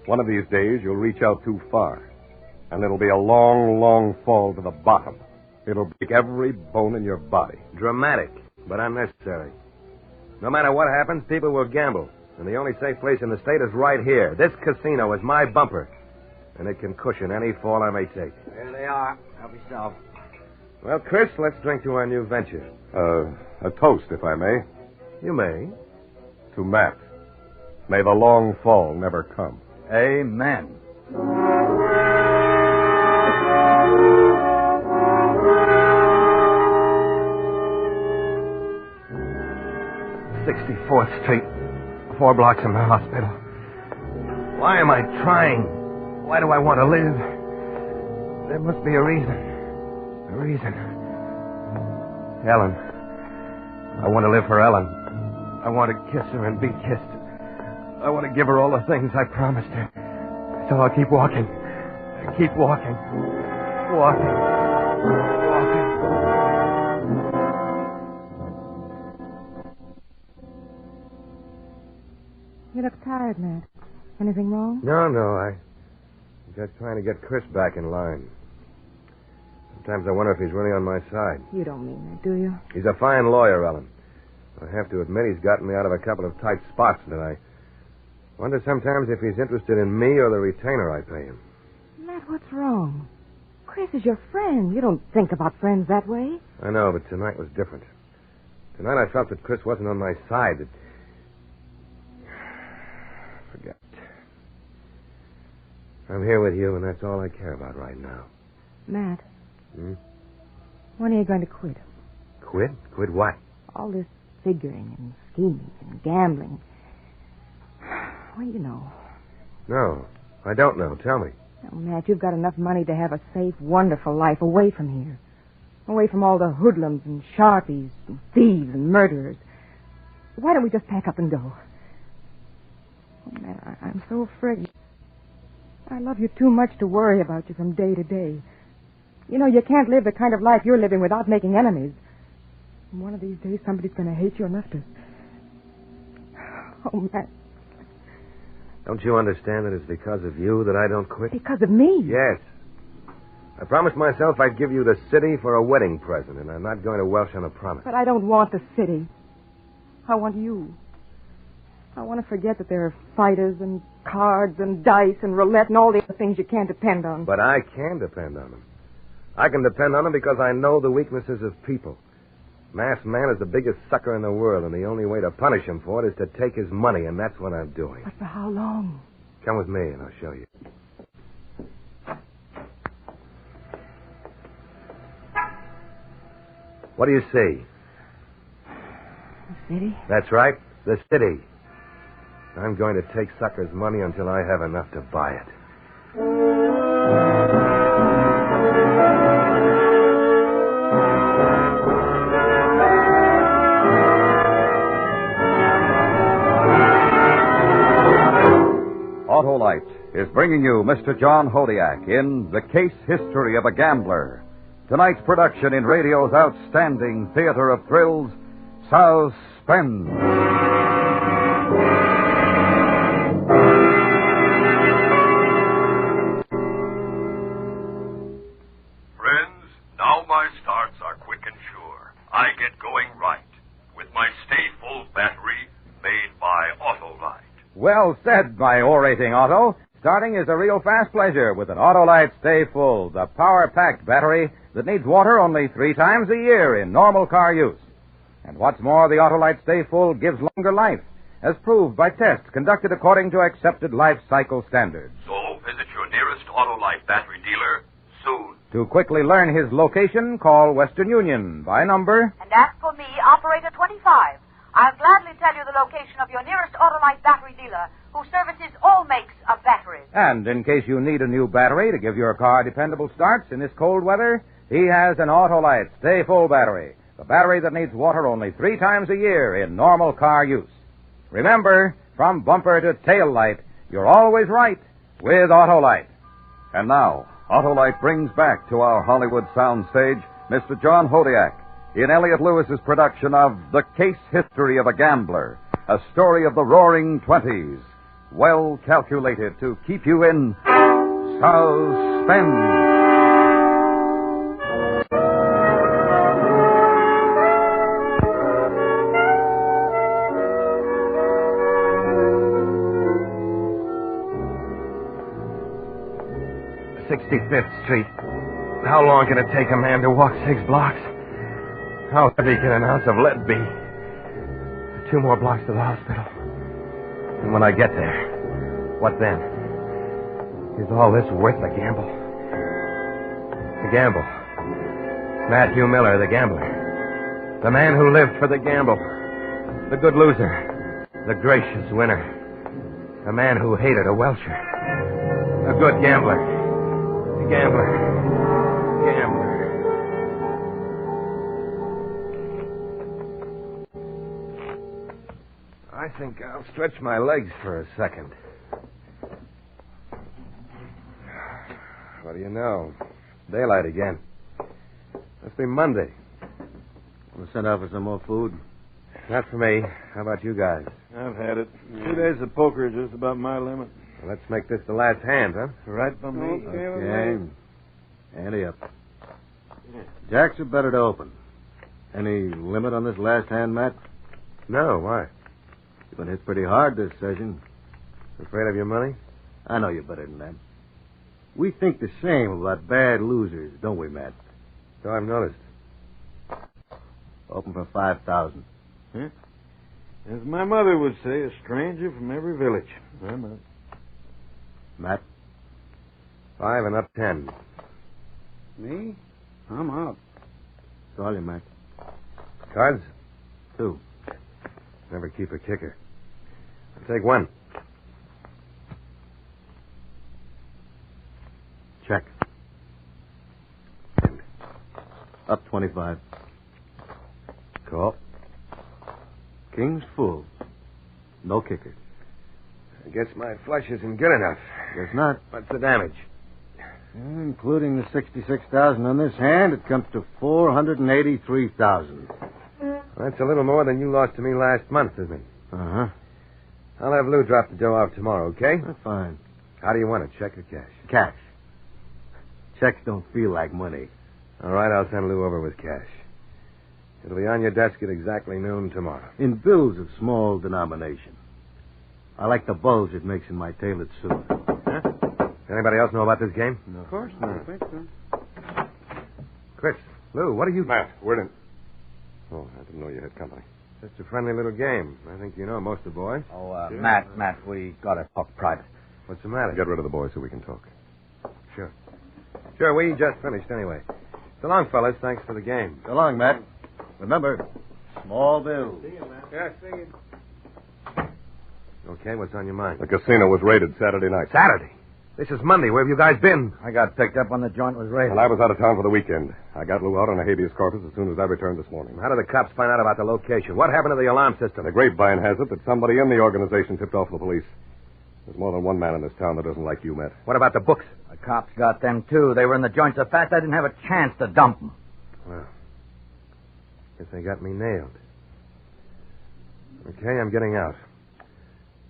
One of these days, you'll reach out too far. And it'll be a long, long fall to the bottom. It'll break every bone in your body. Dramatic, but unnecessary. No matter what happens, people will gamble. And the only safe place in the state is right here. This casino is my bumper. And it can cushion any fall I may take. There they are. Help yourself. Well, Chris, let's drink to our new venture. A toast, if I may. You may. To Matt. May the long fall never come. Amen. "64th Street, 4 blocks from the hospital. Why am I trying? Why do I want to live? There must be a reason. A reason. Ellen. I want to live for Ellen. I want to kiss her and be kissed. I want to give her all the things I promised her. So I'll keep walking. Keep walking. Walking. You look tired, Matt. Anything wrong? No. I'm just trying to get Chris back in line. Sometimes I wonder if he's really on my side. You don't mean that, do you? He's a fine lawyer, Ellen. I have to admit he's gotten me out of a couple of tight spots tonight. I wonder sometimes if he's interested in me or the retainer I pay him. Matt, what's wrong? Chris is your friend. You don't think about friends that way. I know, but tonight was different. Tonight I felt that Chris wasn't on my side. That... Forget. I'm here with you, and that's all I care about right now. Matt. When are you going to quit? Quit? Quit what? All this figuring and scheming and gambling. Well, you know. No, I don't know. Tell me. Oh, Matt, you've got enough money to have a safe, wonderful life away from here. Away from all the hoodlums and sharpies and thieves and murderers. Why don't we just pack up and go? Oh, Matt, I'm so afraid. I love you too much to worry about you from day to day. You know, you can't live the kind of life you're living without making enemies. And one of these days, somebody's going to hate you enough to... Oh, Matt. Don't you understand that it's because of you that I don't quit? Because of me? Yes. I promised myself I'd give you the city for a wedding present, and I'm not going to welch on a promise. But I don't want the city. I want you. I want to forget that there are fighters and cards and dice and roulette and all the other things you can't depend on. But I can depend on them. I can depend on them because I know the weaknesses of people. Masked man is the biggest sucker in the world, and the only way to punish him for it is to take his money, and that's what I'm doing. But for how long? Come with me, and I'll show you. What do you see? The city? That's right, the city. I'm going to take suckers' money until I have enough to buy it. Autolite is bringing you Mr. John Hodiak in The Case History of a Gambler. Tonight's production in radio's outstanding theater of thrills, Suspense. Friends, now my starts are quick and sure. I get going right with my Stay Full battery made by Autolite. Well said, my orating Otto. Starting is a real fast pleasure with an Autolite Stay Full, the power-packed battery that needs water only 3 times a year in normal car use. And what's more, the Autolite Stay Full gives longer life, as proved by tests conducted according to accepted life cycle standards. So visit your nearest Autolite battery dealer soon. To quickly learn his location, call Western Union by number... And as for me, Operator 25, I'll gladly tell you the location of your nearest Autolite battery dealer who services all makes of batteries. And in case you need a new battery to give your car dependable starts in this cold weather, he has an Autolite Stay Full battery, the battery that needs water only 3 times a year in normal car use. Remember, from bumper to tail light, you're always right with Autolite. And now, Autolite brings back to our Hollywood soundstage Mr. John Hodiak in Elliot Lewis's production of The Case History of a Gambler, a story of the Roaring '20s, well calculated to keep you in suspense. .65th Street. How long can it take a man to walk 6 blocks? How heavy can an ounce of lead be? 2 more blocks to the hospital. And when I get there, what then? Is all this worth the gamble? The gamble. Matthew Miller, the gambler. The man who lived for the gamble. The good loser. The gracious winner. A man who hated a welcher. A good gambler. The gambler. Gambler. I think I'll stretch my legs for a second. What do you know? Daylight again. Must be Monday. Want to send out for some more food? Not for me. How about you guys? I've had it. 2 days of poker is just about my limit. Well, let's make this the last hand, huh? Right by me. Okay. Ante up. Jacks are better to open. Any limit on this last hand, Matt? No, why? You've been hit pretty hard this session. Afraid of your money? I know you're better than that. We think the same about bad losers, don't we, Matt? So I've noticed. Open for 5,000. Huh? As my mother would say, a stranger from every village. I'm out. Matt? 5 and up 10. Me? I'm out. Call you, Matt. Cards? 2. Never keep a kicker. I'll take 1. Check. Up 25. Call. King's full. No kicker. I guess my flush isn't good enough. Guess not. What's the damage? Including the 66,000 on this hand, it comes to 483,000. That's a little more than you lost to me last month, isn't it? Uh-huh. I'll have Lou drop the dough off tomorrow, okay? That's fine. How do you want it, check or cash? Cash. Checks don't feel like money. All right, I'll send Lou over with cash. It'll be on your desk at exactly noon tomorrow. In bills of small denomination. I like the bulge it makes in my tailored suit. Huh? Anybody else know about this game? No. Of course not. I think so. Chris, Lou, what are you... Matt, we're in. Oh, I didn't know you had company. Just a friendly little game. I think you know most of the boys. Oh, Matt, we gotta talk private. What's the matter? Get rid of the boys so we can talk. Sure. Sure, we just finished anyway. So long, fellas. Thanks for the game. So long, Matt. Remember, small bill. See you, man. Yeah, see you. Okay, what's on your mind? The casino was raided Saturday night. Saturday? This is Monday. Where have you guys been? I got picked up when the joint was raided. Well, I was out of town for the weekend. I got Lou out on a habeas corpus as soon as I returned this morning. How did the cops find out about the location? What happened to the alarm system? The grapevine has it that somebody in the organization tipped off the police. There's more than one man in this town that doesn't like you, Matt. What about the books? The cops got them, too. They were in the joint so fast I didn't have a chance to dump them. Well, guess they got me nailed. Okay, I'm getting out.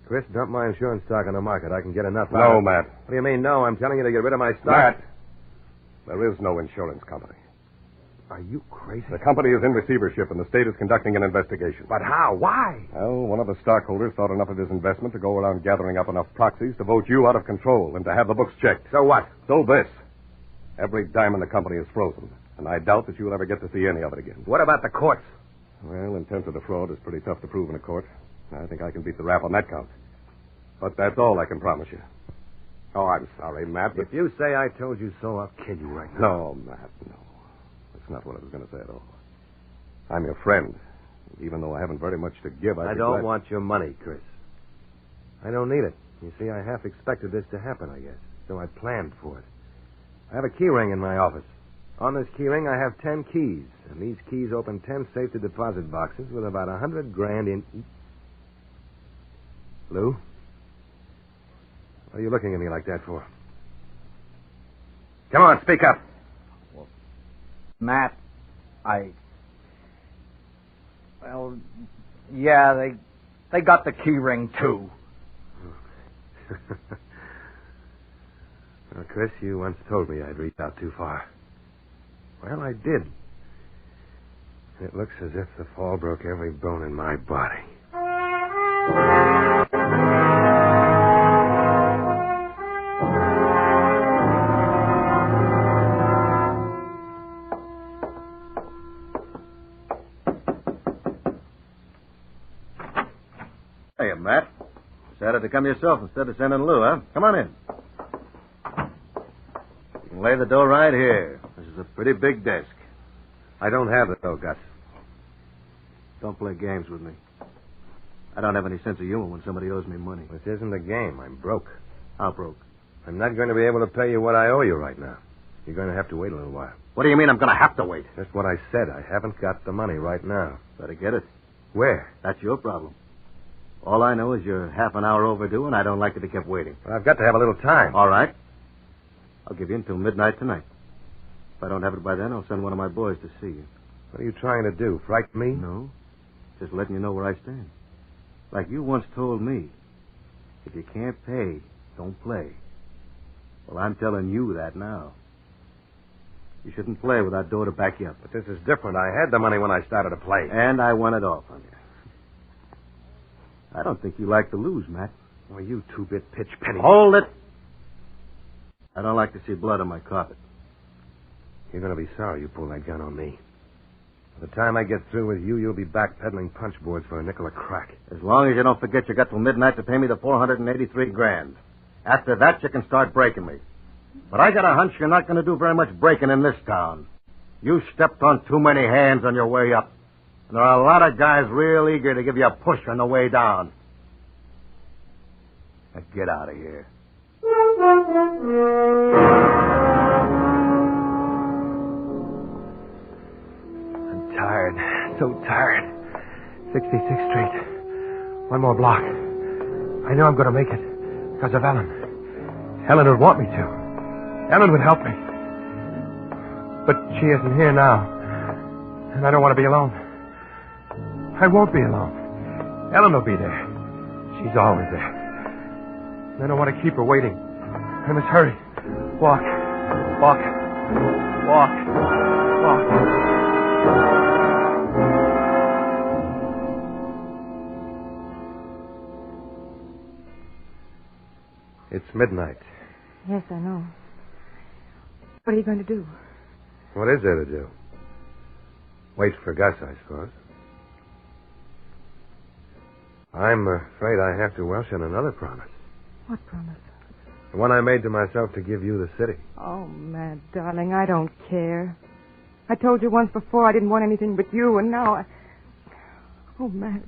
Chris, dump my insurance stock on the market. I can get enough out. No, Matt. What do you mean, no? I'm telling you to get rid of my stock. Matt, there is no insurance company. Are you crazy? The company is in receivership, and the state is conducting an investigation. But how? Why? Well, one of the stockholders thought enough of his investment to go around gathering up enough proxies to vote you out of control and to have the books checked. So what? So this. Every dime in the company is frozen, and I doubt that you'll ever get to see any of it again. What about the courts? Well, intent to defraud is pretty tough to prove in a court. I think I can beat the rap on that count. But that's all I can promise you. Oh, I'm sorry, Matt, but... If you say I told you so, I'll kill you right now. No, Matt, no. That's not what I was going to say at all. I'm your friend. Even though I haven't very much to give, I don't want your money, Chris. I don't need it. You see, I half expected this to happen, I guess. So I planned for it. I have a key ring in my office. On this key ring, I have 10 keys. And these keys open 10 safe-to-deposit boxes with about $100,000 in each. Lou? What are you looking at me like that for? Come on, speak up. Well, Matt, Well, yeah, they got the key ring, too. Well, Chris, you once told me I'd reach out too far. Well, I did. It looks as if the fall broke every bone in my body. Hey, Matt. Decided to come yourself instead of sending Lou, huh? Come on in. You can lay the dough right here. This is a pretty big desk. I don't have it, though, Gus. Don't play games with me. I don't have any sense of humor when somebody owes me money. This isn't a game. I'm broke. How broke? I'm not going to be able to pay you what I owe you right now. You're going to have to wait a little while. What do you mean I'm going to have to wait? Just what I said. I haven't got the money right now. Better get it. Where? That's your problem. All I know is you're half an hour overdue, and I don't like to be kept waiting. But I've got to have a little time. All right. I'll give you until midnight tonight. If I don't have it by then, I'll send one of my boys to see you. What are you trying to do? Frighten me? No. Just letting you know where I stand. Like you once told me, if you can't pay, don't play. Well, I'm telling you that now. You shouldn't play without dough to back you up. But this is different. I had the money when I started to play. And I won it off on you. I don't think you like to lose, Matt. Oh, you two-bit pitch penny. Hold it. I don't like to see blood on my carpet. You're going to be sorry you pulled that gun on me. By the time I get through with you, you'll be back peddling punch boards for a nickel a crack. As long as you don't forget you got till midnight to pay me the $483,000. After that, you can start breaking me. But I got a hunch you're not going to do very much breaking in this town. You stepped on too many hands on your way up. And there are a lot of guys real eager to give you a push on the way down. Now get out of here. I'm tired. So tired. 66th Street. One more block. I know I'm going to make it. Because of Ellen. Ellen would want me to. Ellen would help me. But she isn't here now. And I don't want to be alone. I won't be alone. Ellen will be there. She's always there. I don't want to keep her waiting. I must hurry. Walk. Walk. Walk. Walk. It's midnight. Yes, I know. What are you going to do? What is there to do? Wait for Gus, I suppose. I'm afraid I have to welch on another promise. What promise? The one I made to myself to give you the city. Oh, Matt, darling, I don't care. I told you once before I didn't want anything but you, and now I... Oh, Matt.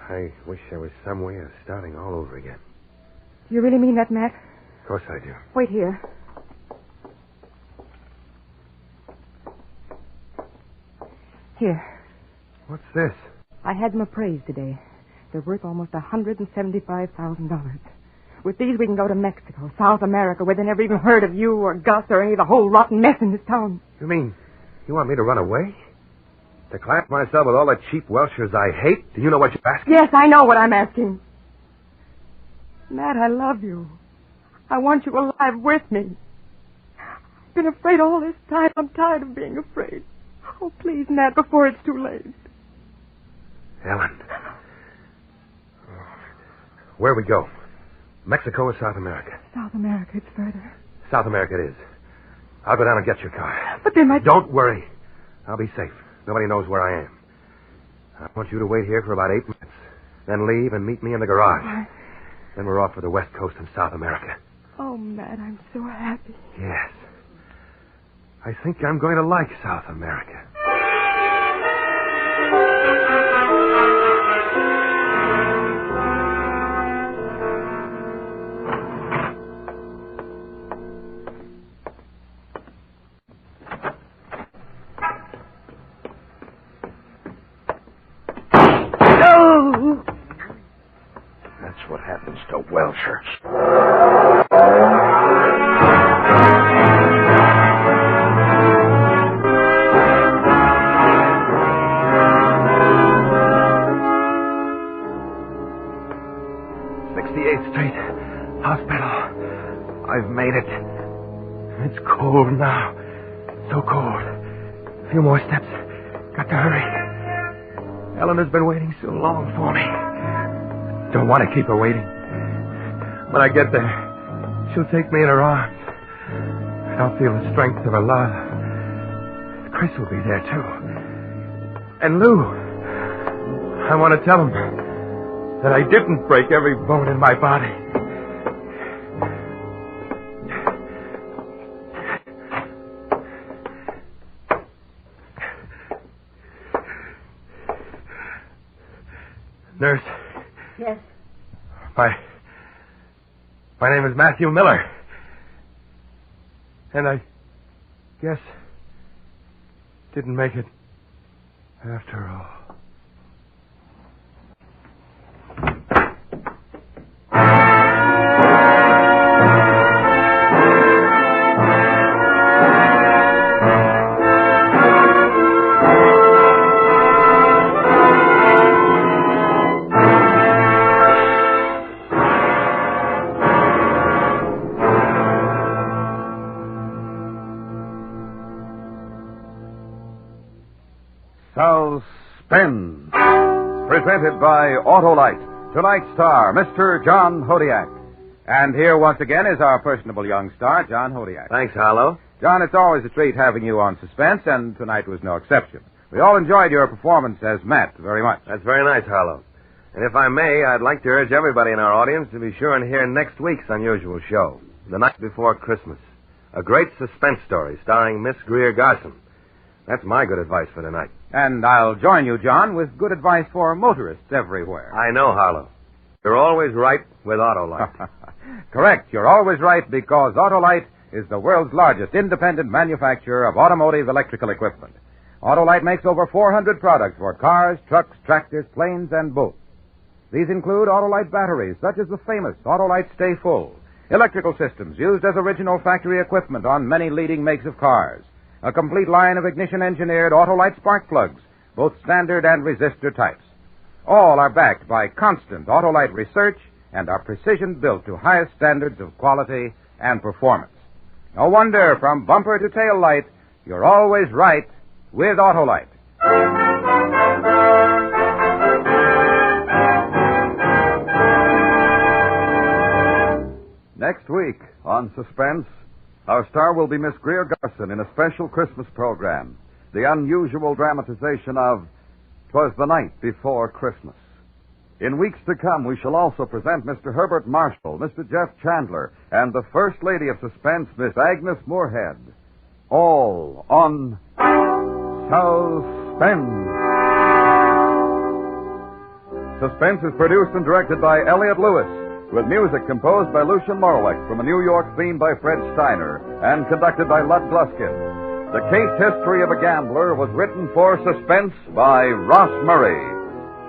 I wish there was some way of starting all over again. Do you really mean that, Matt? Of course I do. Wait here. Here. What's this? I had them appraised today. They're worth almost $175,000. With these, we can go to Mexico, South America, where they never even heard of you or Gus or any of the whole rotten mess in this town. You mean you want me to run away? To class myself with all the cheap Welshers I hate? Do you know what you're asking? Yes, I know what I'm asking. Matt, I love you. I want you alive with me. I've been afraid all this time. I'm tired of being afraid. Oh, please, Matt, before it's too late. Ellen. Where we go? Mexico or South America? South America, it's further. South America it is. I'll go down and get your car. But they might... Don't worry. I'll be safe. Nobody knows where I am. I want you to wait here for about 8 minutes. Then leave and meet me in the garage. Then we're off for the West Coast and South America. Oh, Matt, I'm so happy. Yes. I think I'm going to like South America. That's what happens to Welshers. Street Hospital. I've made it. It's cold now. So cold. A few more steps. Got to hurry. Ellen has been waiting so long for me. Don't want to keep her waiting. When I get there, she'll take me in her arms. I'll feel the strength of her love. Chris will be there, too. And Lou. I want to tell him that I didn't break every bone in my body. Nurse. Yes? My name is Matthew Miller. And I guess didn't make it after all. Suspense, presented by Autolite. Tonight's star, Mr. John Hodiak. And here once again is our personable young star, John Hodiak. Thanks, Harlow. John, it's always a treat having you on Suspense, and tonight was no exception. We all enjoyed your performance as Matt very much. That's very nice, Harlow. And if I may, I'd like to urge everybody in our audience to be sure and hear next week's unusual show, The Night Before Christmas. A great suspense story starring Miss Greer Garson. That's my good advice for tonight. And I'll join you, John, with good advice for motorists everywhere. I know, Harlow. You're always right with Autolite. Correct. You're always right because Autolite is the world's largest independent manufacturer of automotive electrical equipment. Autolite makes over 400 products for cars, trucks, tractors, planes, and boats. These include Autolite batteries, such as the famous Autolite Stay Full, electrical systems used as original factory equipment on many leading makes of cars, a complete line of ignition-engineered Autolite spark plugs, both standard and resistor types. All are backed by constant Autolite research and are precision-built to highest standards of quality and performance. No wonder, from bumper to tail light, you're always right with Autolite. Next week on Suspense, our star will be Miss Greer Garson in a special Christmas program, the unusual dramatization of 'Twas the Night Before Christmas. In weeks to come, we shall also present Mr. Herbert Marshall, Mr. Jeff Chandler, and the First Lady of Suspense, Miss Agnes Moorehead. all on Suspense. Suspense is produced and directed by Elliot Lewis, with music composed by Lucian Morowitz from a New York theme by Fred Steiner and conducted by Lud Gluskin. The Case History of a Gambler was written for Suspense by Ross Murray.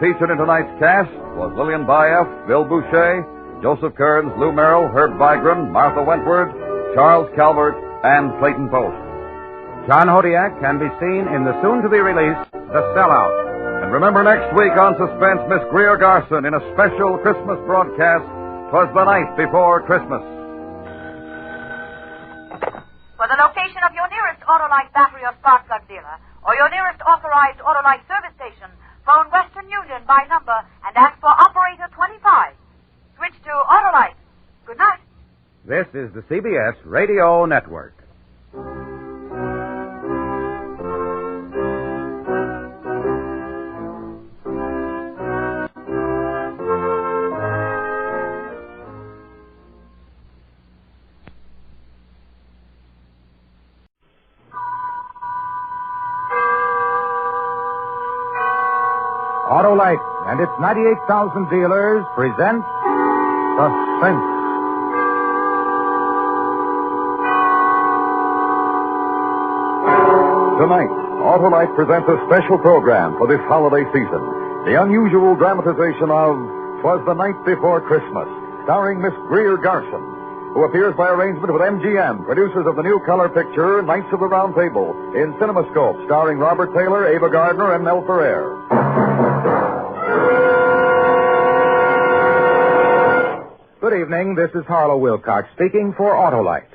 Featured in tonight's cast was Lillian Baeff, Bill Boucher, Joseph Kearns, Lou Merrill, Herb Vigran, Martha Wentworth, Charles Calvert, and Clayton Post. John Hodiak can be seen in the soon-to-be-released The Sellout. And remember next week on Suspense, Miss Greer Garson in a special Christmas broadcast, 'Twas the Night Before Christmas. For the location of your nearest Autolite battery or spark plug dealer, or your nearest authorized Autolite service station, phone Western Union by number and ask for Operator 25. Switch to Autolite. Good night. This is the CBS Radio Network. Autolite and its 98,000 dealers present Suspense. Tonight, Autolite presents a special program for this holiday season. The unusual dramatization of 'Twas the Night Before Christmas, starring Miss Greer Garson, who appears by arrangement with MGM, producers of the new color picture Knights of the Round Table, in CinemaScope, starring Robert Taylor, Ava Gardner, and Mel Ferrer. Good evening. This is Harlow Wilcox speaking for Autolite.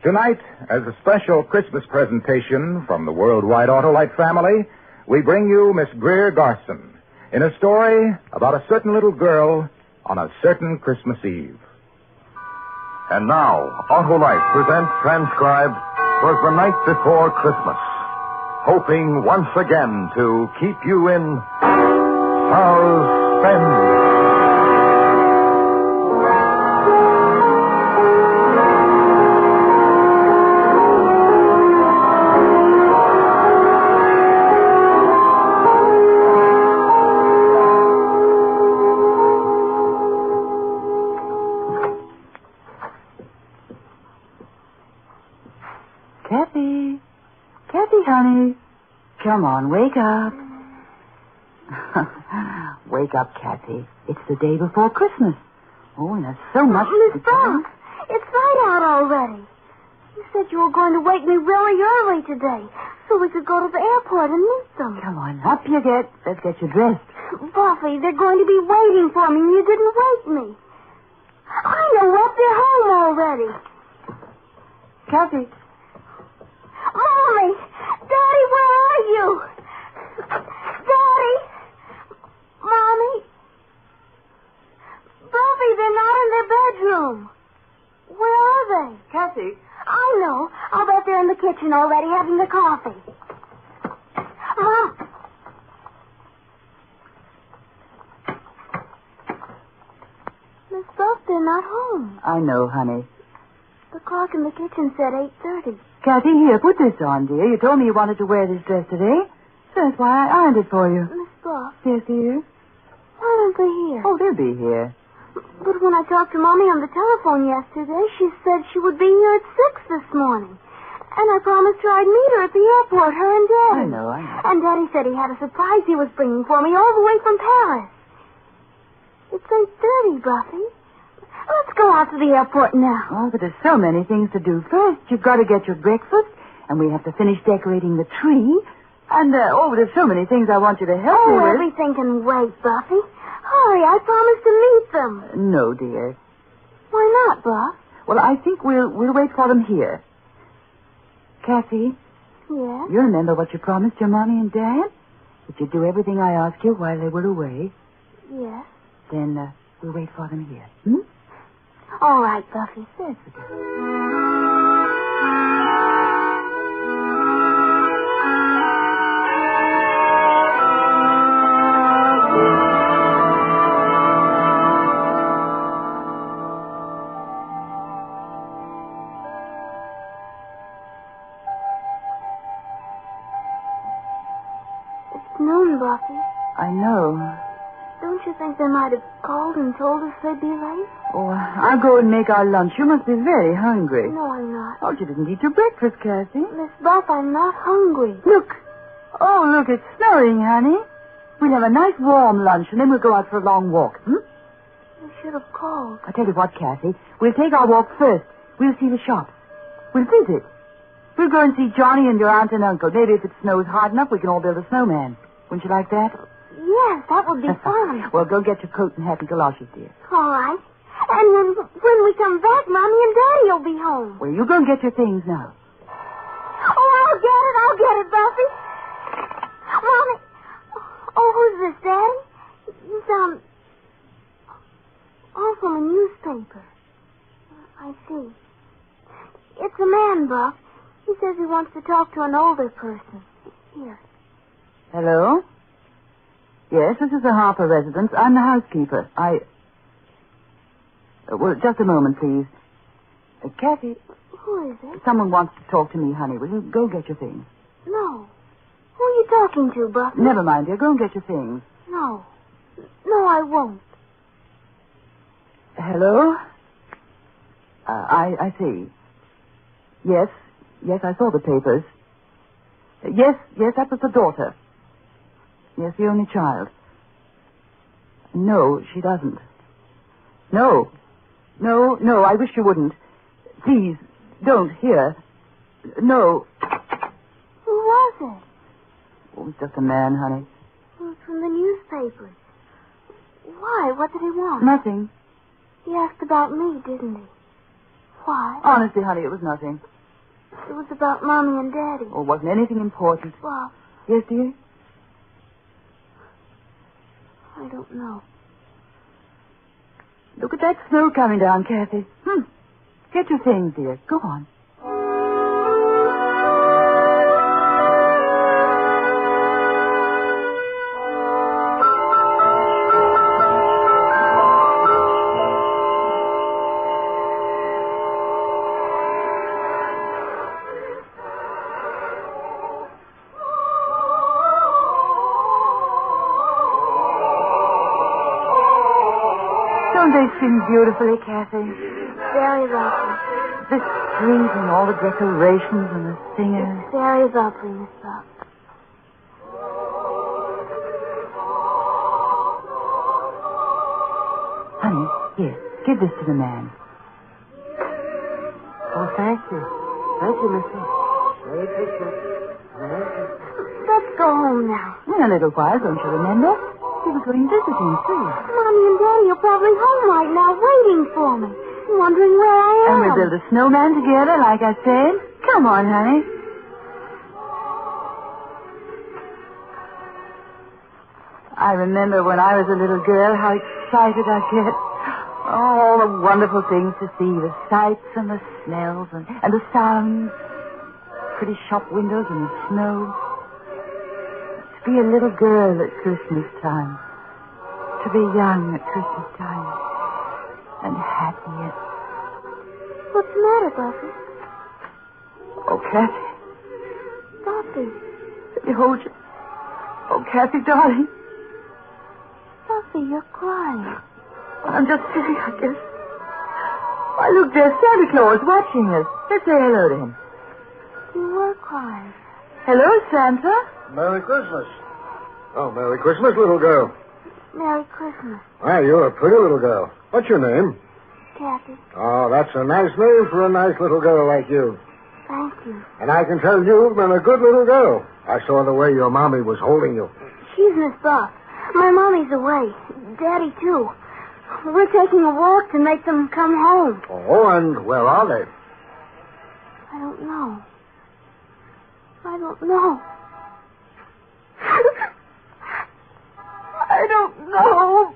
Tonight, as a special Christmas presentation from the worldwide Autolite family, we bring you Miss Greer Garson in a story about a certain little girl on a certain Christmas Eve. And now, Autolite presents transcribed 'Twas the Night Before Christmas, hoping once again to keep you in suspense. Kathy, honey. Come on, wake up. Wake up, Kathy. It's the day before Christmas. Oh, and there's so much Miss to do. Brown, it's light out already. You said you were going to wake me really early today so we could go to the airport and meet them. Come on, up you get. Let's get you dressed. Buffy, they're going to be waiting for me and you didn't wake me. I know what, they're home already. Kathy. Mommy! Daddy, where are you? Daddy! Mommy? Buffy, they're not in their bedroom. Where are they? Kathy. I know. I'll bet they're in the kitchen already having the coffee. Mom. Miss Buff, they're not home. I know, honey. The clock in the kitchen said 8:30. Kathy, here, put this on, dear. You told me you wanted to wear this dress today. So that's why I ironed it for you. Miss Buff. Yes, dear? Why aren't they here? Oh, they'll be here. But when I talked to Mommy on the telephone yesterday, she said she would be here at 6 this morning. And I promised her I'd meet her at the airport, her and Daddy. I know. And Daddy said he had a surprise he was bringing for me all the way from Paris. It's 8:30, Buffy. Let's go out to the airport now. Oh, but there's so many things to do. First, you've got to get your breakfast, and we have to finish decorating the tree. And, there's so many things I want you to help me with. Everything can wait, Buffy. Hurry, I promised to meet them. No, dear. Why not, Buff? Well, I think we'll wait for them here. Kathy? Yes? You remember what you promised your Mommy and Dad? That you'd do everything I asked you while they were away. Yes. Then, we'll wait for them here. Hmm? All right, Buffy. Yes, Buffy. I know. Don't you think they might have called and told us they'd be late? Oh, I'll go and make our lunch. You must be very hungry. No, I'm not. Oh, you didn't eat your breakfast, Cassie. Miss Buff, I'm not hungry. Look. Oh, look, it's snowing, honey. We'll have a nice warm lunch, and then we'll go out for a long walk. You should have called. I'll tell you what, Cassie. We'll take our walk first. We'll see the shops. We'll visit. We'll go and see Johnny and your aunt and uncle. Maybe if it snows hard enough, we can all build a snowman. Wouldn't you like that? Yes, that would be fun. Well, go get your coat and hat and galoshes, dear. All right. And when we come back, Mommy and Daddy will be home. Well, you go and get your things now. Oh, I'll get it, Buffy. Mommy. Oh, who's this, Daddy? You sound... Oh, from a newspaper. I see. It's a man, Buff. He says he wants to talk to an older person. Here. Hello? Yes, this is the Harper residence. I'm the housekeeper. Well, just a moment, please. Kathy. Who is it? Someone wants to talk to me, honey. Will you go get your things? No. Who are you talking to, Buffy? Never mind, dear. Go and get your things. No. No, I won't. Hello? I see. Yes, I saw the papers. Yes, that was the daughter. Yes, the only child. No, she doesn't. No, I wish you wouldn't. Please, don't, here. No. Who was it? Oh, it was just a man, honey. It was from the newspapers. Why? What did he want? Nothing. He asked about me, didn't he? Why? Honestly, honey, it was nothing. It was about Mommy and Daddy. Oh, it wasn't anything important. Well... Yes, dear? I don't know. Look at that snow coming down, Kathy. Get your things, dear. Go on. They sing beautifully, Kathy. Very lovely. The street and all the decorations and the singers. It's very lovely, Miss Buff. Honey, here, give this to the man. Oh, thank you. Thank you, Missy. Merry Christmas. Merry Christmas. Let's go home now. In a little while, don't you remember? We were going visiting, too. Mommy and Daddy are probably home right now waiting for me, wondering where I am. And we'll build a snowman together, like I said. Come on, honey. I remember when I was a little girl how excited I'd get. All the wonderful things to see, the sights and the smells and the sounds. Pretty shop windows and the snow. To be a little girl at Christmas time. To be young at Christmas time. And happy at... What's the matter, Buffy? Oh, Kathy. Buffy. Let me hold you. Oh, Kathy, darling. Buffy, you're crying. I'm just silly, I guess. Why, look, there's Santa Claus watching us. Let's say hello to him. You were crying. Hello, Santa. Merry Christmas. Oh, Merry Christmas, little girl. Merry Christmas. Well, you're a pretty little girl. What's your name? Kathy. Oh, that's a nice name for a nice little girl like you. Thank you. And I can tell you've been a good little girl. I saw the way your mommy was holding you. She's Miss Buff. My mommy's away. Daddy, too. We're taking a walk to make them come home. Oh, and where are they? I don't know. I don't know. I don't know.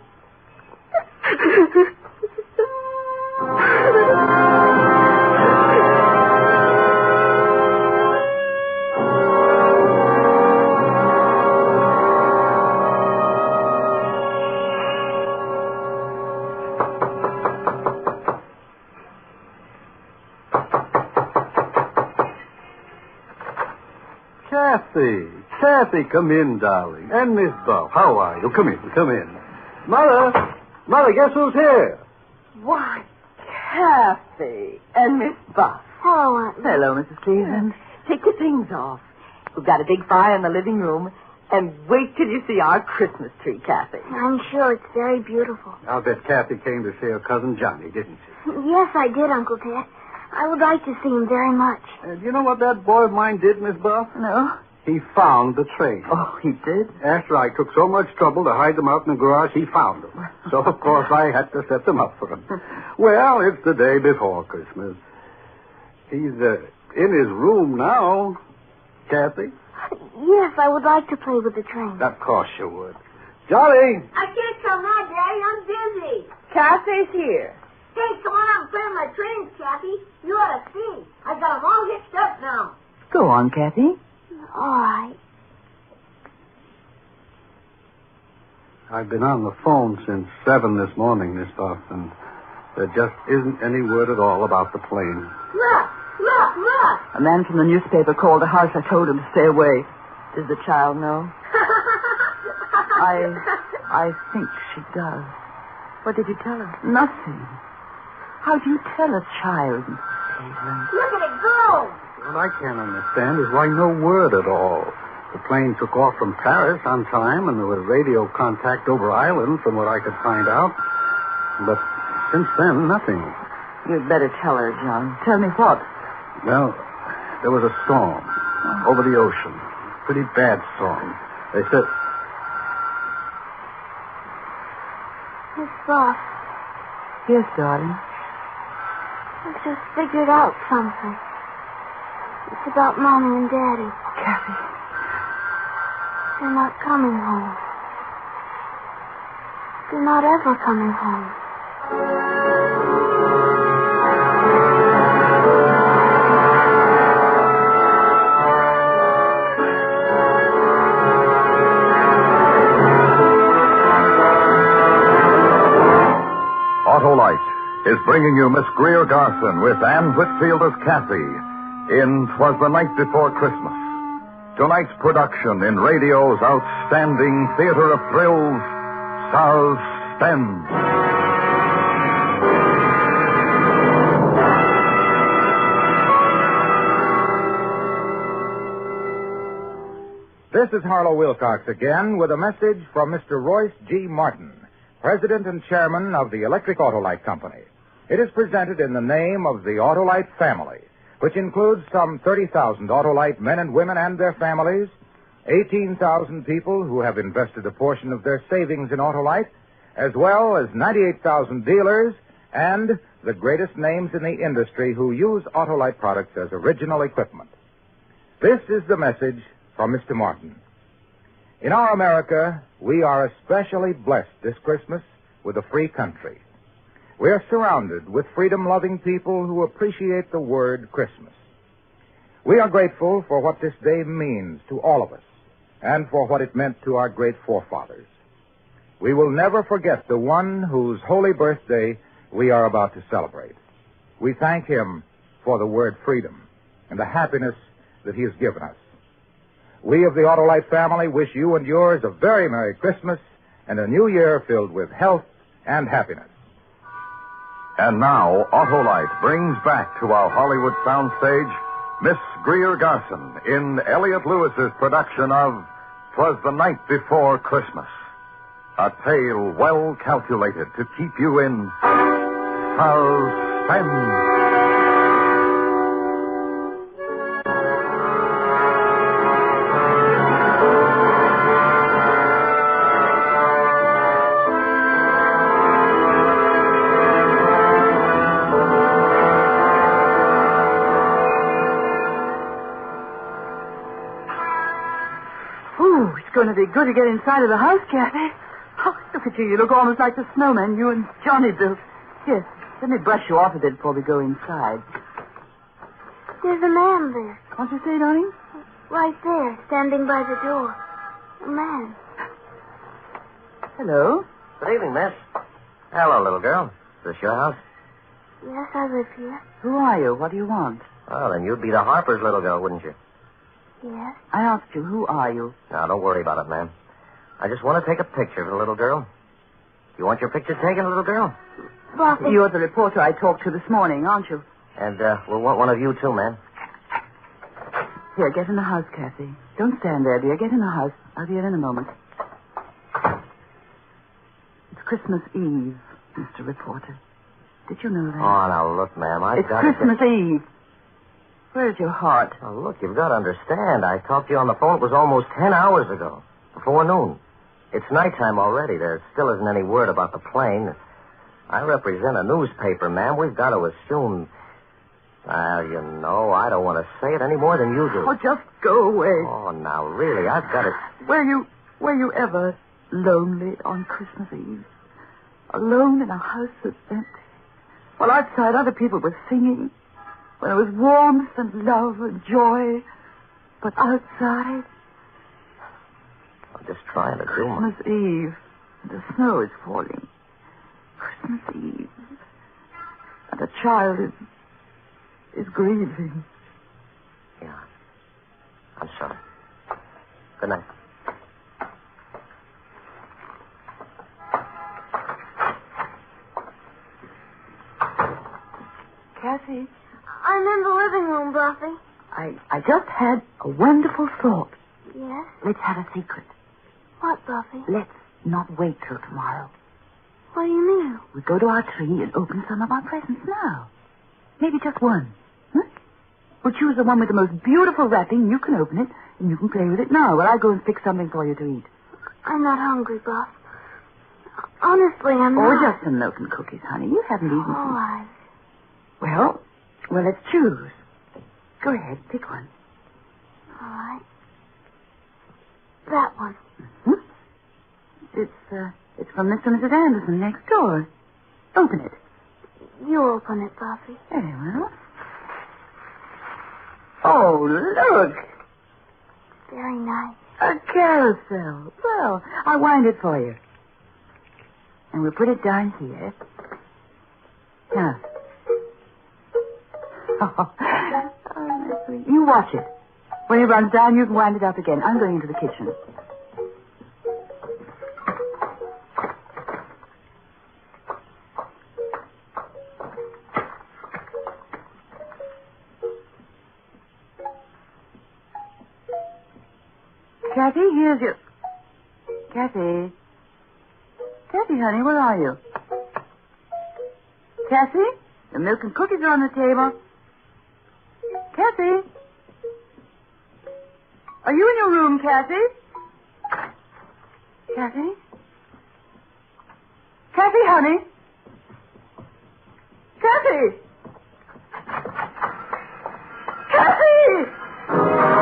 Kathy, come in, darling. And Miss Buff, how are you? Come in. Mother, guess who's here? Why, Kathy and Miss Buff. Hello, Aunt Ruth. Hello, Mrs. Cleveland. Take your things off. We've got a big fire in the living room. And wait till you see our Christmas tree, Kathy. I'm sure it's very beautiful. I'll bet Kathy came to see her cousin Johnny, didn't she? Yes, I did, Uncle Ted. I would like to see him very much. Do you know what that boy of mine did, Miss Buff? No. He found the train. Oh, he did? After I took so much trouble to hide them out in the garage, he found them. So, of course, I had to set them up for him. Well, it's the day before Christmas. He's in his room now. Kathy? Yes, I would like to play with the train. Of course you would. Jolly! I can't come now, Daddy. I'm busy. Kathy's here. Hey, come on out and play with my trains, Kathy. You ought to see. I got them all hitched up now. Go on, Kathy. All right. I've been on the phone since 7 this morning, Miss Buff, and there just isn't any word at all about the plane. Look. A man from the newspaper called the house. I told him to stay away. Does the child know? I think she does. What did you tell her? Nothing. How do you tell a child, Mrs. Cleveland? Look at it go. What I can't understand is why no word at all. The plane took off from Paris on time, and there was radio contact over Island, from what I could find out. But since then, nothing. You'd better tell her, John. Tell me what? Well, there was a storm over the ocean. Pretty bad storm. They said... Miss Buff. Yes, darling. I just figured out something. It's about Mommy and Daddy. Kathy. They're not coming home. They're not ever coming home. Autolite is bringing you Miss Greer Garson with Anne Whitfield as Kathy in 'Twas the Night Before Christmas. Tonight's production in radio's outstanding theater of thrills, Suspense. This is Harlow Wilcox again with a message from Mr. Royce G. Martin, President and Chairman of the Electric Autolite Company. It is presented in the name of the Autolite family, which includes some 30,000 Autolite men and women and their families, 18,000 people who have invested a portion of their savings in Autolite, as well as 98,000 dealers and the greatest names in the industry who use Autolite products as original equipment. This is the message from Mr. Martin. In our America, we are especially blessed this Christmas with a free country. We are surrounded with freedom-loving people who appreciate the word Christmas. We are grateful for what this day means to all of us and for what it meant to our great forefathers. We will never forget the one whose holy birthday we are about to celebrate. We thank him for the word freedom and the happiness that he has given us. We of the Autolite family wish you and yours a very Merry Christmas and a new year filled with health and happiness. And now, Autolite brings back to our Hollywood soundstage Miss Greer Garson in Elliot Lewis's production of 'Twas the Night Before Christmas. A tale well calculated to keep you in suspense. It's going to be good to get inside of the house, Kathy. Oh, look at you. You look almost like the snowman you and Johnny built. Here, let me brush you off a bit before we go inside. There's a man there. What'd you say, darling? Right there, standing by the door. A man. Hello. Good evening, miss. Hello, little girl. Is this your house? Yes, I live here. Who are you? What do you want? Well, then you'd be the Harper's little girl, wouldn't you? Yes? I asked you, who are you? Now, don't worry about it, ma'am. I just want to take a picture of the little girl. You want your picture taken, little girl? Buffy. You're the reporter I talked to this morning, aren't you? And we'll want one of you, too, ma'am. Here, get in the house, Kathy. Don't stand there, dear. Get in the house. I'll be in a moment. It's Christmas Eve, Mr. Reporter. Did you know that? Oh, now, look, ma'am, It's Christmas Eve. Where's your heart? Oh, look, you've got to understand. I talked to you on the phone. It was almost 10 hours ago, before noon. It's nighttime already. There still isn't any word about the plane. I represent a newspaper, ma'am. We've got to assume... Well, you know, I don't want to say it any more than you do. Oh, just go away. Oh, now, really, I've got it. Were you ever lonely on Christmas Eve? Alone in a house that's empty? While outside other people were singing. When there was warmth and love and joy. But outside... I'm just trying to do my... Christmas Eve. The snow is falling. Christmas Eve. And a child is grieving. Yeah. I'm sorry. Good night. Kathy, I'm in the living room, Buffy. I just had a wonderful thought. Yes? Let's have a secret. What, Buffy? Let's not wait till tomorrow. What do you mean? We go to our tree and open some of our presents now. Maybe just one. Huh? We'll choose the one with the most beautiful wrapping. You can open it, and you can play with it now while I go and fix something for you to eat. I'm not hungry, Buff. Honestly, I'm not. Or just some milk and cookies, honey. You haven't eaten Oh, Well, let's choose. Go ahead, pick one. All right. That one. Mm-hmm. It's from Mr. and Mrs. Anderson next door. Open it. You open it, Buffy. Very well. Oh, look. Very nice. A carousel. Well, I'll wind it for you. And we'll put it down here. Now. Oh, that's sweet. You watch it. When it runs down, you can wind it up again. I'm going into the kitchen. Kathy, here's your... Kathy? Kathy, honey, where are you? Kathy? The milk and cookies are on the table. Kathy? Are you in your room, Kathy? Kathy? Kathy, honey? Kathy! Kathy!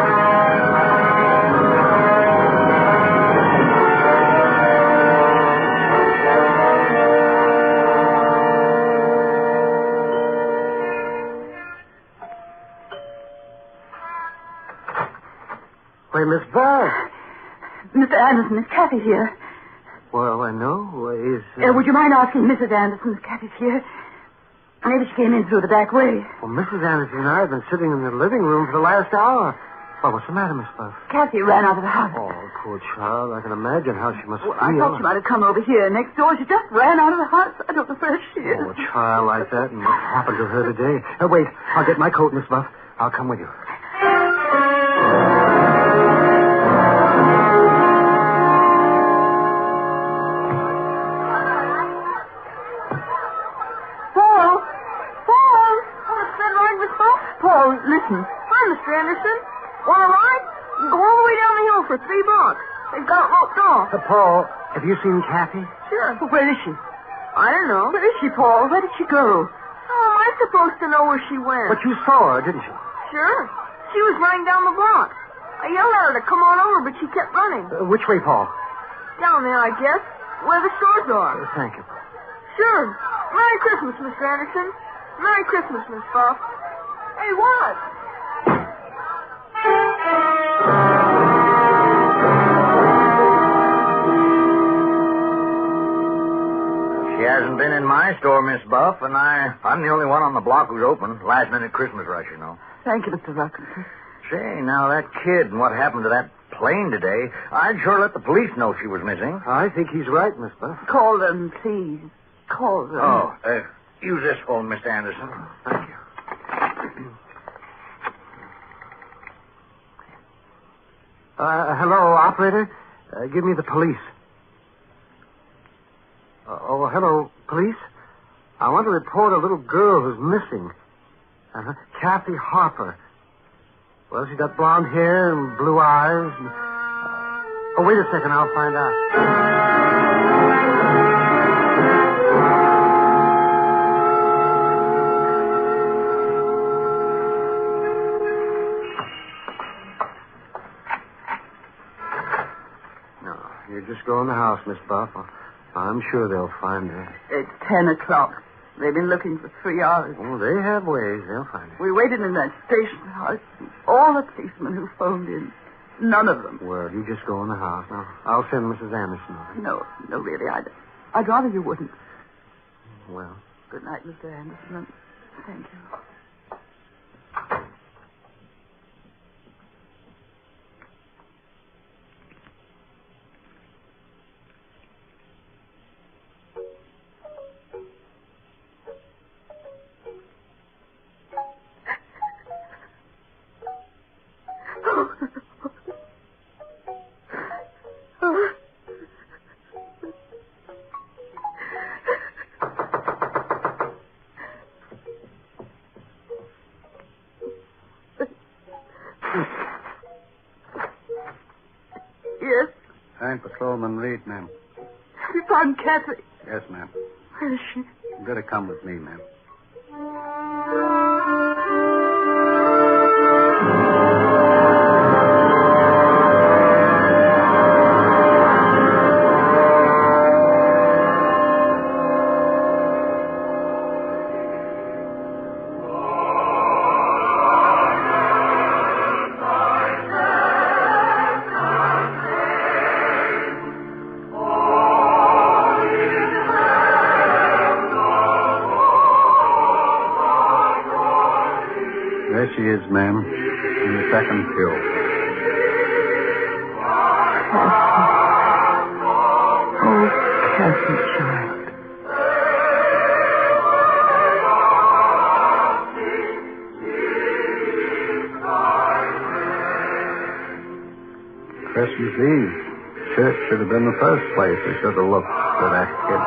Why, Miss Ball. Mr. Anderson, is Kathy here? Well, I know. Is... would you mind asking Mrs. Anderson if Kathy's here? Maybe she came in through the back way. Well, Mrs. Anderson and I have been sitting in the living room for the last hour. Well, what's the matter, Miss Buff? Kathy ran out of the house. Oh, poor child. I can imagine how she must feel. I thought she might have come over here next door. She just ran out of the house. I don't know where she is. Oh, a child like that, and what happened to her today? Wait, I'll get my coat, Miss Buff. I'll come with you. Paul, listen. Hi, Mr. Anderson. Want a ride? You can go all the way down the hill for $3. They've got it roped off. Paul, have you seen Kathy? Sure. Where is she? I don't know. Where is she, Paul? Where did she go? How am I supposed to know where she went? But you saw her, didn't you? Sure. She was running down the block. I yelled at her to come on over, but she kept running. Which way, Paul? Down there, I guess. Where the stores are. Thank you. Sure. Merry Christmas, Mr. Anderson. Merry Christmas, Miss Buff. Hey, what? She hasn't been in my store, Miss Buff, and I'm the only one on the block who's open. Last-minute Christmas rush, you know. Thank you, Mr. Robinson. Say, now that kid and what happened to that plane today, I'd sure let the police know she was missing. I think he's right, Miss Buff. Call them, please. Call them. Oh, use this phone, Mr. Anderson. Thank you. Hello, operator. Give me the police. Hello, police. I want to report a little girl who's missing. Kathy Harper. Well, she's got blonde hair and blue eyes. Wait a second. I'll find out. No, you just go in the house, Miss Buff. I'm sure they'll find her. It's 10 o'clock. They've been looking for 3 hours. Oh, they have ways. They'll find her. We waited in that station house. All the policemen who phoned in. None of them. Well, you just go in the house. Now, I'll send Mrs. Anderson over. No, really. I'd rather you wouldn't. Well. Good night, Mr. Anderson. Thank you. Yes? I'm Patrolman Reed, ma'am. Have you found Kathy? Yes, ma'am. Where is she? You better come with me, ma'am. There she is, ma'am, in the second pew. Oh, Kathy, child. Christmas Eve. Church should have been the first place we should have looked for that kid.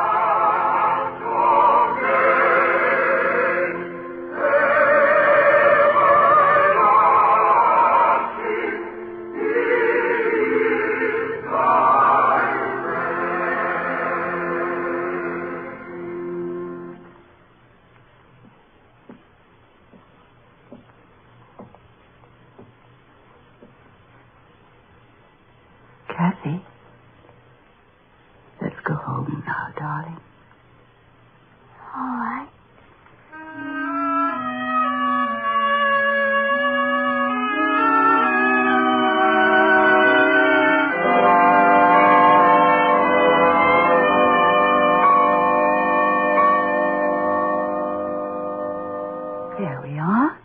Kathy, let's go home now, darling. All right. There we are.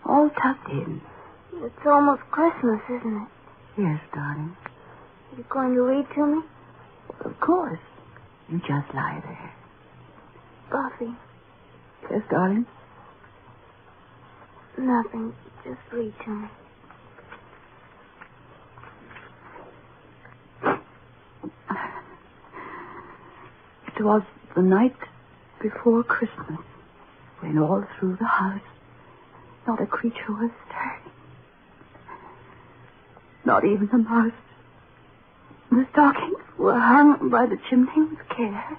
All tucked in. It's almost Christmas, isn't it? Yes, darling. Are you going to read to me? Of course. You just lie there. Buffy. Yes, darling? Nothing. Just read to me. It was the night before Christmas when all through the house not a creature was stirring. Not even the mouse. The stockings were hung by the chimney with care,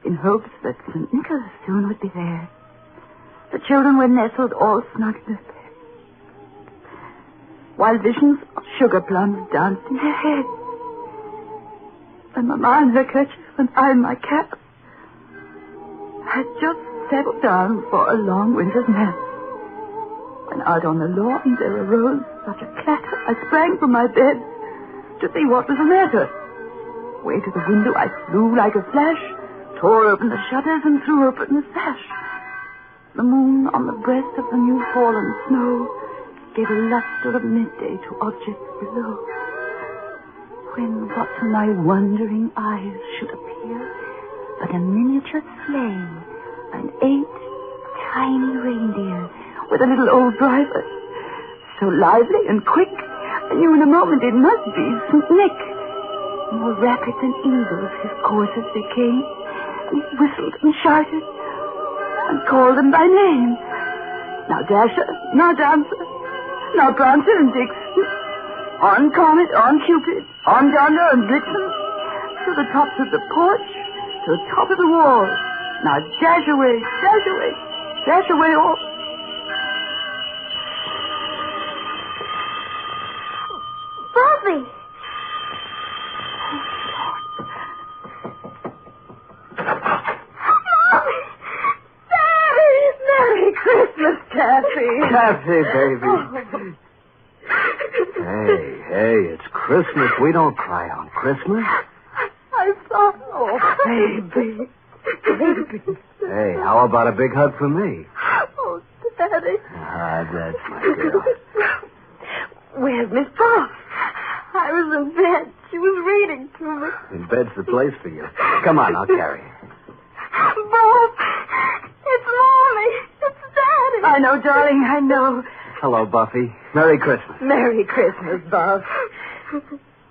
in hopes that St. Nicholas soon would be there. The children were nestled all snug in their beds, while visions of sugar plums danced in their heads. And Mamma in her kerchief and I in my cap had just settled down for a long winter's nap. When out on the lawn there arose such a clatter, I sprang from my bed to see what was the matter. Way to the window I flew like a flash, tore open the shutters and threw open the sash. The moon on the breast of the new fallen snow gave a luster of midday to objects below. When what to my wondering eyes should appear but a miniature sleigh and 8 tiny reindeer with a little old driver. So lively and quick, I knew in a moment it must be St. Nick. More rapid than eagles his coursers they came, and he whistled and shouted and called them by name. Now Dasher, now Dancer, now Prancer and Vixen, on Comet, on Cupid, on Donder and Blitzen, to the tops of the porch, to the top of the wall. Now dash away, dash away, dash away all. Buffy! Merry Christmas, Kathy. Kathy, baby. Hey, it's Christmas. We don't cry on Christmas. I thought, baby. Hey, how about a big hug from me? Oh, Daddy. Ah, that's my girl. Where's Miss Bob? I was in bed. She was reading to me. In bed's the place for you. Come on, I'll carry you. Bob, it's Mommy. It's Daddy. I know, darling, I know. Hello, Buffy. Merry Christmas. Merry Christmas, Bob.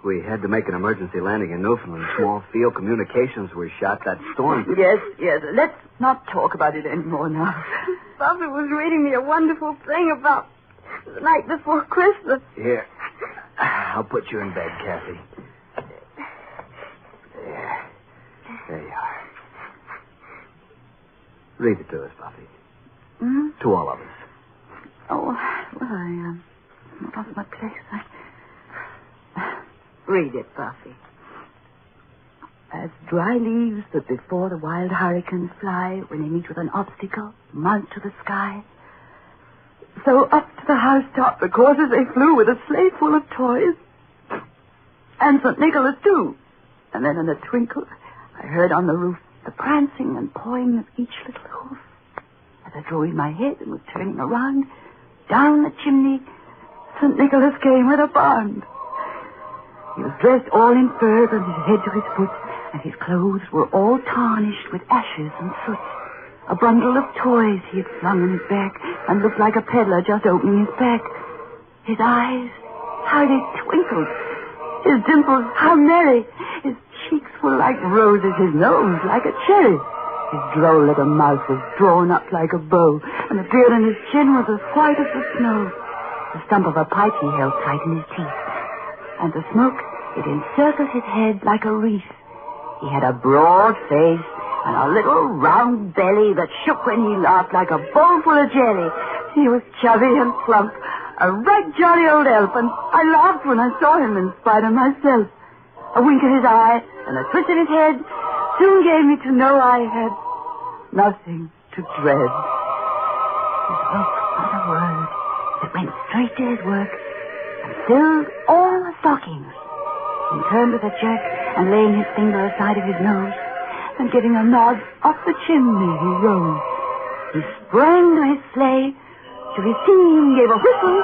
We had to make an emergency landing in Newfoundland. Small field communications were shot. That storm... Yes. Let's not talk about it anymore now. Buffy was reading me a wonderful thing about the night before Christmas. Here. I'll put you in bed, Kathy. There you are. Read it to us, Buffy. Hmm? To all of us. Oh, well, I lost my place. Read it, Buffy. As dry leaves that before the wild hurricanes fly when they meet with an obstacle, mount to the sky, so up to the housetop the coursers they flew with a sleigh full of toys. And St. Nicholas, too. And then in a twinkle, I heard on the roof the prancing and pawing of each little hoof. As I drew in my head and was turning around, down the chimney, St. Nicholas came with a bound. He was dressed all in fur from his head to his foot, and his clothes were all tarnished with ashes and soot. A bundle of toys he had flung on his back and looked like a peddler just opening his pack. His eyes, how they twinkled. His dimples, how merry. His cheeks were like roses, his nose like a cherry. His droll little mouth was drawn up like a bow, and the beard on his chin was as white as the snow. The stump of a pipe he held tight in his teeth, and the smoke, it encircled his head like a wreath. He had a broad face and a little round belly that shook when he laughed like a bowl full of jelly. He was chubby and plump, a right jolly old elf, and I laughed when I saw him in spite of myself. A wink of his eye and a twist of his head soon gave me to know I had nothing to dread. He spoke not a word, but went straight to his work and filled all the stockings. He turned with a jerk and laying his finger aside of his nose and giving a nod up the chimney he rose. He sprang to his sleigh, to his team gave a whistle,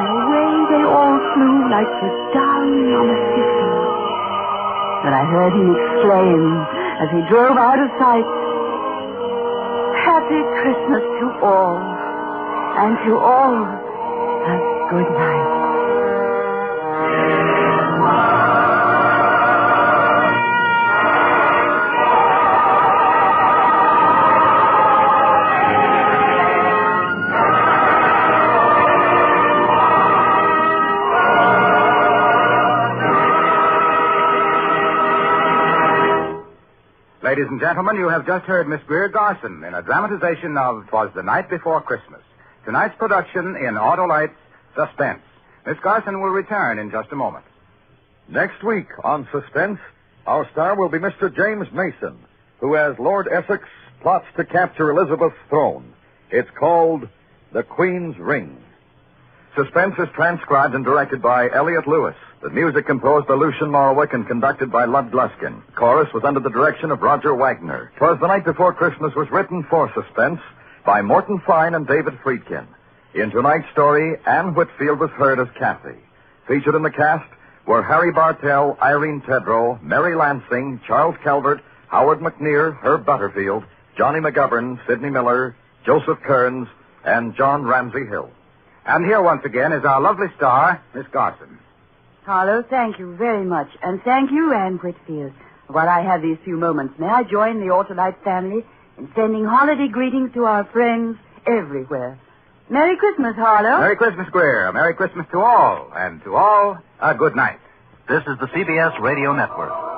and away they all flew like the down on a thistle. Then I heard him exclaim as he drove out of sight, "Happy Christmas to all, and to all a good night." Ladies and gentlemen, you have just heard Miss Greer Garson in a dramatization of 'Twas the Night Before Christmas. Tonight's production in Autolite's Suspense. Miss Garson will return in just a moment. Next week on Suspense, our star will be Mr. James Mason, who, as Lord Essex, plots to capture Elizabeth's throne. It's called The Queen's Ring. Suspense is transcribed and directed by Elliot Lewis. The music composed by Lucien Morawick and conducted by Lud Gluskin. Chorus was under the direction of Roger Wagner. 'Twas the Night Before Christmas was written for Suspense by Morton Fine and David Friedkin. In tonight's story, Anne Whitfield was heard as Kathy. Featured in the cast were Harry Bartell, Irene Tedrow, Mary Lansing, Charles Calvert, Howard McNear, Herb Butterfield, Johnny McGovern, Sidney Miller, Joseph Kearns, and John Ramsey Hill. And here once again is our lovely star, Miss Garson. Harlow, thank you very much. And thank you, Anne Whitfield. While I have these few moments, may I join the Autolite family in sending holiday greetings to our friends everywhere. Merry Christmas, Harlow. Merry Christmas, Greer. Merry Christmas to all. And to all, a good night. This is the CBS Radio Network.